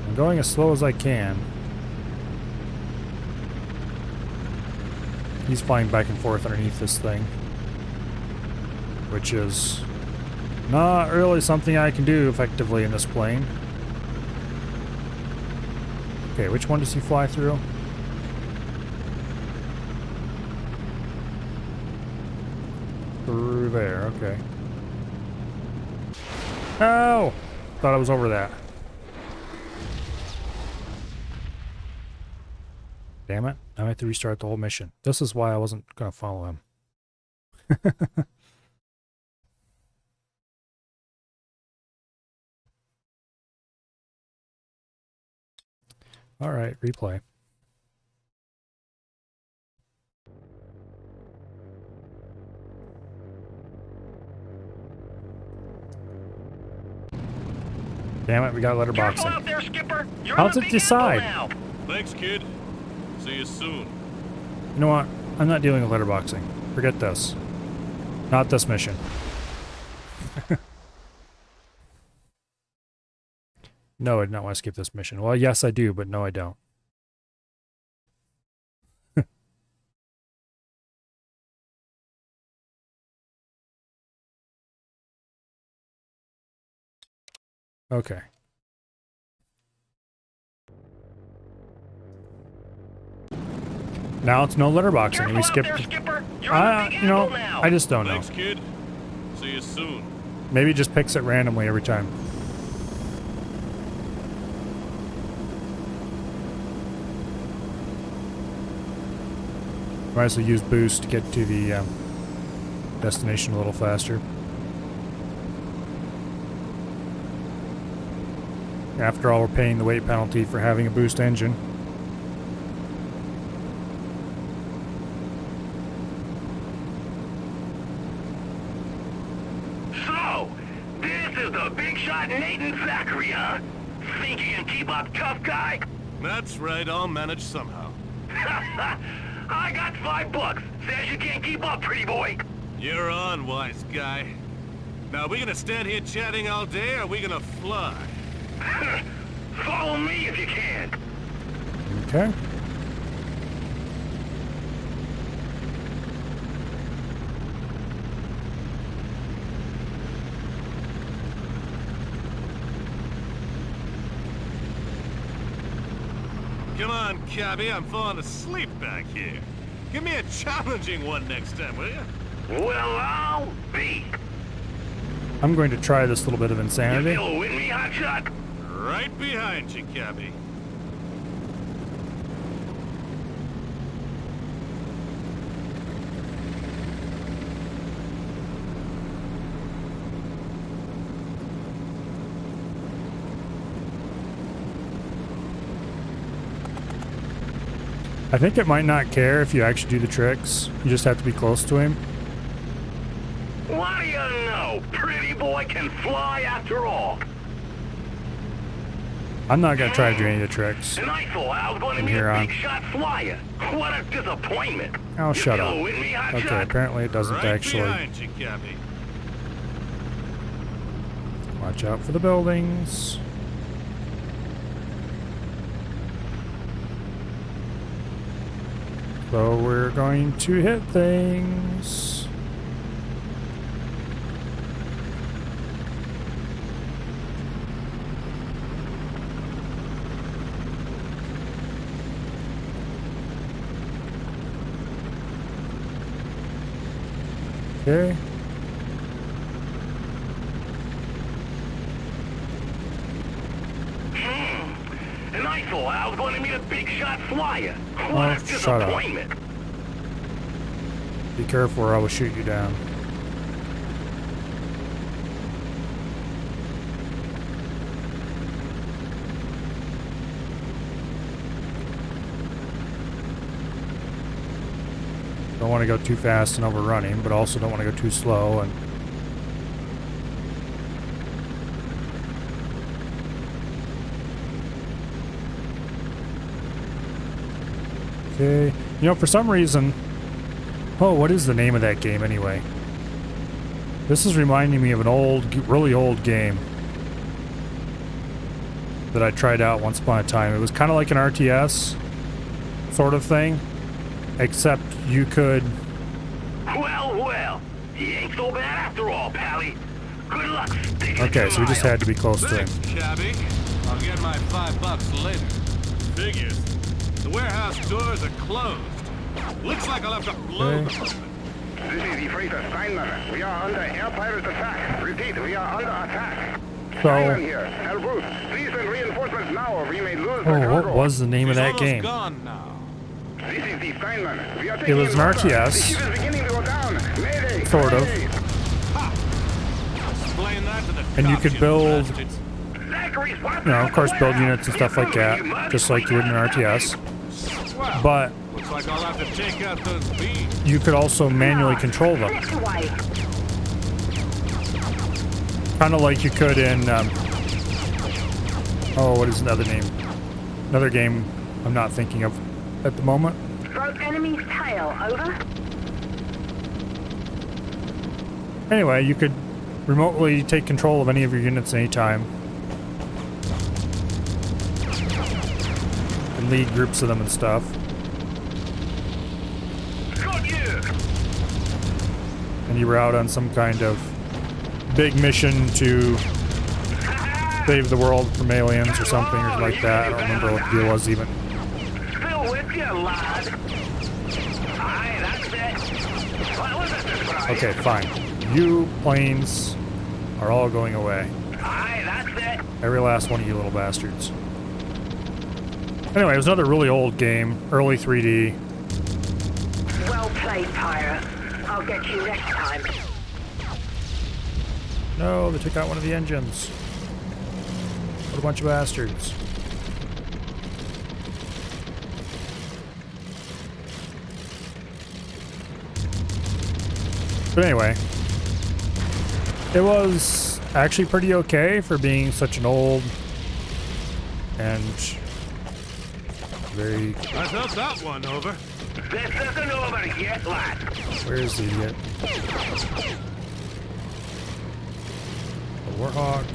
I'm going as slow as I can. He's flying back and forth underneath this thing, which is not really something I can do effectively in this plane. Okay, which one does he fly through? Through there, okay. Oh! Thought I was over that. Damn it. Now I have to restart the whole mission. This is why I wasn't going to follow him. Alright, replay. Damn it, we got letterboxing. Out there, Skipper. You're How's in it the decide? now. Thanks, kid. See you soon. You know what? I'm not dealing with letterboxing. Forget this. Not this mission. No, I do not want to skip this mission. Well, yes, I do, but no, I don't. Okay. Now it's no letterboxing, and we skipped. You know, I just don't know. Thanks, kid. See you soon. Maybe it just picks it randomly every time. Might as well use boost to get to the destination a little faster. After all, we're paying the weight penalty for having a boost engine. The big shot Nathan Zachary, huh? Think you can keep up, tough guy? That's right, I'll manage somehow. I got $5. Says you can't keep up, pretty boy. You're on, wise guy. Now, are we gonna stand here chatting all day, or are we gonna fly? Follow me if you can. Okay. Come on, cabby, I'm falling asleep back here. Give me a challenging one next time, will you? Well, I'll be. I'm going to try this little bit of insanity. You still with me, hotshot? Right behind you, cabby. I think it might not care if you actually do the tricks. You just have to be close to him. What do you know? Pretty boy can fly after all. I'm not going to try to do any of the tricks. And I thought I was going to From be here a on. big shot flyer. What a disappointment. Oh, You shut up. still with me, hotshot? Okay, apparently it doesn't Right actually. behind you, cabby. Watch out for the buildings. So we're going to hit things. Okay. And I thought I was going to meet a big shot flyer. What Oh, a shut up. disappointment. Be careful or I will shoot you down. Don't want to go too fast and overrunning, but also don't want to go too slow and okay. You know, for some reason, oh, what is the name of that game anyway? This is reminding me of an old, really old game that I tried out once upon a time. It was kind of like an RTS sort of thing, except you could. Well, you ain't so bad after all, Pally. Good luck. Okay, so we just had to be close to him. Thanks, cabby. I'll get my $5 later. Figures. The warehouse doors are closed. Looks like I'll have to blow Okay. them open. This is the freighter Steinman. We are under air pirate attack. Repeat, we are under attack. Steinman here. Herr Bruce, please send reinforcements now or we may lose the Oh, what cargo. was the name of that game? Gone now. This is the Steinman. We are It taking was an water. The RTS. ship is beginning to go down. Mayday. Sort of. Mayday. Explain that to the And you cops, could build, bastards. you know, of course, build units and stuff like that, just like you would in an RTS. Well, But looks like I'll have to take out those beams. you could also manually control them. This way. Kind of like you could in, oh, what is another name? Another game I'm not thinking of at the moment. Broke enemy's tail, over. Anyway, you could remotely take control of any of your units anytime. And lead groups of them and stuff. And you were out on some kind of big mission to save the world from aliens or something or like that. I don't remember what the deal was even. Still with you, lad. Aye, that's it. What was it this time? Okay, fine. You planes are all going away. Aye, that's it. Every last one of you little bastards. Anyway, it was another really old game, early 3D. Well played, pirate. I'll get you next time. No, they took out one of the engines. What a bunch of bastards. But anyway, it was actually pretty okay for being such an old and very... I felt that one over. There's nothing over yet, lad. Where is the idiot? The Warhawk.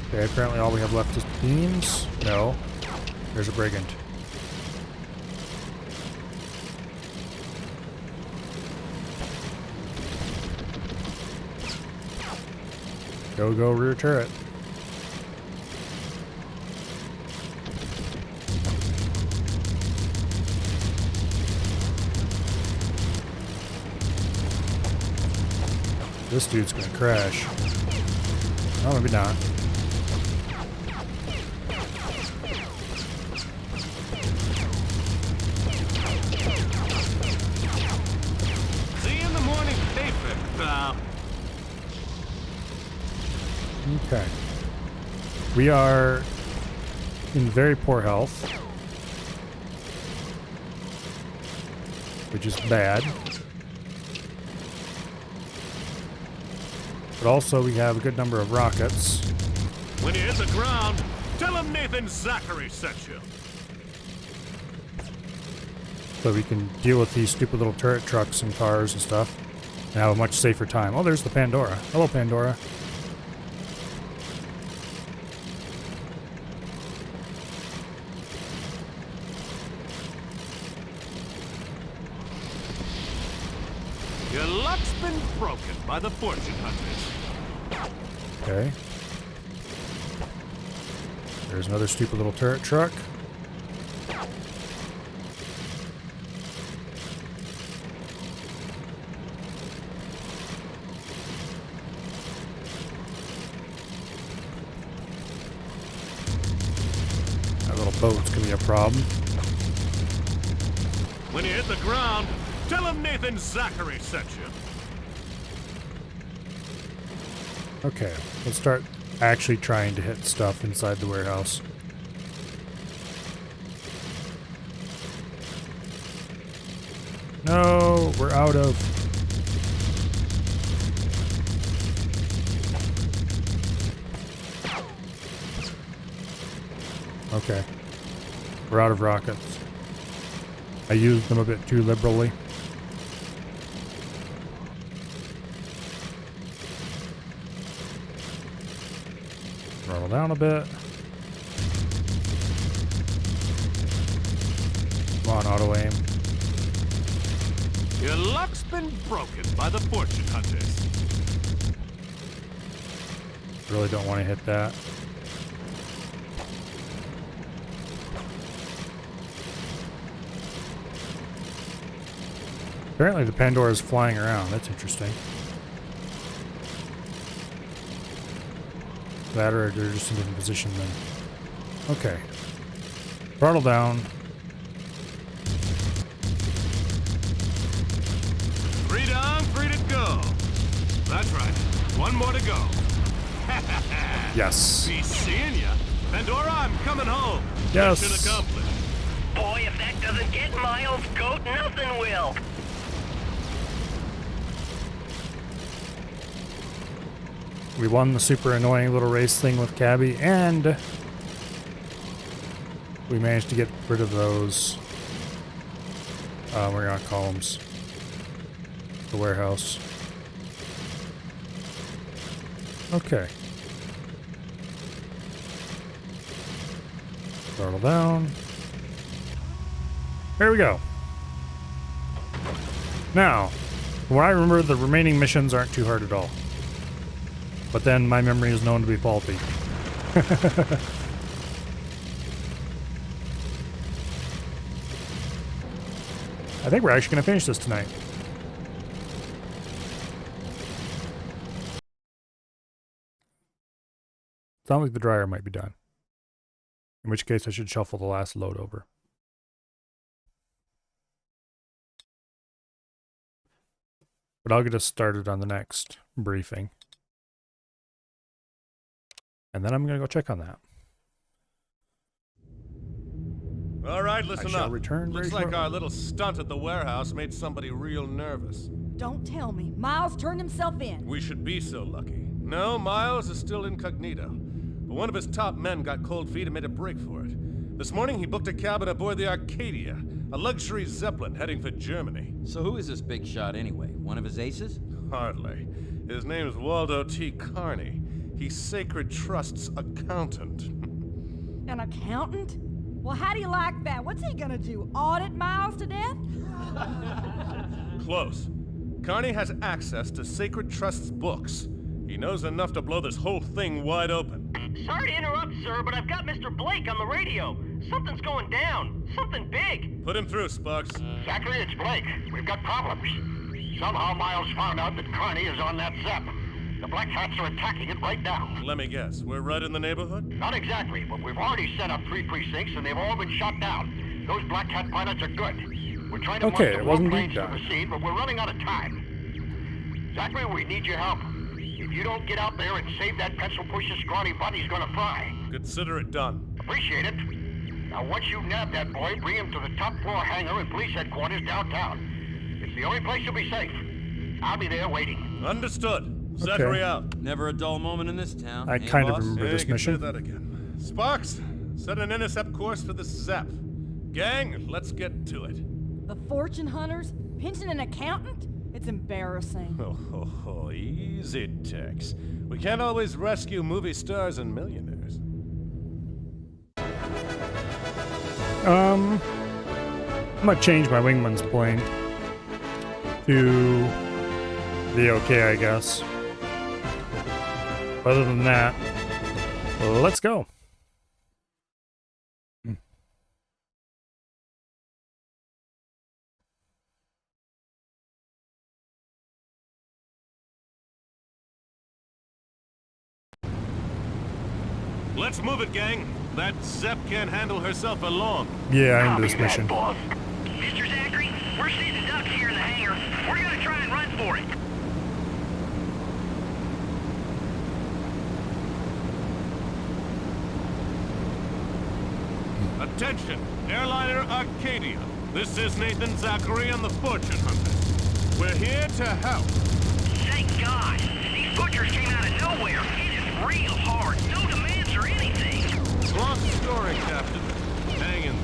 Okay, apparently all we have left is beams. No. There's a brigand. Go, rear turret. This dude's gonna crash. Oh, maybe not. See you in the morning paper, pal. Okay. We are in very poor health, which is bad. But also we have a good number of rockets. When you hit the ground, tell him Nathan Zachary sent you. So we can deal with these stupid little turret trucks and cars and stuff and have a much safer time. Oh, there's the Pandora. Hello, Pandora. Your luck's been broken by the fortune hunters. Okay. There's another stupid little turret truck. That little boat's gonna be a problem. When you hit the ground, tell him Nathan Zachary sent you. Okay, let's start actually trying to hit stuff inside the warehouse. No, we're out of... Okay. We're out of rockets. I used them a bit too liberally. Throttle down a bit. Come on, auto aim. Your luck's been broken by the fortune hunters. Really don't want to hit that. Apparently the Pandora is flying around. That's interesting. That or they're just in a different position then. Okay. Throttle down. 3 down, 3 to go. That's right. 1 more to go. Yes. Be seeing ya. Pandora, I'm coming home. Yes. Mission accomplished. Boy, if that doesn't get Miles' goat, nothing will. We won the super annoying little race thing with Cabby, and we managed to get rid of those, we're gonna call them the warehouse. Okay. Throttle down. There we go. Now, from what I remember, the remaining missions aren't too hard at all. But then my memory is known to be faulty. I think we're actually going to finish this tonight. Sounds like the dryer might be done. In which case I should shuffle the last load over. But I'll get us started on the next briefing. And then I'm going to go check on that. All right, listen shall up. return Looks very like shortly. our little stunt at the warehouse made somebody real nervous. Don't tell me. Miles turned himself in. We should be so lucky. No, Miles is still incognito. But one of his top men got cold feet and made a break for it. This morning, he booked a cabin aboard the Arcadia, a luxury Zeppelin heading for Germany. So who is this big shot anyway? One of his aces? Hardly. His name's Waldo T. Carney. He's Sacred Trust's accountant. An accountant? Well, how do you like that? What's he gonna do? Audit Miles to death? Close. Carney has access to Sacred Trust's books. He knows enough to blow this whole thing wide open. Sorry to interrupt, sir, but I've got Mr. Blake on the radio. Something's going down. Something big. Put him through, Sparks. Zachary, it's Blake. We've got problems. Somehow Miles found out that Carney is on that Zep. The Black Hats are attacking it right now. Let me guess, we're right in the neighborhood? Not exactly, but we've already set up 3 precincts and they've all been shot down. Those Black Hat pilots are good. We're trying to mark Okay, the it wasn't planes deep to the scene, but we're running out of time. Zachary, we need your help. If you don't get out there and save that pencil-pusher scrawny butt, he's gonna fry. Consider it done. Appreciate it. Now, once you nab that boy, bring him to the top floor hangar in police headquarters downtown. It's the only place you'll be safe. I'll be there waiting. Understood. Zachary out. Never a dull moment in this town. I eh, kind of boss? remember Hey, this you can mission. say that again. Sparks, set an intercept course for the Zep. Gang, let's get to it. The fortune hunters? Pinching an accountant? It's embarrassing. Oh, easy, Tex. We can't always rescue movie stars and millionaires. I'm gonna change my wingman's plane to the okay, I guess. Other than that, let's go. Let's move it, gang. That Zep can't handle herself for long. Yeah, I'm into this mission. Mr. Zachary, we're sitting ducks here in the hangar. We're gonna try and run for it. Attention, airliner Arcadia. This is Nathan Zachary and the Fortune Hunter. We're here to help. Thank God. These butchers came out of nowhere. It is real hard. No demands or anything. Long story, Captain. Hang in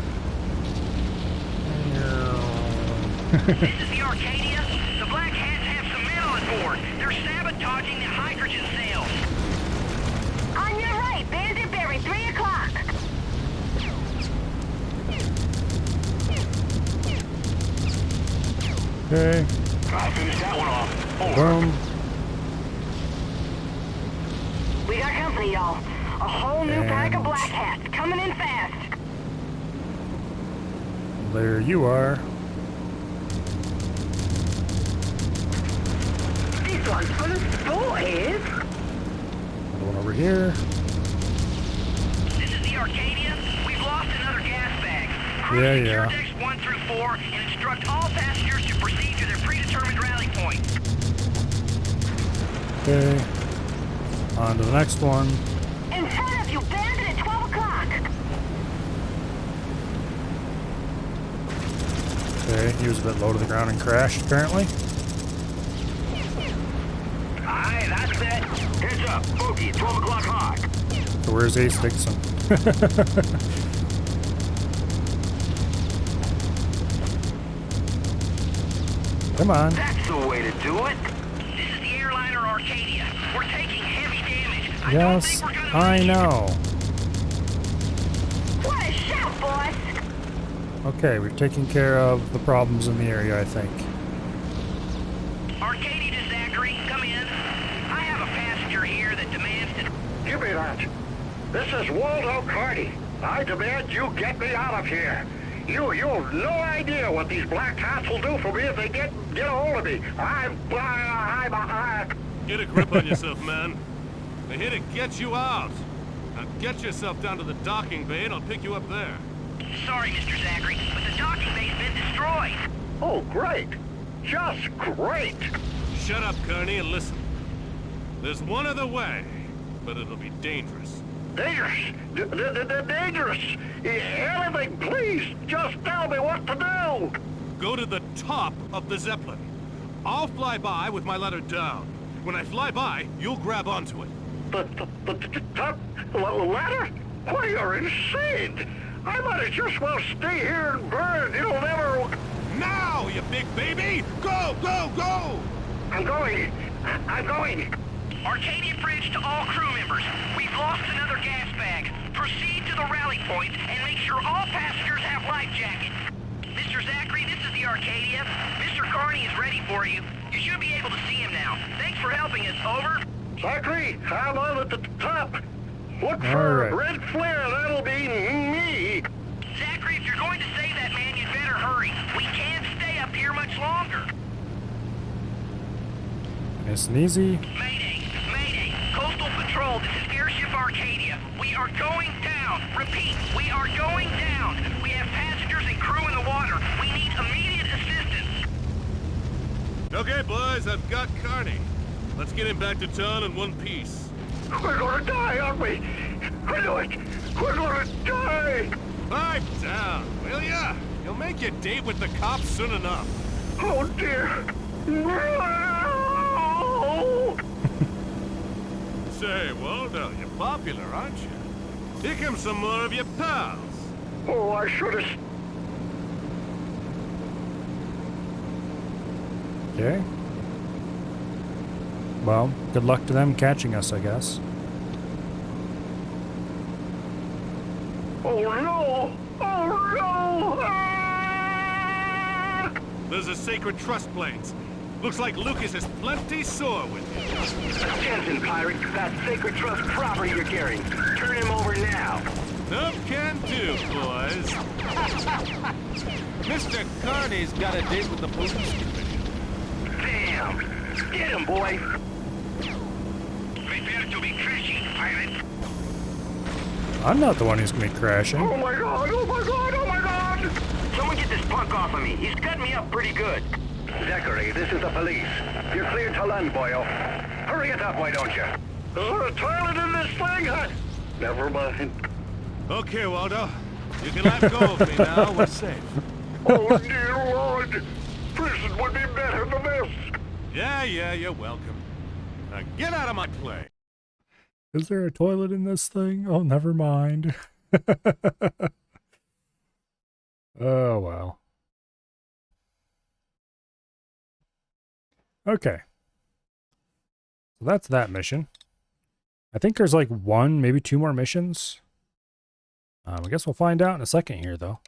This is the Arcadia. The Black Hats have some men on board. They're sabotaging the hydrogen cells. On your right, Bandit Berry, 3 o'clock. Okay. I finished that one off. Boom. We got company, y'all. A whole new pack of Black Hats coming in fast. There you are. This one's full of sport, is. Another one over here. This is the Arcadia. We've lost another gas bag. Yeah. Decks 1 through 4 and instruct all passengers to proceed to their predetermined rally point. Okay. On to the next one. In front of you, Bandit at 12 o'clock. Okay, he was a bit low to the ground and crashed, apparently. Aye, that's it. Heads up, bogey, 12 o'clock hot. So where's Ace Dixon? Come on. That's the way to do it. This is the airliner Arcadia. We're taking heavy damage. Yes, I know. What a shout, boss. Okay, we've taken care of the problems in the area, I think. Arcadia to Zachary, come in. I have a passenger here that demands to... Give me that. This is Waldo Carney. I demand you get me out of here. You've no idea what these Black Hats will do for me if they get a hold of me. I'm Get a grip on yourself, man. They're here to get you out. Now get yourself down to the docking bay and I'll pick you up there. Sorry, Mr. Zachary, but the docking bay's been destroyed. Oh, great. Just great. Shut up, Carney, and listen. There's one other way, but it'll be dangerous. Dangerous. Dangerous. Anything anything, please. Just tell me what to do. Go to the top of the Zeppelin. I'll fly by with my ladder down. When I fly by, you'll grab onto it. The top ladder? Why, you're insane. I might just well stay here and burn. It'll never... Now, you big baby! Go, go, go! I'm going. Arcadia Bridge to all crew members. We've lost another gas bag. Proceed to the rally point and make sure all passengers have life jackets. Mr. Zachary, this is the Arcadia. Mr. Carney is ready for you. You should be able to see him now. Thanks for helping us. Over. Zachary, I'm on at the top. Look for a red flare. That'll be me. Zachary, if you're going to save that man, you'd better hurry. We can't stay up here much longer. Nice and easy. Mayday! Coastal Patrol, this is Airship Arcadia. We are going down. Repeat, we are going down. We have passengers and crew in the water. We need immediate assistance. Okay, boys, I've got Carney. Let's get him back to town in one piece. We're gonna die, aren't we? I know it. We're gonna die. Pipe down, will ya? You'll make your date with the cops soon enough. Oh, dear. No! Say, Waldo, you're popular, aren't you? Here come some more of your pals. Oh, I should have... Okay. Well, good luck to them catching us, I guess. Oh, no! Oh, no! Ah! Those are Sacred Trust planes. Looks like Lucas is plenty sore with you. Attention, pirate. That's Sacred Trust property you're carrying. Turn him over now. Enough can do, boys. Mr. Carney's got a date with the police commission. Damn! Get him, boy! Prepare to be crashing, pirate. I'm not the one who's gonna be crashing. Oh my god! Oh my god! Oh my god! Someone get this punk off of me. He's cutting me up pretty good. Zachary, this is the police. You're cleared to land, boyo. Hurry it up, why don't you? Is there a toilet in this thing? Never mind. Okay, Waldo. You can let go of me now. We're safe. Oh, dear Lord. Prison would be better than this. Yeah, you're welcome. Now get out of my plane. Is there a toilet in this thing? Oh, never mind. Oh, well. Okay. So that's that mission. I think there's like one, maybe two more missions. I guess we'll find out in a second here, though.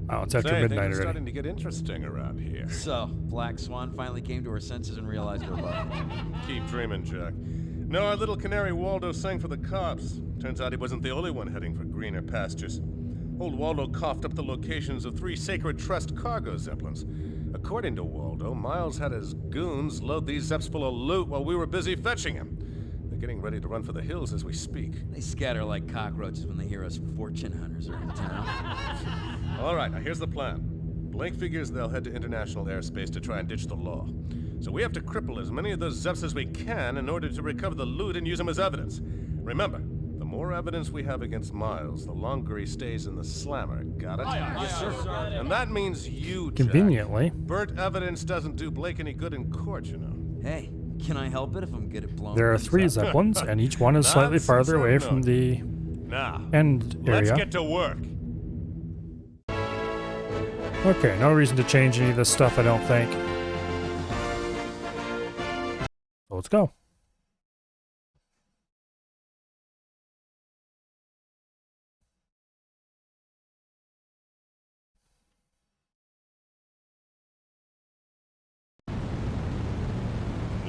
Oh, it's after midnight already. Starting to get interesting around here. So, Black Swan finally came to her senses and realized her luck. Keep dreaming, Jack. No, our little canary Waldo sang for the cops. Turns out he wasn't the only one heading for greener pastures. Old Waldo coughed up the locations of 3 Sacred Trust cargo zeppelins. According to Waldo, Miles had his goons load these zeps full of loot while we were busy fetching him. They're getting ready to run for the hills as we speak. They scatter like cockroaches when they hear us fortune hunters are in town. All right, now here's the plan. Blake figures they'll head to international airspace to try and ditch the law. So we have to cripple as many of those zeps as we can in order to recover the loot and use them as evidence. Remember, the more evidence we have against Miles, the longer he stays in the slammer. Got it? Yes, sir. And that means you, Jack. Conveniently. Burnt evidence doesn't do Blake any good in court, you know. Hey, can I help it if I'm good at blowing? There are 3 zeppelins, and each one is slightly farther away from the end area. Let's get to work. Okay, no reason to change any of this stuff, I don't think. So let's go.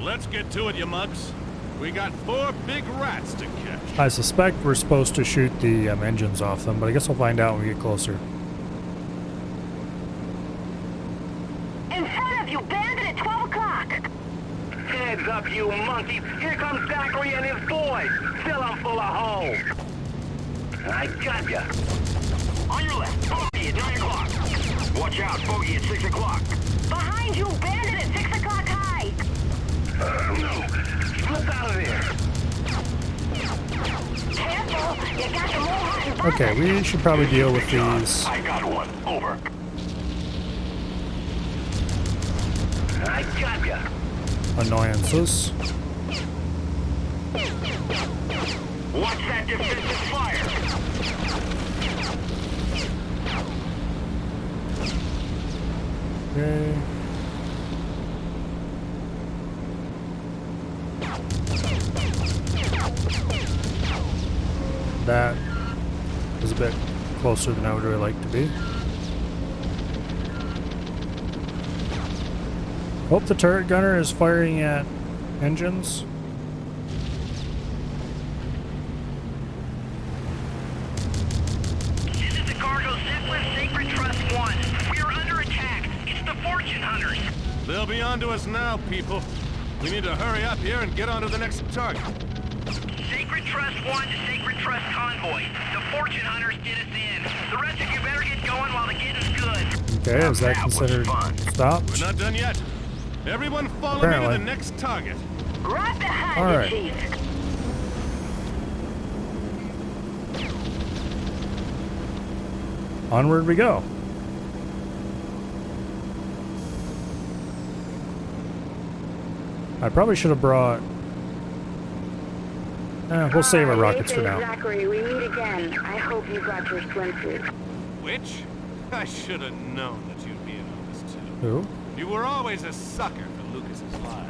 Let's get to it, you mugs. We got 4 big rats to catch. I suspect we're supposed to shoot the engines off them, but I guess we'll find out when we get closer. In front of you, bandit at 12 o'clock. Heads up, you monkeys. Here comes Zachary and his boys. Fill them full of holes. I got ya. On your left, bogey at 9 o'clock. Watch out, bogey at 6 o'clock. Behind you, bandit at 6 o'clock high. No. Slip out of there. Okay, we should probably deal with these. I got one. Over. I got ya. Annoyances. Watch that defensive fire. Okay. That is a bit closer than I would really like to be. Hope the turret gunner is firing at engines. This is the cargo Zeppelin Sacred Trust 1. We are under attack. It's the Fortune Hunters. They'll be on to us now, people. We need to hurry up here and get on to the next target. Sacred Trust 1 to Sacred Trust Convoy. The Fortune Hunters did us in. The rest of you better get going while the getting's good. Okay, is that considered stopped? We're not done yet. Everyone follow me to the next target. Right behind All right. you, Chief. Onward we go. I probably should have brought... we'll save our rockets for now. Zachary, we meet again. I hope you got your swimsuit. Which? I should have known that you'd be in on this too. Who? You were always a sucker for Lucas's lies.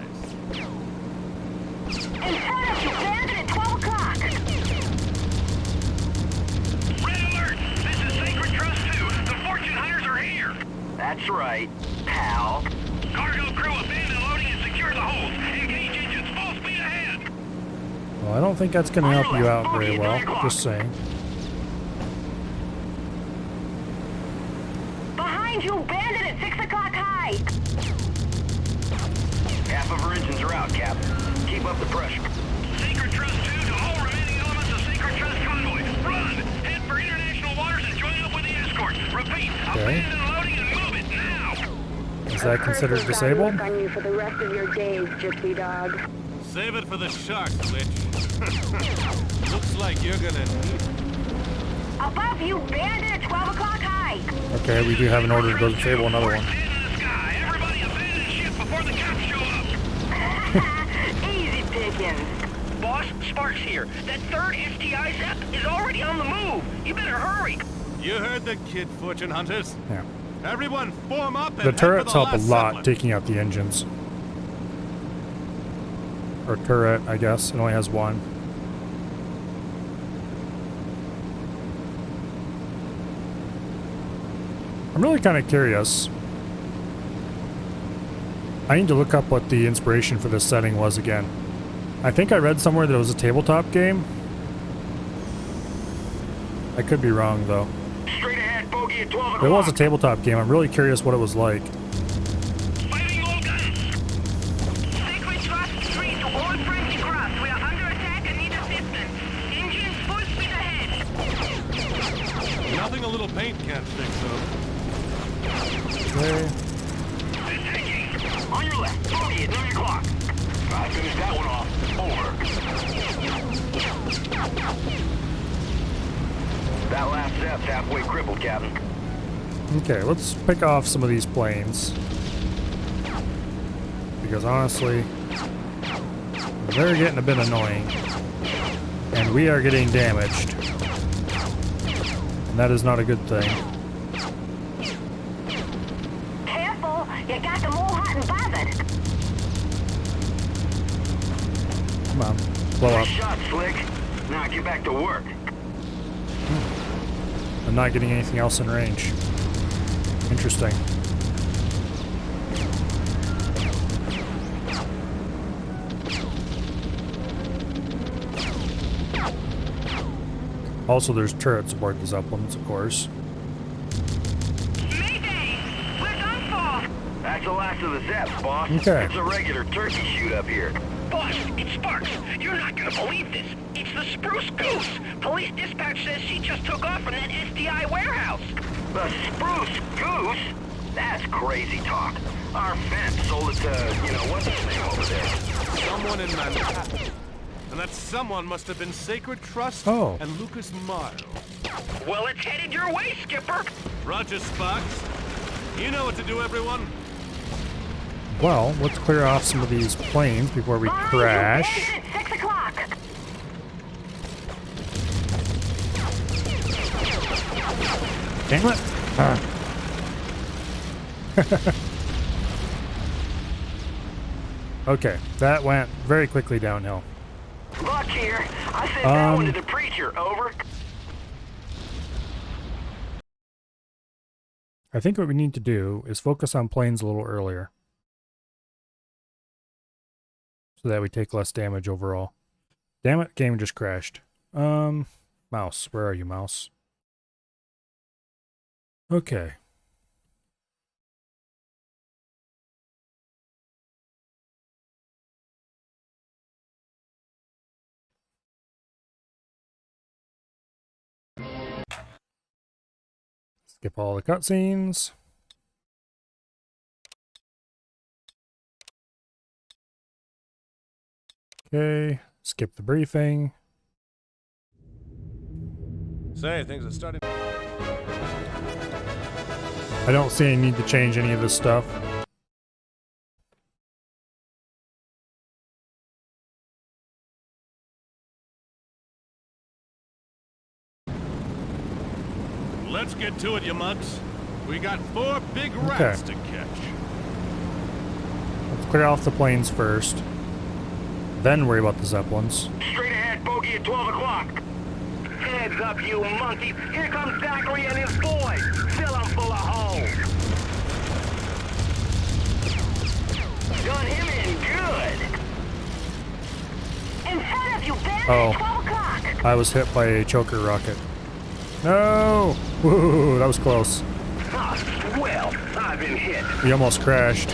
In front of you, bandit at 12 o'clock. Red alert! This is Sacred Trust 2. The Fortune Hunters are here. That's right, pal. Cargo crew abandon loading and secure the holds. Engage engines full speed ahead. Well, I don't think that's going to help you out very well. Just saying. Behind you, bandit at 6 o'clock high. Half of our engines are out, Cap. Keep up the pressure. Sacred Trust 2 to all remaining elements of Sacred Trust Convoy. Run! Head for international waters and join up with the escort. Repeat, abandon loading and move it now! Is that considered disabled? On you for the rest of your days, gypsy dog. Save it for the sharks, Witch. Looks like you're gonna need it. Above you, bandit at 12 o'clock high. Okay, we do have an order to go disable another one. Everybody abandon ship before the cops show up! Easy pickings. Boss, Sparks here. That third STI Zep is already on the move. You better hurry. You heard the kid, Fortune Hunters. Yeah. Everyone form up and The head turrets for the help a last lot settlement. taking out the engines. Or turret, I guess. It only has one. I'm really kind of curious. I need to look up what the inspiration for this setting was again. I think I read somewhere that it was a tabletop game. I could be wrong though. Straight ahead, bogey at 12 It o'clock. was a tabletop game. I'm really curious what it was like. Sacred Trust 3 to all friendly craft. We are under attack and need assistance. Engines full speed ahead. Nothing a little paint can't fix, though. Okay. On your left, bogey at 9 o'clock. I finished that one off. Over. That last Zep's halfway crippled, Captain. Okay, let's pick off some of these planes. Because honestly, they're getting a bit annoying. And we are getting damaged. And that is not a good thing. Careful, you got them all hot and bothered. Come on, blow up. Nice shot, Slick. Now get back to work. I'm not getting anything else in range. Interesting. Also, there's turrets aboard the Zeppelins, of course. That's the last of the Zeps, boss. Okay. It's a regular turkey shoot up here. Boss, it's Sparks. You're not gonna believe this. It's the Spruce Goose. Police dispatch says she just took off from that SDI warehouse. The Spruce Goose? That's crazy talk. Our fence sold it to, what's his name over there? Someone in Manhattan. And that someone must have been Sacred Trust Oh. and Lucas Marlowe. Well, it's headed your way, Skipper. Roger, Sparks. You know what to do, everyone. Well, let's clear off some of these planes before we crash. 6 o'clock. Damn it! Okay, that went very quickly downhill. Buck here. I sent that one to the preacher. Over. I think what we need to do is focus on planes a little earlier, so that we take less damage overall. Damn it, game just crashed. Mouse, where are you, mouse? Okay. Skip all the cutscenes. Okay, skip the briefing. Say, things are starting. I don't see any need to change any of this stuff. Let's get to it, you mugs. We got 4 big rats to catch. Let's clear off the planes first. Then worry about the Zeppelins. Straight ahead, bogey at 12 o'clock. Heads up, you monkeys. Here comes Zachary and his boys. Fill them full of holes. Got him in good. In front of you, Ben. Oh. 12 o'clock. I was hit by a choker rocket. No! Woo, that was close. Ah, swell. I've been hit. We almost crashed.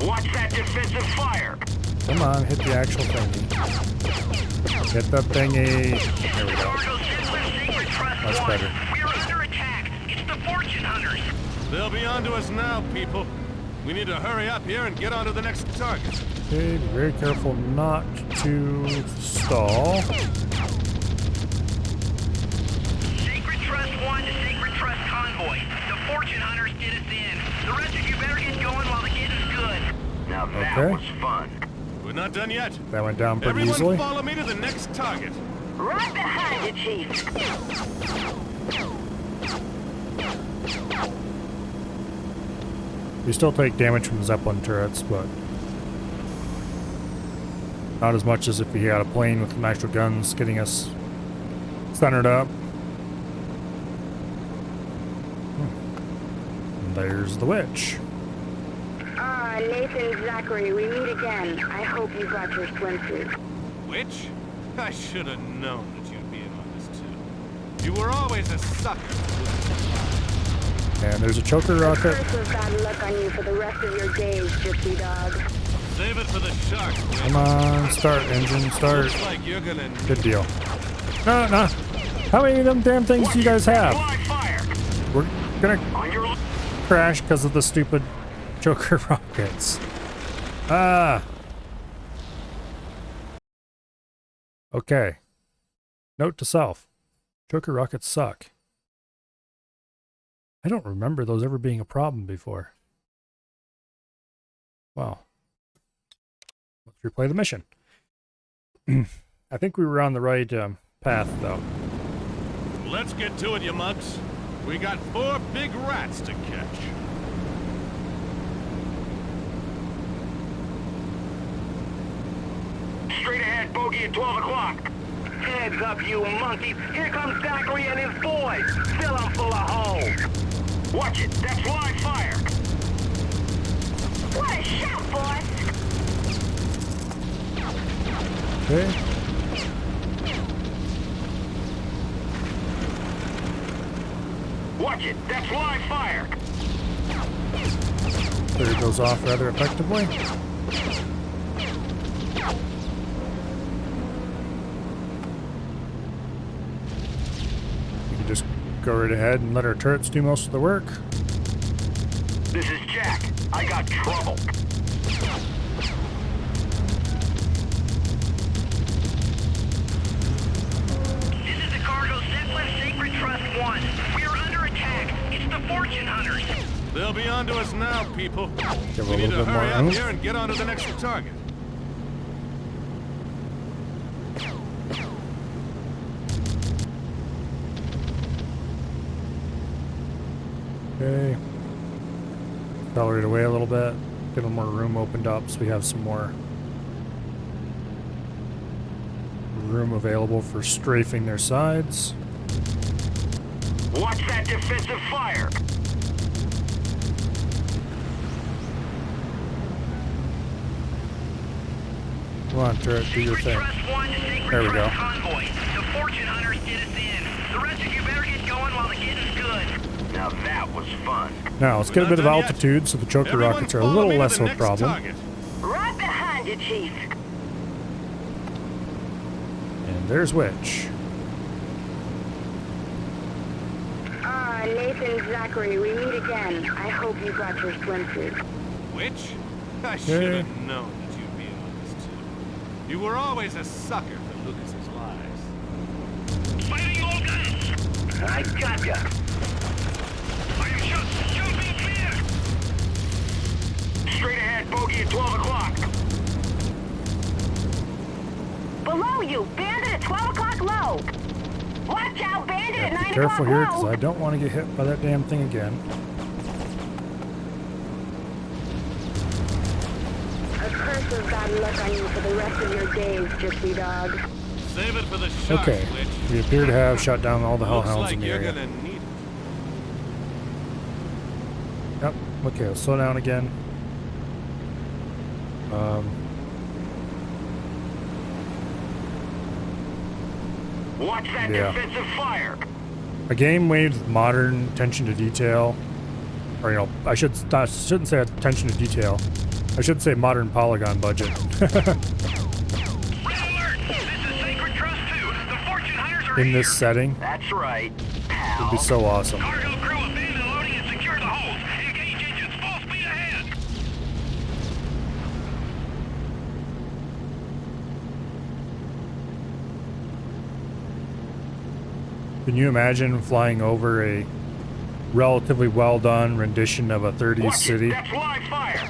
Watch that defensive fire. Come on, hit the actual thingy. Hit the thingy. There we go. Much better. We're under attack. It's the fortune hunters. They'll be onto us now, people. We need to hurry up here and get on to the next target. Okay, be very careful not to stall. Sacred Trust 1 to Sacred Trust Convoy. The fortune hunters did us in. The rest of you better get going while the getting's good. Now that Okay. was fun. We're not done yet. That went down pretty Everyone easily. follow me to the next target. Right behind you, Chief. We still take damage from the Zeppelin turrets, but not as much as if we had a plane with nitro guns getting us centered up. And there's the witch. Nathan, Zachary, we meet again. I hope you got your swimsuit. Which? I should have known that you'd be in on this too. You were always a sucker. And there's a choker rocket. Curse of bad luck on you for the rest of your days, gypsy dog. Save it for the sharks. Come on, start, engine, start. Looks like you're gonna... Good deal. No, no. How many of them damn things do you guys have? We're gonna crash because of the stupid choker rockets. Ah. Okay. Note to self. Choker rockets suck. I don't remember those ever being a problem before. Wow. Let's replay the mission. I think we were on the right path, though. Let's get to it, you mugs. We got 4 big rats to catch. Straight ahead, bogey at 12 o'clock. Heads up, you monkeys. Here comes Zachary and his boys. Fill them full of holes. Watch it. That's live fire. What a shot, boys! Okay. Watch it. That's live fire. There it goes off rather effectively. We can just go right ahead and let our turrets do most of the work. This is Jack. I got trouble. This is the cargo Zeppelin Sacred Trust 1. We are under attack. It's the Fortune Hunters. They'll be on to us now, people. Give We a need little to bit hurry more up oomph. here and get on to the next target. Okay. Accelerate away a little bit. Get a little more room opened up so we have some more room available for strafing their sides. Watch that defensive fire. Come on, turret, do your thing. There we go. Convoy. The Fortune Hunters did us in. The rest of you better get going while the getting's good. Now that was fun. Now, let's get a bit of altitude so the choker rockets are a little less of a problem. Right behind you, Chief. And there's Witch. Nathan, Zachary, we meet again. I hope you brought your swimsuit. Which? I should have known that you'd be on this too. You were always a sucker for Lucas's lies. Fighting all guns! I gotcha. I am shooting clear! Straight ahead, bogey at 12 o'clock. Below you, bandit at 12 o'clock low. Watch out, bandit at 9 Be careful o'clock here, low. because I don't want to get hit by that damn thing again. A curse of bad luck on you for the rest of your days, gypsy dog. Save it for the sharks, Okay, Witch. we appear to have shut down all the Looks hellhounds like in the you're area. gonna need it. Yep, okay, let's slow down again. Watch that Yeah. defensive fire. A game made with modern attention to detail, or I shouldn't say attention to detail. I should say modern polygon budget. In this setting, That's right, would be so awesome. Cargo crew abandon loading and secure the holds. Engage engines full speed ahead. Can you imagine flying over a relatively well done rendition of a 30s city, That's live fire.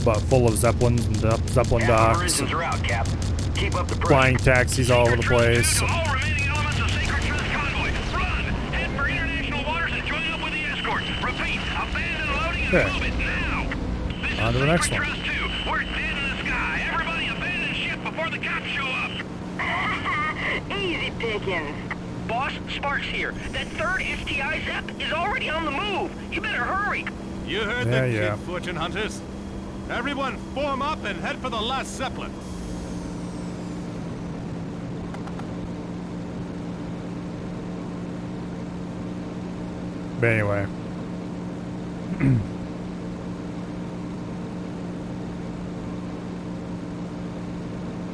but full of Zeppelins and Zeppelin Our docks, engines are out, Cap. Keep up the pressure. flying taxis all over the place? All remaining elements of Sacred Trust convoy. Run! Head for international waters and join up with the escort. Repeat, abandon loading and Okay. move it now. This On to is the next Sacred one. Trust 2. We're dead in the sky. Everybody abandon ship before the cops show up. Easy pickings. Boss, Sparks here. That third STI Zep is already on the move. You better hurry. You heard Yeah, the yeah. kid, Fortune Hunters. Everyone form up and head for the last Zeppelin. But anyway.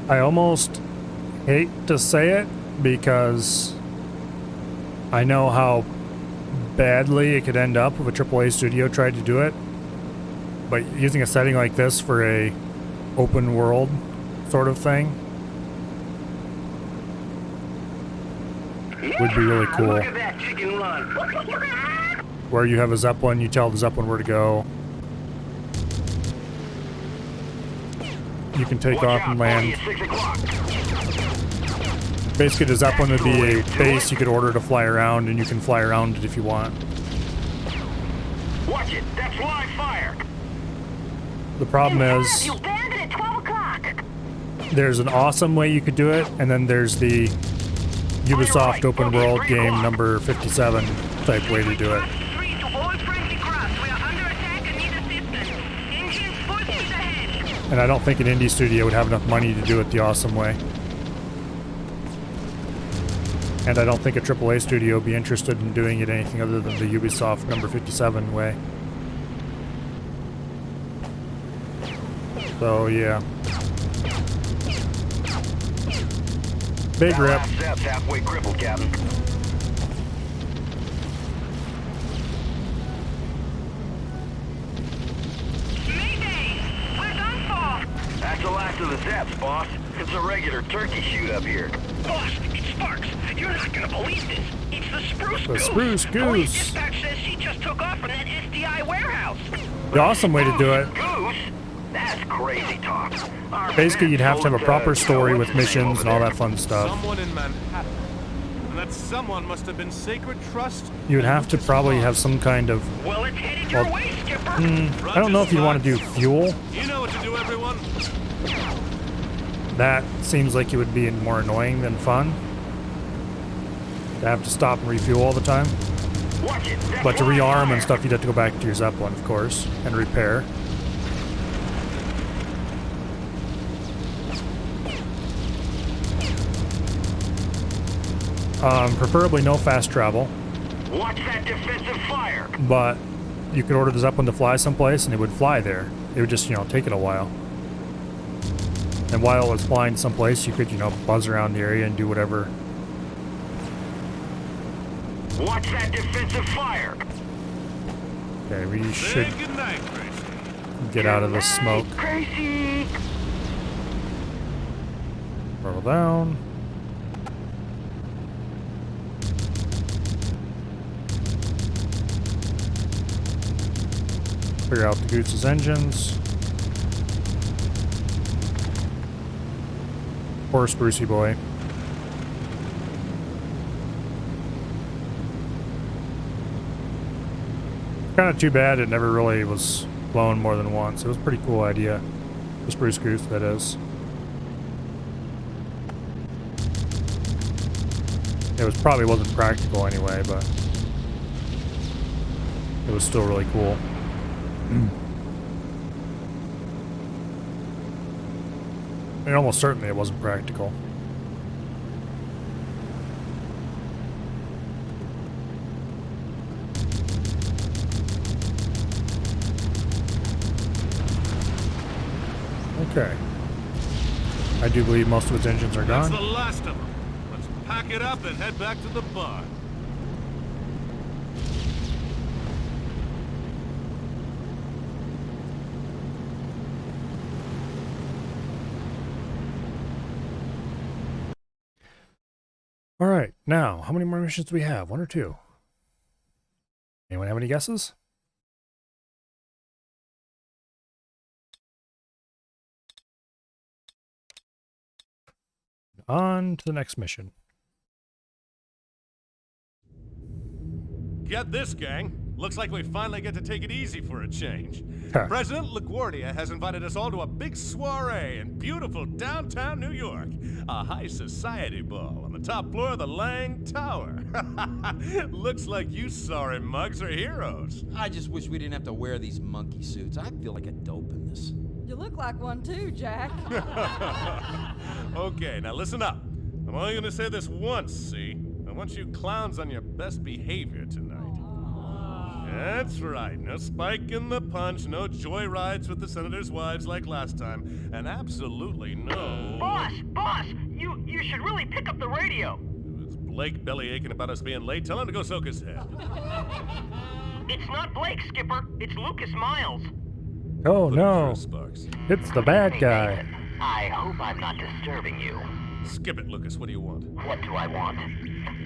I almost hate to say it because I know how badly it could end up if a AAA studio tried to do it. But using a setting like this for a open world sort of thing would be really cool. Look at that chicken run. Where you have a Zeppelin, you tell the Zeppelin where to go. You can take off and land. Basically, the Zeppelin would be a base you could order to fly around, and you can fly around it if you want. Watch it. That's live fire. The problem is, You bandit at 12 o'clock. there's an awesome way you could do it, and then there's the Ubisoft open world game number 57 type way to do it. And I don't think an indie studio would have enough money to do it the awesome way. And I don't think a AAA studio would be interested in doing it anything other than the Ubisoft number 57 way. So yeah. Big rip. Zep's halfway crippled, Captain. nuts, boss. It's a regular turkey shoot up here. Boss, it's Sparks. You're not gonna believe this. It's the Spruce The Goose. Spruce Police Goose. dispatch says she just took off from that SDI warehouse. The awesome way to do it. Goose? That's crazy talk. Our Basically, you'd have to have a told, proper so story what's with his name missions over and all there? that fun stuff. Someone in Manhattan. And that someone must have been Sacred Trust. You would have to probably have some kind of... Well, it's headed your way, Skipper. I don't know if you'd want to do fuel. You know what to do, everyone. That seems like it would be more annoying than fun. To have to stop and refuel all the time. But to rearm and stuff, you'd have to go back to your Zeppelin, of course, and repair. Preferably no fast travel. Watch that defensive fire. But you could order the Zeppelin to fly someplace and it would fly there. It would just, take it a while. And while it was flying someplace, you could, buzz around the area and do whatever. Watch that defensive fire. Okay, we should Good night, Gracie. get out of the smoke. Gracie. Roll down. Figure out the Goose's engines. Poor Sprucey boy. Kind of too bad it never really was flown more than once. It was a pretty cool idea. The Spruce Goose, that is. It was probably wasn't practical anyway, but it was still really cool. I mean, almost certainly it wasn't practical. Okay. I do believe most of its engines are That's gone. the last of them. Let's pack it up and head back to the bar. All right, now, how many more missions do we have? One or two? Anyone have any guesses? On to the next mission. Get this, gang. Looks like we finally get to take it easy for a change. Huh. President LaGuardia has invited us all to a big soiree in beautiful downtown New York. A high society ball on the top floor of the Lang Tower. Looks like you sorry mugs are heroes. I just wish we didn't have to wear these monkey suits. I feel like a dope in this. You look like one too, Jack. Okay, now listen up. I'm only gonna say this once, see? I want you clowns on your best behavior tonight. That's right. No spike in the punch, no joyrides with the senators' wives like last time, and absolutely no... Boss, you should really pick up the radio. Is Blake belly aching about us being late? Tell him to go soak his head. It's not Blake, Skipper. It's Lucas Miles. Oh no, Sparks. it's the bad guy. I hope I'm not disturbing you. Skip it, Lucas. What do you want? What do I want?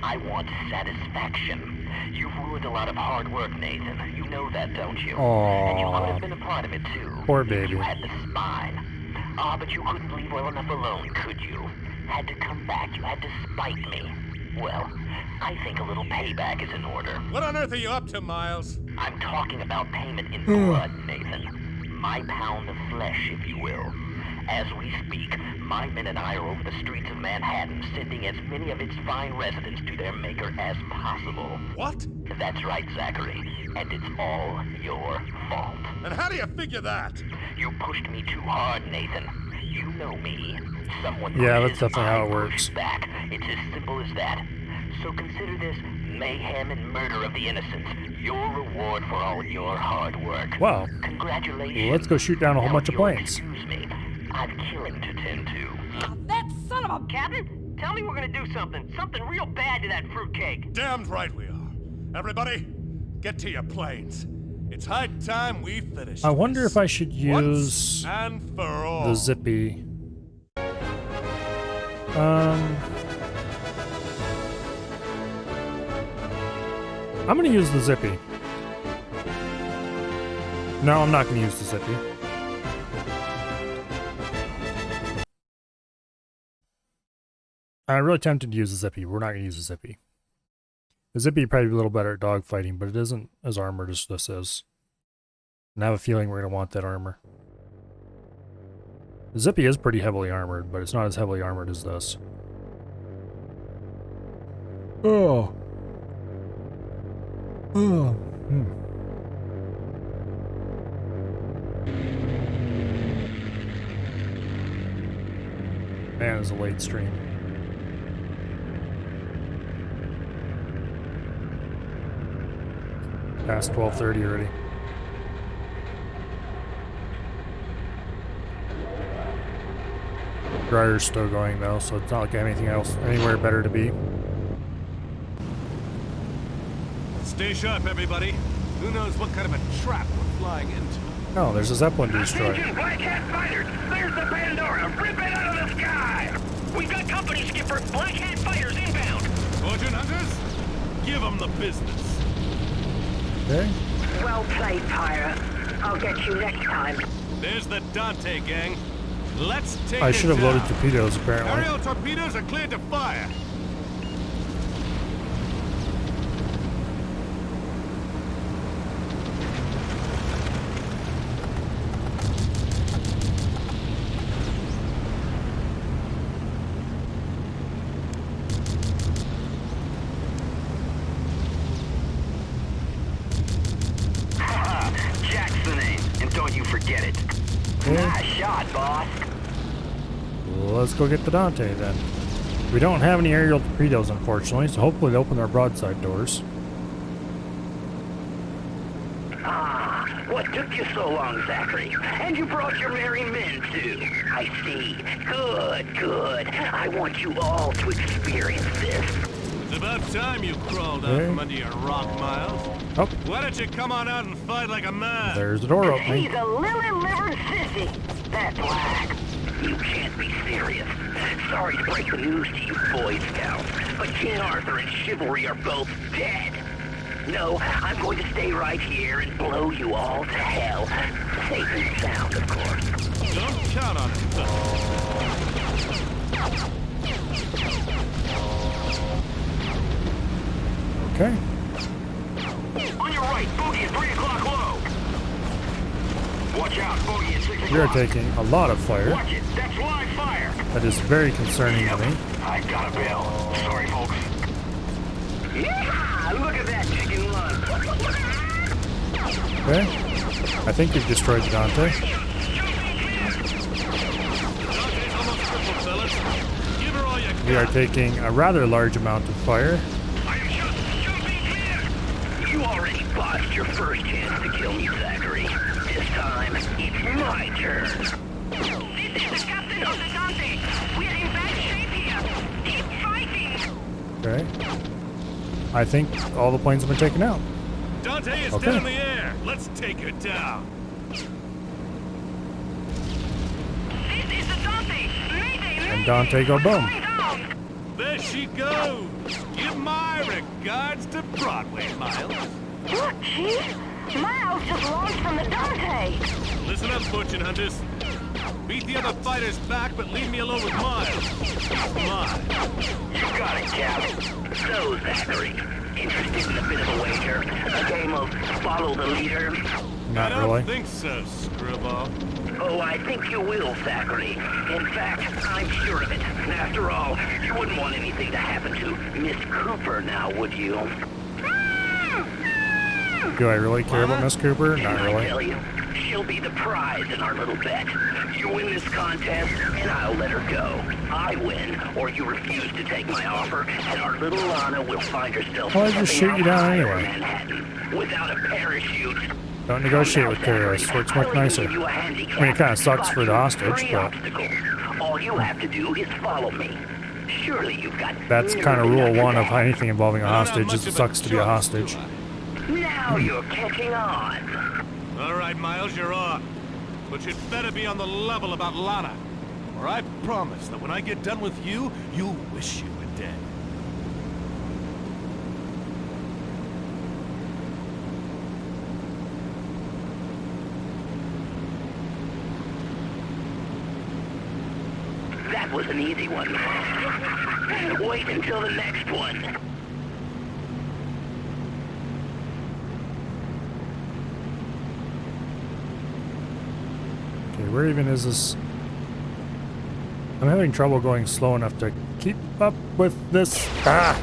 I want satisfaction. You've ruined a lot of hard work, Nathan. You know that, don't you? And you could have been a part of it, too. Poor baby. You had the spine. But you couldn't leave well enough alone, could you? Had to come back. You had to spite me. Well, I think a little payback is in order. What on earth are you up to, Miles? I'm talking about payment in blood, Nathan. My pound of flesh, if you will. As we speak, my men and I are over the streets of Manhattan, sending as many of its fine residents to their maker as possible. What? That's right, Zachary. And it's all your fault. And how do you figure that? You pushed me too hard, Nathan. You know me. Someone Yeah, pushes, that's definitely how it I works. push back. It's as simple as that. So consider this mayhem and murder of the innocents your reward for all your hard work. Wow. Congratulations. Well, let's go shoot down a whole Now, bunch of if you'll planes. Excuse me. I've killing to tend to. That son of a... Captain, tell me we're gonna do something real bad to that fruitcake. Damned right we are. Everybody, get to your planes. It's high time we finish. I wonder this. if I should use Once and for all. the zippy. I'm gonna use the Zippy. No, I'm not gonna use the Zippy. I'm really tempted to use the Zippy. We're not gonna use the Zippy. The Zippy would probably be a little better at dogfighting, but it isn't as armored as this is. And I have a feeling we're gonna want that armor. The Zippy is pretty heavily armored, but it's not as heavily armored as this. Oh. Oh. Man, it's a late stream. Past 12:30 already. Dryer's still going though, so it's not like anything else anywhere better to be. Stay sharp, everybody. Who knows what kind of a trap we're flying into? Oh, there's a Zeppelin to destroy. Attention, Black Hat fighters! There's the Pandora! Rip it out of the sky! We've got company, Skipper! Black Hat fighters inbound! Fortune hunters? Give them the business. Okay. Well played, Pyra. I'll get you next time. There's the Dante gang. Let's take I it should have down. loaded torpedoes, apparently. Aerial torpedoes are cleared to fire. Jack's the name, and don't you forget it. Okay. Nice shot, boss. Let's go get the Dante then. We don't have any aerial torpedoes, unfortunately, so hopefully they open our broadside doors. Ah, what took you so long, Zachary? And you brought your merry men, too. I see. Good, good. I want you all to experience this. It's about time you crawled out from under your rock, Miles. Oh. Why don't you come on out and fight like a man? There's the door opening. He's a lily-livered sissy. That's Black. You can't be serious. Sorry to break the news to you, Boy Scouts, but King Arthur and Chivalry are both dead. No, I'm going to stay right here and blow you all to hell. Safe and sound, of course. Don't count on it. Okay. On your right, bogey at 3 o'clock low. Watch out, bogey at 6 o'clock. We are taking a lot of fire. Watch it, that's live fire. That is very concerning to me. I got a bill. Sorry, folks. Yeah, look at that chicken run. Okay. I think we've destroyed the Dante. Dante's almost crippled, fellas. Give her all you got. We are taking a rather large amount of fire. You already botched your first chance to kill me, Zachary. This time, it's my turn. This is the captain of the Dante. We're in bad shape here. Keep fighting. Okay. I think all the planes have been taken out. Dante is Okay. dead in the air. Let's take her down. This is the Dante. Mayday, And Dante go boom. There she goes. Give my regards to Broadway, Miles. Look, Chief. Miles just launched from the Dante. Listen up, fortune hunters. Beat the other fighters back, but leave me alone with Miles. Mine. You got it, Cap. So, Zachary, interested in a bit of a wager? A game of follow the leader? Not I don't really. think so, Screwball. Oh, I think you will, Zachary. In fact, I'm sure of it. After all, you wouldn't want anything to happen to Miss Cooper now, would you? Do I really care about Miss Cooper? Not I really. tell you, she'll be the prize in our little bet. You win this contest, and I'll let her go. I win, or you refuse to take my offer, and our little Lana will find herself Well, I just shoot you down anyway. Manhattan without a parachute. Don't negotiate with terrorists. Works much nicer. I mean, it kind of sucks for the hostage, but All you have to do is follow me. Surely you've got. that's kind of rule one of anything involving a hostage. Is it sucks to be a hostage. Now you're catching on. All right, Miles, you're on. But you'd better be on the level about Lana, or I promise that when I get done with you, you'll wish you were dead. That was an easy one. Wait until the next one. Okay, where even is this? I'm having trouble going slow enough to keep up with this. Ah!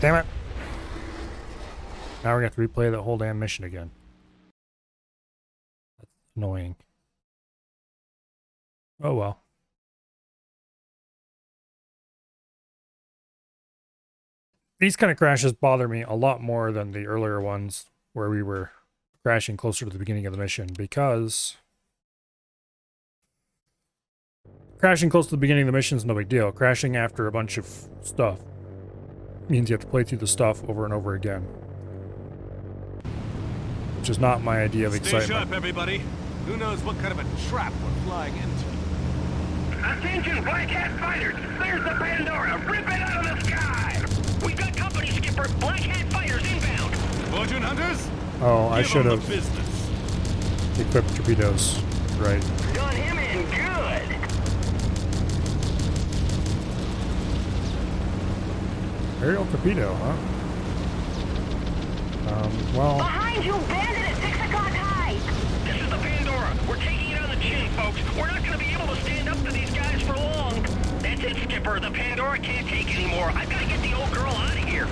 Damn it. Now we're going to have to replay the whole damn mission again. That's annoying. Oh well. These kind of crashes bother me a lot more than the earlier ones where we were crashing closer to the beginning of the mission, because crashing close to the beginning of the mission is no big deal. Crashing after a bunch of stuff means you have to play through the stuff over and over again, which is not my idea of excitement. Stay sharp, everybody. Who knows what kind of a trap we're flying into? Attention, Black Hat fighters! There's the Pandora! Rip it out of the sky! We got company, Skipper! Black Hat fighters inbound! Fortune hunters? Oh, I should have business. equipped torpedoes. Right. Done him in good! Aerial torpedo, huh? Well... Behind you, bandit at 6 o'clock high! This is the Pandora. We're taking it on the chin, folks. We're not gonna be able to stand up to these guys for long. That's it, Skipper. The Pandora can't take anymore. I've got to get the old girl out of here.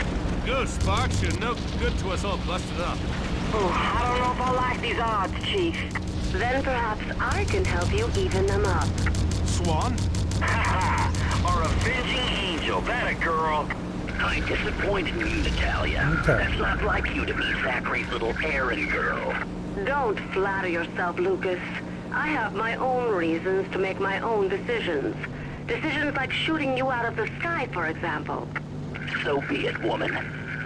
Go, Sparks. You're no good to us all busted up. Oh, I don't know if I like these odds, Chief. Then perhaps I can help you even them up. Swan? Our avenging angel. That a girl. I'm disappointed in you, Natalia. Okay. That's not like you to be Zachary's little errand girl. Don't flatter yourself, Lucas. I have my own reasons to make my own decisions. Decisions like shooting you out of the sky, for example. So be it, woman.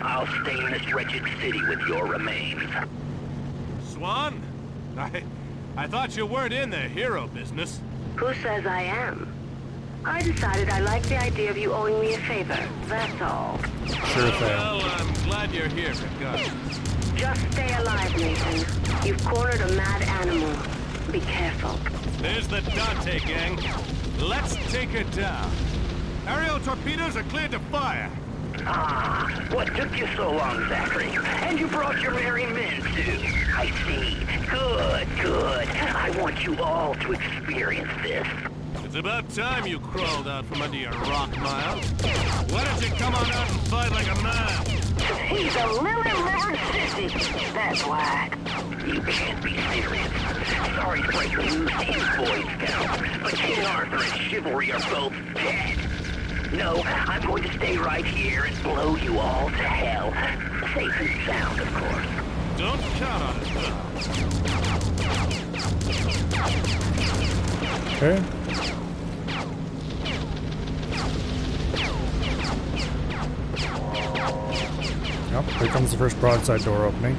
I'll stain this wretched city with your remains. Swan? I thought you weren't in the hero business. Who says I am? I decided I liked the idea of you owing me a favor, that's all. Sure thing. Well, I'm glad you're here, regardless. Just stay alive, Nathan. You've cornered a mad animal. Be careful. There's the Dante gang. Let's take her down. Aerial torpedoes are cleared to fire. Ah, what took you so long, Zachary? And you brought your merry men, too. I see. Good, good. I want you all to experience this. It's about time you crawled out from under your rock, Miles. Why don't you come on out and fight like a man? He's a lily-livered sissy. That's why. You can't be serious. Sorry to break the news to you, Boy Scouts, but King Arthur and chivalry are both dead. No, I'm going to stay right here and blow you all to hell. Safe and sound, of course. Don't count on it, Okay. Yep, here comes the first broadside door opening.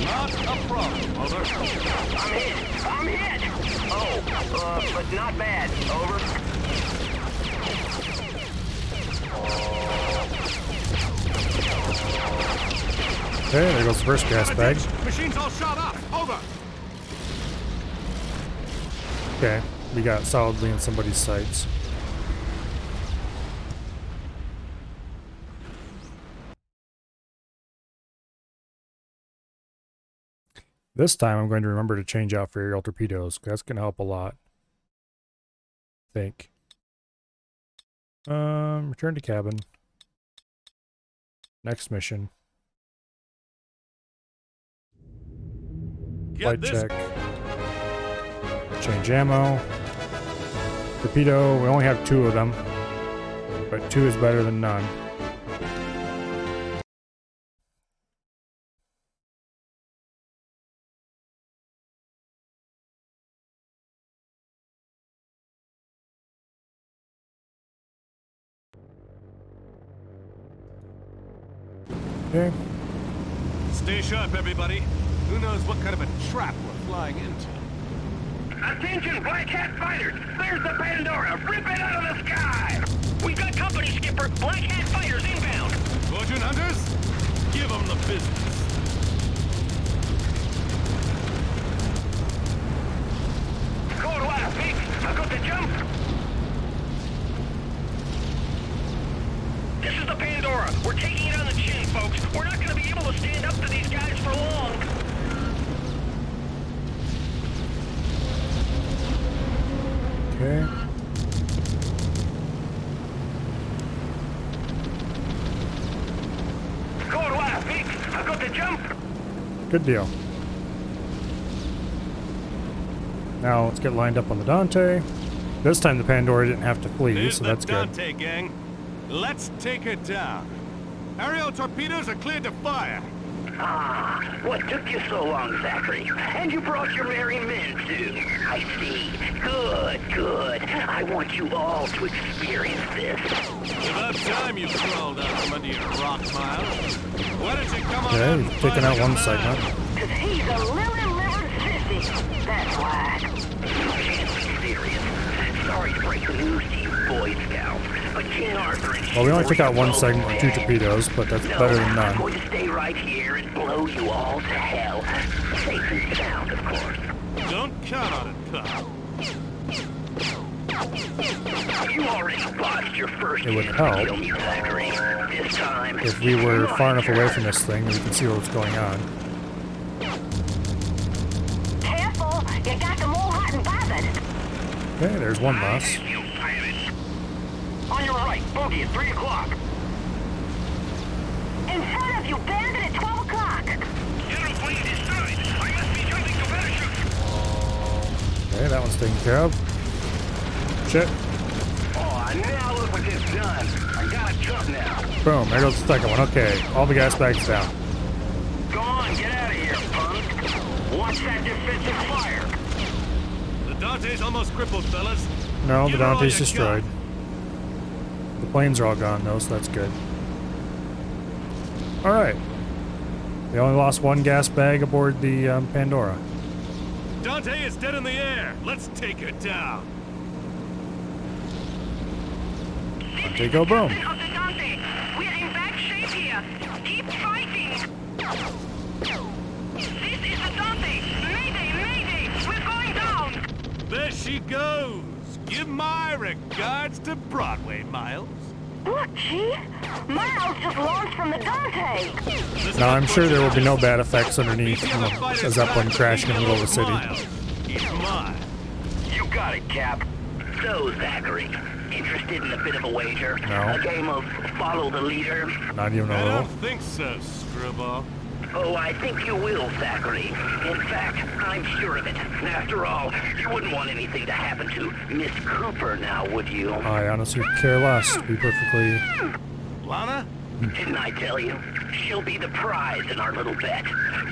Not a problem, over. I'm hit! Oh, but not bad. Over. Okay, there goes the first gas bag. Machine's all shot up. Over. Okay, we got solidly in somebody's sights. This time I'm going to remember to change out for aerial torpedoes, because that's going to help a lot. I think. Return to cabin. Next mission. Flight check. Change ammo. Torpedo, we only have 2 of them. But 2 is better than none. Okay. Stay sharp, everybody. Who knows what kind of a trap we're flying into? Attention, Black Hat fighters! There's the Pandora! Rip it out of the sky! We got company, Skipper. Black Hat fighters inbound. Fortune hunters, give them the business. Code last, Pete. I got the jump. This is the Pandora. We're taking it on the chin, folks. We're not going to be able to stand up to these guys for long. Okay. Code last, Pete. I got the jump. Good deal. Now let's get lined up on the Dante. This time the Pandora didn't have to flee, There's so the that's good. Dante gang. Let's take it down. Aerial torpedoes are cleared to fire. Ah, what took you so long, Zachary? And you brought your merry men, too. I see. Good, good. I want you all to experience this. About time you crawled out from under your rock, Miles. Why don't you come on out Okay, and we've fight taken out like a one man? segment. Cause he's a lily-livered sissy. That's why. You can't be serious. Sorry to break the news to you, Boy Scouts, but King Arthur and Well, we only took out one Chivalry segment with 2 torpedoes, but that's better than I'm none. going to stay right here and blow you all to hell. Safe and sound, of course. Don't count on it, pal. You already botched your first It would chance help to kill me, Zachary. This time, if we were far enough away from this thing, we can see what's going on. Careful, you got them all hot and bothered. Okay, there's one loss. On your right, bogey at 3 o'clock. In front of you, bandit at 12 o'clock. Aeroplane destroyed. I must be jumping to parachute. Okay, that one's taken care of. Shit. Oh, now look what it's done. I got a jump now. Boom, there goes the second one. Okay, all the gas bags down. Go on, get out of here, punk. Watch that defensive fire. The Dante's almost crippled, fellas. No, the Give it all Dante's you destroyed. The planes are all gone though, so that's good. Alright. We only lost one gas bag aboard the Pandora. Dante is dead in the air. Let's take her down. Dante, go boom. Of the Dante. We're in bad shape here. Keep fighting. This is the Dante. Mayday, mayday. We're going down. There she goes. Give my regards to Broadway, Miles. Look, Chief. Miles just launched from the Dante. Now I'm sure there will be no bad effects underneath a Zeppelin crashing in the middle of the city. He's mine. You got it, Cap. So, Zachary, interested in a bit of a wager? No. A game of follow the leader? Not even a I little. don't think so, Screwball. Oh, I think you will, Zachary. In fact, I'm sure of it. After all, you wouldn't want anything to happen to Miss Cooper now, would you? I honestly care less, to be perfectly... Lana? Didn't I tell you? She'll be the prize in our little bet.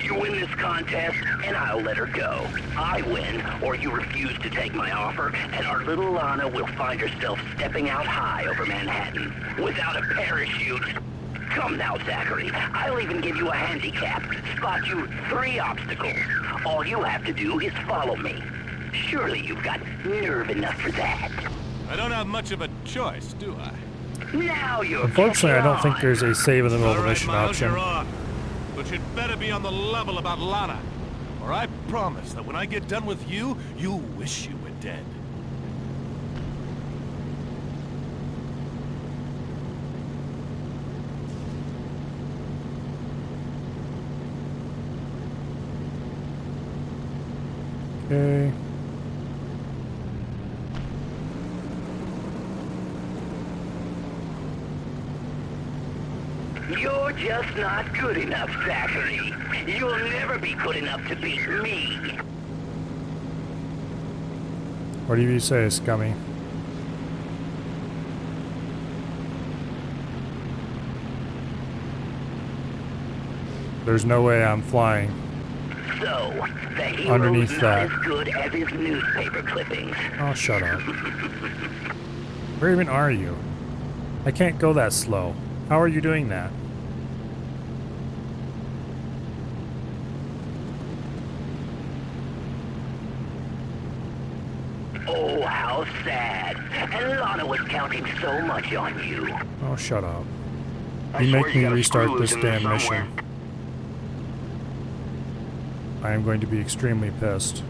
You win this contest, and I'll let her go. I win, or you refuse to take my offer, and our little Lana will find herself stepping out high over Manhattan without a parachute. Come now, Zachary. I'll even give you a handicap. Spot you 3 obstacles. All you have to do is follow me. Surely you've got nerve enough for that. I don't have much of a choice, do I? Now you're Unfortunately, I don't think there's a save in the middle of All the right, mission Miles, option. you're off. But you'd better be on the level about Lana. Or I promise that when I get done with you, you'll wish you were dead. Okay. You're just not good enough, Zachary. You'll never be good enough to beat me. What do you say, Scummy? There's no way I'm flying. So, the hero's Underneath not that. as good as his newspaper clippings. Oh, shut up. Where even are you? I can't go that slow. How are you doing that? Oh, how sad. And Lana was counting so much on you. Oh, shut up. I You swear make me got a restart screw this loose in there damn somewhere. mission. I am going to be extremely pissed.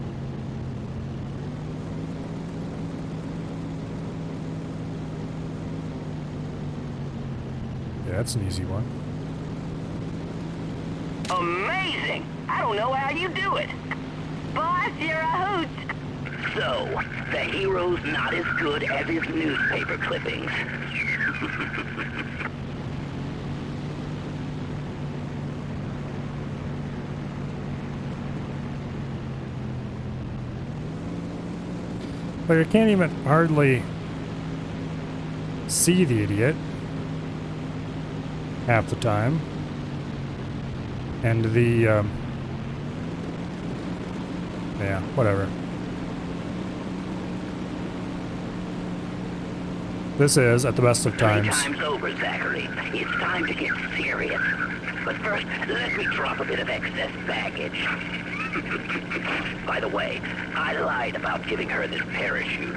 Yeah, that's an easy one. Amazing! I don't know how you do it. Boss, you're a hoot. So, the hero's not as good as his newspaper clippings. Like, I can't even hardly see the idiot half the time. And the, yeah, whatever. This is, at the best of times. Time's over, Zachary. It's time to get serious. But first, let me drop a bit of excess baggage. By the way, I lied about giving her this parachute.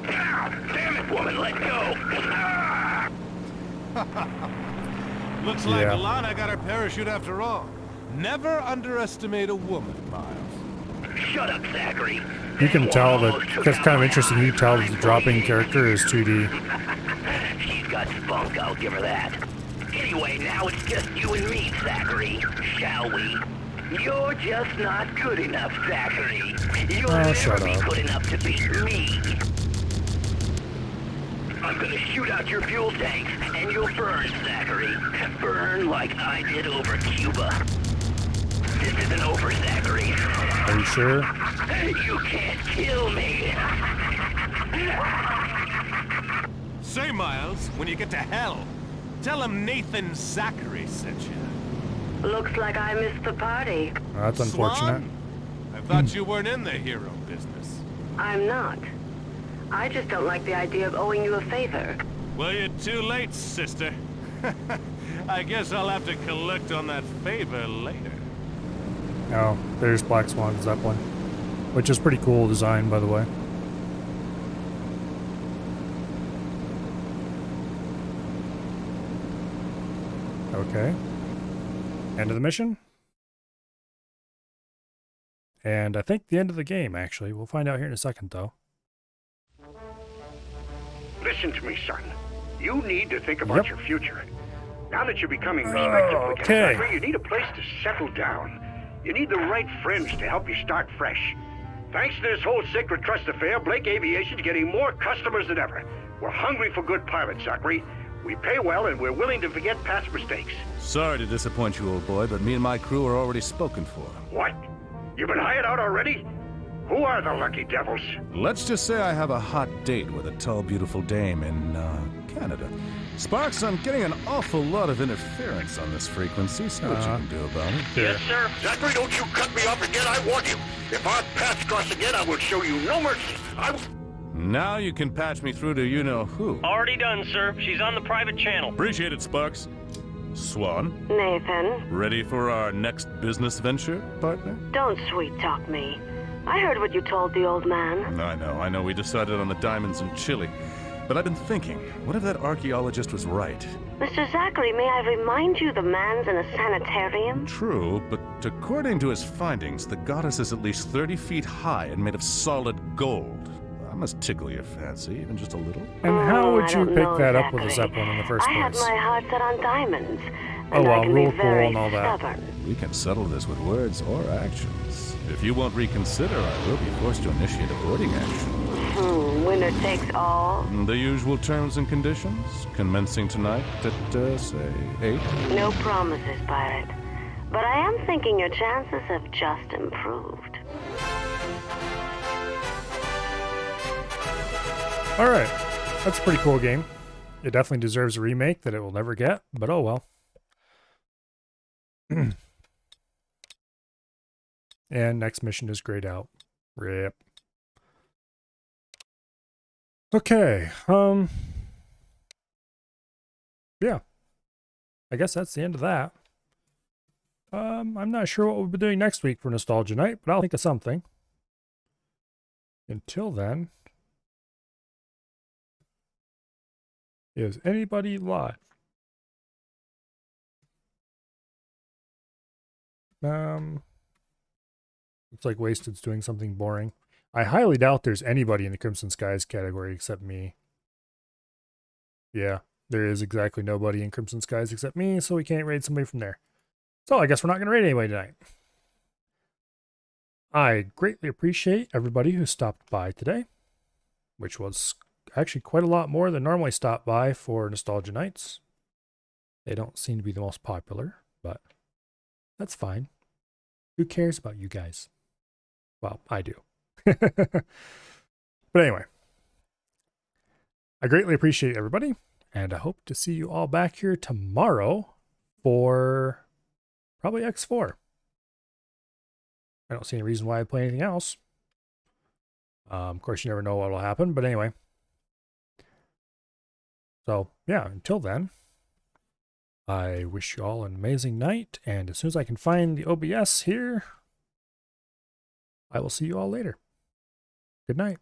Damn it, woman, let go! Looks like Alana got her parachute after all. Never underestimate a woman, Miles. Shut up, Zachary. You can tell that, that's kind of interesting, you can tell that the dropping character is 2D. She's got spunk, I'll give her that. Anyway, now it's just you and me, Zachary. Shall we? You're just not good enough, Zachary. You'll never be good enough to beat me. I'm gonna shoot out your fuel tanks, and you'll burn, Zachary. Burn like I did over Cuba. This isn't over, Zachary. Are you sure? You can't kill me. Say, Miles, when you get to hell, tell him Nathan Zachary sent you. Looks like I missed the party. Oh, that's unfortunate. Swan? I thought you weren't in the hero business. I'm not. I just don't like the idea of owing you a favor. Well, you're too late, sister. I guess I'll have to collect on that favor later. Oh, there's Black Swan Zeppelin. Which is pretty cool design, by the way. Okay. End of the mission. And I think the end of the game, actually. We'll find out here in a second, though. Listen to me, son. You need to think about your future. Now that you're becoming respectable again, Zachary, you need a place to settle down. You need the right friends to help you start fresh. Thanks to this whole Sacred Trust affair, Blake Aviation's getting more customers than ever. We're hungry for good pilots, Zachary. We pay well, and we're willing to forget past mistakes. Sorry to disappoint you, old boy, but me and my crew are already spoken for. What? You've been hired out already? Who are the lucky devils? Let's just say I have a hot date with a tall, beautiful dame in, Canada. Sparks, I'm getting an awful lot of interference on this frequency. See what you can do about it. Yes, sir. Zachary, don't you cut me off again, I warn you. If our paths cross again, I will show you no mercy. Now you can patch me through to you-know-who. Already done, sir. She's on the private channel. Appreciate it, Sparks. Swan, Nathan, ready for our next business venture, partner? don't sweet-talk me. I heard what you told the old man. I know. We decided on the diamonds in Chile. But I've been thinking, what if that archaeologist was right? Mr. Zachary, may I remind you the man's in a sanitarium? True, but according to his findings, the goddess is at least 30 feet high and made of solid gold. That must tickle your fancy, even just a little. And how would I you don't pick know, that up with a Zachary. Zeppelin in the first I had place? my heart set on diamonds. Oh And I well, can rule be cool very and all that. stubborn. We can settle this with words or actions. If you won't reconsider, I will be forced to initiate a boarding action. Winner takes all. The usual terms and conditions, commencing tonight at, say, 8? No promises, Pirate. But I am thinking your chances have just improved. Alright, that's a pretty cool game. It definitely deserves a remake that it will never get, but oh well. And next mission is grayed out. Rip. Okay, yeah. I guess that's the end of that. I'm not sure what we'll be doing next week for Nostalgia Night, but I'll think of something. until then, is anybody live? Looks like Wasted's doing something boring. I highly doubt there's anybody in the Crimson Skies category except me. Yeah, there is exactly nobody in Crimson Skies except me, so we can't raid somebody from there. So I guess we're not going to raid anybody tonight. I greatly appreciate everybody who stopped by today, which was actually quite a lot more than normally stop by for Nostalgia Nights. They don't seem to be the most popular, but that's fine. Who cares about you guys? Well, I do. But anyway, I greatly appreciate everybody, and I hope to see you all back here tomorrow for probably X4. I don't see any reason why I'd play anything else. Of course, you never know what will happen, but anyway. So, yeah, until then, I wish you all an amazing night, and as soon as I can find the OBS here, I will see you all later. Good night.